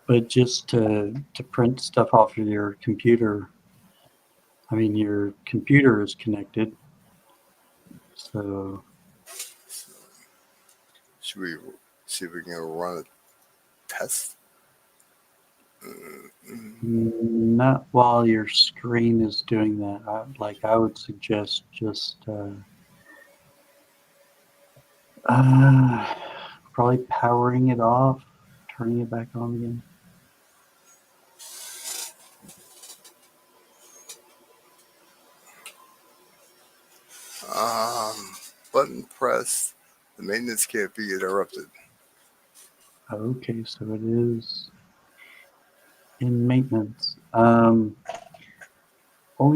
But just to print stuff off of your computer, I mean, your computer is connected. So Should we see if we can run a test? not while your screen is doing that. I would suggest just probably powering it off, turning it back on again. Button press. The maintenance can't be interrupted. Okay, so it is in maintenance. Only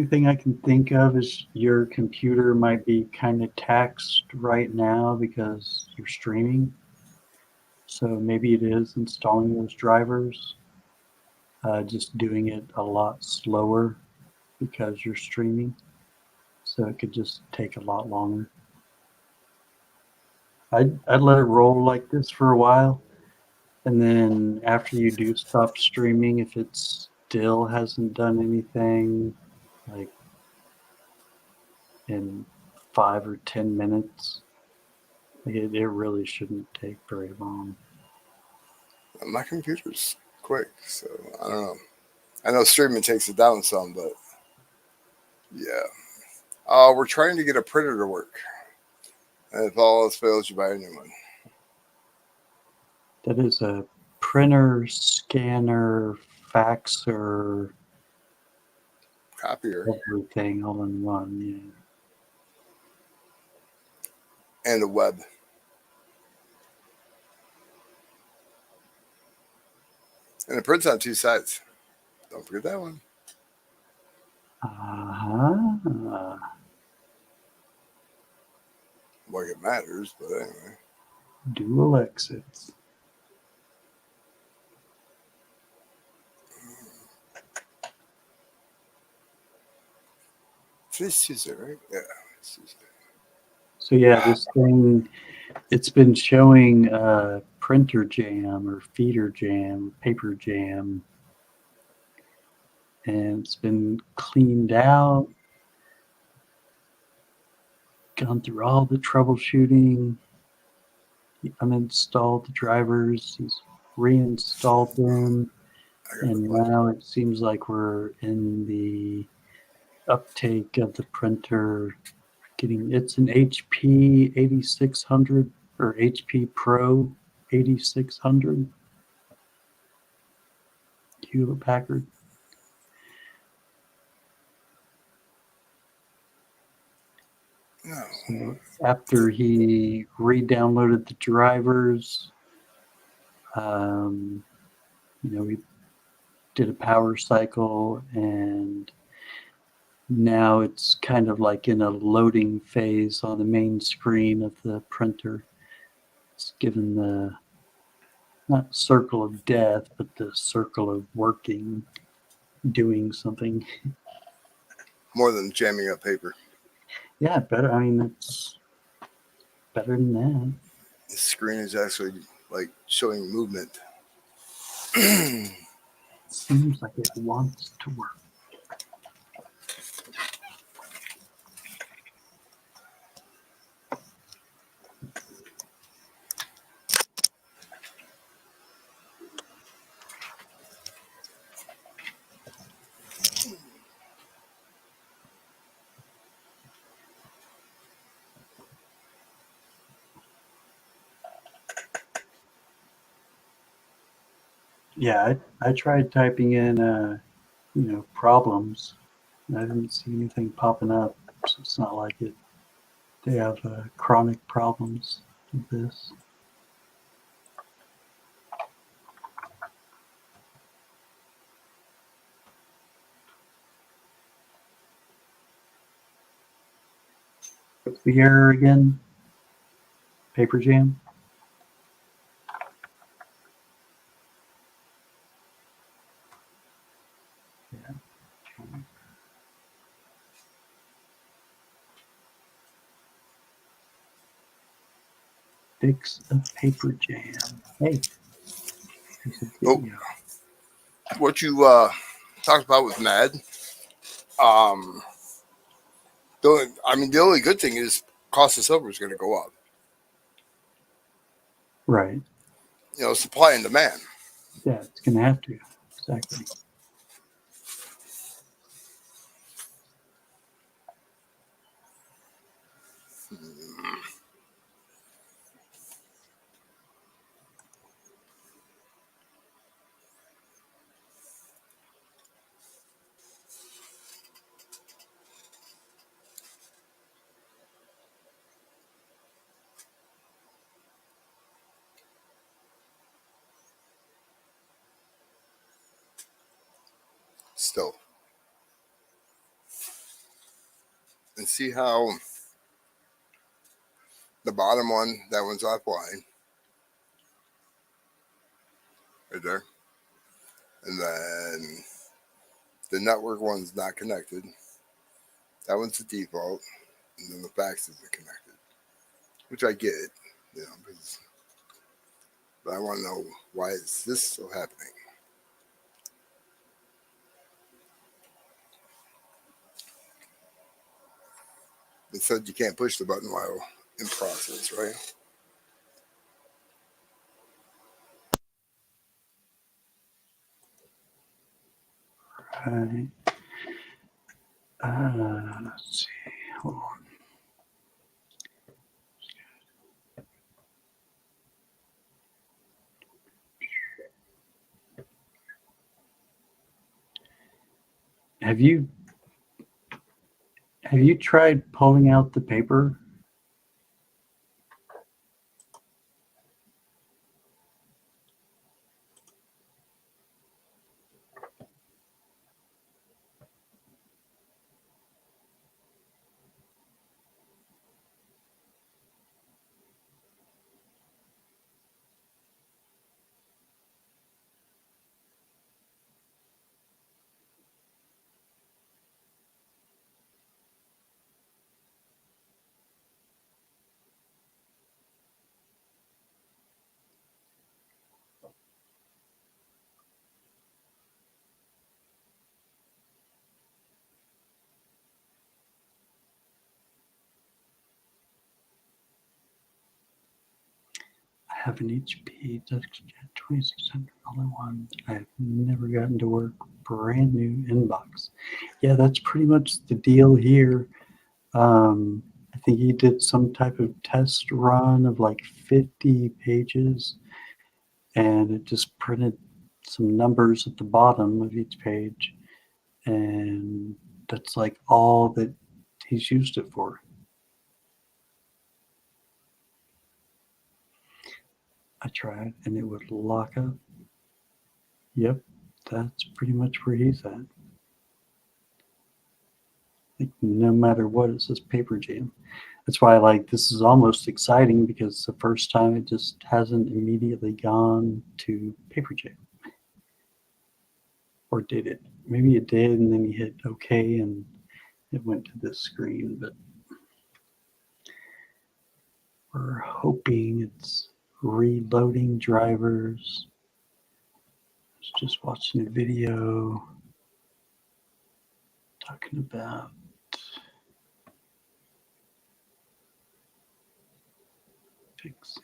thing I can think of is your computer might be kind of taxed right now because you're streaming. So maybe it is installing those drivers, just doing it a lot slower because you're streaming. So it could just take a lot longer. I'd let it roll like this for a while. And then after you do stop streaming, if it still hasn't done anything, like in 5 or 10 minutes, it really shouldn't take very long. My computer's quick, so I don't know. I know streaming takes it down some, but yeah. We're trying to get a printer to work. And if all else fails, you buy a new one. That is a printer, scanner, faxer, Copier. everything all in one. Yeah. And a web. And it prints on two sides. Don't forget that one. Like it matters, but anyway. Dual exits. Today's Tuesday, right? Yeah, it's Tuesday. So yeah, this thing, it's been showing printer jam or feeder jam, paper jam, and it's been cleaned out, gone through all the troubleshooting. He uninstalled the drivers, he's reinstalled them, and now it seems like we're in the uptake of the printer. It's an HP 8600 or HP Pro 8600 Hewlett Packard. No. So after he re-downloaded the drivers, we did a power cycle, and now it's kind of like in a loading phase on the main screen of the printer. It's given the not circle of death, but the circle of working, doing something. More than jamming up paper. Yeah, better. I mean, it's better than that. The screen is actually like showing movement. Seems like it wants to work. Yeah, I tried typing in, problems. I didn't see anything popping up, so it's not like they have chronic problems with this. What's the error again? Paper Jam? Yeah. Fix a paper jam. Hey. Piece of Oh. video. What you talked about with Mad, the only good thing is cost of silver is going to go up. Right. You know, supply and demand. Yeah, it's going to have to. Exactly. Still. And see how the bottom one, that one's offline. Right there. And then the network one's not connected. That one's the default. And then the fax isn't connected. Which I get, you know, but I want to know, why is this still happening? It said you can't push the button while in process, right? Right. Let's see. Hold on. Have you tried pulling out the paper? I have an HP DeskJet 2600 all-in-one. I've never gotten to work. Brand new inbox. Yeah, that's pretty much the deal here. I think he did some type of test run of like 50 pages, and it just printed some numbers at the bottom of each page, and that's like all that he's used it for. I tried, and it would lock up. Yep, that's pretty much where he's at. Like, no matter what, it says paper jam. That's why, like, this is almost exciting, because the first time it just hasn't immediately gone to paper jam. Or did it? Maybe it did, and then you hit OK, and it went to this screen. But we're hoping it's reloading drivers. I was just watching a video talking about fixing.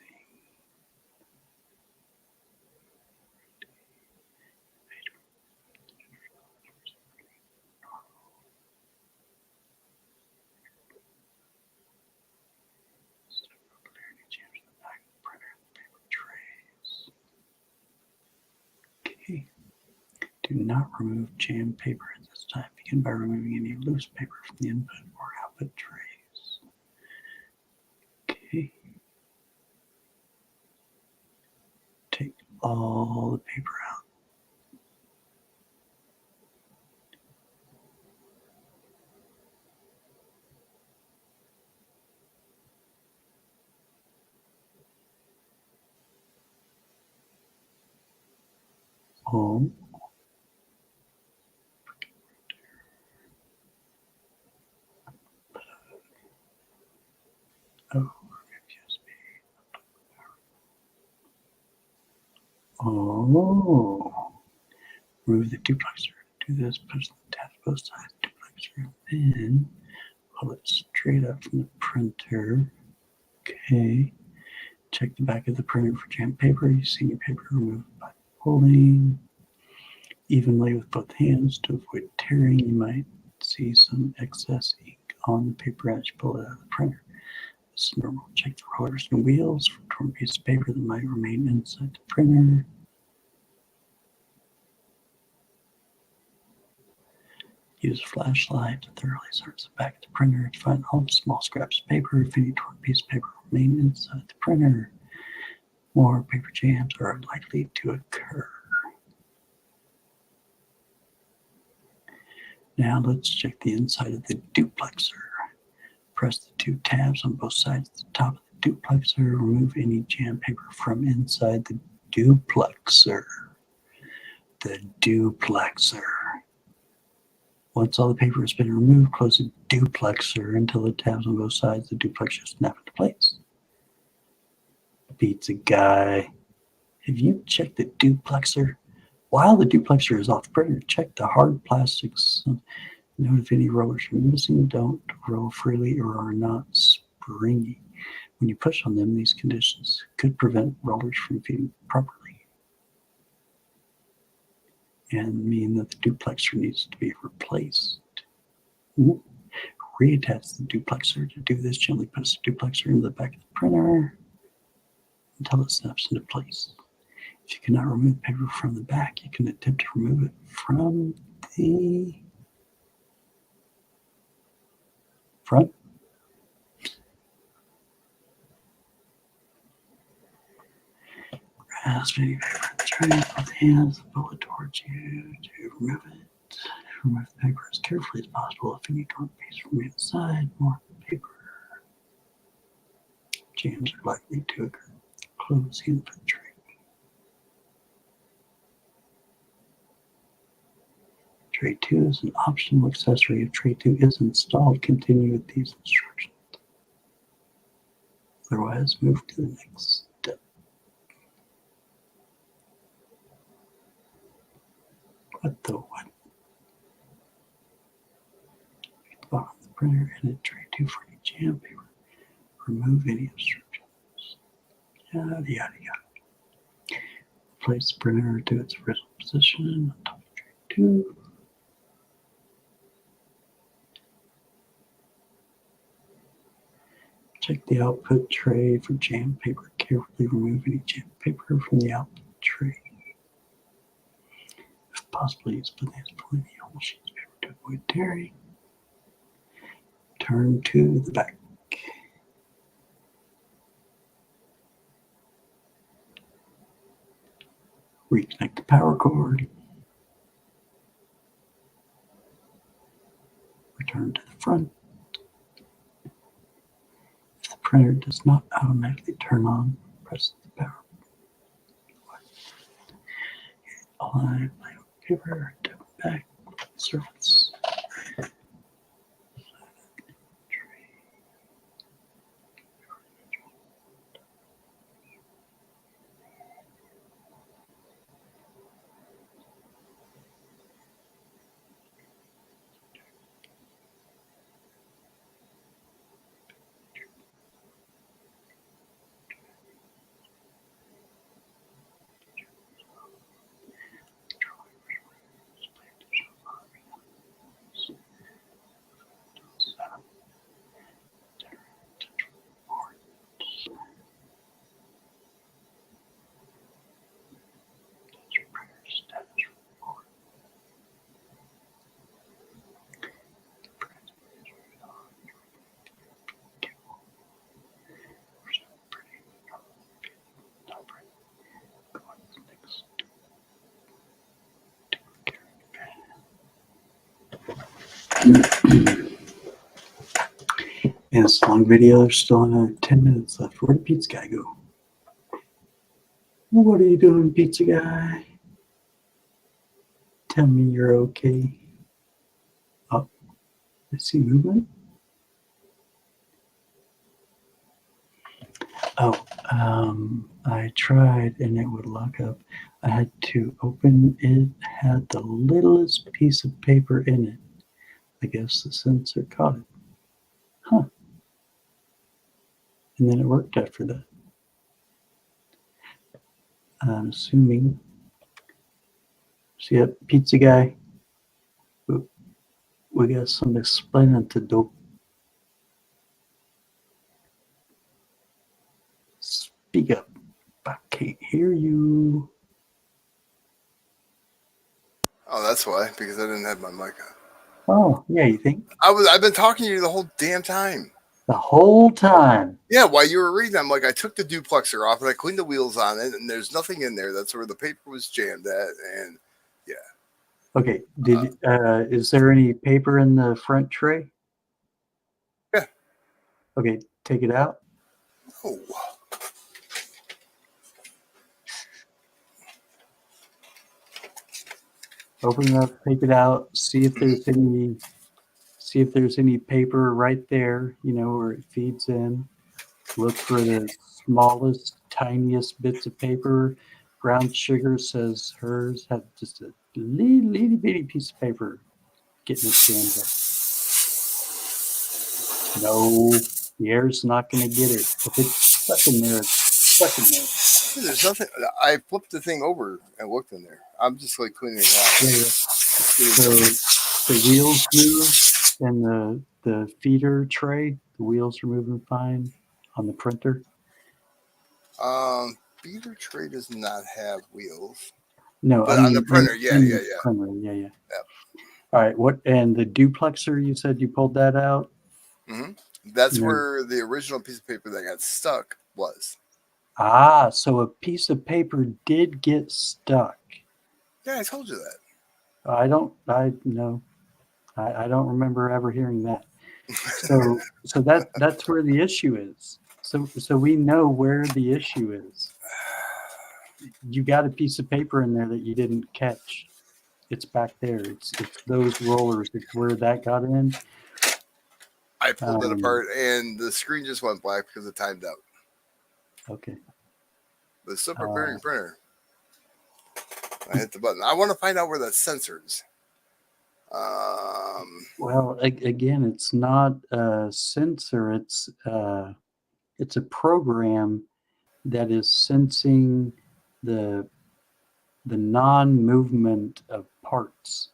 Okay. Do not remove jam paper at this time. Begin by removing any loose paper from the input or output trays. Okay. Take all the paper out. Oh. Oh. Oh. Remove the duplexer. Do this, push the tabs both sides, duplexer, then pull it straight up from the printer. Okay. Check the back of the printer for jam paper. You see your paper removed by pulling evenly with both hands to avoid tearing. You might see some excess ink on the paper as you pull it out of the printer. This is normal. Check the rollers and wheels for torn pieces of paper that might remain inside the printer. Use a flashlight to thoroughly search the back of the printer to find all the small scraps of paper. If any torn piece of paper remain inside the printer, more paper jams are likely to occur. Now let's check the inside of the duplexer. Press the two tabs on both sides of the top of the duplexer. Remove any jam paper from inside the duplexer. The duplexer. Once all the paper has been removed, close the duplexer until the tabs on both sides of the duplexer snap into place. Pizza guy. Have you checked the duplexer? While the duplexer is off the printer, check the hard plastics. Note if any rollers are missing, don't roll freely, or are not springy. When you push on them, these conditions could prevent rollers from feeding properly and mean that the duplexer needs to be replaced. Reattach the duplexer. To do this, gently push the duplexer into the back of the printer until it snaps into place. If you cannot remove paper from the back, you can attempt to remove it from the front. Grasp any paper and try both hands and pull it towards you to remove it. Remove the paper as carefully as possible. If any torn piece from inside, more paper. Jams are likely to occur. Close the input tray. Tray 2 is an optional accessory. If tray 2 is installed, continue with these instructions. Otherwise, move to the next step. What the what? At the bottom of the printer, edit tray 2 for any jam paper. Remove any instructions. Yada, yada, yada. Place the printer to its original position on top of tray 2. Check the output tray for jam paper. Carefully remove any jam paper from the output tray. If possible, use both hands pulling the whole sheet of paper to avoid tearing. Turn to the back. Reconnect the power cord. Return to the front. If the printer does not automatically turn on, press the power. Align paper, tap back, surface. And it's a long video. There's still another 10 minutes left. Where did Pizza Guy go? What are you doing, Pizza Guy? tell me you're okay. Oh, I see movement. Oh, I tried and it would lock up. I had to open it, had the littlest piece of paper in it. I guess the sensor caught it. Huh. And then it worked after that. I'm assuming. So, yep, pizza guy. We got some explaining to do. Speak up. I can't hear you. Oh, that's why, because I didn't have my mic on. Oh, yeah, you think? I've been talking to you the whole damn time. The whole time. Yeah, while you were reading, I'm like, I took the duplexer off and I cleaned the wheels on it, and there's nothing in there. That's where the paper was jammed at, and yeah. Okay. Is there any paper in the front tray? Yeah. Okay, take it out. Oh. Open it up, take it out, see if there's any paper right there, where it feeds in. Look for the smallest, tiniest bits of paper. Brown sugar says hers had just a little bitty piece of paper getting it jammed up. No, the air's not going to get it. If it's stuck in there, it's stuck in there. There's nothing. I flipped the thing over and looked in there. I'm just like cleaning it out. Yeah. So the wheels move and the feeder tray, the wheels are moving fine on the printer. Beaver tray does not have wheels. No, But I mean on the printer, in the printer, yeah. Yep. All right, what and the duplexer? You said you pulled that out. Mm-hmm. That's where the original piece of paper that got stuck was. Ah, so a piece of paper did get stuck. Yeah, I told you that. I don't remember ever hearing that. So that's where the issue is. So we know where the issue is. You got a piece of paper in there that you didn't catch. It's back there. It's those rollers. It's where that got in. I pulled it apart and the screen just went black because it timed out. Okay. But it's still preparing printer. I hit the button. I want to find out where that sensor is. Well, again, it's not a sensor. It's a program that is sensing the non-movement of parts.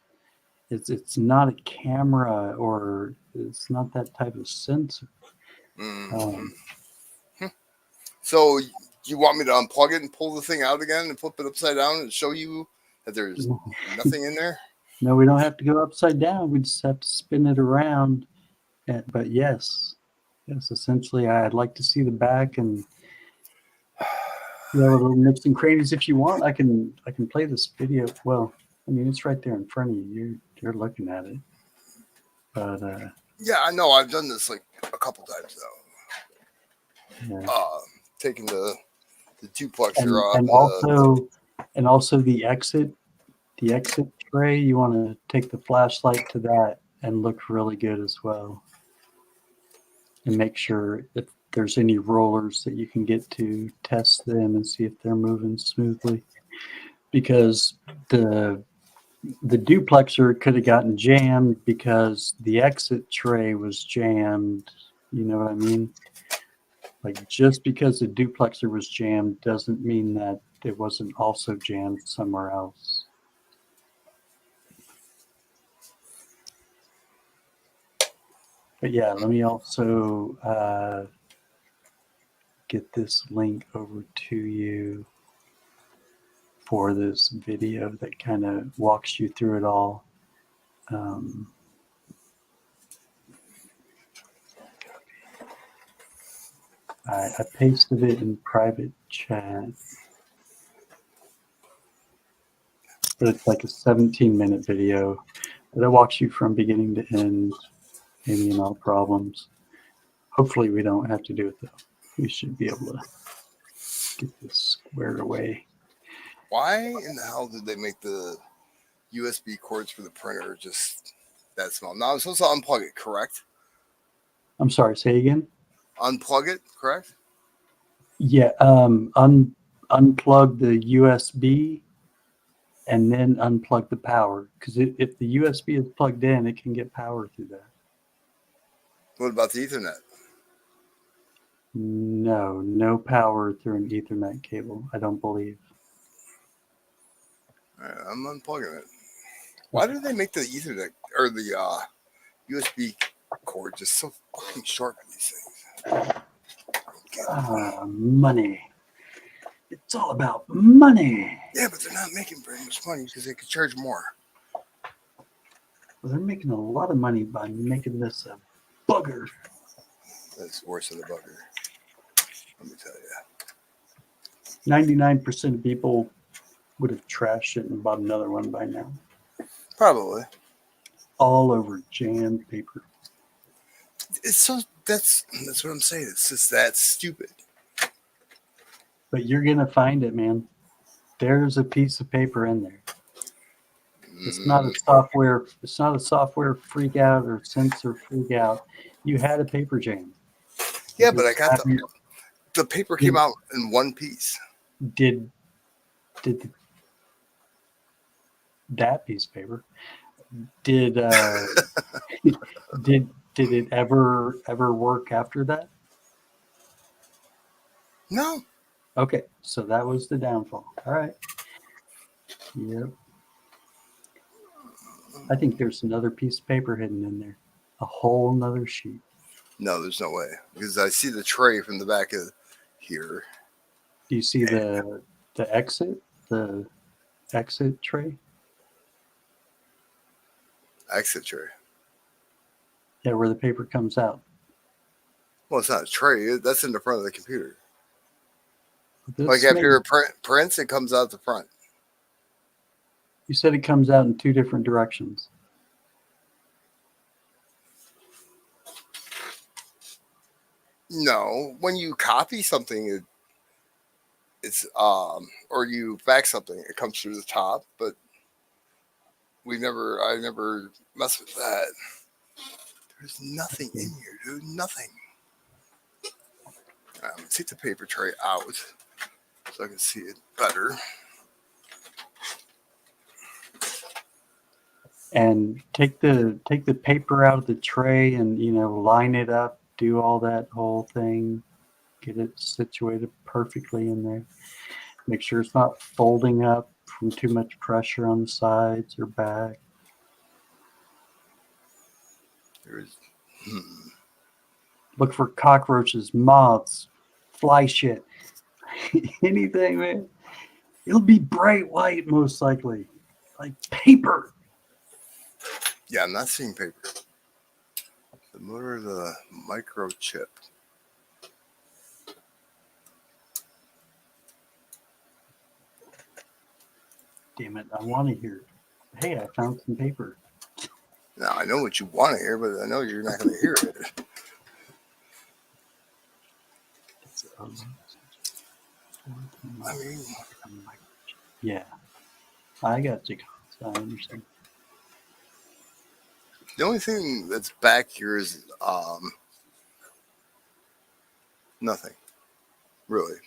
It's not a camera or it's not that type of sensor. So you want me to unplug it and pull the thing out again and flip it upside down and show you that there's nothing in there? No, we don't have to go upside down. We just have to spin it around. But yes, essentially, I'd like to see the back and little nooks and crannies. If you want, I can play this video. Well, I mean, it's right there in front of you. You're looking at it. But yeah, I know. I've done this like a couple times though. Yeah. Taking the duplexer off, and also the exit tray. You want to take the flashlight to that and look really good as well, and make sure if there's any rollers that you can get to, test them and see if they're moving smoothly, because the duplexer could have gotten jammed because the exit tray was jammed. You know what I mean? Like, just because the duplexer was jammed doesn't mean that it wasn't also jammed somewhere else. But yeah, let me also get this link over to you for this video that kind of walks you through it all. I pasted it in private chat, but it's like a 17-minute video that walks you from beginning to end, any and all problems. Hopefully we don't have to do it though. We should be able to get this squared away. Why in the hell did they make the USB cords for the printer are just that small. Now I'm supposed to unplug it, correct? I'm sorry, say again? Unplug it, correct? Yeah, unplug the USB and then unplug the power. Because if the USB is plugged in, it can get power through that. What about the Ethernet? No power through an Ethernet cable, I don't believe. All right, I'm unplugging it. Why do they make the Ethernet or the USB cord just so fucking short for these things? Money. It's all about money. Yeah, but they're not making very much money because they could charge more. Well, they're making a lot of money by making this a bugger. That's worse than a bugger. Let me tell you. 99% of people would have trashed it and bought another one by now. Probably. All over jammed paper. It's so that's what I'm saying. It's just that stupid. But you're gonna find it, man. There's a piece of paper in there. It's not a software. It's not a software freak out or sensor freak out. You had a paper jam. Yeah, but I got the paper came out in one piece. Did that piece of paper? Did did it ever work after that? No. Okay, so that was the downfall. All right. Yep. I think there's another piece of paper hidden in there. A whole nother sheet. No, there's no way. Because I see the tray from the back of here. Do you see the exit? The exit tray? Exit tray. Yeah, where the paper comes out. Well, it's not a tray. That's in the front of the computer. This Like after it prints, it comes out the front. You said it comes out in two different directions. No, when you copy something, it's or you fax something, it comes through the top. But I never mess with that. There's nothing in here, dude. Nothing. Let's take the paper tray out so I can see it better. And take the paper out of the tray and line it up, do all that whole thing, get it situated perfectly in there. Make sure it's not folding up from too much pressure on the sides or back. There's Look for cockroaches, moths, fly shit, anything, man. It'll be bright white most likely, like paper. yeah, I'm not seeing paper. The motor of the microchip. Damn it, I want to hear. Hey, I found some paper. Now I know what you want to hear, but I know you're not going to hear it. I mean, yeah, I got you. I understand. the only thing that's back here is nothing, really.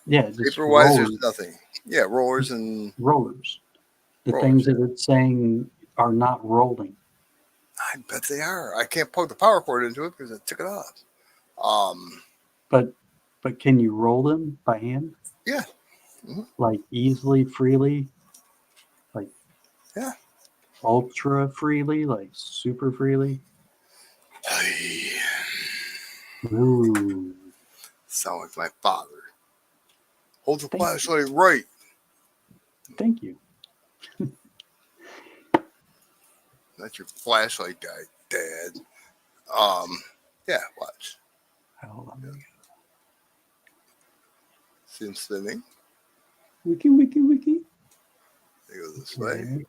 Yeah, just Paper wise, rollers. there's nothing. Yeah, rollers and Rollers. The rollers. things that it's saying are not rolling. I bet they are. I can't plug the power cord into it because I took it off. But can you roll them by hand? Yeah. Mm-hmm. Like easily, freely? Like yeah. Ultra freely? Like super freely? Ooh. Sound like my father. Hold the flashlight right. Thank you. That's your flashlight guy, Dad. Yeah, watch. Hold on. Yeah. See him spinning? Wiki, wiki, wiki. They go this way.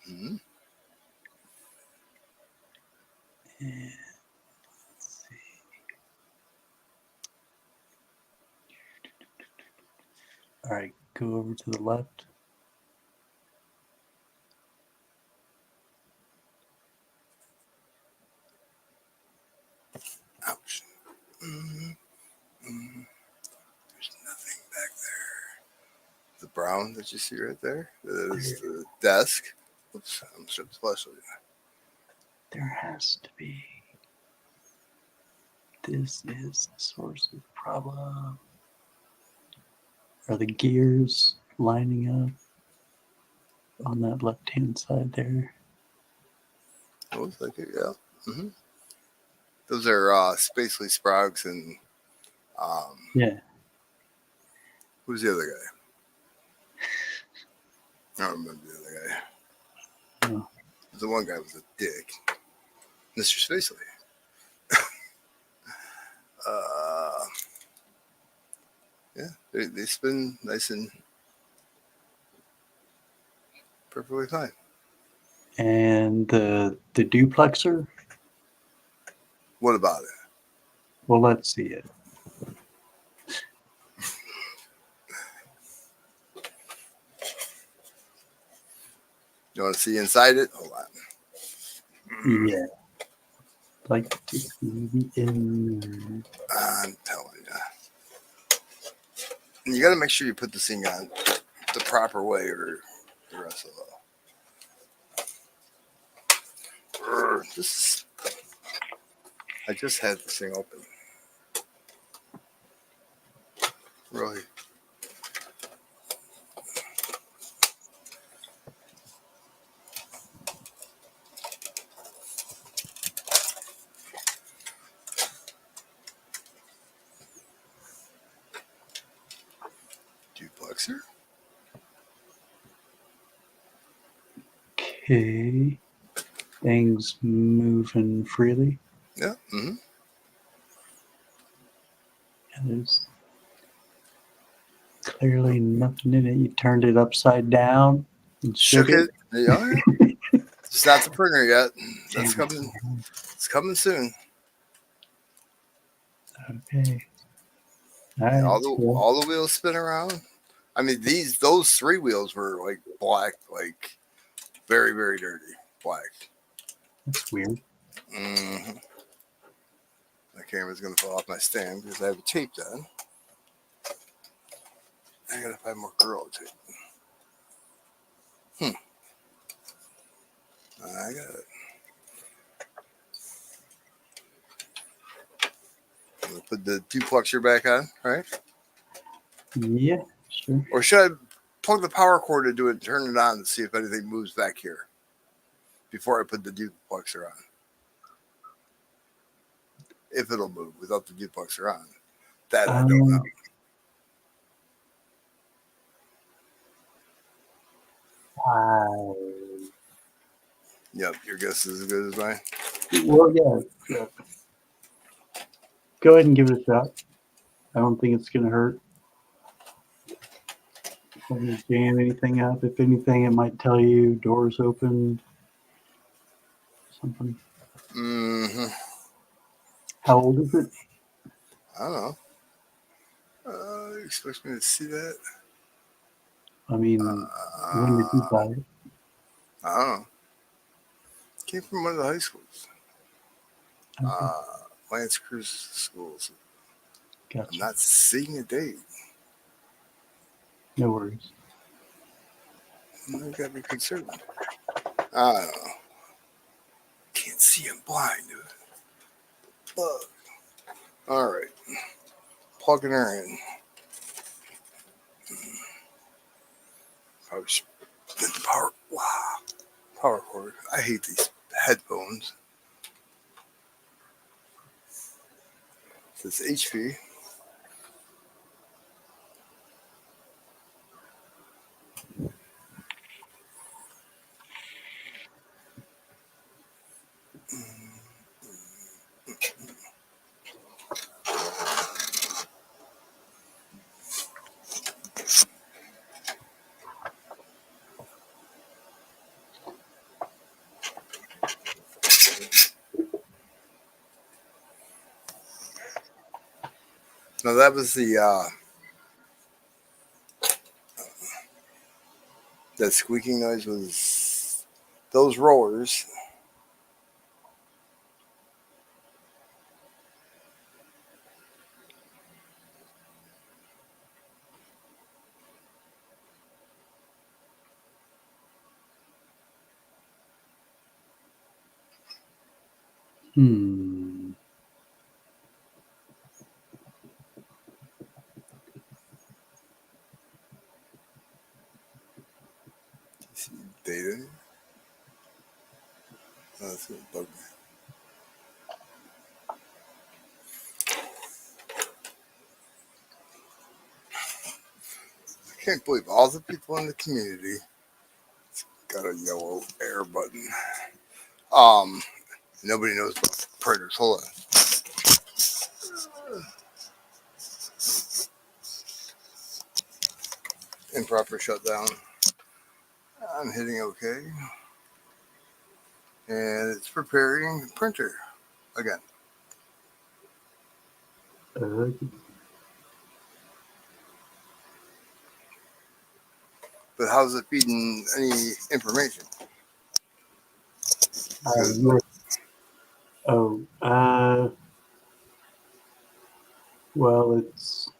Mm-hmm. And let's see. All right, go over to the left. back there? The brown that you see right there? That is the desk. Oops, I'm sure it's flashlight. There has to be. This is the source of the problem. Are the gears lining up on that left-hand side there? It looks like it, yeah. Those are Spacely Sproggs and Yeah. who's the other guy? I don't remember the other guy. Oh. The one guy was a dick. Mr. Spacely. Yeah, they spin nice and perfectly fine. And the duplexer? What about it? Well, let's see it. You want to see inside it? Hold on. Yeah. Like to see the inner. I'm telling you. And you got to make sure you put this thing on the proper way or the rest of it. This, I just had this thing open. Really? Duplexer? Okay. Things moving freely. Yeah. And there's clearly nothing in it. You turned it upside down and Shook it. Yeah. It's not the printer yet. That's Damn it. coming. It's coming soon. Okay. All right. All the wheels spin around. I mean, those three wheels were like black, like very, very dirty black. That's weird. My camera's gonna fall off my stand because I have it taped on. I gotta find more Gorilla tape. I got it. I'm gonna put the duplexer back on, right? Yeah, sure. Or should I plug the power cord into it and turn it on to see if anything moves back here before I put the duplexer on? If it'll move without the duplexer on. That I don't know. Yep, your guess is as good as mine. Well, yeah. Go ahead and give it a shot. I don't think it's going to hurt. Doesn't jam anything up. If anything, it might tell you doors open. Something. How old is it? I don't know. You expect me to see that? I mean, when did you buy it? I don't know. Came from one of the high schools. Okay. Lance Cruz schools. Gotcha. I'm not seeing a date. No worries. You gotta be concerned. I don't know. Can't see, I'm blind, dude. Bug. All right. Plugging her in. Probably should get the power. Wow. Power cord. I hate these headphones. It says HP. Now that was that squeaking noise was those rollers. Hmm. See data. Oh, that's gonna bug me. I can't believe all the people in the community got a yellow air button. Nobody knows about printers. Hold on. Improper shutdown. I'm hitting OK. And it's preparing printer again. But how's it feeding any information? Well, it's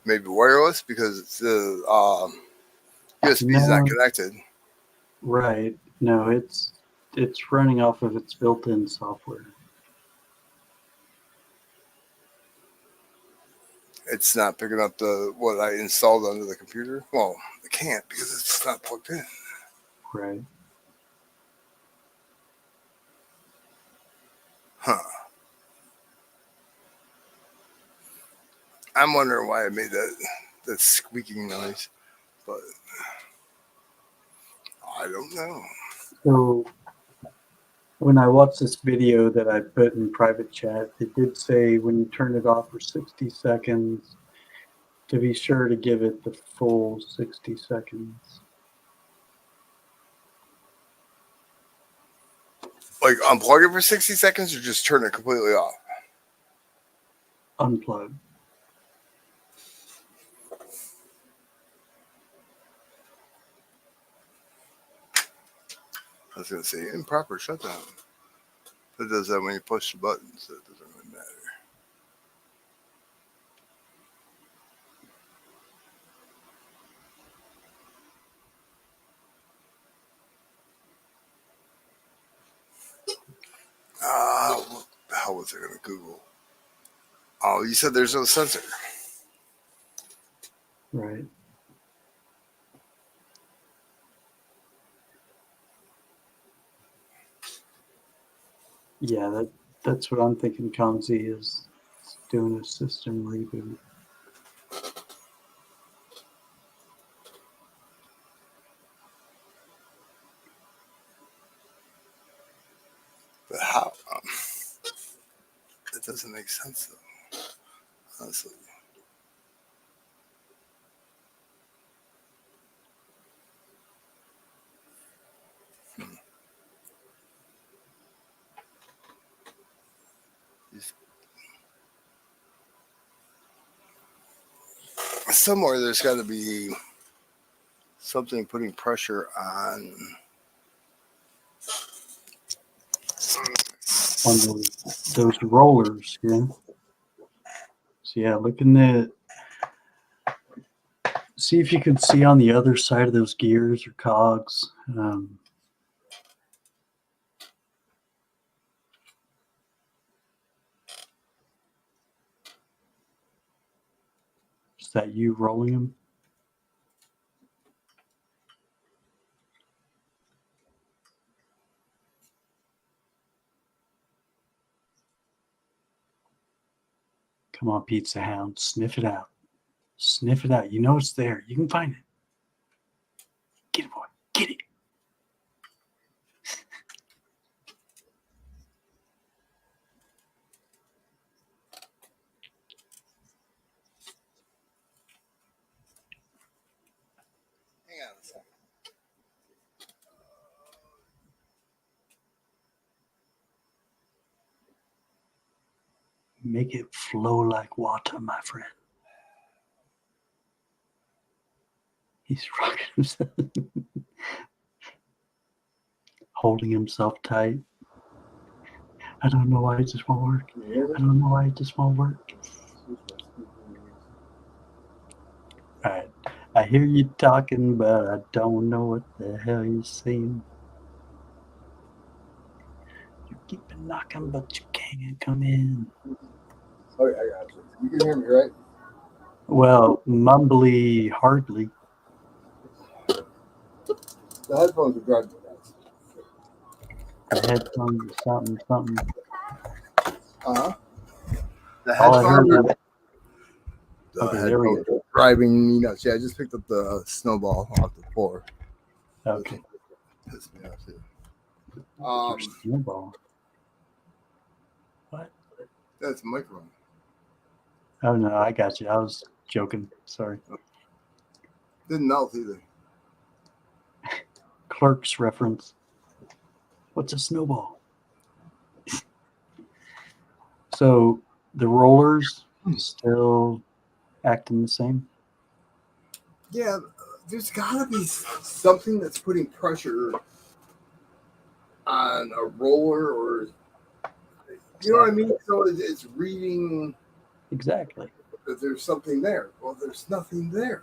Maybe wireless because it's USB is not connected. Right. No, it's running off of its built-in software. It's not picking up what I installed onto the computer. Well, it can't because it's not plugged in. Right. Huh. I'm wondering why I made that squeaking noise, but I don't know. So when I watched this video that I put in private chat, it did say when you turn it off for 60 seconds, to be sure to give it the full 60 seconds. Like unplug it for 60 seconds or just turn it completely off? Unplug. I was going to say improper shutdown. It does that when you push the button, so it doesn't really matter. What the hell was I going to Google? Oh, you said there's no sensor. Right. Yeah, that's what I'm thinking. Kanzi is doing a system reboot. But how? It doesn't make sense, though, honestly. Somewhere there's got to be something putting pressure on those rollers, yeah. So yeah, look in the. See if you can see on the other side of those gears or cogs. Is that you rolling them? Come on, Pizza Hound, sniff it out. Sniff it out. You know it's there. You can find it. Get it, boy. Get it. Hang on a second. Make it flow like water, my friend. He's rocking himself. Holding himself tight. I don't know why it just won't work. I don't know why it just won't work. All right. I hear you talking, but I don't know what the hell you're saying. knocking, but you can't come in. Oh, yeah, I got you. You can hear me, right? Well, mumbly hardly. The headphones are driving me nuts. The headphones, something. Uh-huh. The All I heard headphones, was, the okay, there we headphones are driving me nuts. Yeah, I just picked up the snowball off the floor. okay. Pissed me off, too. Your snowball. What? That's a microphone. Oh no, I got you. I was joking. Sorry. Didn't melt either. Clerks reference. What's a snowball? So the rollers still acting the same? Yeah, there's got to be something that's putting pressure on a roller, or you know what I mean? So it's reading Exactly. that there's something there. Well, there's nothing there.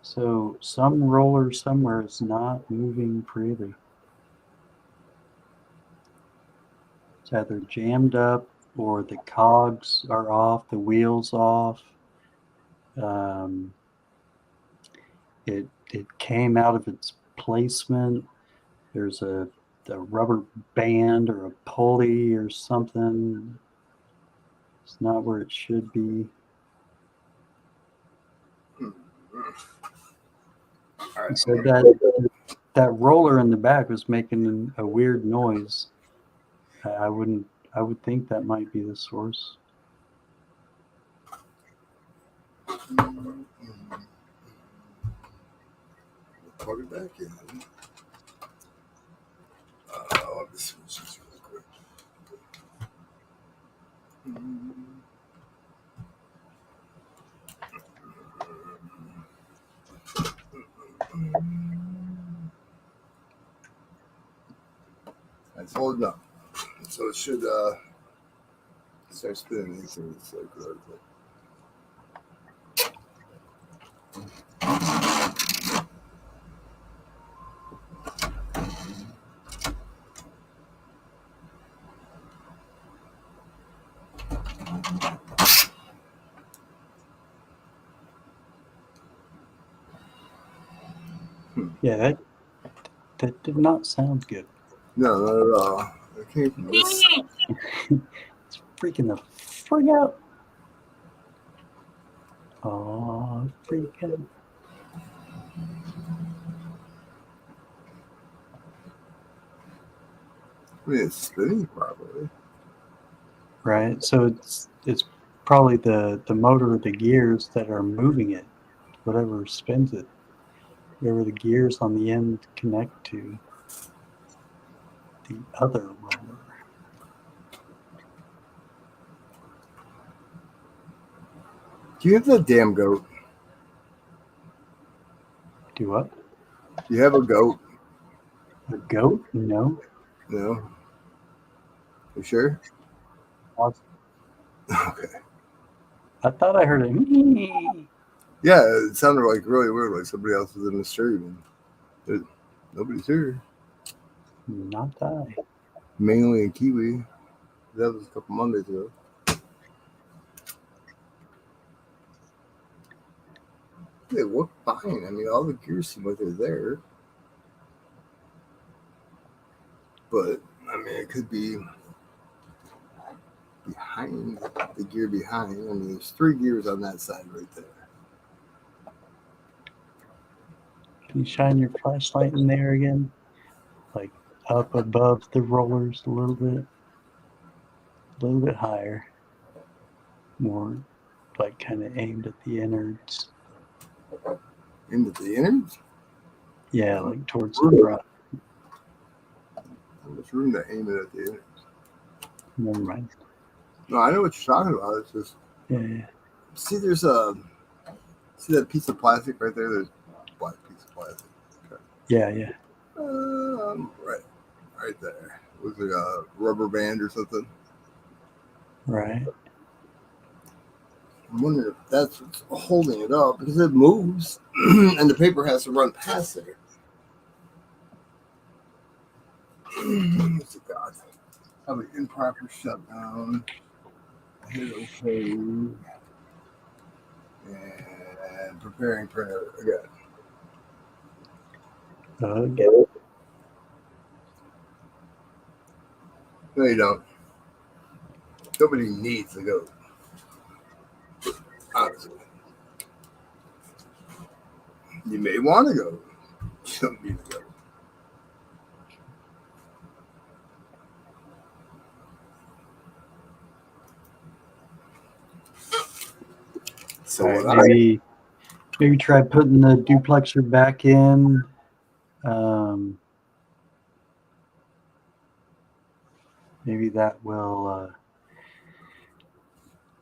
So some roller somewhere is not moving freely. It's either jammed up or the cogs are off, the wheels off. It came out of its placement. There's a rubber band or a pulley or something. It's not where it should be. All right. So that roller in the back was making a weird noise. I would think that might be the source. Plug it back in. Let me switch this real quick. It's holding up, so it should start spinning these things like that. Yeah, that did not sound good. No, not at all. It came from this. It's freaking the frig out. Oh, freaking. I mean, it's spinning properly. Right. So it's probably the motor or the gears that are moving it, whatever spins it, whatever the gears on the end connect to the other roller. Do you have the damn goat? Do what? Do you have a goat? A goat? No. No. You sure? Okay. I thought I heard a Yeah, it sounded like really weird, like somebody else was in the stream. Nobody's here. Not I. Mainly in Kiwi. That was a couple Mondays ago. They look fine. I mean, all the gears seem like they're there. But, I mean, it could be behind, the gear behind. I mean, there's 3 gears on that side right there. Can you shine your flashlight in there again? Like up above the rollers a little bit higher. More like kind of aimed at the innards. Into the innards? Yeah, like towards the front. There's room to aim it at the innards. Never mind. No, I know what you're talking about. It's just, Yeah. see, see that piece of plastic right there? There's a black piece of plastic. Okay. Yeah. Right there. Looks like a rubber band or something. Right. I'm wondering if that's what's holding it up, because it moves and the paper has to run past there. What's it got? Have an improper shutdown. Hit OK. And preparing printer again. Okay. No, you don't. Nobody needs to go. Honestly. You may want to go. You don't need to go. So All right, what maybe try putting the duplexer back in. Maybe that will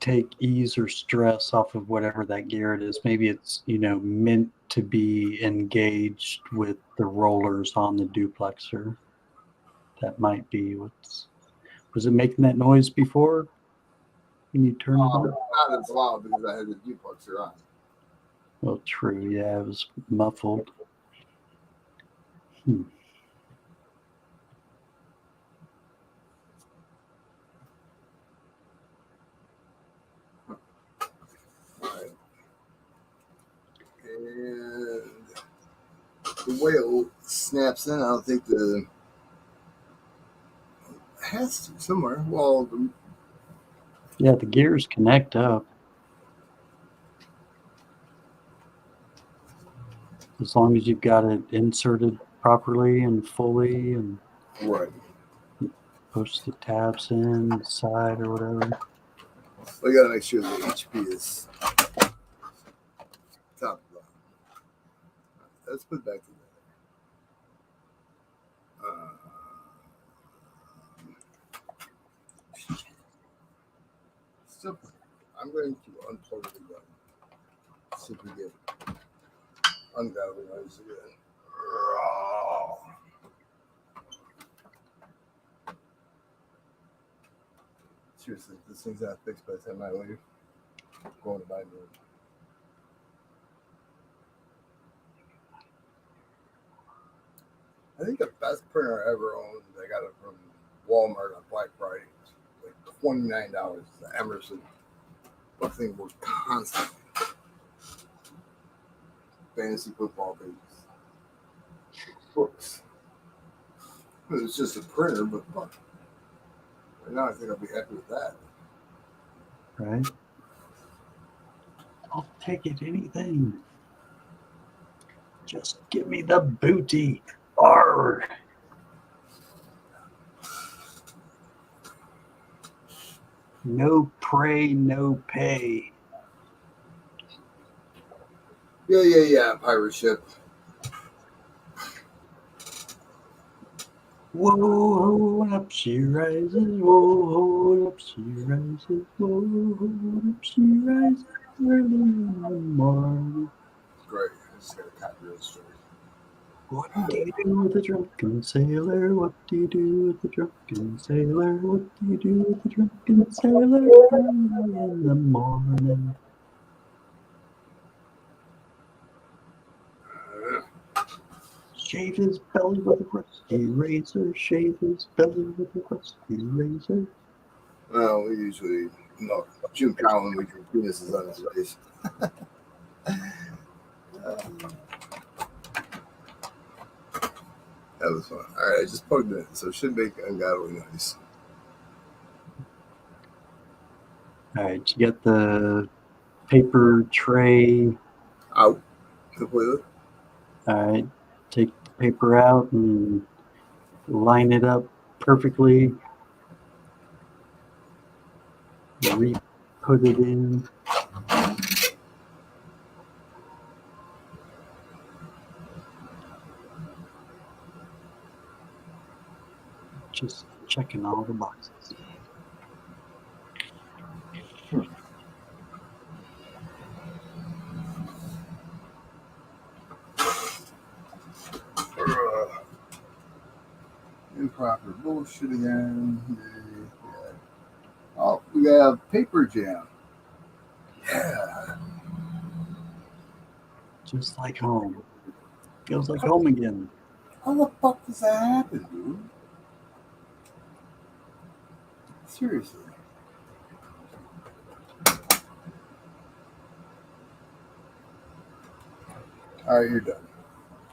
take ease or stress off of whatever that gear it is. Maybe it's meant to be engaged with the rollers on the duplexer. That might be what's. Was it making that noise before when you turned it on? Not as loud because I had the duplexer on. Well, true. Yeah, it was muffled. Hmm. Right. And the way it snaps in, I don't think it has to somewhere. Well, Yeah, the gears connect up. As long as you've got it inserted properly and fully and right. push the tabs in the side or whatever. We got to make sure the HP is top of the. Let's put it back together. So I'm going to unplug the gun. See if we get ungodly noise again. Seriously, this thing's not fixed by the time I leave. I'm going to buy new. I think the best printer I ever owned, I got it from Walmart on Black Friday. It was like $29. The Emerson. That thing works constantly. Fantasy football pages. Books. It's just a printer, but fuck. Right now I think I'll be happy with that. Right? I'll take it, anything. Just give me the booty. Arr! No pray, no pay. Yeah, pirate ship. Whoa, up she rises. Whoa, up she rises. Whoa, up she rises early in the morning. Great. I just got a copyright story. What do you do with a drunken sailor? What do you do with a drunken sailor? What do you do with a drunken sailor early in the morning? Shave his belly with a rusty razor. Shave his belly with a rusty razor. Well, we usually no. Jim Collin, we drew penises on his face. That was fun. All right, I just plugged it in, so it should make ungodly noise. All right, you got the paper tray. Out completely. All right, take the paper out and line it up perfectly. Re-put it in. Just checking all the boxes. Improper bullshit again. Yeah. Oh, we got a paper jam. Yeah. Just like home. Feels like home again. How the fuck does that happen, dude? Seriously. All right, you're done.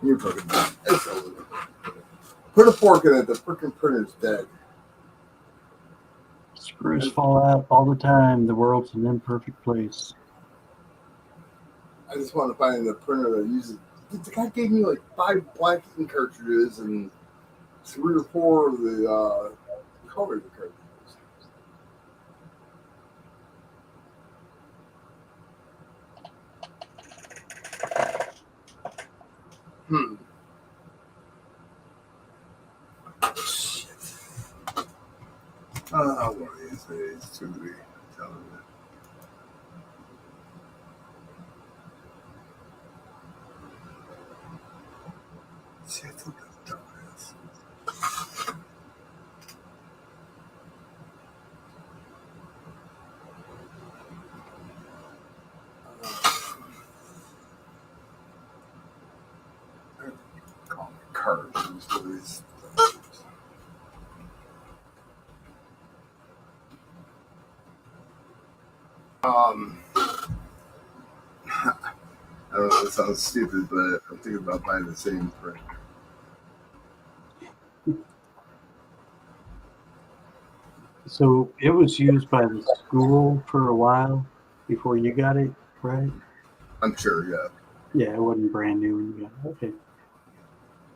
You're fucking done. It's over. Put a fork in it. The freaking printer's dead. Screws fall out all the time. The world's an imperfect place. I just want to find the printer that uses. The guy gave me like 5 black ink cartridges and 3 or 4 of the colored cartridges. Shit. I don't know how one of these days it's going to be telling me. See, I think that's dumbass. Call me cards. These I don't know, it sounds stupid, but I'm thinking about buying the same printer. So it was used by the school for a while before you got it, right? I'm sure, yeah. Yeah, it wasn't brand new when you got it. Okay.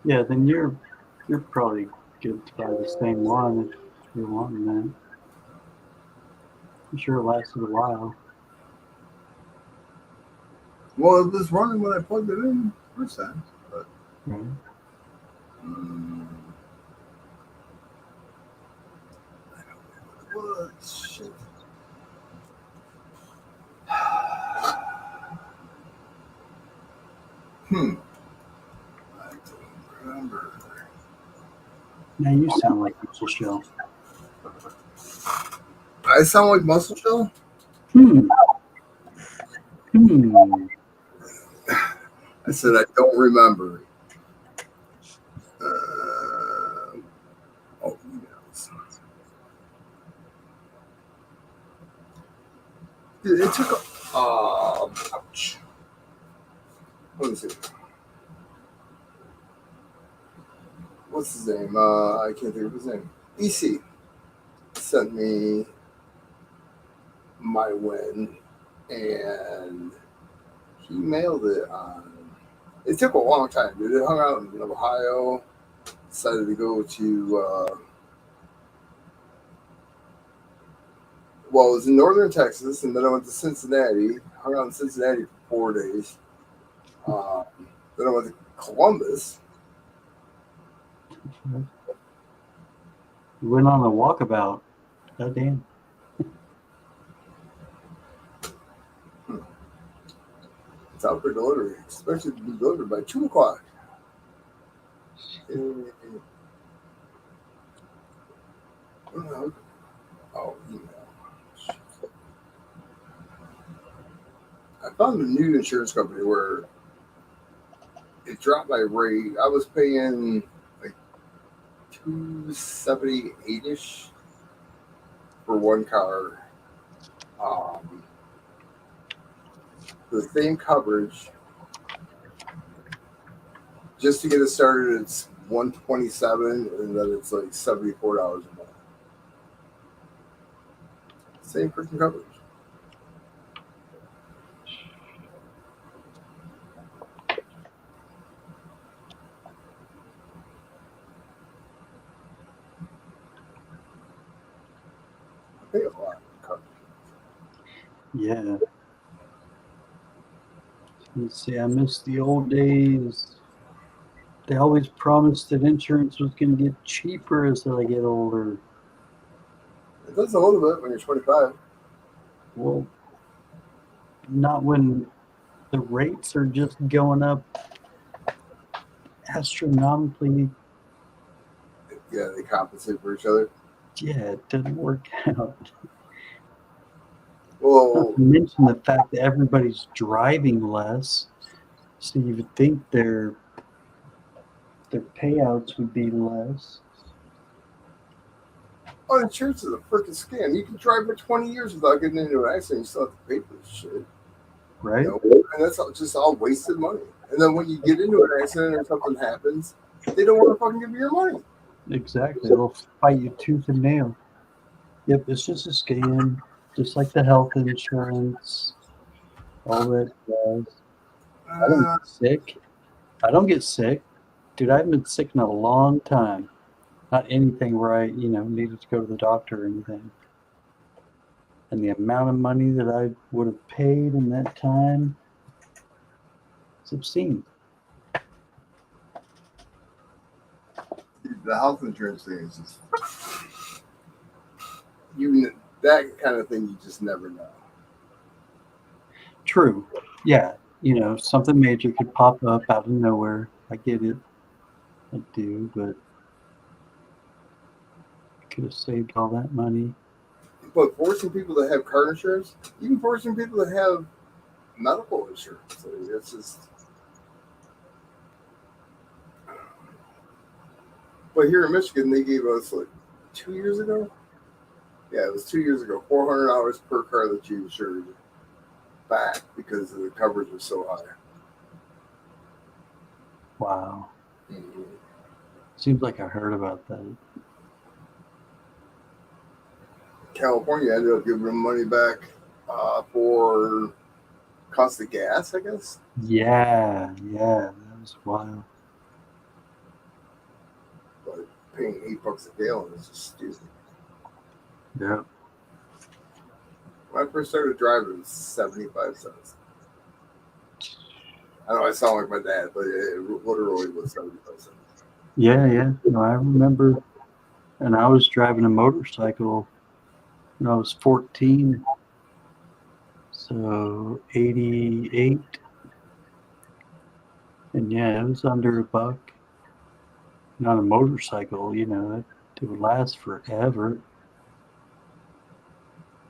Yeah, then you're probably good to buy the same one if you're wanting that. I'm sure it lasted a while. Well, it was running when I plugged it in first time, but Right. I don't know what it was. Shit. I don't remember. Now you sound like Muscle Shell. I sound like Muscle Shell? Hmm. I said I don't remember. Emails. Dude, it took a. Ouch. Let me see. What's his name? I can't think of his name. EC sent me my win, and he mailed it on. It took a long time, dude. It hung out in Ohio. Decided to go to. Well, it was in northern Texas, and then I went to Cincinnati. Hung out in Cincinnati for 4 days. Then I went to Columbus. You went on a walkabout. God damn. It's out for delivery. Expected to be delivered by 2 o'clock. Oh, email. I found a new insurance company where it dropped my rate. I was paying like $278-ish for one car. The same coverage. Just to get it started, it's $127, and then it's like $74 a month. Same freaking coverage. I pay a lot for coverage. Yeah. Let's see, I miss the old days. They always promised that insurance was going to get cheaper as I get older. It does a little bit when you're 25. Well, not when the rates are just going up astronomically. Yeah, they compensate for each other. Yeah, it doesn't work out. Well, Not to mention the fact that everybody's driving less, so you would think their payouts would be less. Oh, insurance is a freaking scam. You can drive for 20 years without getting into an accident. You still have to pay for this shit. Right? You know? And that's just all wasted money. And then when you get into an accident or something happens, they don't want to fucking give you your money. Exactly. They'll fight you tooth and nail. Yep, it's just a scam, just like the health insurance, all that does. I don't get sick. I don't get sick. Dude, I haven't been sick in a long time. Not anything where I, needed to go to the doctor or anything. And the amount of money that I would have paid in that time is obscene. The health insurance thing is just that kind of thing you just never know. True. Yeah. Something major could pop up out of nowhere. I get it. I do, but I could have saved all that money. But forcing people to have car insurance, even forcing people to have medical insurance, it's just. But here in Michigan, they gave us like 2 years ago. Yeah, it was 2 years ago. $400 per car that you insured back because the coverage was so high. Wow. Mm-hmm. Seems like I heard about that. California ended up giving them money back for cost of gas, I guess. Yeah, that was wild. But paying $8 a gallon is just stupid. Yeah. When I first started driving, it was 75 cents. I know I sound like my dad, but it literally was 75 cents. Yeah. No, I remember, and I was driving a motorcycle when I was 14. So 88. And yeah, it was under $1. Not a motorcycle, it would last forever.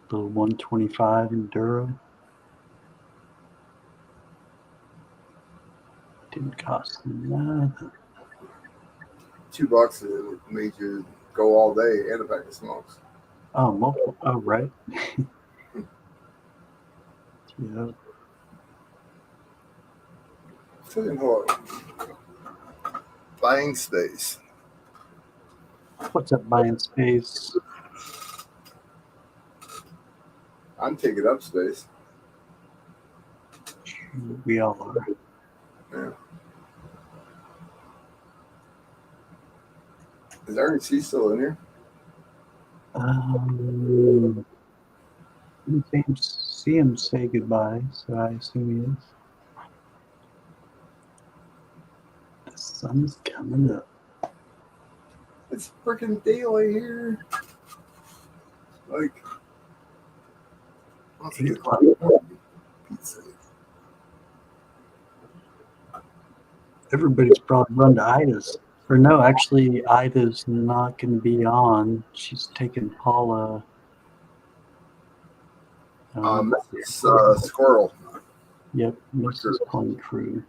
Little 125 Enduro. Didn't cost nothing. $2 it made you go all day and a pack of smokes. Oh, multiple. Oh, right. Yeah. Hold on. Buying space. What's up, buying space? I'm taking up space. We all are. Yeah. Is RNC still in here? Didn't see him say goodbye, so I assume he is. The sun's coming up. It's freaking daylight here. Like, 8 o'clock. Pizza. Everybody's probably run to Ida's. Or no, actually, Ida's not going to be on. She's taking Paula. Squirrel. Yep, Mrs. Plum Crew.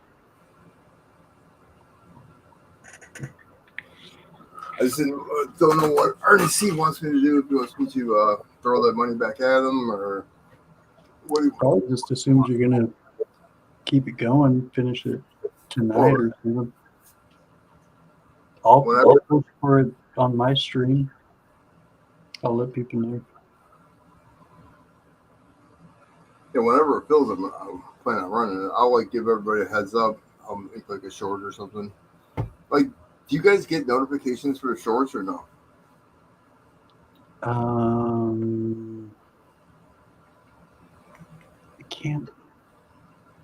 I just don't know what RNC wants me to do. If he wants me to throw that money back at him, or what do you Probably just assumes you're going to keep it going, finish it tonight or something. I'll push for it on my stream. I'll let people know. Yeah, whenever it fills, I'm planning on running it. I'll give everybody a heads up. I'll make a short or something. Do you guys get notifications for the shorts or no? I can't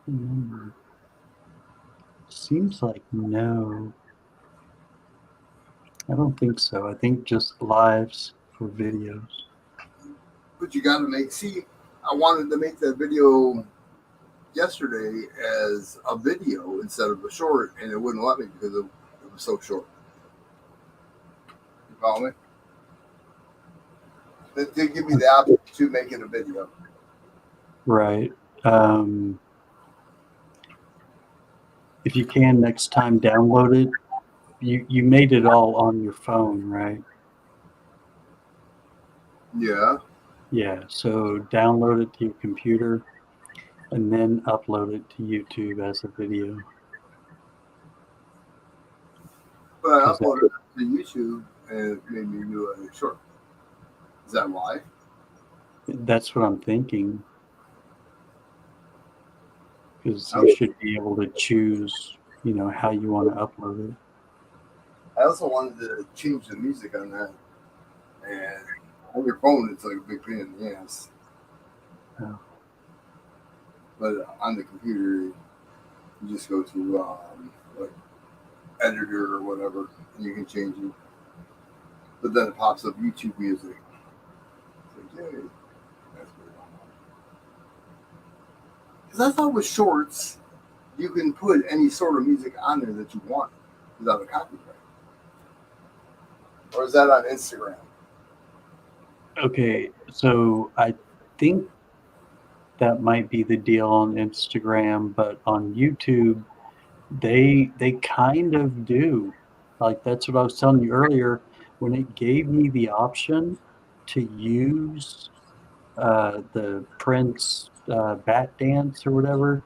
remember. Seems like no. I don't think so. I think just lives for videos. But you got to I wanted to make that video yesterday as a video instead of a short, and it wouldn't let me because it was so short. You follow me? They give me the option to make it a video. Right. If you can next time download it. You made it all on your phone, right? Yeah. Yeah, so download it to your computer and then upload it to YouTube as a video. But I 'Cause that- uploaded it to YouTube and it made me do a short. Is that why? That's what I'm thinking. Because I you should be able to choose, how you want to upload it. also wanted to change the music on that. And on your phone, it's like a big pain in the ass. Yeah. But on the computer, you just go to like editor or whatever, and you can change it. But then it pops up YouTube music. It's like, yay. That's pretty cool. Because I thought with shorts, you can put any sort of music on there that you want without a copyright. Or is that on Instagram? Okay, so I think that might be the deal on Instagram, but on YouTube, they kind of do. Like that's what I was telling you earlier when it gave me the option to use the Prince bat dance or whatever.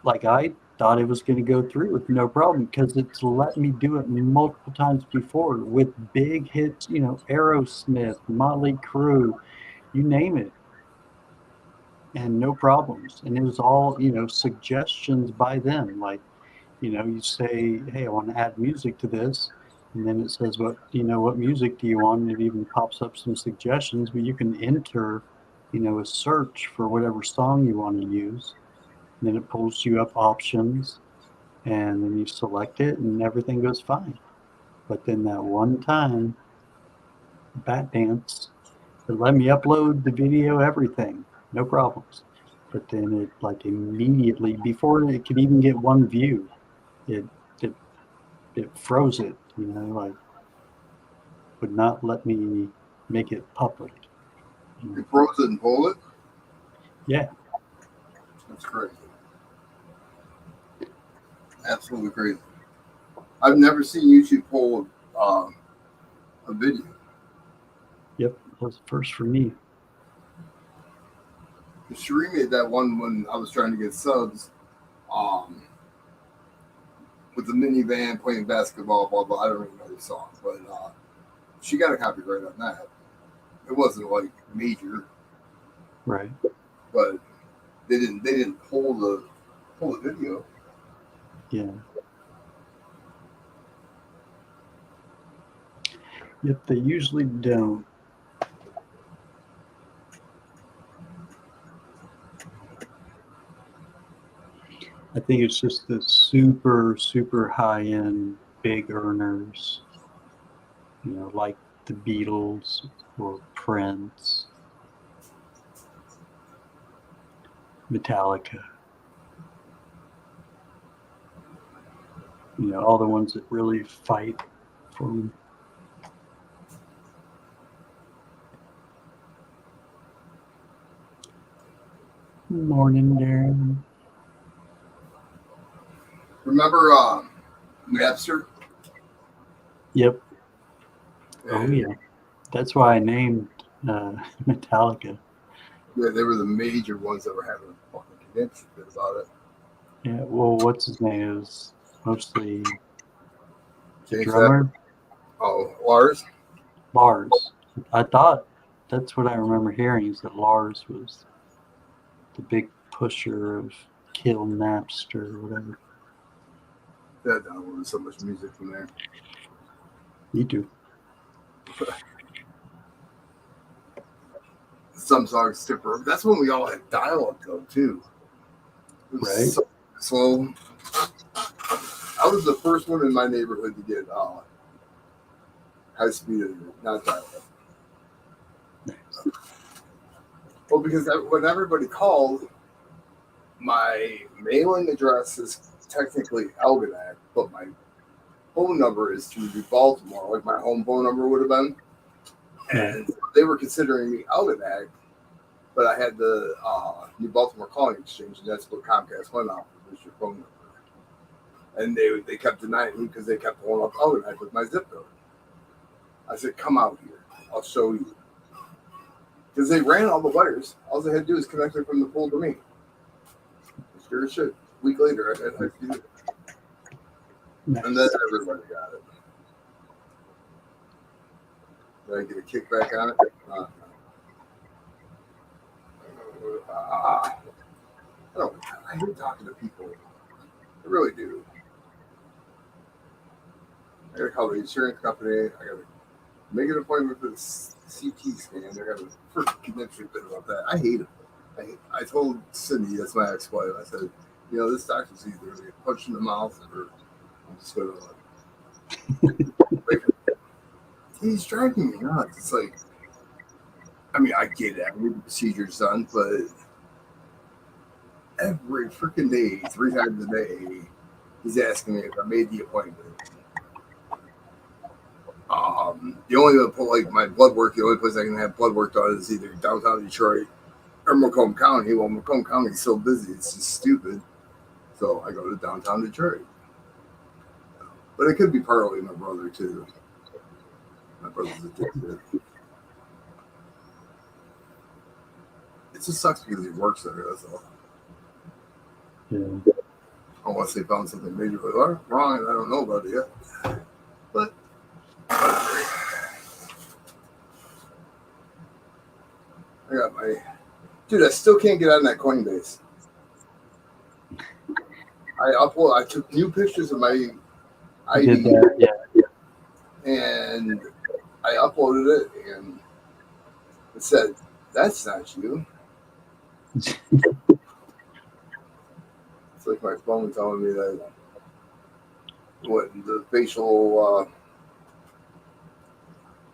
Like I thought it was going to go through with no problem because it's let me do it multiple times before with big hits, Aerosmith, Motley Crue, you name it, and no problems. And it was all, suggestions by them. Like, you say, hey, I want to add music to this. And then it says, what music do you want? And it even pops up some suggestions, but you can enter, a search for whatever song you want to use. And then it pulls you up options and then you select it and everything goes fine. But then that one time, Bat Dance, it let me upload the video, everything, no problems. But then it like immediately, before it could even get one view, it it, it froze it, like would not let me make it public. You froze it and pulled it? Yeah. That's crazy. Absolutely crazy. I've never seen YouTube pull a video. Yep, that was the first for me. She remade that one when I was trying to get subs with the minivan playing basketball, blah, blah. I don't even know the song, but she got a copyright on that. It wasn't like major, Right. but they didn't pull the video. Yeah. Yep, they usually don't. I think it's just the super, super high end big earners, like the Beatles or Prince, Metallica, all the ones that really fight for them. Morning, Darren. Remember Napster? Yep. Oh, yeah. That's why I named Metallica. Yeah, they were the major ones that were having a fucking convention about it. Yeah, well, what's his name? It was mostly the Change drummer. that. Oh, Lars? Lars. I thought that's what I remember hearing is that Lars was the big pusher of Kill Napster or whatever. That downloaded so much music from there. You do. Some songs stiffer. That's when we all had dial-up though too. It was Right. so slow. I was the first one in my neighborhood to get high speed internet, not dial-up. Well, because when everybody called, my mailing address is technically Algonac, but my phone number is through New Baltimore, like my home phone number would have been. And they were considering me Algonac, but I had the New Baltimore Calling Exchange, and that's what Comcast went off with, was your phone number. And they kept denying me because they kept pulling up Algonac with my zip code. I said, come out here. I'll show you. Because they ran all the wires. All they had to do is connect it from the pole to me. Sure as shit. A week later, I had to do it. Nice. And then everybody got it. Did I get a kickback on it? I hate talking to people. I really do. I gotta call the insurance company. I gotta make an appointment for the CT scan. I gotta freaking convince you a bit about that. I hate it. I told Cindy, that's my ex-wife, I said, this doctor's either going to get punched in the mouth or I'm just going to he's driving me nuts. It's like, I mean, I get it. I need the procedure's done, but every freaking day, 3 times a day, he's asking me if I made the appointment. The only my blood work, the only place I can have blood work done is either downtown Detroit or Macomb County. Well, Macomb County is so busy, it's just stupid. So I go to downtown Detroit. But it could be partly my brother, too. My brother's addicted. It just sucks because he works there, that's all. Yeah. Unless they found something majorly wrong and I don't know about it yet. But I got my... Dude, I still can't get on that Coinbase. I took new pictures of my ID. Did that, yeah. And I uploaded it and it said, that's not you. It's like my phone telling me that what the facial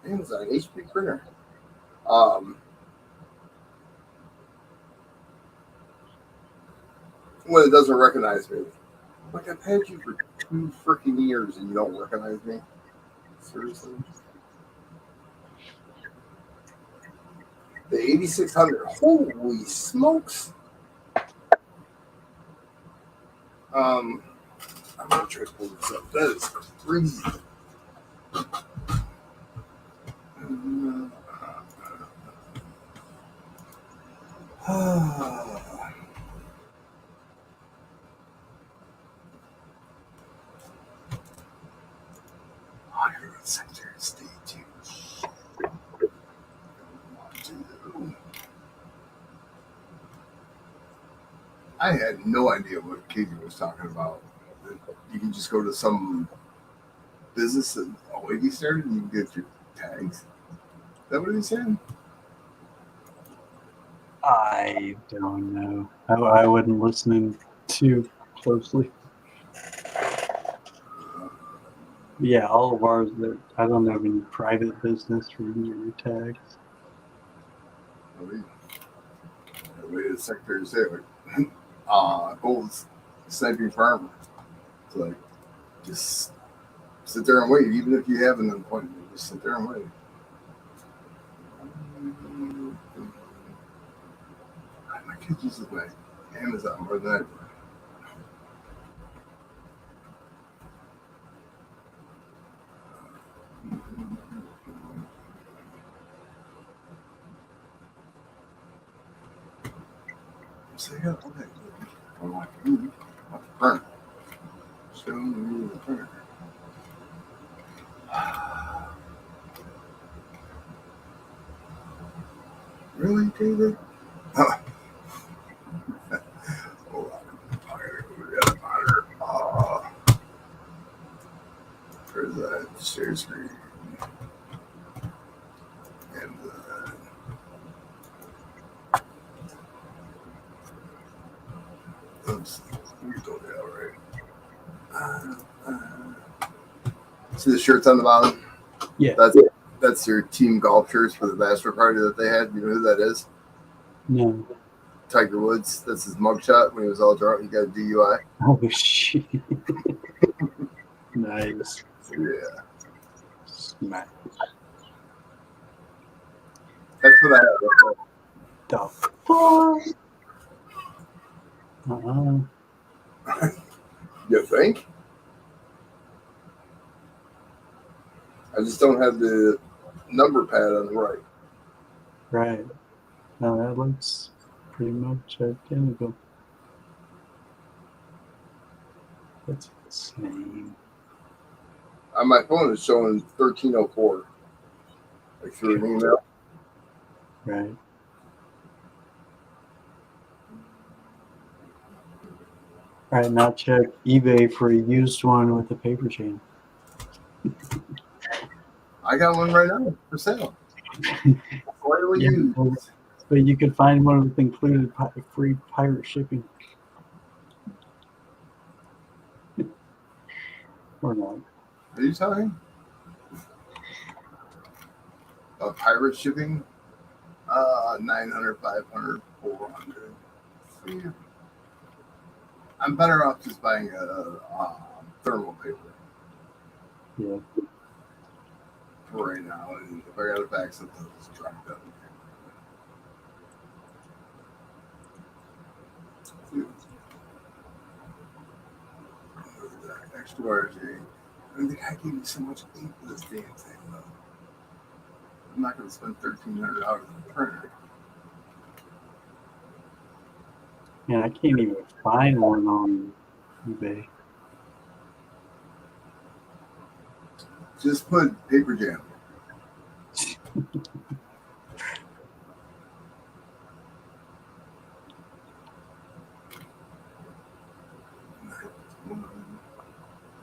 Amazon HP printer. When it doesn't recognize me. Like, I've had you for 2 freaking years and you don't recognize me? Seriously? The 8600. Holy smokes. I'm going to try to pull this up. That is crazy. Secretary of State, too. I had no idea what Katie was talking about. You can just go to some business that a lady started and you can get your tags. Is that what he's saying? I don't know. I wasn't listening too closely. Yeah, all of ours, I don't have any private business for any of your tags. The way the secretary said, gold sniping farmer. It's like, just sit there and wait. Even if you have an appointment, just sit there and wait. My kids use my Amazon more than ever. So yeah, okay. I'm like, the printer. Show me the printer. Really, David? Hold on. We got a monitor. Where's that share screen? And oops, we don't have right. See the shirts on the bottom? Yeah. That's your team golf shirts for the bachelor party that they had. You know who that is? No. Tiger Woods. That's his mugshot when he was all drunk. He got a DUI. Oh, shit. Nice. Yeah. Smack. That's what I have. The fuck? You think? I just don't have the number pad on the right. Right. Now that looks pretty much identical. That's insane. On my phone, it's showing 1304. Like through an email. Right. All right, now check eBay for a used one with a paper chain. I got one right now for sale. Slightly Yeah, used. but you could find one with included free pirate shipping. Or not. Are you talking? Pirate shipping? 900, 500, 400. Yeah. I'm better off just buying a thermal paper Yeah. for right now. And if I got to back something, I'll just drop that. Extra RJ. I mean, the guy gave me so much ink for this damn thing, though. I'm not going to spend $1,300 on a printer. Man, I can't even find one on eBay. Just put paper jam.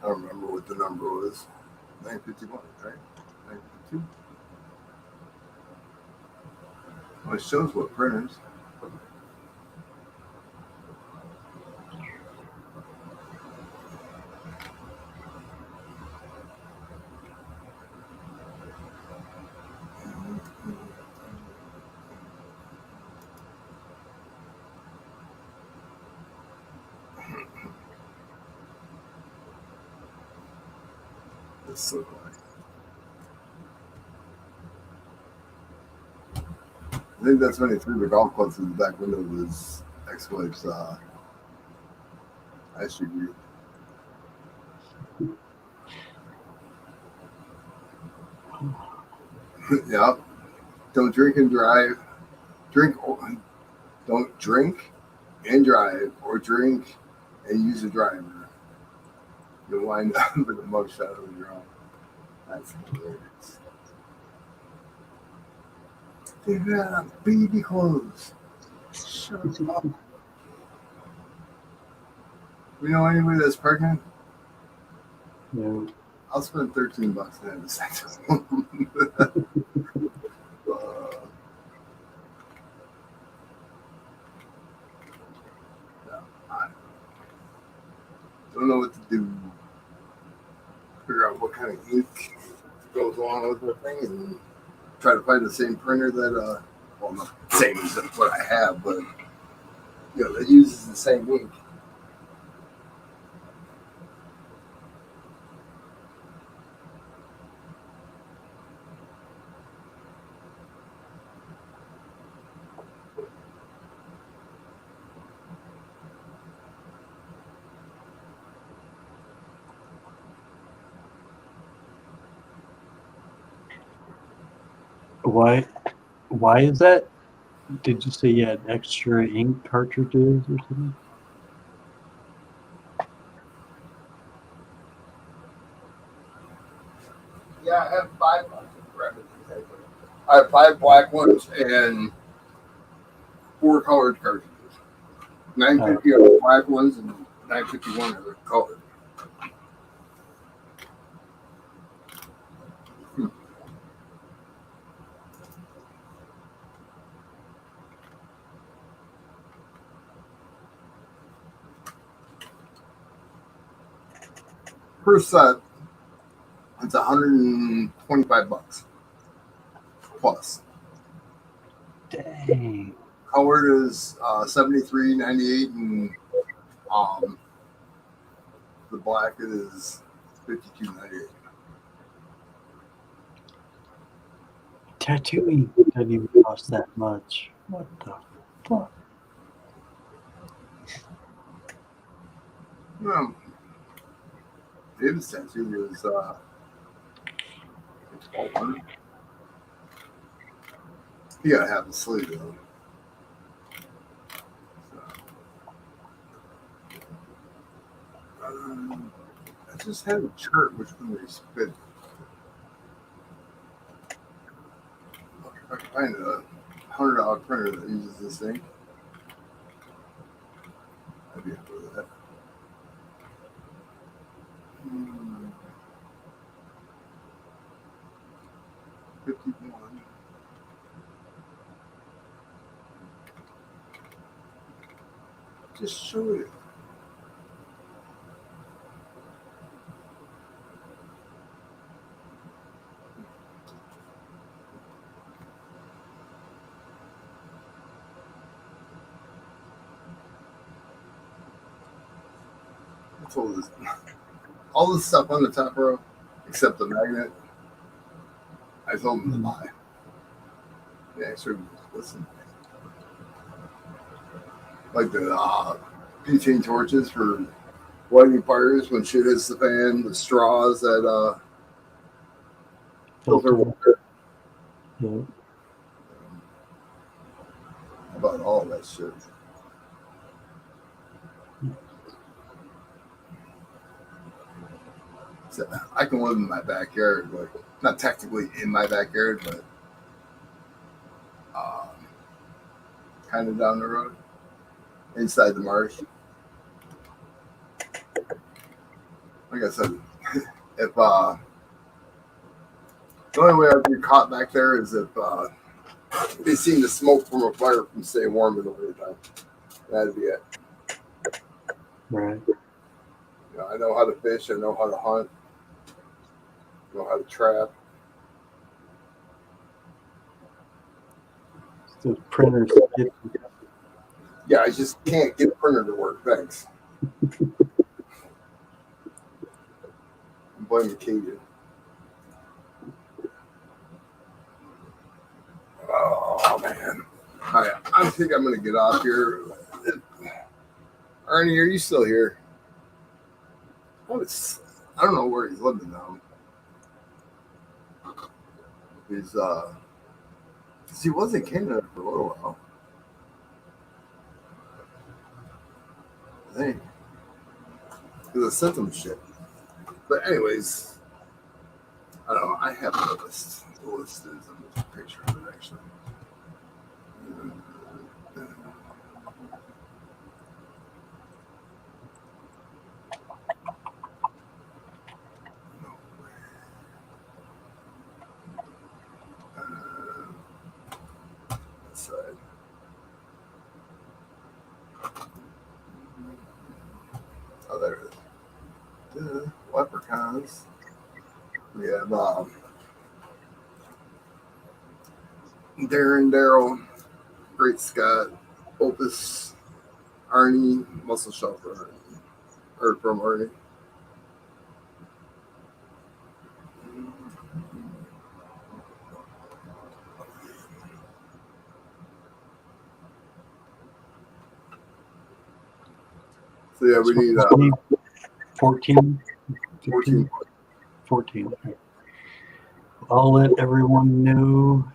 I don't remember what the number was. 951, right? 952. Well, it shows what printers. It's so funny. I think that's when he threw the golf clubs in the back window of his ex-wife's SUV. Yeah. Don't drink and drive. Don't drink and drive, or drink and use a driver. You'll wind up with a mugshot of your own. That's hilarious. They got on baby clothes. Shut up. You know anybody that's pregnant? No. I'll spend $13 and have a sex. I don't know what to do. Figure out what kind of ink goes along with the thing, and try to find the same printer that, well, not the same as what I have, but that uses the same ink. Why is that? Did you say you had extra ink cartridges or something? Yeah, I have 5. I have 5 black ones and 4 colored cartridges. 950 are the black ones, and 951 are the colored. Per set, it's $125 plus. Dang. Colored is $73.98, and the black is $52.98. Tattooing doesn't even cost that much. What the fuck? David's tattoo was $1,200. You gotta have the sleeve though. I just had a chart which one they spit. I can find a $100 printer that uses this thing. I'd be happy with that. 51. Just show it. I told this, all this stuff on the top row, except the magnet, I told them to buy. They actually listen. Like the butane torches for lighting fires when shit hits the fan, the straws that filter water. Yeah. About all that shit. So I can live in my backyard, like not technically in my backyard, but kind of down the road, inside the marsh. Like I said, if the only way I'd be caught back there is if they seen the smoke from a fire from staying warm in the wintertime. That'd be it. Right. You know, I know how to fish. I know how to hunt. I know how to trap. Those printers. Yeah, I just can't get a printer to work. Thanks. I'm blaming Cajun. Oh man. All right, I think I'm gonna get off here. Arnie, are you still here? I don't know where he's living now. He's 'cause he was in Canada for a little while. I think. Because I sent him shit. But anyways, I don't know. I have a list. The list is a picture of it actually. Side. Oh, there it is. Leprechauns. We have Darren, Daryl, Great Scott, Opus, Arnie, Muscle Shelter, heard from Arnie. So yeah, we need 14. 14. 14. I'll let everyone know,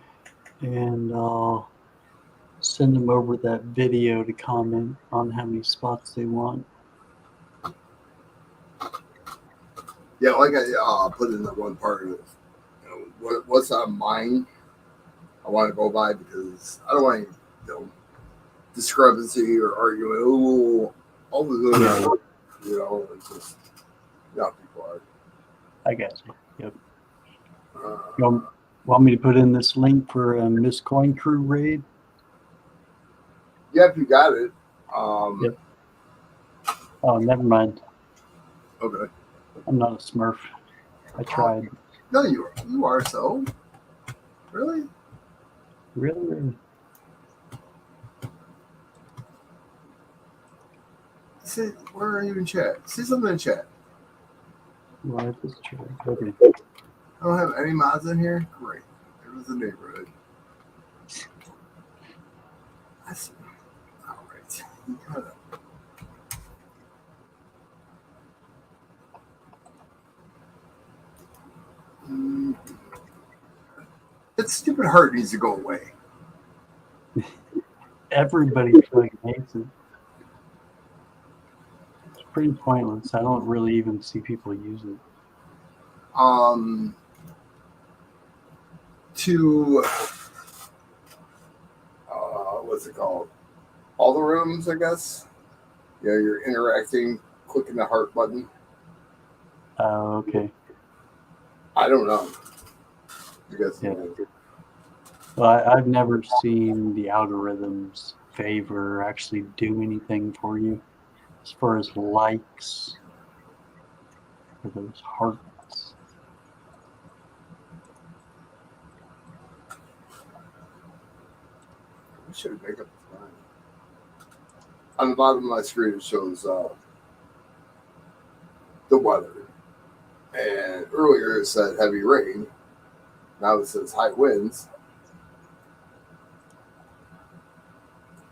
and I'll send them over that video to comment on how many spots they want. Yeah, like I put in that one part of it. You know, what's on mine, I want to go by because I don't want any, discrepancy or arguing. Oh, all the good, it's just not people are. I got you. Yep. You want me to put in this link for a Miss Coin Crew raid? Yeah, if you got it. Yep. Oh, never mind. Okay. I'm not a Smurf. I tried. No, you are so. Really? Really? See, where are you in chat? See something in chat. Well, I just tried. Okay. I don't have any mods in here. Great. It was the neighborhood. That's all right. You gotta. That stupid heart needs to go away. Everybody fucking hates it. pretty pointless. I don't really even see people use it. To what's it called? All the rooms, I guess. Yeah, you're interacting, clicking the heart button. Oh, okay. I don't know. You guys Yeah. know. Well, I've never seen the algorithms favor or actually do anything for you as far as likes for those hearts. I should make up the time. On the bottom of my screen, it shows the weather. And earlier it said heavy rain. Now it says high winds.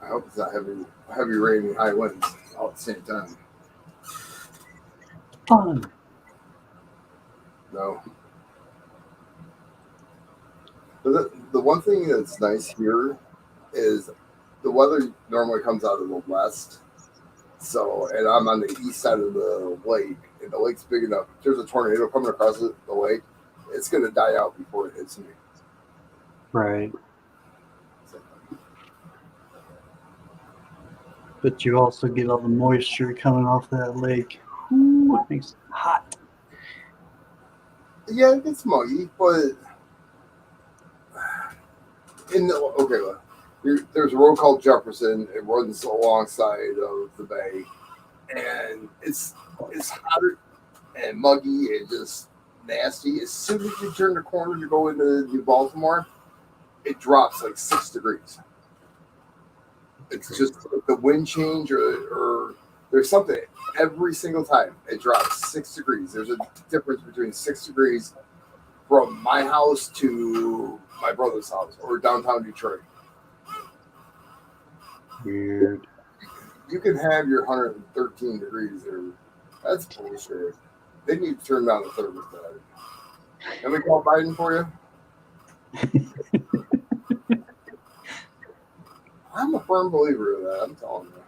I hope it's not heavy rain and high winds all at the same time. Fun. No. But the one thing that's nice here is the weather normally comes out of the west. So, and I'm on the east side of the lake, and the lake's big enough. If there's a tornado coming across the lake, it's going to die out before it hits me. Right. But you also get all the moisture coming off that lake. Ooh, it makes it hot. Yeah, it gets muggy, but there's a road called Jefferson. It runs alongside of the bay, and it's hotter and muggy and just nasty. As soon as you turn the corner to go into New Baltimore, it drops like 6 degrees. It's just the wind change or there's something every single time it drops 6 degrees. There's a difference between 6 degrees from my house to my brother's house or downtown Detroit. Weird. You can have your 113 degrees there. That's bullshit. They need to turn down the thermostat. Can we call Biden for you? I'm a firm believer of that. I'm telling you.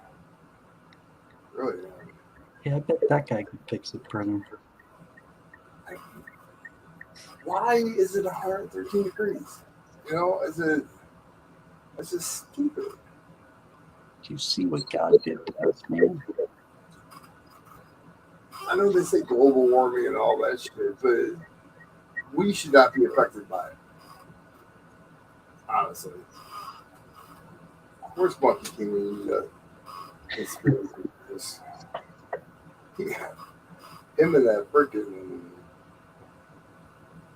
Really am. Yeah, I bet that guy could fix it for him. Why is it 113 degrees? You know, it's just stupid. Do you see what God did to us, man? I know they say global warming and all that shit, but we should not be affected by it. Honestly. Where's Monkey King when you need a conspiracy theorist? Yeah. Him and that freaking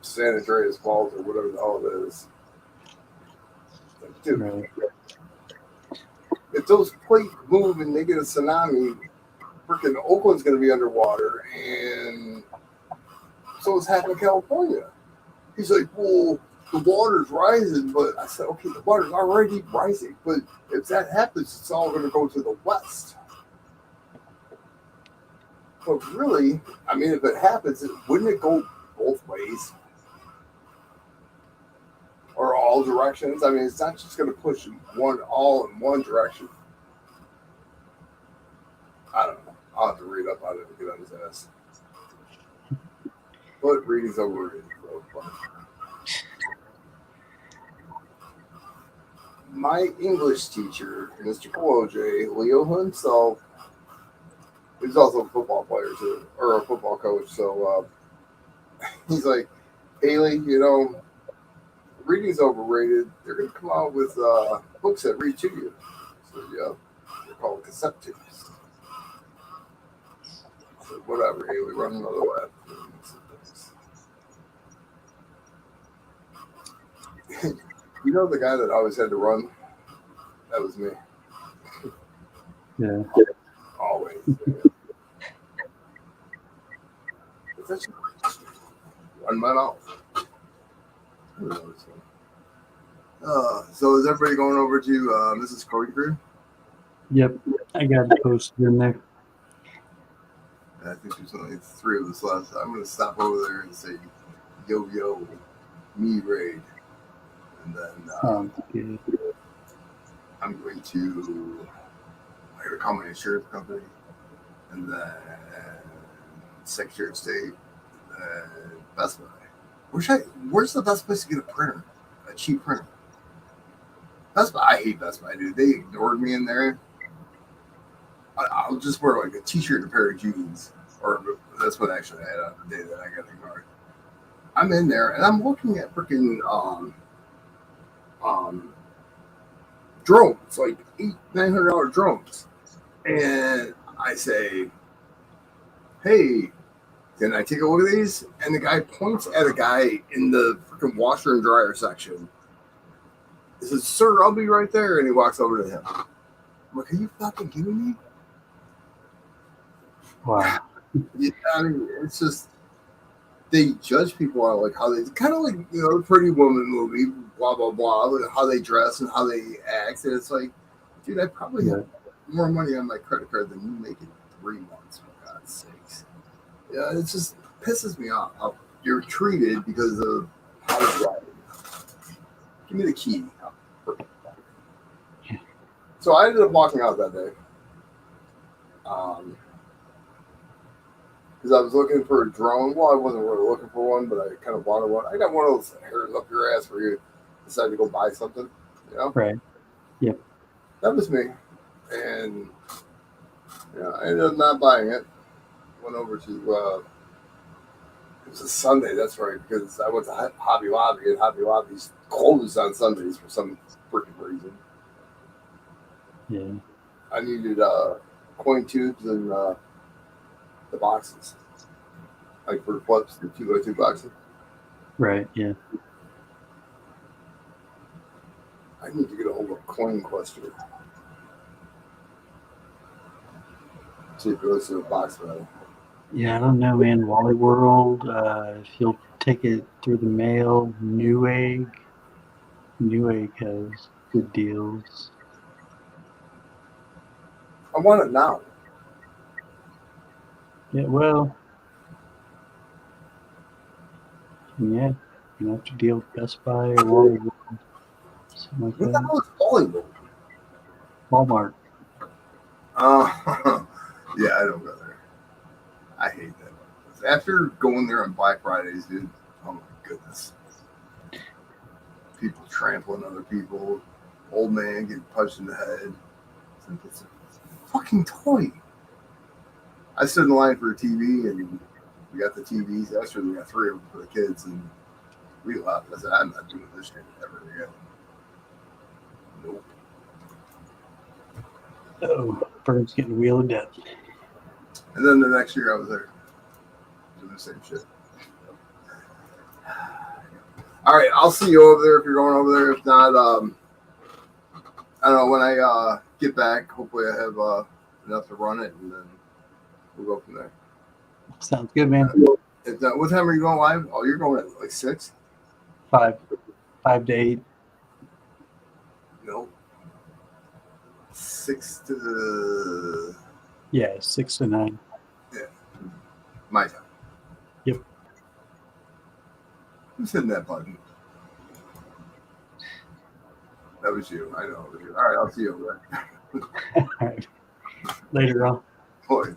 San Andreas Fault or whatever the hell it is. Like, dude, Right. if those plates move and they get a tsunami, freaking Oakland's going to be underwater, and so is half of California. He's like, well, the water's rising, but I said, okay, the water's already rising, but if that happens, it's all going to go to the west. But really, I mean, if it happens, wouldn't it go both ways? Or all directions? I mean, it's not just going to push all in one direction. I don't know. I'll have to read up on it and get on his ass. But reading's overrated. My English teacher, Mr. J. Leo himself, he's also a football player too, or a football coach. So he's like, Haley, you know, reading's overrated. They're going to come out with books that read to you. So yeah, they're called cassette tapes. So whatever, Haley, run another lap. You know the guy that always had to run? That was me. Yeah. Always. Run my mouth. So is everybody going over to Mrs. Cody Crew? Yep. I got it posted in there. I think there's only 3 of us left. I'm going to stop over there and say, yo, yo, me raid. And then Good. I'm going to call my insurance company and then Secretary of State, and Best Buy. Where's the best place to get a printer? A cheap printer? Best Buy. I hate Best Buy, dude. They ignored me in there. I'll just wear like a t-shirt and a pair of jeans. Or that's what actually I had on the day that I got ignored. I'm in there and I'm looking at freaking drones, like $900 drones. And I say, hey, can I take a look at these? And the guy points at a guy in the freaking washer and dryer section. He says, sir, I'll be right there. And he walks over to him. I'm like, are you fucking kidding me? Wow. Yeah, I mean, it's just, they judge people on like how they, kind of like, you know, the Pretty Woman movie, blah, blah, blah, how they dress and how they act. And it's like, dude, I probably have more money on my credit card than you make in 3 months, for God's sakes. Yeah, it just pisses me off how you're treated because of how you drive. Give me the key. So I ended up walking out that day. Because I was looking for a drone. Well, I wasn't really looking for one, but I kind of wanted one. I got one of those hairs up your ass where you decide to go buy something, you know? Right. Yep. That was me. And I ended up not buying it. Went over to, it was a Sunday, that's right, because I went to Hobby Lobby, and Hobby Lobby's closed on Sundays for some freaking reason. Yeah. I needed coin tubes and the boxes, like for flips, the 2x2 boxes. Right. Yeah. I need to get a hold of Coin Quester. See if it goes to the box value. Yeah, I don't know, man. Wally World, if you'll take it through the mail, Newegg has good deals. I want it now. Yeah, well, yeah, you have to deal with Best Buy or Wally World, something like What the that. hell is Hollywood? Walmart. Yeah, I don't go there. I hate that. After going there on Black Fridays, dude, oh my goodness. People trampling other people, old man getting punched in the head. It's a fucking toy. I stood in line for a TV and we got the TVs. Actually, we got 3 of them for the kids and we left. I said, I'm not doing this shit ever again. Nope. Oh, Bird's getting the wheel of death. And then the next year I was there doing the same shit. All right, I'll see you over there if you're going over there. If not, I don't know, when I get back, hopefully I have enough to run it, and then we'll go from there. Sounds good, man. If not, what time are you going live? Oh, you're going at like 6? 5 to 8. No. 6 to... Yeah, 6 to 9. Yeah. My time. Yep. Who's hitting that button? That was you. I know it was you. All right, I'll see you over there. All right. Later on. Boy.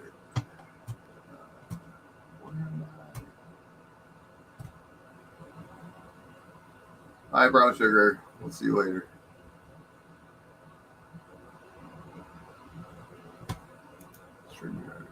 Hi, Brown Sugar. We'll see you later. StreamYard.